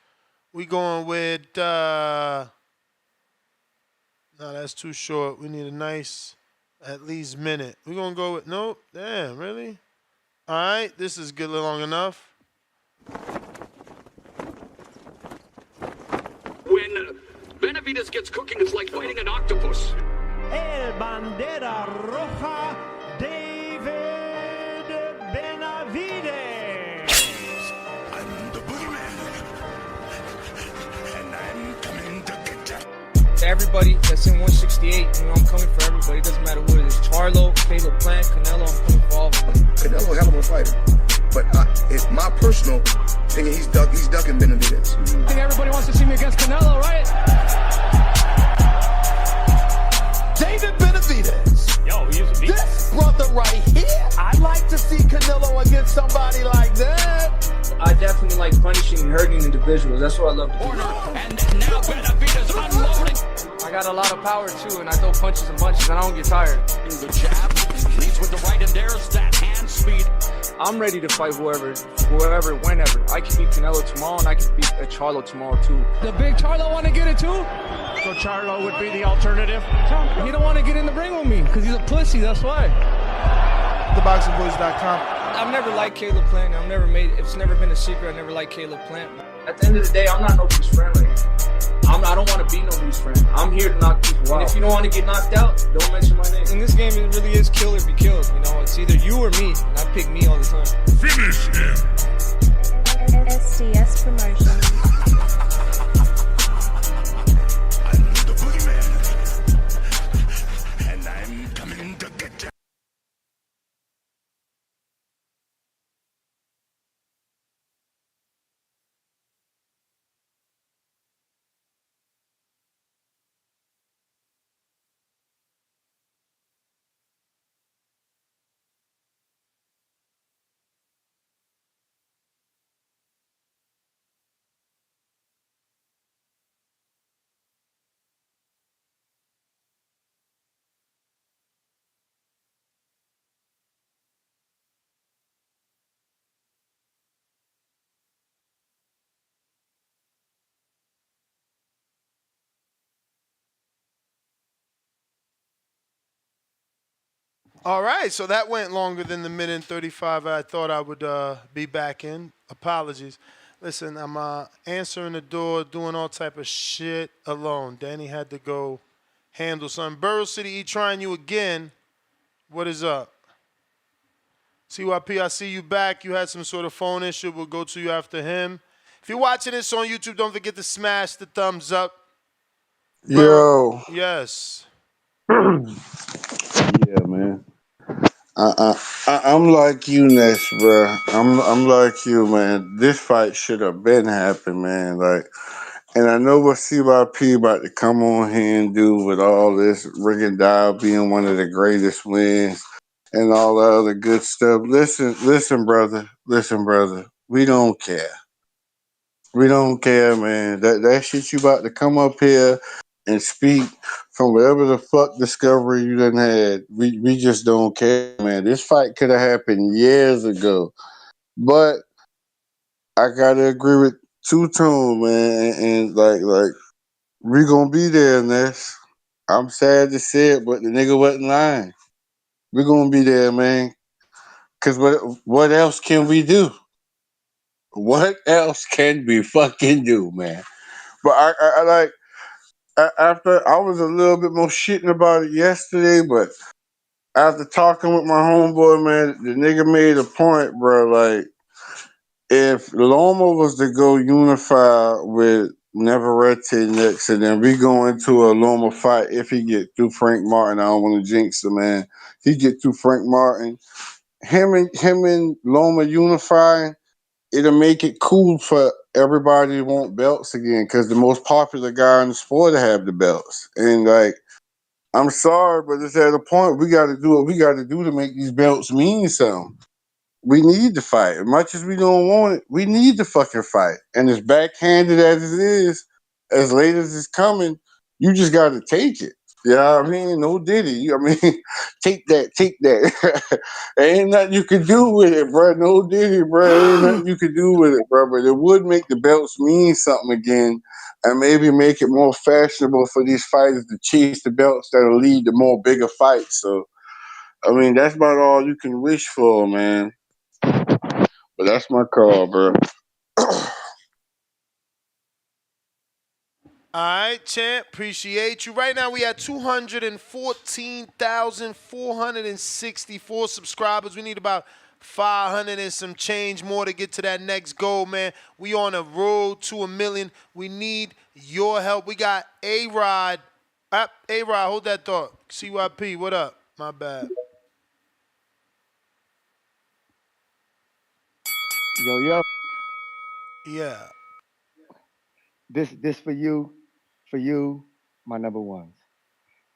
We going with, no, that's too short. We need a nice, at least minute. We're going to go with, nope, damn, really? All right, this is good long enough. When Benavides gets cooking, it's like fighting an octopus. El Bandera Roja, David Benavides. I'm the boogeyman, and I'm coming to get you. To everybody that's in 168, you know, I'm coming for everybody. It doesn't matter who it is. Charlo, Caleb Plant, Canelo, I'm coming for all of them. Canelo a hell of a fighter. But it's my personal opinion, he's ducking Benavides. I think everybody wants to see me against Canelo, right? David Benavides. Yo, he used to be. This brother right here. I'd like to see Canelo against somebody like that. I definitely like punishing and hurting individuals. That's what I love to do. And now Benavides unloading. I got a lot of power too, and I throw punches and bunches, and I don't get tired. The jab leads with the right, and there's that hand speed. I'm ready to fight whoever, whenever. I can beat Canelo tomorrow, and I can beat Charlo tomorrow too. The big Charlo want to get it too? So Charlo would be the alternative. He don't want to get in the ring with me because he's a pussy. That's why. TheBoxingVoice.com. I've never liked Caleb Plant. It's never been a secret. I never liked Caleb Plant. At the end of the day, I'm not nobody's friend. I don't want to be nobody's friend. I'm here to knock people out. And if you don't want to get knocked out, don't mention my name. In this game, it really is kill or be killed. You know, it's either you or me, and I pick me all the time. Finish him. SDS Promotion. I'm the boogeyman, and I'm coming to get you. All right, so that went longer than the minute and 35 I thought I would be back in. Apologies. Listen, I'm answering the door, doing all type of shit alone. Danny had to go handle something. Borough City E trying you again. What is up? CYP, I see you back. You had some sort of phone issue. We'll go to you after him. If you're watching this on YouTube, don't forget to smash the thumbs up. Yo. Yes. Yeah, man. I'm like you, Ness, bro. I'm like you, man. This fight should have been happened, man. Like, and I know what CYP about to come on here and do with all this ring and dial being one of the greatest wins and all the other good stuff. Listen, brother. We don't care. We don't care, man. That shit you about to come up here and speak from whatever the fuck discovery you done had. We just don't care, man. This fight could have happened years ago. But I gotta agree with Two Tone, man, and like we gonna be there, Ness. I'm sad to say it, but the nigga wasn't lying. We gonna be there, man. Cause what else can we do? What else can we fucking do, man? But I like after I was a little bit more shitting about it yesterday, but after talking with my homeboy, man, the nigga made a point, bro. Like, if Loma was to go unify with Navarrete next, and then we go into a Loma fight, if he get through Frank Martin, I don't want to jinx him, man. He get through Frank Martin, him and Loma unifying, it'll make it cool for everybody to want belts again, because the most popular guy in the sport to have the belts. And like, I'm sorry, but it's at a point we got to do what we got to do to make these belts mean something. We need to fight. As much as we don't want it, we need to fucking fight. And as backhanded as it is, as late as it's coming, you just got to take it. You know what I mean? No diddy. I mean, take that. Ain't nothing you can do with it, bro. No diddy, bro. Ain't nothing you can do with it, bro. But it would make the belts mean something again, and maybe make it more fashionable for these fighters to chase the belts that'll lead to more bigger fights. So, I mean, that's about all you can wish for, man. But that's my call, bro. All right, champ. Appreciate you. Right now, we at 214,464 subscribers. We need about 500 and some change more to get to that next goal, man. We on a road to 1 million. We need your help. We got A-Rod. A-Rod, hold that thought. CYP, what up? My bad. Yo. Yeah. This for you, my number ones.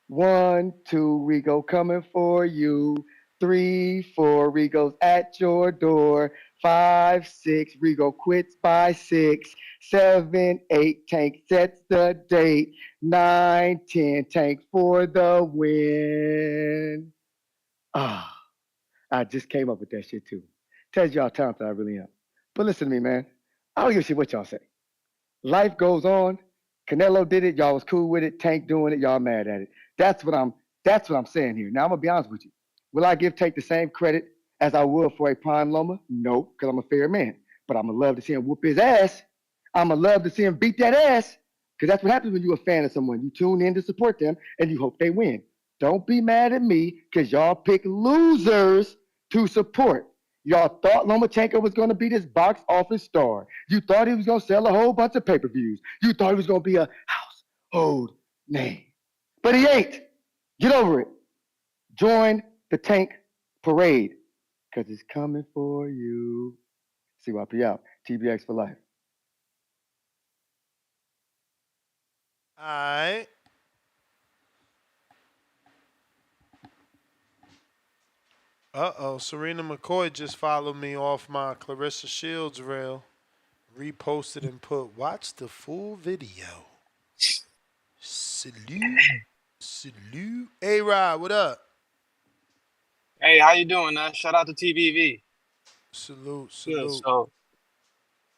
1, 2, we go coming for you. 3, 4, Rigo's at your door. 5, 6, Rigo quits by 6. 7, 8, Tank sets the date. 9, 10, Tank for the win. Ah, I just came up with that shit too. Tells you how talented I really am. But listen to me, man. I don't give a shit what y'all say. Life goes on. Canelo did it. Y'all was cool with it. Tank doing it. Y'all mad at it. That's what I'm saying here. Now I'm gonna be honest with you. Will I give Tank the same credit as I would for a prime Loma? No, because I'm a fair man. But I'm gonna love to see him whoop his ass. I'm gonna love to see him beat that ass. Because that's what happens when you're a fan of someone. You tune in to support them and you hope they win. Don't be mad at me because y'all pick losers to support. Y'all thought Lomachenko was going to be this box office star. You thought he was going to sell a whole bunch of pay-per-views. You thought he was going to be a household name. But he ain't. Get over it. Join the Tank parade because it's coming for you. CYP out. TBX for life. All right. Uh-oh, Serena McCoy just followed me off my Clarissa Shields rail. Reposted and put, watch the full video. Salute. A-Rod, what up? Hey, how you doing, man? Shout out to TBV. Salute. Good.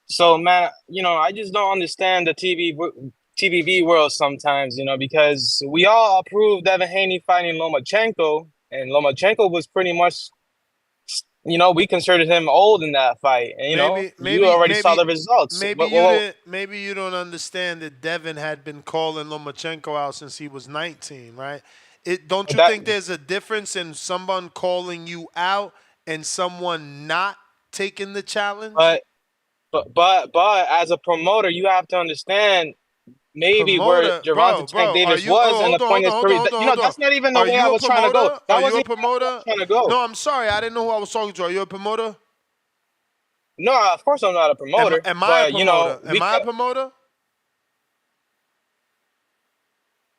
So man, I just don't understand the TBV world sometimes, because we all approved Devin Haney fighting Lomachenko, and Lomachenko was pretty much, we considered him old in that fight, and you already saw the results. Maybe you don't understand that Devin had been calling Lomachenko out since he was 19, right? Don't you think there's a difference in someone calling you out and someone not taking the challenge? But as a promoter, you have to understand maybe where Gervonta Tank Davis was in the point of his career. That's not even the way I was trying to go. That wasn't even the way I was trying to go. No, I'm sorry. I didn't know who I was talking to. Are you a promoter? No, of course I'm not a promoter. Am I a promoter? Am I a promoter?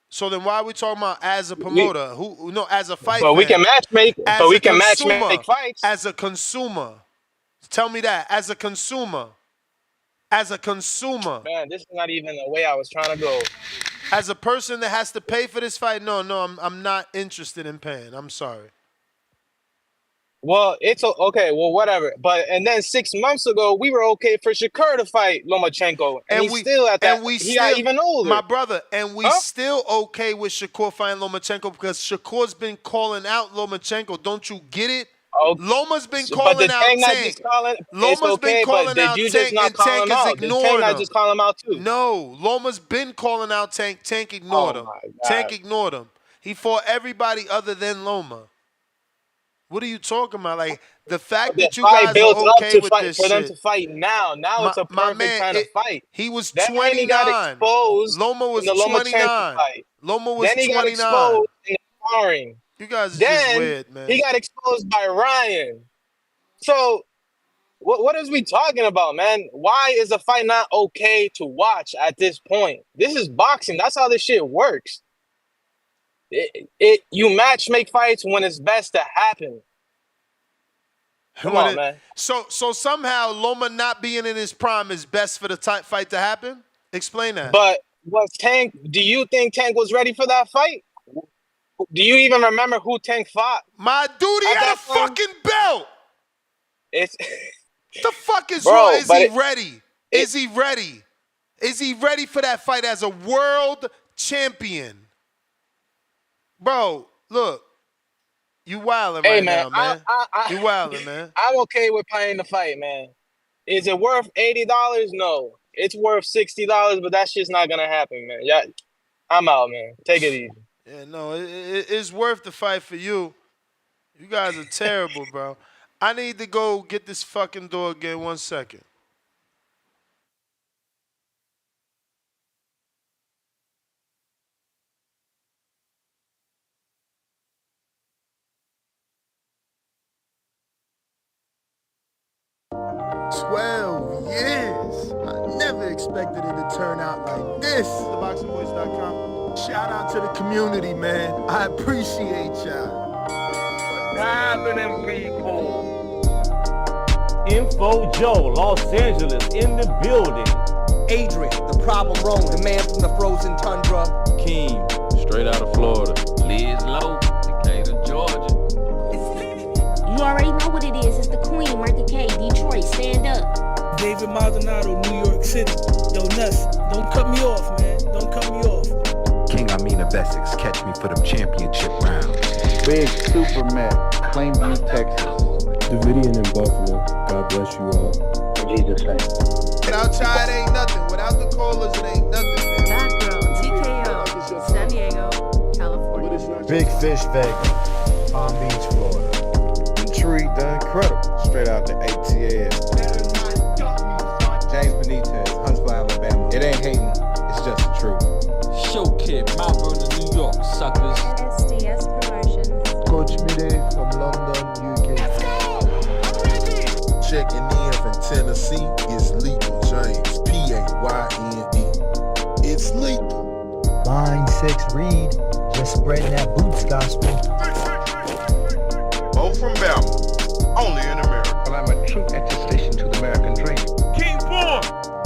So then why are we talking about as a promoter? As a fight fan. But we can match make fights. As a consumer. Tell me that. As a consumer. Man, this is not even the way I was trying to go. As a person that has to pay for this fight, no, I'm not interested in paying. I'm sorry. Well, it's okay. Well, whatever. And then 6 months ago, we were okay for Shakur to fight Lomachenko, and he's still at that. He got even older, my brother. And we still okay with Shakur fighting Lomachenko because Shakur's been calling out Lomachenko. Don't you get it? Loma's been calling out Tank. Loma's been calling out Tank, and Tank has ignored him. Just call him out too. No, Loma's been calling out Tank. Tank ignored him. Tank ignored him. He fought everybody other than Loma. What are you talking about? Like the fact that you guys are okay with this shit. For them to fight now it's a perfect time to fight. He was 29. He got exposed. Loma was 29. Loma was 29. Then he got exposed in the sparring. You guys are just weird, man. He got exposed by Ryan. So, what is we talking about, man? Why is the fight not okay to watch at this point? This is boxing. That's how this shit works. You match make fights when it's best to happen. Come on, man. So somehow Loma not being in his prime is best for the fight to happen? Explain that. But do you think Tank was ready for that fight? Do you even remember who Tank fought? My dude, he had a fucking belt. The fuck is Bro, wrong? Is he ready? Is he ready? Is he ready for that fight as a world champion? Bro, look. You wilding now, man. You wilding, man. I'm okay with paying the fight, man. Is it worth $80? No. It's worth $60, but that shit's not going to happen, man. Yeah, I'm out, man. Take it easy. Yeah, no, it's worth the fight for you. You guys are terrible, bro. I need to go get this fucking door again. 1 second. Years. I never expected it to turn out like this. TheBoxingVoice.com. Shout out to the community, man. I appreciate y'all. What's happening, people? Info Joe, Los Angeles, in the building. Adrian, the problem wrong, the man from the frozen tundra. Keem, straight out of Florida. Liz Lowe, Decatur, Georgia. You already know what it is. It's the Queen, Martha K, Detroit, stand up. David Maldonado, New York City. Yo, Nuss, don't cut me off, man. Don't cut me off. King Amin of Essex, catch me for them championship rounds. Big Superman, Plainview, Texas. Davidian in Buffalo. God bless you all. In Jesus' name. Without Chad, it ain't nothing. Without the callers, it ain't nothing, man. Bad Girl, TKO, San Diego, California. Big Fish, Vegas, Palm Beach, Florida. Intrigued, the incredible, straight out the ATL. James Benitez, Huntsville, Alabama. It ain't hating, it's just the truth. Show Kid, Mount Vernon, New York, suckers. SDS Promotions. Coach Mide from London, UK. Checking in from Tennessee, it's Lethal James, Payne. It's lethal. Line 6 Reed, just spreading that boots gospel. Bo from Bama, only in America. Well, I'm a true attestation to the American dream. King Born,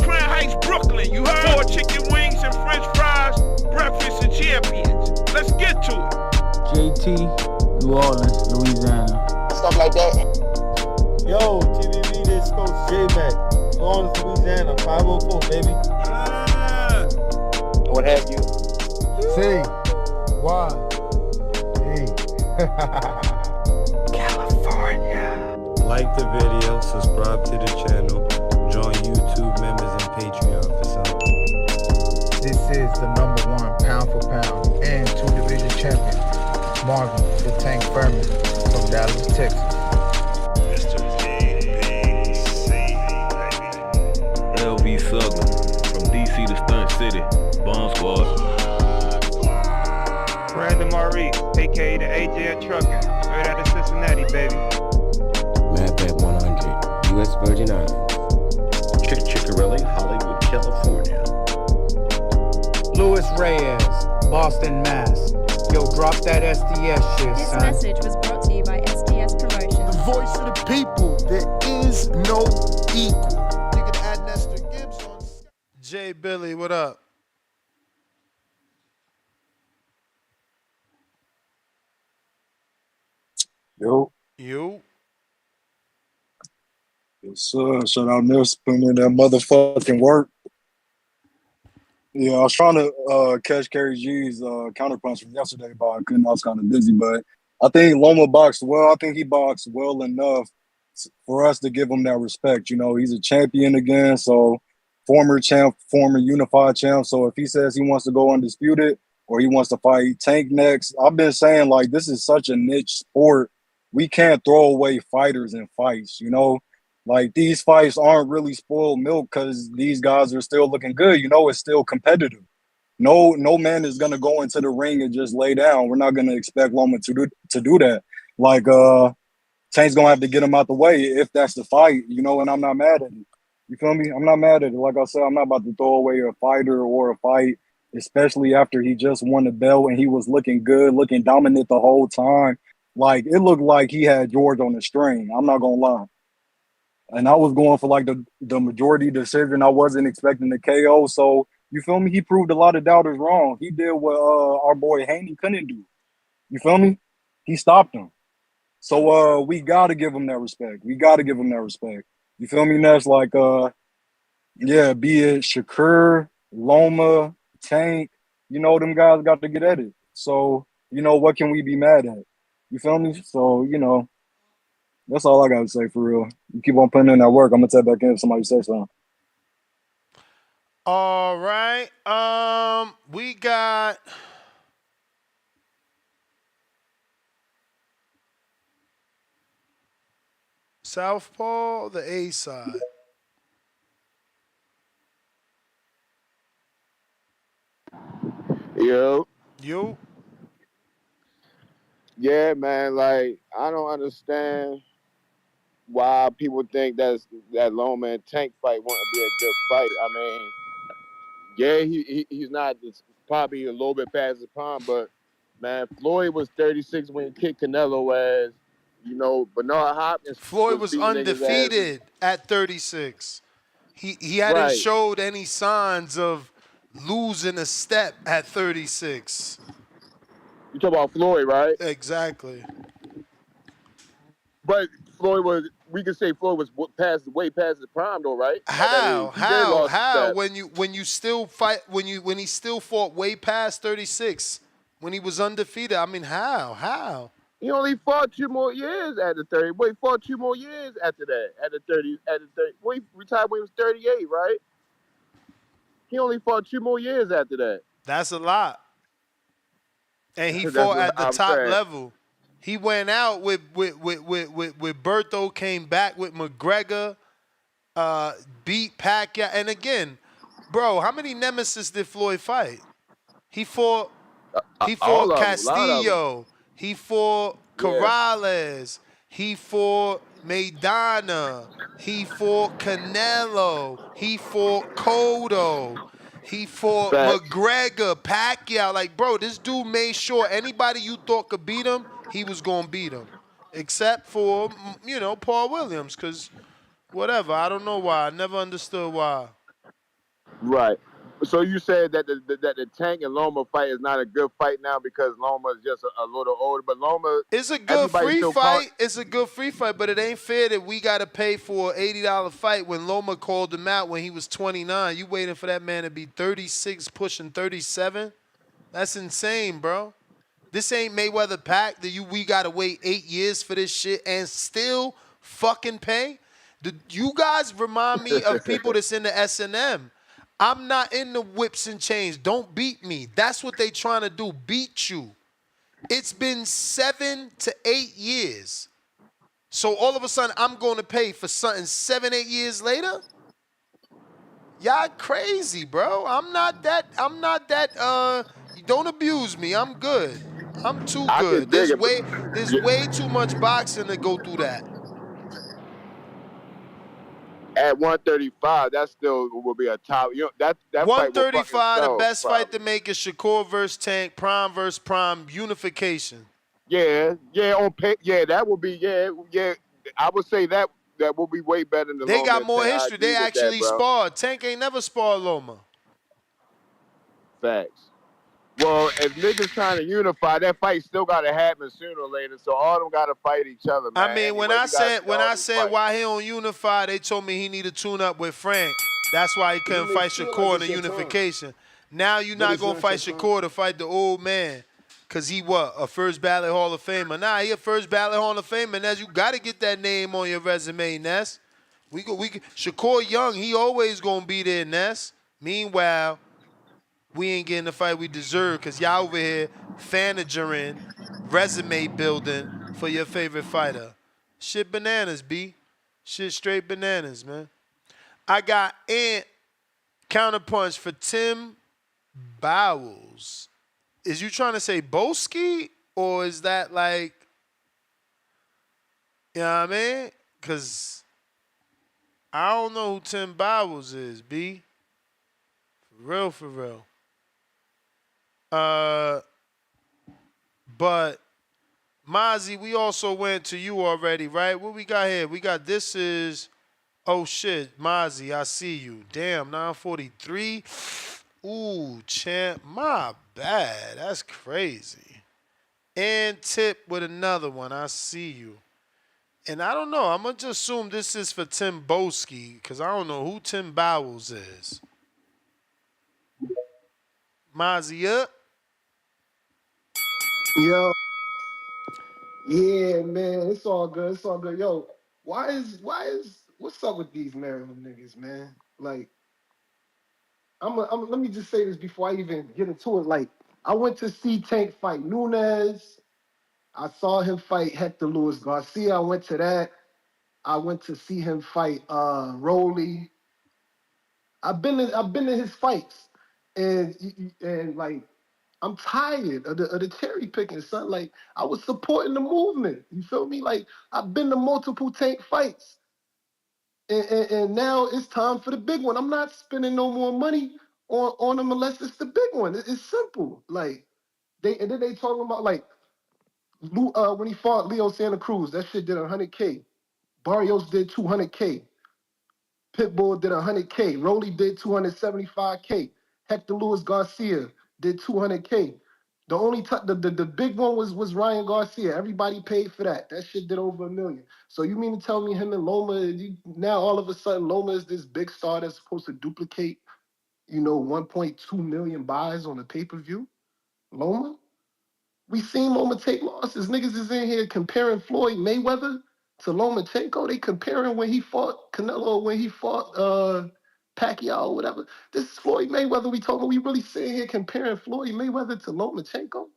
Crown Heights, Brooklyn. You heard? 4 chicken wings and french fries, breakfast of champions. Let's get to it. JT, New Orleans, Louisiana. Stuff like that. Yo, TVV, this Coach J-Mac. New Orleans, Louisiana, 504, baby. What have you? C. Y. E. Like the video, subscribe to the channel, join YouTube members and Patreon for some. This is the #1 pound for pound and 2 division champion, Marvin the Tank Furman from Dallas, Texas. LV Southern, from DC to Stunt City, Bomb Squad. Brandon Maurice, aka the AJ Trucking, straight out of Cincinnati, baby. Madbat 100, U.S. Virgin Islands. Chickarelli, Hollywood, California. Luis Reyes, Boston, Mass. Yo, drop that SDS shit, This son. message was brought to you by SDS Promotions. The voice of the people. There is no equal. You can add Nestor Gibbs on. Jay Billy, what up? Yo. You? Yes, sir. Shout out Ness putting in that motherfucking work. Yeah, I was trying to catch Kerry G's counterpunch from yesterday, but I couldn't. I was kind of busy. But I think Loma boxed well. I think he boxed well enough for us to give him that respect. You know, he's a champion again. So former champ, former unified champ. So if he says he wants to go undisputed or he wants to fight Tank next, I've been saying, like, this is such a niche sport. We can't throw away fighters in fights, you know? Like, these fights aren't really spoiled milk because these guys are still looking good. You know, it's still competitive. No man is going to go into the ring and just lay down. We're not going to expect Loma to do that. Like, Tank's going to have to get him out the way if that's the fight, you know, and I'm not mad at it. You feel me? I'm not mad at it. Like I said, I'm not about to throw away a fighter or a fight, especially after he just won the belt and he was looking good, looking dominant the whole time. Like, it looked like he had George on the string. I'm not going to lie. And I was going for, like, the majority decision. I wasn't expecting the KO. So, you feel me? He proved a lot of doubters wrong. He did what our boy Haney couldn't do. You feel me? He stopped him. So, we got to give him that respect. We got to give him that respect. You feel me? That's like, yeah, be it Shakur, Loma, Tank, you know, them guys got to get at it. So, you know, what can we be mad at? You feel me? So, you know, that's all I got to say for real. You keep on putting in that work. I'm going to tap back in if somebody says something. All right. We got Southpaw, the A side. Yo. You? Yeah, man. Like, I don't understand why people think that Loma and Tank fight wouldn't be a good fight. I mean, yeah, he's not. It's probably a little bit past his prime, but man, Floyd was 36 when he kicked Canelo ass. You know, Bernard Hopkins Floyd was beating niggas' undefeated at 36. He hadn't Right. showed any signs of losing a step at 36. You talk about Floyd, right? Exactly. But we could say Floyd was way past his prime, though, right? How? He did lose a step. When you still fight when he still fought way past 36 when he was undefeated? I mean, how? He only fought 2 more years at the 30. Well, he fought 2 more years after that. At the 30. Well, he retired when he was 38, right? He only fought 2 more years after that. That's a lot. And he fought at the top level. He went out with Berto, came back with McGregor, beat Pacquiao. And again, bro, how many nemesis did Floyd fight? He fought Castillo. He fought Corrales. He fought Maidana. He fought Canelo. He fought Cotto. He fought McGregor, Pacquiao. Like, bro, this dude made sure anybody you thought could beat him, he was going to beat him. Except for, you know, Paul Williams, because whatever. I don't know why. I never understood why. Right. So you said that the Tank and Loma fight is not a good fight now because Loma is just a little older, but Loma it's a good free fight. It's a good free fight, but it ain't fair that we got to pay for an $80 fight when Loma called him out when he was 29. You waiting for that man to be 36, pushing 37? That's insane, bro. This ain't Mayweather Pac that we got to wait 8 years for this shit and still fucking pay? You guys remind me of people that's in the S&M. I'm not in the whips and chains. Don't beat me. That's what they trying to do, beat you. It's been 7 to 8 years. So all of a sudden, I'm going to pay for something 7, 8 years later? Y'all crazy, bro. I'm not that, don't abuse me. I'm good. I'm too I can good. dig it. There's way too much boxing to go through that. At 135, that still will be a top. That fight will fucking 135, the sell, best probably. fight to make is Shakur versus Tank, Prime versus Prime, unification. Yeah, on pay. Yeah, that would be. Yeah. I would say that will be way better than They Loma. got more I history. agree They with that, actually bro. sparred. Tank ain't never sparred Loma. Facts. Well, if niggas trying to unify, that fight still got to happen sooner or later. So all of them got to fight each other, man. I mean, anyway, when I said why he don't unify, they told me he need to tune up with Frank. That's why he couldn't fight Shakur in the unification. Now you're not gonna fight Shakur to fight the old man, cause he a first ballot Hall of Famer. Nah, he a first ballot Hall of Famer. Ness, you gotta get that name on your resume, Ness. Shakur Young, he always gonna be there, Ness. Meanwhile, we ain't getting the fight we deserve, cause y'all over here fanagering, resume building for your favorite fighter. Shit bananas, B. Shit straight bananas, man. I got Ant counterpunch for Tim Bowles. Is you trying to say Boski, or is that like, you know what I mean? Because I don't know who Tim Bowles is, B. For real. But Mozzie, we also went to you already, right? What we got here? We got oh shit, Mozzie, I see you. Damn, 943. Ooh, champ, my bad. That's crazy. And Tip with another one. I see you. And I don't know. I'm going to just assume this is for Tim Boski, because I don't know who Tim Bowles is. Mozzie up? Yo. Yeah, man. It's all good. Yo, what's up with these Maryland niggas, man? Like, let me just say this before I even get into it. Like, I went to see Tank fight Nunes. I saw him fight Hector Luis Garcia. I went to that. I went to see him fight Rolly. I've been to his fights, and like, I'm tired of the cherry picking, son. Like, I was supporting the movement. You feel me? Like, I've been to multiple Tank fights, and now it's time for the big one. I'm not spending no more money on them unless it's the big one. It's simple. Like, then they talking about like when he fought Leo Santa Cruz, that shit did 100K. Barrios did 200K. Pitbull did 100K. Rolly did 275K. Hector Luis Garcia did 200K. The only the big one was Ryan Garcia. Everybody paid for that. That shit did over $1 million. So you mean to tell me him and Loma, now all of a sudden Loma is this big star that's supposed to duplicate, 1.2 million buys on a pay-per-view? Loma? We seen Loma take losses. Niggas is in here comparing Floyd Mayweather to Lomachenko. They comparing when he fought Canelo, when he fought Pacquiao or whatever. This is Floyd Mayweather we talking. We really sitting here comparing Floyd Mayweather to Lomachenko?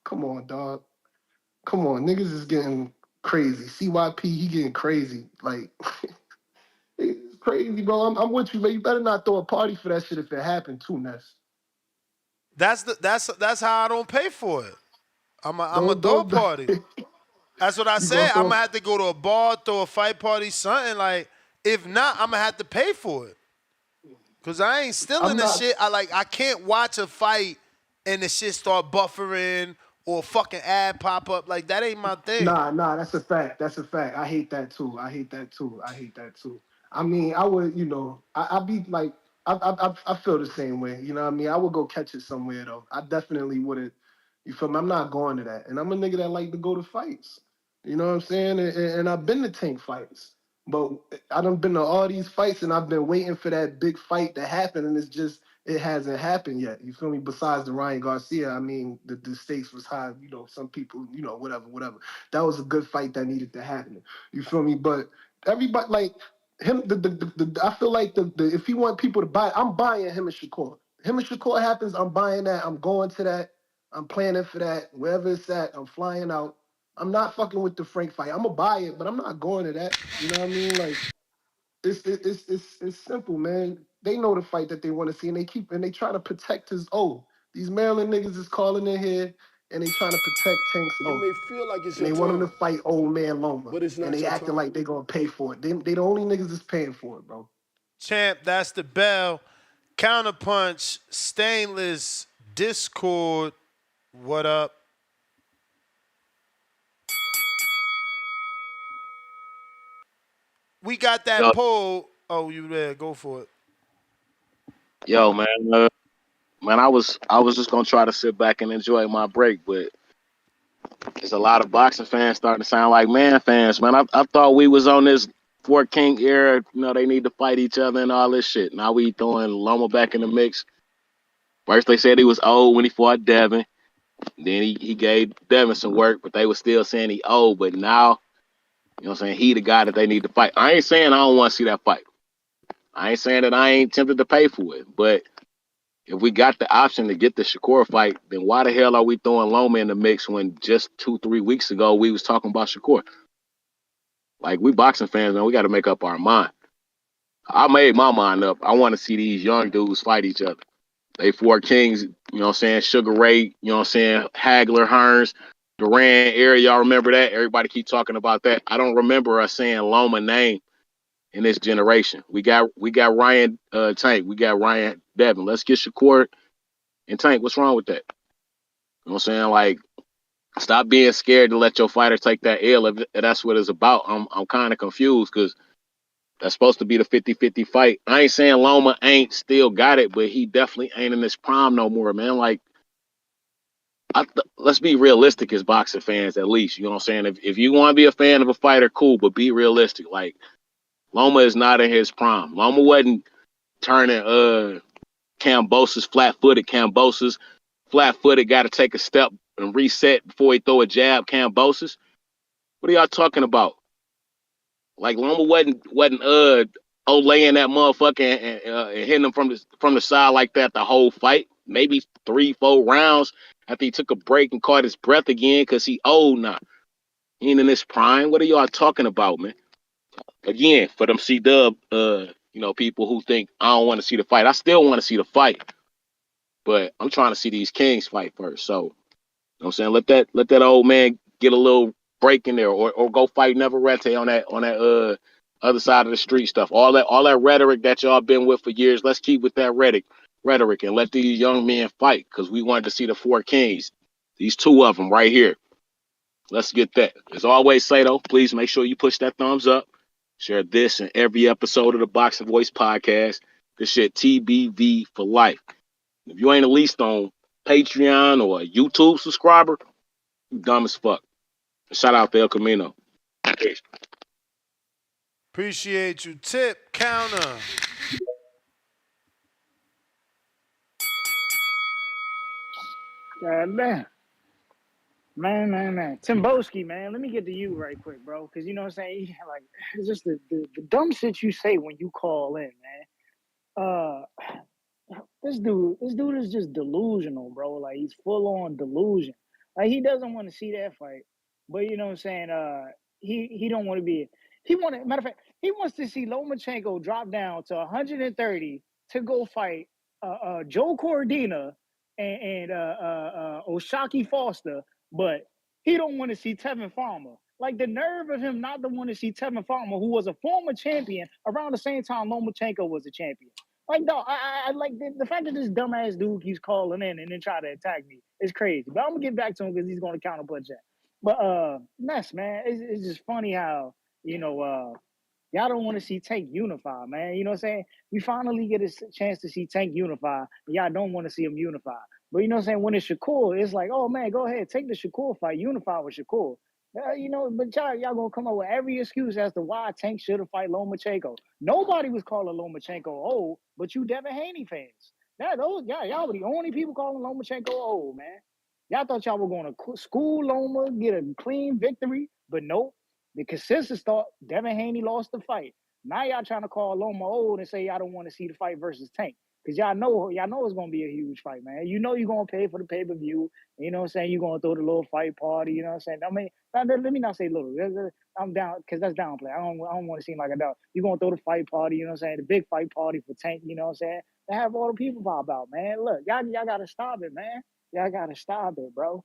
Come on, dog. Come on. Niggas is getting crazy. CYP, he getting crazy. Like, it's crazy, bro. I'm with you, man. You better not throw a party for that shit if it happened too, Ness. That's how I don't pay for it. I'm a throw party. That's what I said. I'm gonna have to go to a bar, throw a fight party, something like. If not, I'm gonna have to pay for it. Cause I ain't stealing the shit. I can't watch a fight and the shit start buffering or fucking ad pop up. Like, that ain't my thing. Nah, that's a fact. I hate that too. I mean, I would, I'd be like, I feel the same way. You know what I mean? I would go catch it somewhere though. I definitely wouldn't. You feel me? I'm not going to that. And I'm a nigga that like to go to fights. You know what I'm saying? And I've been to Tank fights. But I done been to all these fights and I've been waiting for that big fight to happen, and it hasn't happened yet. You feel me? Besides the Ryan Garcia, I mean, the stakes was high. You know, some people, you know, whatever. That was a good fight that needed to happen. You feel me? But everybody like him. I feel like the if he want people to buy, I'm buying him and Shakur. Him and Shakur happens, I'm buying that. I'm going to that. I'm planning for that. Wherever it's at, I'm flying out. I'm not fucking with the Frank fight. I'm gonna buy it, but I'm not going to that. You know what I mean? Like it's simple, man. They know the fight that they want to see, and they try to protect his O. These Maryland niggas is calling in here, and they trying to protect Tank's You O. may feel like it's And they your want him to turn, fight old man Loma, but it's and not they your acting turn. like they gonna pay for it. They the only niggas that's paying for it, bro. Champ, that's the bell. Counterpunch, Stainless, Discord, what up? We got that Yo, poll. Oh, you there? Go for it. yo, man, man, I was just gonna try to sit back and enjoy my break, but there's a lot of boxing fans starting to sound like man fans, man. I thought we was on this Fort King era, you know, they need to fight each other and all this shit. Now we throwing Loma back in the mix. First they said he was old when he fought Devin. Then he gave Devin some work, but they were still saying he old. But now, you know what I'm saying, he the guy that they need to fight. I ain't saying I don't want to see that fight. I ain't saying that I ain't tempted to pay for it, but if we got the option to get the Shakur fight, then why the hell are we throwing Loma in the mix when just 2-3 weeks ago we was talking about Shakur? Like, we boxing fans, man, we got to make up our mind. I made my mind up. I want to see these young dudes fight each other. They four kings, you know what I'm saying? Sugar Ray, you know what I'm saying? Hagler, Hearns, Duran area. Y'all remember that? Everybody keep talking about that. I don't remember us saying Loma name in this generation. We got Ryan Tank. We got Ryan Devin. Let's get Shakur and Tank. What's wrong with that? You know what I'm saying? Like, stop being scared to let your fighter take that L if that's what it's about. I'm kind of confused because that's supposed to be the 50-50 fight. I ain't saying Loma ain't still got it, but he definitely ain't in this prime no more, man. Like, let's be realistic as boxing fans, at least. You know what I'm saying? If you want to be a fan of a fighter, cool, but be realistic. Like, Loma is not in his prime. Loma wasn't turning Cambosis flat-footed. Cambosis flat-footed got to take a step and reset before he throw a jab. Cambosis. What are y'all talking about? Like, Loma wasn't laying that motherfucker and hitting him from the side like that the whole fight. Maybe 3-4 rounds after he took a break and caught his breath again because he old now. He ain't in his prime. What are y'all talking about, man? Again, for them C-Dub, people who think I don't want to see the fight. I still want to see the fight, but I'm trying to see these Kings fight first. So, you know what I'm saying? Let that old man get a little break in there, or go fight Navarrete on that other side of the street stuff. All that rhetoric that y'all been with for years. Let's keep with that rhetoric and let these young men fight because we wanted to see the four Kings. These two of them right here. Let's get that. As always, say though, please make sure you push that thumbs up. Share this and every episode of the Boxing Voice podcast. This shit TBV for life. If you ain't at least on Patreon or a YouTube subscriber, you dumb as fuck. Shout out to El Camino. Peace. Appreciate you. Tip, counter. God damn. Man. Timboski, man, let me get to you right quick, bro. Because you know what I'm saying? Like, it's just the dumb shit you say when you call in, man. This dude is just delusional, bro. Like, he's full on delusion. Like, he doesn't want to see that fight, but you know what I'm saying? He don't want to be. Matter of fact, he wants to see Lomachenko drop down to 130 to go fight Joe Cordina and Oshaki Foster, but he don't want to see Tevin Farmer. Like, the nerve of him not to want to see Tevin Farmer, who was a former champion around the same time Lomachenko was a champion. Like, no, I like the fact that this dumbass dude keeps calling in and then try to attack me is crazy. But I'm gonna get back to him because he's gonna counterpunch that. But Ness, man, it's just funny how y'all don't want to see Tank unify, man. You know what I'm saying? We finally get a chance to see Tank unify, and y'all don't want to see him unify. But you know what I'm saying? When it's Shakur, it's like, oh man, go ahead, take the Shakur fight, unify with Shakur. But y'all gonna come up with every excuse as to why Tank should have fight Lomachenko. Nobody was calling Lomachenko old, but you Devin Haney fans. Y'all were the only people calling Lomachenko old, man. Y'all thought y'all were going to school Loma, get a clean victory, but nope. The consensus thought Devin Haney lost the fight. Now y'all trying to call Loma old and say y'all don't want to see the fight versus Tank. Because y'all know it's gonna be a huge fight, man. You know you're gonna pay for the pay-per-view. You know what I'm saying? You're gonna throw the little fight party, you know what I'm saying? I mean, let me not say little. I'm down because that's downplay. I don't want to seem like a doubt. You're gonna throw the fight party, you know what I'm saying? The big fight party for Tank, you know what I'm saying? To have all the people pop out, man. Look, y'all gotta stop it, man. Y'all gotta stop it, bro.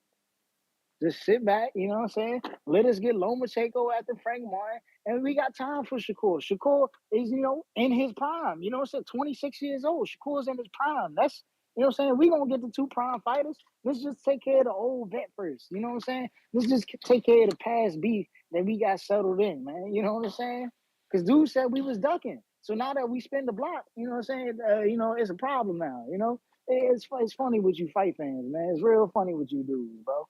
Just sit back, you know what I'm saying? Let us get Lomachenko after Frank Martin, and we got time for Shakur. Shakur is, in his prime. You know what I'm saying? 26 years old. Shakur's in his prime. That's, you know what I'm saying? We gonna get the two prime fighters. Let's just take care of the old vet first. You know what I'm saying? Let's just take care of the past beef that we got settled in, man. You know what I'm saying? Because dude said we was ducking. So now that we spin the block, you know what I'm saying? It's a problem now, you know? It's funny with you fight fans, man. It's real funny with you dudes, bro.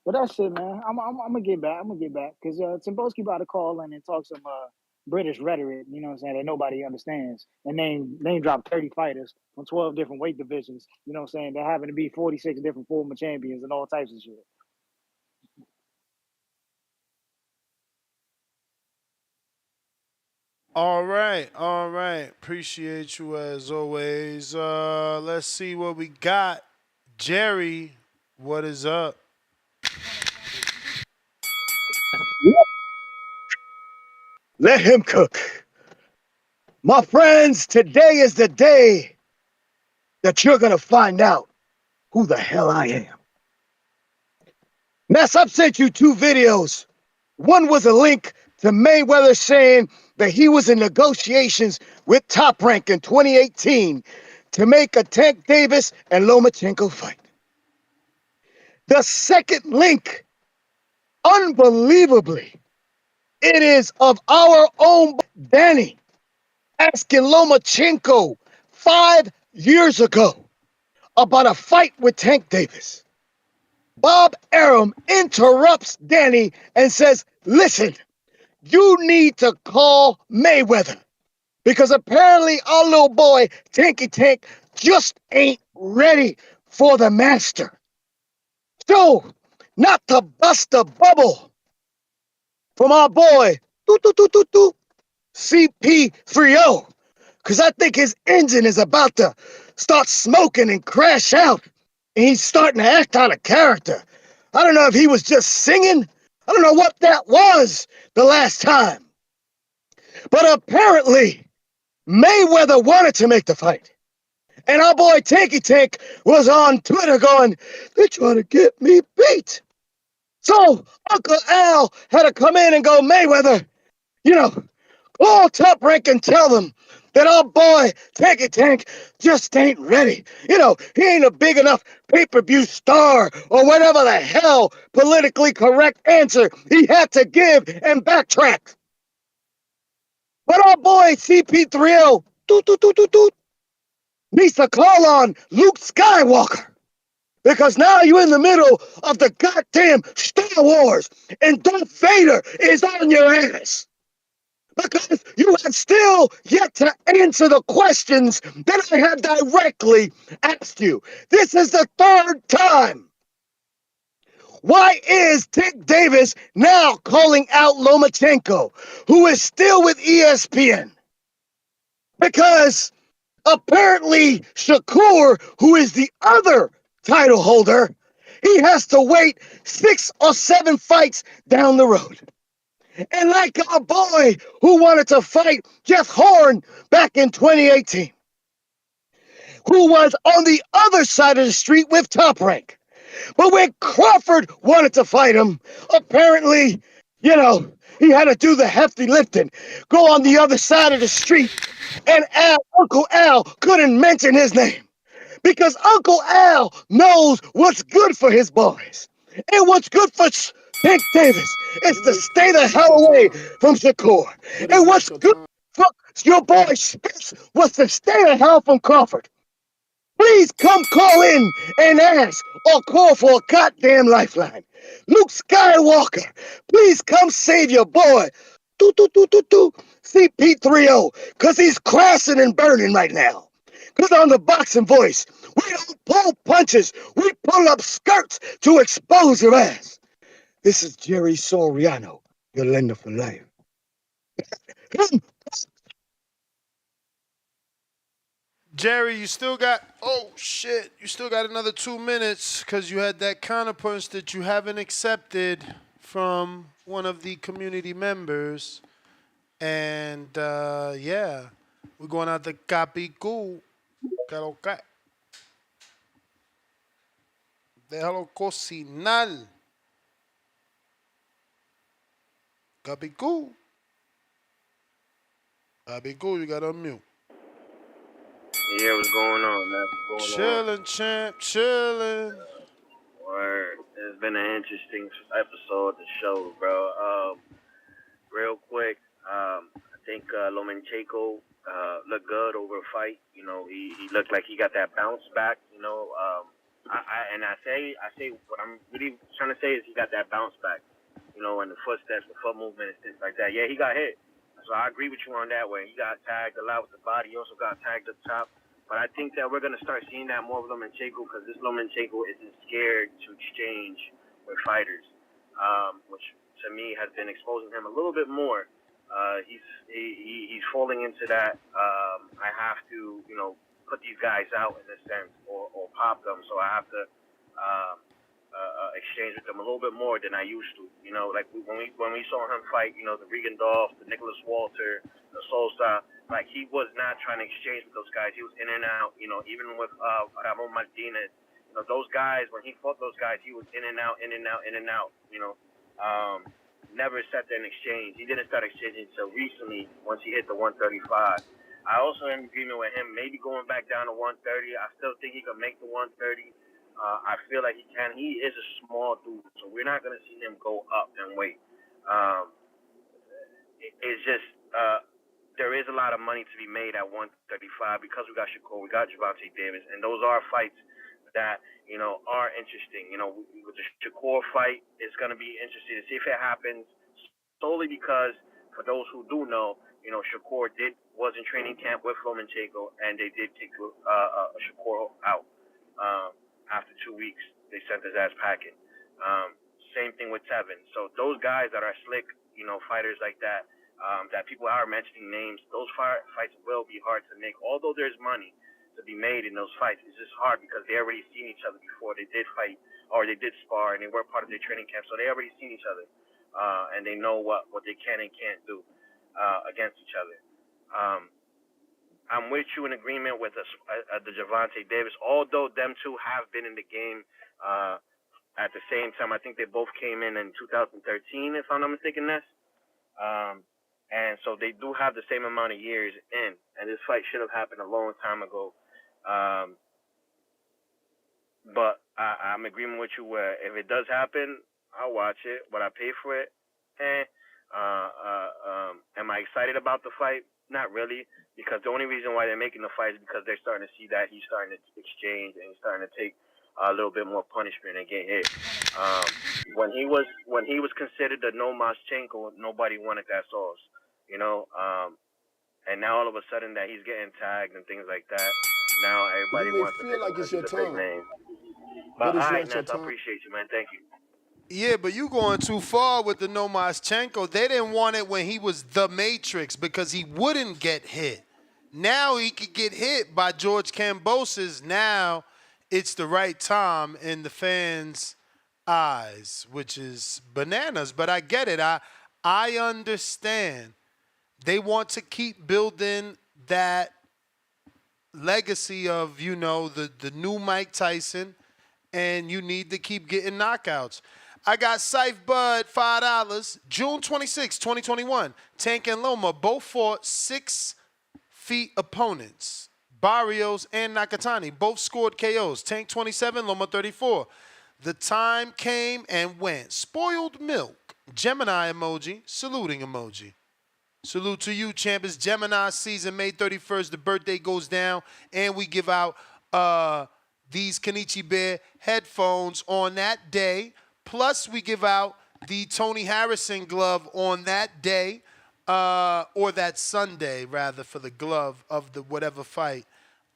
But that's it, man. I'm gonna get back. I'm gonna get back because Timboski about to call in and talk some British rhetoric. You know what I'm saying? That nobody understands. And name drop 30 fighters from 12 different weight divisions. You know what I'm saying? There happen to be 46 different former champions and all types of shit. All right. Appreciate you as always. Let's see what we got. Jerry, what is up? Let him cook. My friends, today is the day that you're going to find out who the hell I am. Ness, I've sent you two videos. One was a link to Mayweather saying that he was in negotiations with Top Rank in 2018 to make a Tank Davis and Lomachenko fight. The second link, unbelievably, it is of our own Danny asking Lomachenko 5 years ago about a fight with Tank Davis. Bob Arum interrupts Danny and says, listen, you need to call Mayweather because apparently our little boy, Tanky Tank, just ain't ready for the master. So, not to bust a bubble from our boy, CP30, because I think his engine is about to start smoking and crash out, and he's starting to act out of character. I don't know if he was just singing. I don't know what that was the last time. But apparently, Mayweather wanted to make the fight. And our boy Tanky Tank was on Twitter going, they're trying to get me beat. So Uncle Al had to come in and go, Mayweather, call Top Rank and tell them that our boy Tanky Tank just ain't ready. He ain't a big enough pay-per-view star or whatever the hell politically correct answer he had to give and backtrack. But our boy CP30 needs to call on Luke Skywalker. Because now you're in the middle of the goddamn Star Wars and Darth Vader is on your ass. Because you have still yet to answer the questions that I have directly asked you. This is the third time. Why is Tank Davis now calling out Lomachenko, who is still with ESPN? Because apparently Shakur, who is the other title holder, he has to wait 6 or 7 fights down the road. And like our boy who wanted to fight Jeff Horn back in 2018, who was on the other side of the street with Top Rank. But when Crawford wanted to fight him, apparently, he had to do the hefty lifting, go on the other side of the street, and Uncle Al couldn't mention his name. Because Uncle Al knows what's good for his boys. And what's good for Tank Davis is to stay the hell away from Shakur. And what's good for your boy Spence was to stay the hell from Crawford. Please come call in and ask or call for a goddamn lifeline. Luke Skywalker, please come save your boy. CP30, because he's crashing and burning right now. Because on the Boxing Voice, we don't pull punches, we pull up skirts to expose your ass. This is Jerry Soriano, your lender for life. Jerry, you still got, oh shit, you still got another 2 minutes because you had that counterpunch that you haven't accepted from one of the community members. And yeah, we're going out to Capicu. Caloca. Déjalo cocinar. Capicu. Capicu, you got to unmute. Yeah, what's going on, man? What's going on? Chillin', champ, chillin'. Word. It's been an interesting episode of the show, bro. Real quick, I think Lomachenko looked good over a fight. You know, he looked like he got that bounce back. You know, I say what I'm really trying to say is he got that bounce back. You know, and the footsteps, the foot movement, and things like that. Yeah, he got hit. So I agree with you on that way. He got tagged a lot with the body. He also got tagged up top. But I think that we're going to start seeing that more with Lomachenko because this Lomachenko isn't scared to exchange with fighters, which to me has been exposing him a little bit more. He's falling into that. I have to, you know, put these guys out in a sense or pop them. So I have to exchange with them a little bit more than I used to. You know, like when we saw him fight, you know, the Regan Dolph, the Nicholas Walter, the Solsta, like he was not trying to exchange with those guys. He was in and out. You know, even with Ramon Martinez, you know, those guys when he fought those guys, he was in and out, in and out, in and out. You know, never sat there and exchanged. He didn't start exchanging until recently once he hit the 135. I also am in agreement with him. Maybe going back down to 130. I still think he can make the 130. I feel like he can. He is a small dude, so we're not going to see him go up and wait. It's just there is a lot of money to be made at 135 because we got Shakur, we got Gervonta Davis, and those are fights that, you know, are interesting. You know, with the Shakur fight, it's going to be interesting to see if it happens solely because, for those who do know, you know, Shakur was in training camp with Lomachenko, and they did take Shakur out. After 2 weeks, they sent his ass packing. Same thing with Tevin. So those guys that are slick, you know, fighters like that, that people are mentioning names, those fights will be hard to make. Although there's money to be made in those fights, it's just hard because they already seen each other before. They did fight or they did spar and they were part of their training camp, so they already seen each other, and they know what they can and can't do against each other. I'm with you in agreement with the Gervonta Davis, although them two have been in the game at the same time. I think they both came in 2013, if I'm not mistaken, Ness. And so they do have the same amount of years in, and this fight should have happened a long time ago. But I'm in agreement with you where if it does happen, I'll watch it. Would I pay for it? Am I excited about the fight? Not really, because the only reason why they're making the fight is because they're starting to see that he's starting to exchange and he's starting to take a little bit more punishment and get hit. When he was considered the Lomachenko, nobody wanted that sauce, you know. And now all of a sudden that he's getting tagged and things like that, now everybody wants to pick him because he's a big name. But all right, Ness, I appreciate you, man. Thank you. Yeah, but you going too far with the Lomachenko. They didn't want it when he was the Matrix because he wouldn't get hit. Now he could get hit by George Kambosos. Now it's the right time in the fans' eyes, which is bananas. But I get it. I understand. They want to keep building that legacy of, you know, the new Mike Tyson, and you need to keep getting knockouts. I got Syfe Bud, $5. June 26, 2021. Tank and Loma both fought 6 feet opponents. Barrios and Nakatani both scored KOs. Tank 27, Loma 34. The time came and went. Spoiled milk. Gemini emoji. Saluting emoji. Salute to you, champ. It's Gemini season, May 31st. The birthday goes down, and we give out these Kenichi Bear headphones on that day. Plus, we give out the Tony Harrison glove on that day, or that Sunday, rather, for the glove of the whatever fight.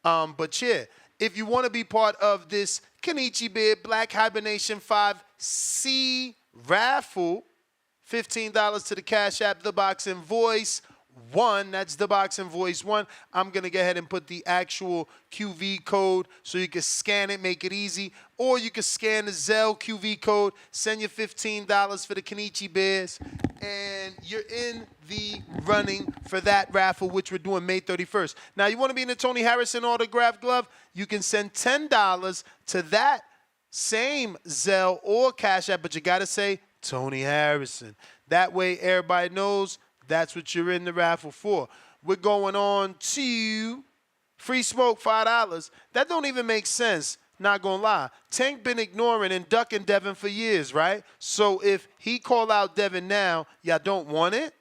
But yeah, if you want to be part of this Kenichi Beard Black Hibernation 5C raffle, $15 to the Cash App, The Boxing Voice 1. That's The Boxing Voice 1. I'm going to go ahead and put the actual QV code so you can scan it, make it easy. Or you can scan the Zelle QV code, send your $15 for the Kenichi Bears, and you're in the running for that raffle, which we're doing May 31st. Now, you want to be in the Tony Harrison autograph glove? You can send $10 to that same Zelle or Cash App, but you got to say Tony Harrison. That way everybody knows that's what you're in the raffle for. We're going on to Free Smoke, $5. That don't even make sense, not gonna lie. Tank been ignoring and ducking Devin for years, right? So if he call out Devin now, y'all don't want it?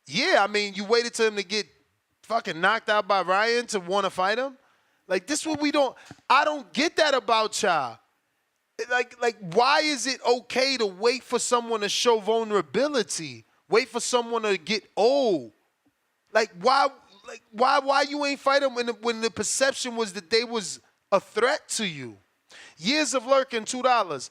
Yeah, I mean, you waited till him to get fucking knocked out by Ryan to want to fight him? Like, this what we don't, I don't get that about y'all. Like, why is it okay to wait for someone to show vulnerability? Wait for someone to get old? Why you ain't fight them when the perception was that they was a threat to you? Years of lurking, $2.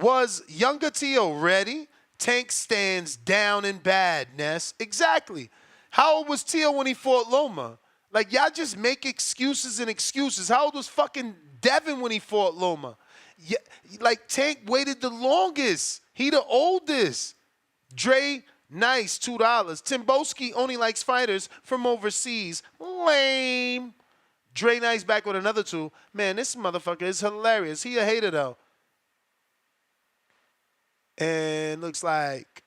Was younger T.O. ready? Tank stands down in badness. Exactly. How old was T.O. when he fought Loma? Like, y'all just make excuses and excuses. How old was fucking Devin when he fought Loma? Yeah, like, Tank waited the longest. He the oldest. Dre, nice, $2. Timboski only likes fighters from overseas. Lame. Dre Nice back with another 2. Man, this motherfucker is hilarious. He a hater, though. And looks like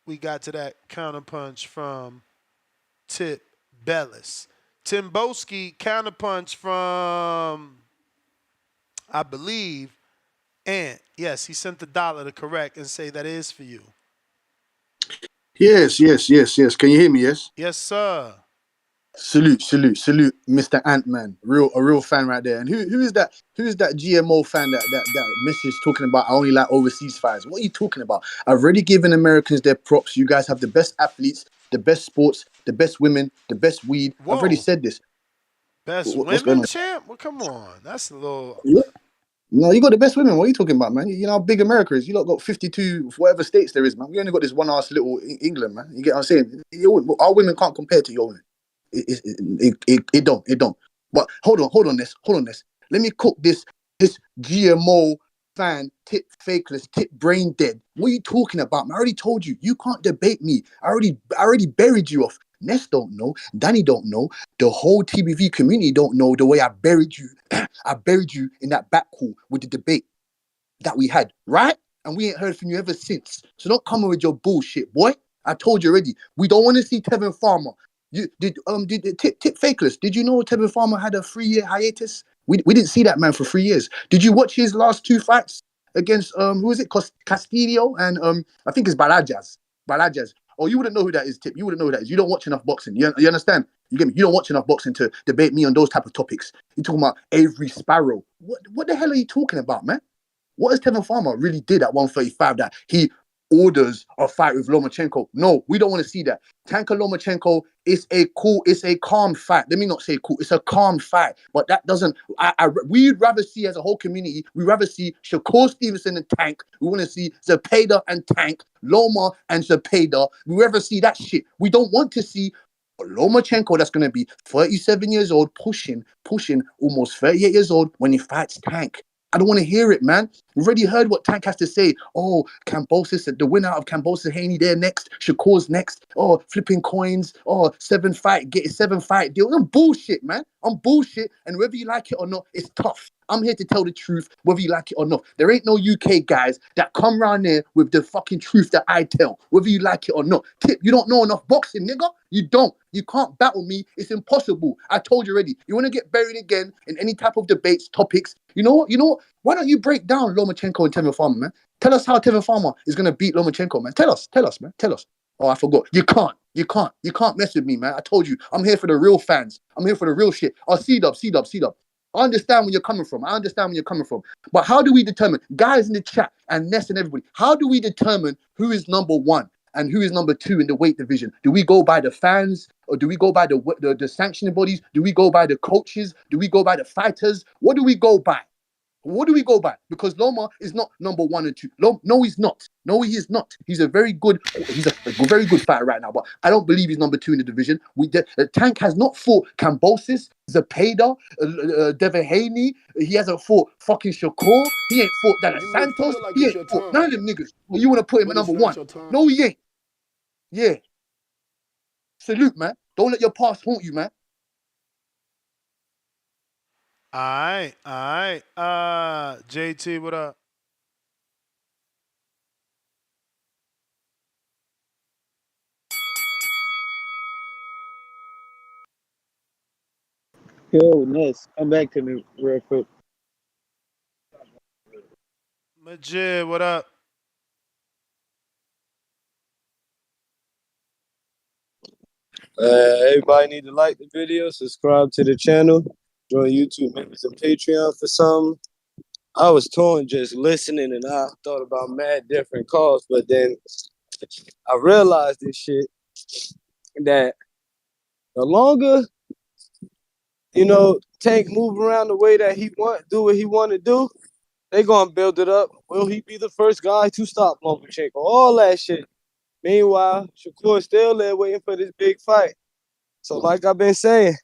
we got to that counterpunch from Tip Bellis. Timboski counterpunch from, I believe, Ant. Yes, he sent the dollar to correct and say that is for you. Yes. Can you hear me? Yes. Yes, sir. Salute, Mr. Ant-Man. A real fan right there. And who is that? Who is that GMO fan that message talking about I only like overseas fighters? What are you talking about? I've already given Americans their props. You guys have the best athletes, the best sports, the best women, the best weed. Whoa. I've already said this. Best What's going women, on? champ? Well, come on. That's a little... Yeah. No, you got the best women. What are you talking about, man? You know how big America is. You lot got 52, whatever states there is, man. We only got this one ass little England, man. You get what I'm saying? Our women can't compare to your women. It don't. But hold on this. Let me cook this GMO fan, tip fakeless, tip brain dead. What are you talking about, man? I already told you. You can't debate me. I already buried you off. Ness don't know. Danny don't know. The whole TBV community don't know the way I buried you. I buried you in that back hall with the debate that we had, right? And we ain't heard from you ever since. So don't come with your bullshit, boy. I told you already. We don't want to see Tevin Farmer. You did tip fakeless. Did you know Tevin Farmer had a 3-year hiatus? We didn't see that man for 3 years. Did you watch his last 2 fights against who is it? Castillo and I think it's Balajas. Oh, you wouldn't know who that is, Tip. You wouldn't know who that is. You don't watch enough boxing. You understand? You get me? You don't watch enough boxing to debate me on those type of topics. You're talking about Avery Sparrow. What the hell are you talking about, man? What has Tevin Farmer really did at 135 that he orders a fight with Lomachenko? No, we don't want to see that. Tanker Lomachenko is a calm fight. Let me not say cool. It's a calm fight. But that doesn't, we'd rather see as a whole community, we'd rather see Shakur Stevenson and Tank. We want to see Zepeda and Tank, Loma and Zepeda. We rather see that shit. We don't want to see Lomachenko that's going to be 37 years old, pushing almost 38 years old when he fights Tank. I don't want to hear it, man. We've already heard what Tank has to say. Oh, Cambosis, the winner of Cambosis Haney there next. Shakur's next. Oh, flipping coins. Oh, 7-fight, get a 7-fight deal. I'm bullshit, man. I'm bullshit. And whether you like it or not, it's tough. I'm here to tell the truth, whether you like it or not. There ain't no UK guys that come around there with the fucking truth that I tell, whether you like it or not. Tip, you don't know enough boxing, nigga. You don't. You can't battle me. It's impossible. I told you already. You want to get buried again in any type of debates, topics. You know what? Why don't you break down Lomachenko and Tevin Farmer, man? Tell us how Tevin Farmer is going to beat Lomachenko, man. Tell us, man. Tell us. Oh, I forgot. You can't. You can't mess with me, man. I told you. I'm here for the real fans. I'm here for the real shit. Oh, C-Dub. I understand where you're coming from. But how do we determine, guys in the chat and Ness and everybody, how do we determine who is number 1 and who is number 2 in the weight division? Do we go by the fans Or do we go by the sanctioning bodies? Do we go by the coaches? Do we go by the fighters? What do we go by? What do we go by? Because Loma is not number 1 and 2. No, he's not. No, he is not. He's a very good fighter right now, but I don't believe he's number 2 in the division. Tank has not fought Kambosis, Zepeda, Devahaney. He hasn't fought fucking Shakur. He ain't fought Dallas You may Santos. feel like He it's ain't your fought time, none of them niggas. Well, you want to put him at but it's number not 1? your time. No, he ain't. Yeah. Salute, man. Don't let your past haunt you, man. All right. JT, what up? Yo, Ness, come back to me real quick. Majid, what up? Everybody need to like the video, subscribe to the channel, join YouTube members and Patreon for something. I was torn just listening and I thought about mad different calls, but then I realized this shit that the longer, Tank move around the way that he do what he want to do, they gonna build it up. Will he be the first guy to stop Lomachenko? All that shit. Meanwhile, Shakur still there waiting for this big fight. So like I've been saying,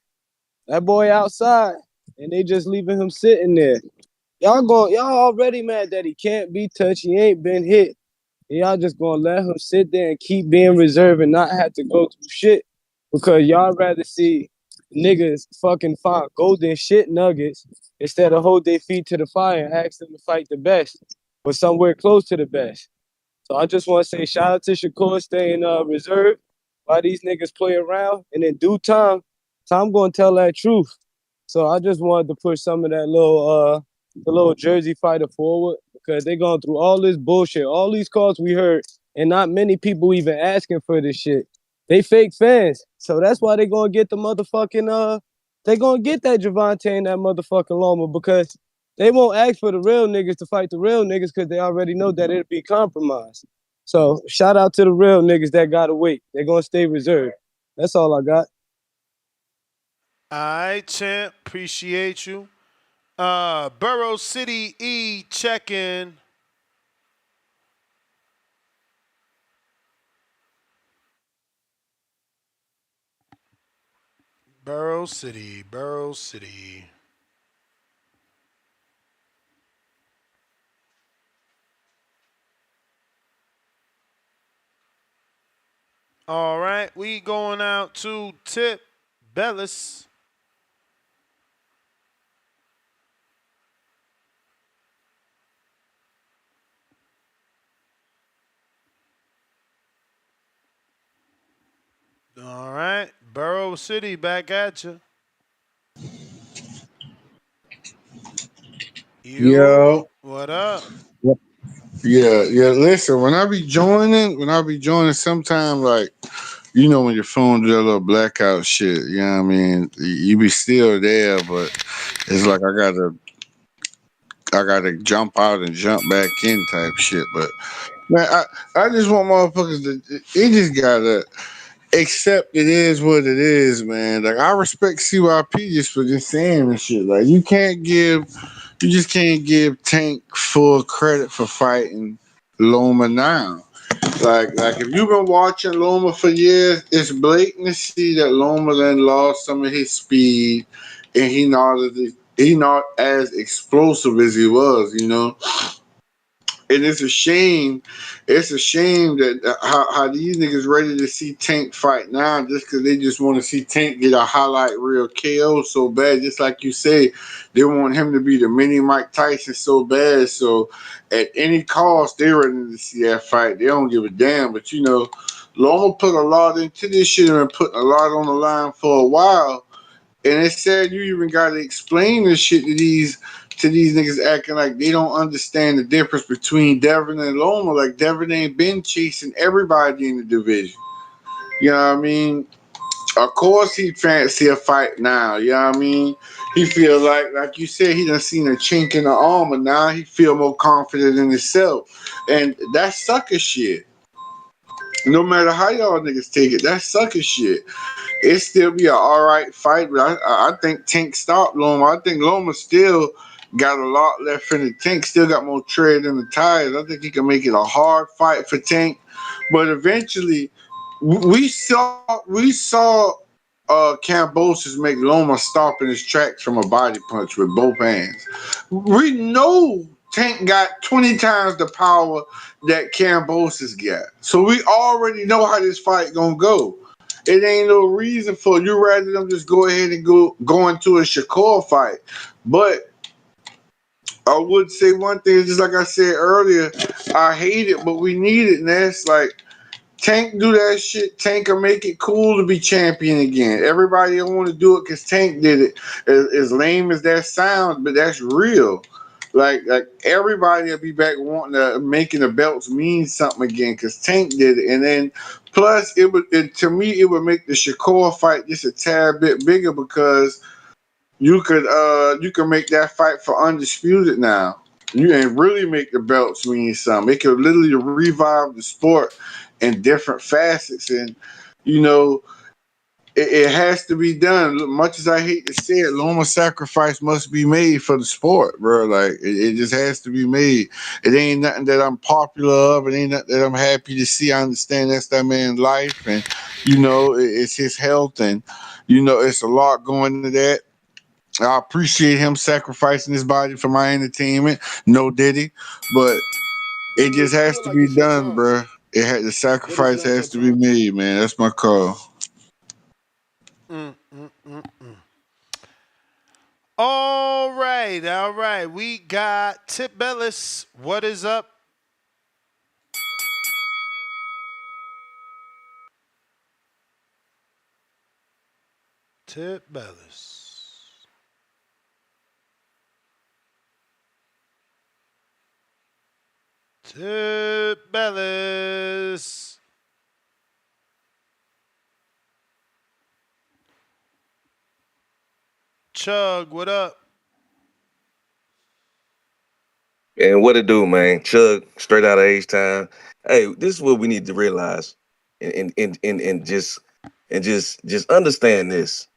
that boy outside, and they just leaving him sitting there. Y'all already mad that he can't be touched. He ain't been hit. And y'all just gonna let him sit there and keep being reserved and not have to go through shit because y'all rather see niggas fucking find golden shit nuggets instead of hold their feet to the fire and ask them to fight the best or somewhere close to the best. So I just want to say shout out to Shakur staying reserved while these niggas play around, and in due time gonna tell that truth. So I just wanted to push some of that little Jersey fighter forward because they going through all this bullshit, all these calls we heard, and not many people even asking for this shit. They fake fans, so that's why they gonna get the motherfucking they gonna get that Javante and that motherfucking Loma because they won't ask for the real niggas to fight the real niggas because they already know that it'll be compromised. So shout out to the real niggas that gotta wait. They're gonna stay reserved. That's all I got. All right, champ. Appreciate you. Borough City E check-in. Borough City. All right, we going out to Tip Bellis. All right, Borough City back at you. Yo. What up? Yeah. Listen, when I be joining, sometime like, when your phone do that little blackout shit, you know what I mean? You be still there, but it's like I gotta jump out and jump back in type shit. But man, I just want motherfuckers to they just gotta accept it is what it is, man. Like I respect CYP just for just saying and shit. Like you just can't give Tank full credit for fighting Loma now. Like if you've been watching Loma for years, it's blatant to see that Loma then lost some of his speed, and he not as explosive as he was. And it's a shame. It's a shame that how these niggas ready to see Tank fight now just because they just want to see Tank get a highlight reel KO so bad. Just like you say, they want him to be the mini Mike Tyson so bad. So at any cost, they ready to see that fight. They don't give a damn. But Loma put a lot into this shit and put a lot on the line for a while. And it's sad you even got to explain this shit to these niggas acting like they don't understand the difference between Devin and Loma. Like Devin ain't been chasing everybody in the division. You know what I mean? Of course he fancy a fight now. You know what I mean? He feel like you said, he done seen a chink in the armor. Now he feel more confident in himself. And that's sucker shit. No matter how y'all niggas take it, that's sucker shit. it still be an all right fight. But I think Tank stopped Loma. I think Loma still got a lot left in the tank. Still got more tread in the tires. I think he can make it a hard fight for Tank. But eventually, we saw Cambosis make Loma stop in his tracks from a body punch with both hands. We know Tank got 20 times the power that Cambosis got. So we already know how this fight gonna go. It ain't no reason for you rather them just go ahead and go into a Shakur fight. But I would say one thing, just like I said earlier, I hate it, but we need it, Ness. Like Tank do that shit. Tank can make it cool to be champion again. Everybody don't want to do it because Tank did it. As lame as that sounds, but that's real. Like everybody will be back wanting to making the belts mean something again because Tank did it. And then plus to me it would make the Shakur fight just a tad bit bigger because you could make that fight for undisputed now. You can really make the belts mean something. It could literally revive the sport in different facets, and you know it has to be done. Much as I hate to say it, Loma sacrifice must be made for the sport, bro. Like it just has to be made. It ain't nothing that I'm popular of. It ain't nothing that I'm happy to see. I understand that's that man's life, and it's his health, and it's a lot going into that. I appreciate him sacrificing his body for my entertainment. No diddy, but it Do just it, has do it to like be it's your done, time. bro. The Let it be sacrifice like your has to be time. made, man. That's my call. Mm, mm, mm, mm. All right, all right. We got Tip Bellis. What is up? Tip Bellis. Tip Bellis. Chug, what up? And what it do, man? Chug, straight out of H Town. Hey, this is what we need to realize, and just understand this.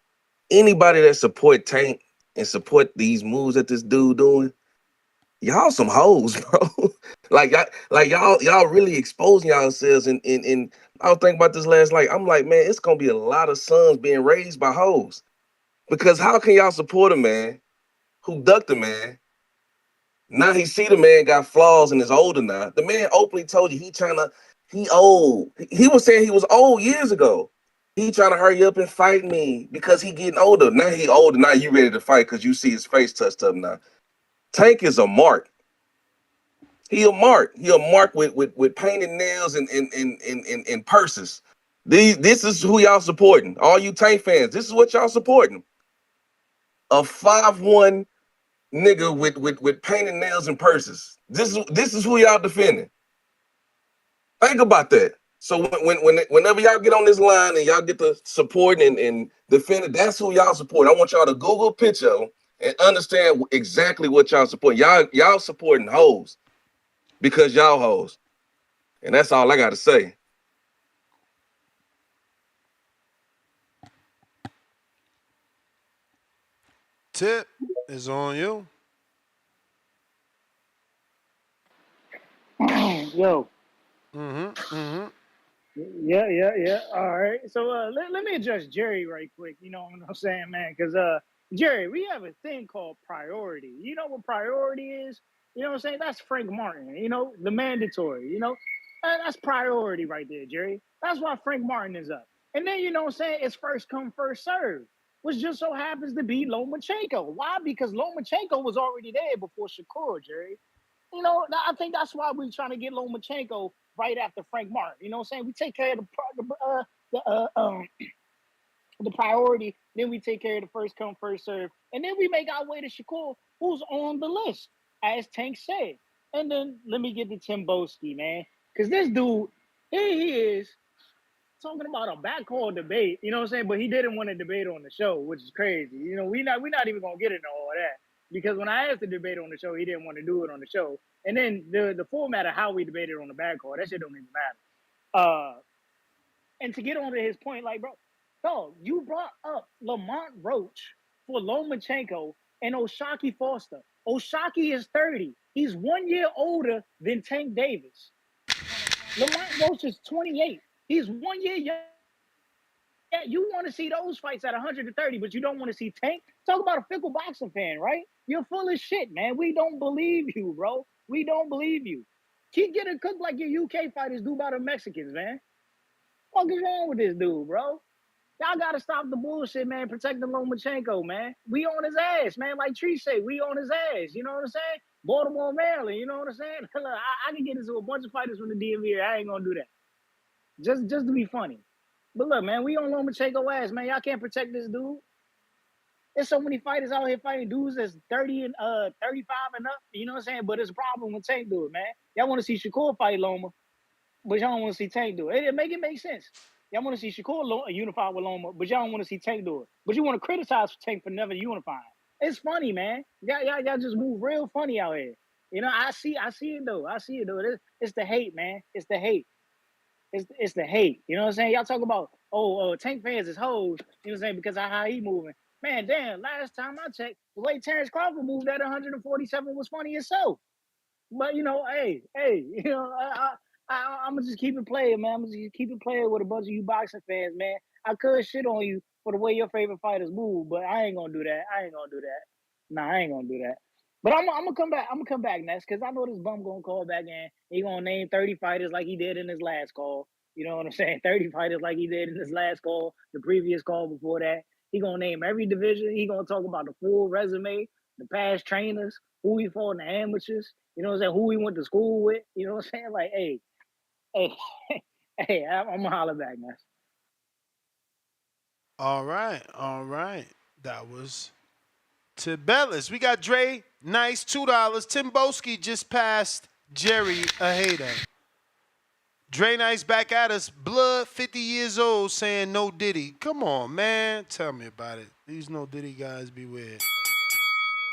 Anybody that support Tank and support these moves that this dude doing, y'all some hoes, bro. like y'all really exposing yourselves. And I was thinking about this last night. I'm like, man, it's gonna be a lot of sons being raised by hoes. Because how can y'all support a man who ducked a man? Now he see the man got flaws and is older now. The man openly told you he old. He was saying he was old years ago. He trying to hurry up and fight me because he getting older. Now he older. Now you ready to fight because you see his face touched up now. Tank is a mark. He a mark. He a mark with painted nails and purses. This is who y'all supporting. All you Tank fans, this is what y'all supporting. A 5'1" nigga with painted nails and purses. This is who y'all defending. Think about that. So whenever y'all get on this line and y'all get the support and defending, that's who y'all support. I want y'all to Google a picture of 'em and understand exactly what y'all support. Y'all supporting hoes because y'all hoes, and that's all I got to say. Tip is on you. Yo. Mm-hmm. Mm-hmm. Yeah. All right. So let me address Jerry right quick. You know what I'm saying, man? Because Jerry, we have a thing called priority. You know what priority is? You know what I'm saying? That's Frank Martin. You know, the mandatory. You know, that's priority right there, Jerry. That's why Frank Martin is up. And then you know what I'm saying? It's first come, first serve, which just so happens to be Lomachenko. Why? Because Lomachenko was already there before Shakur, Jerry. You know, I think that's why we're trying to get Lomachenko right after Frank Martin. You know what I'm saying? We take care of the the priority, then we take care of the first come, first serve, and then we make our way to Shakur, who's on the list, as Tank said. And then let me get to Tim Boski, man, because this dude, here he is talking about a backcourt debate. You know what I'm saying? But he didn't want to debate on the show, which is crazy. You know, we not even gonna get into all of that because when I asked to debate on the show, he didn't want to do it on the show. And then the format of how we debated on the backcourt, that shit don't even matter. And to get on to his point, like, bro. Dog, you brought up Lamont Roach for Lomachenko and Oshaki Foster. Oshaki is 30. He's 1 year older than Tank Davis. Lamont Roach is 28. He's 1 year younger. Yeah, you want to see those fights at 130, but you don't want to see Tank. Talk about a fickle boxing fan, right? You're full of shit, man. We don't believe you, bro. We don't believe you. Keep getting cooked like your UK fighters do by the Mexicans, man. What is wrong with this dude, bro? Y'all gotta stop the bullshit, man. Protect the Lomachenko, man. We on his ass, man. Like Tree say, we on his ass. You know what I'm saying? Baltimore, Maryland. You know what I'm saying? Look, I can get into a bunch of fighters from the DMV. I ain't gonna do that. Just to be funny. But look, man, we on Lomachenko ass, man. Y'all can't protect this dude. There's so many fighters out here fighting dudes that's 30 and 35 and up. You know what I'm saying? But it's a problem when Tank do it, man. Y'all want to see Shakur fight Loma, but y'all don't want to see Tank do it. It make sense. Y'all want to see Shakur unify with Loma, but y'all don't want to see Tank do it. But you want to criticize Tank for never unifying. It's funny, man. Y'all just move real funny out here. You know, I see it though. I see it though. It's the hate, man. It's the hate. It's the hate. You know what I'm saying? Y'all talk about, Tank fans is hoes, you know what I'm saying, because of how he moving. Man, damn, last time I checked, the way Terrence Crawford moved at 147 was funny as so. But, hey, I'm going to just keep it playing, man. I'm going to just keep it playing with a bunch of you boxing fans, man. I could shit on you for the way your favorite fighters move, but I ain't going to do that. Nah, I ain't going to do that. But I'm gonna come back. I'm gonna come back next because I know this bum gonna call back in. He gonna name 30 fighters like he did in his last call. You know what I'm saying? 30 fighters like he did in his last call, the previous call before that. He gonna name every division. He gonna talk about the full resume, the past trainers, who he fought in the amateurs. You know what I'm saying? Who he went to school with. You know what I'm saying? Like, hey, hey, I'm gonna holler back, man. All right. That was Tibellis. We got Dre, nice, $2. Tim Boski just passed Jerry a hater. Dre Nice back at us. Blood, 50 years old, saying no Diddy. Come on, man. Tell me about it. These no Diddy guys be weird.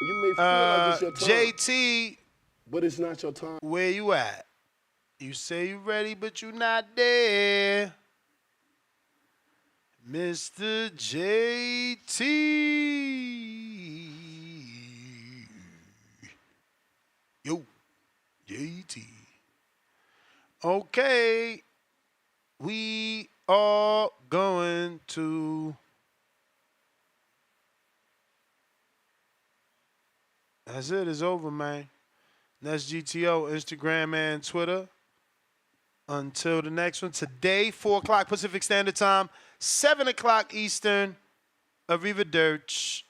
You may feel like it's your time, JT, but it's not your time. where you at? You say you ready, but you not there. Mr. JT. Yo, JT. Okay. We are going to. That's it. It's over, man. That's GTO, Instagram and Twitter. Until the next one. Today, 4 o'clock Pacific Standard Time, 7 o'clock Eastern. Arrivederci.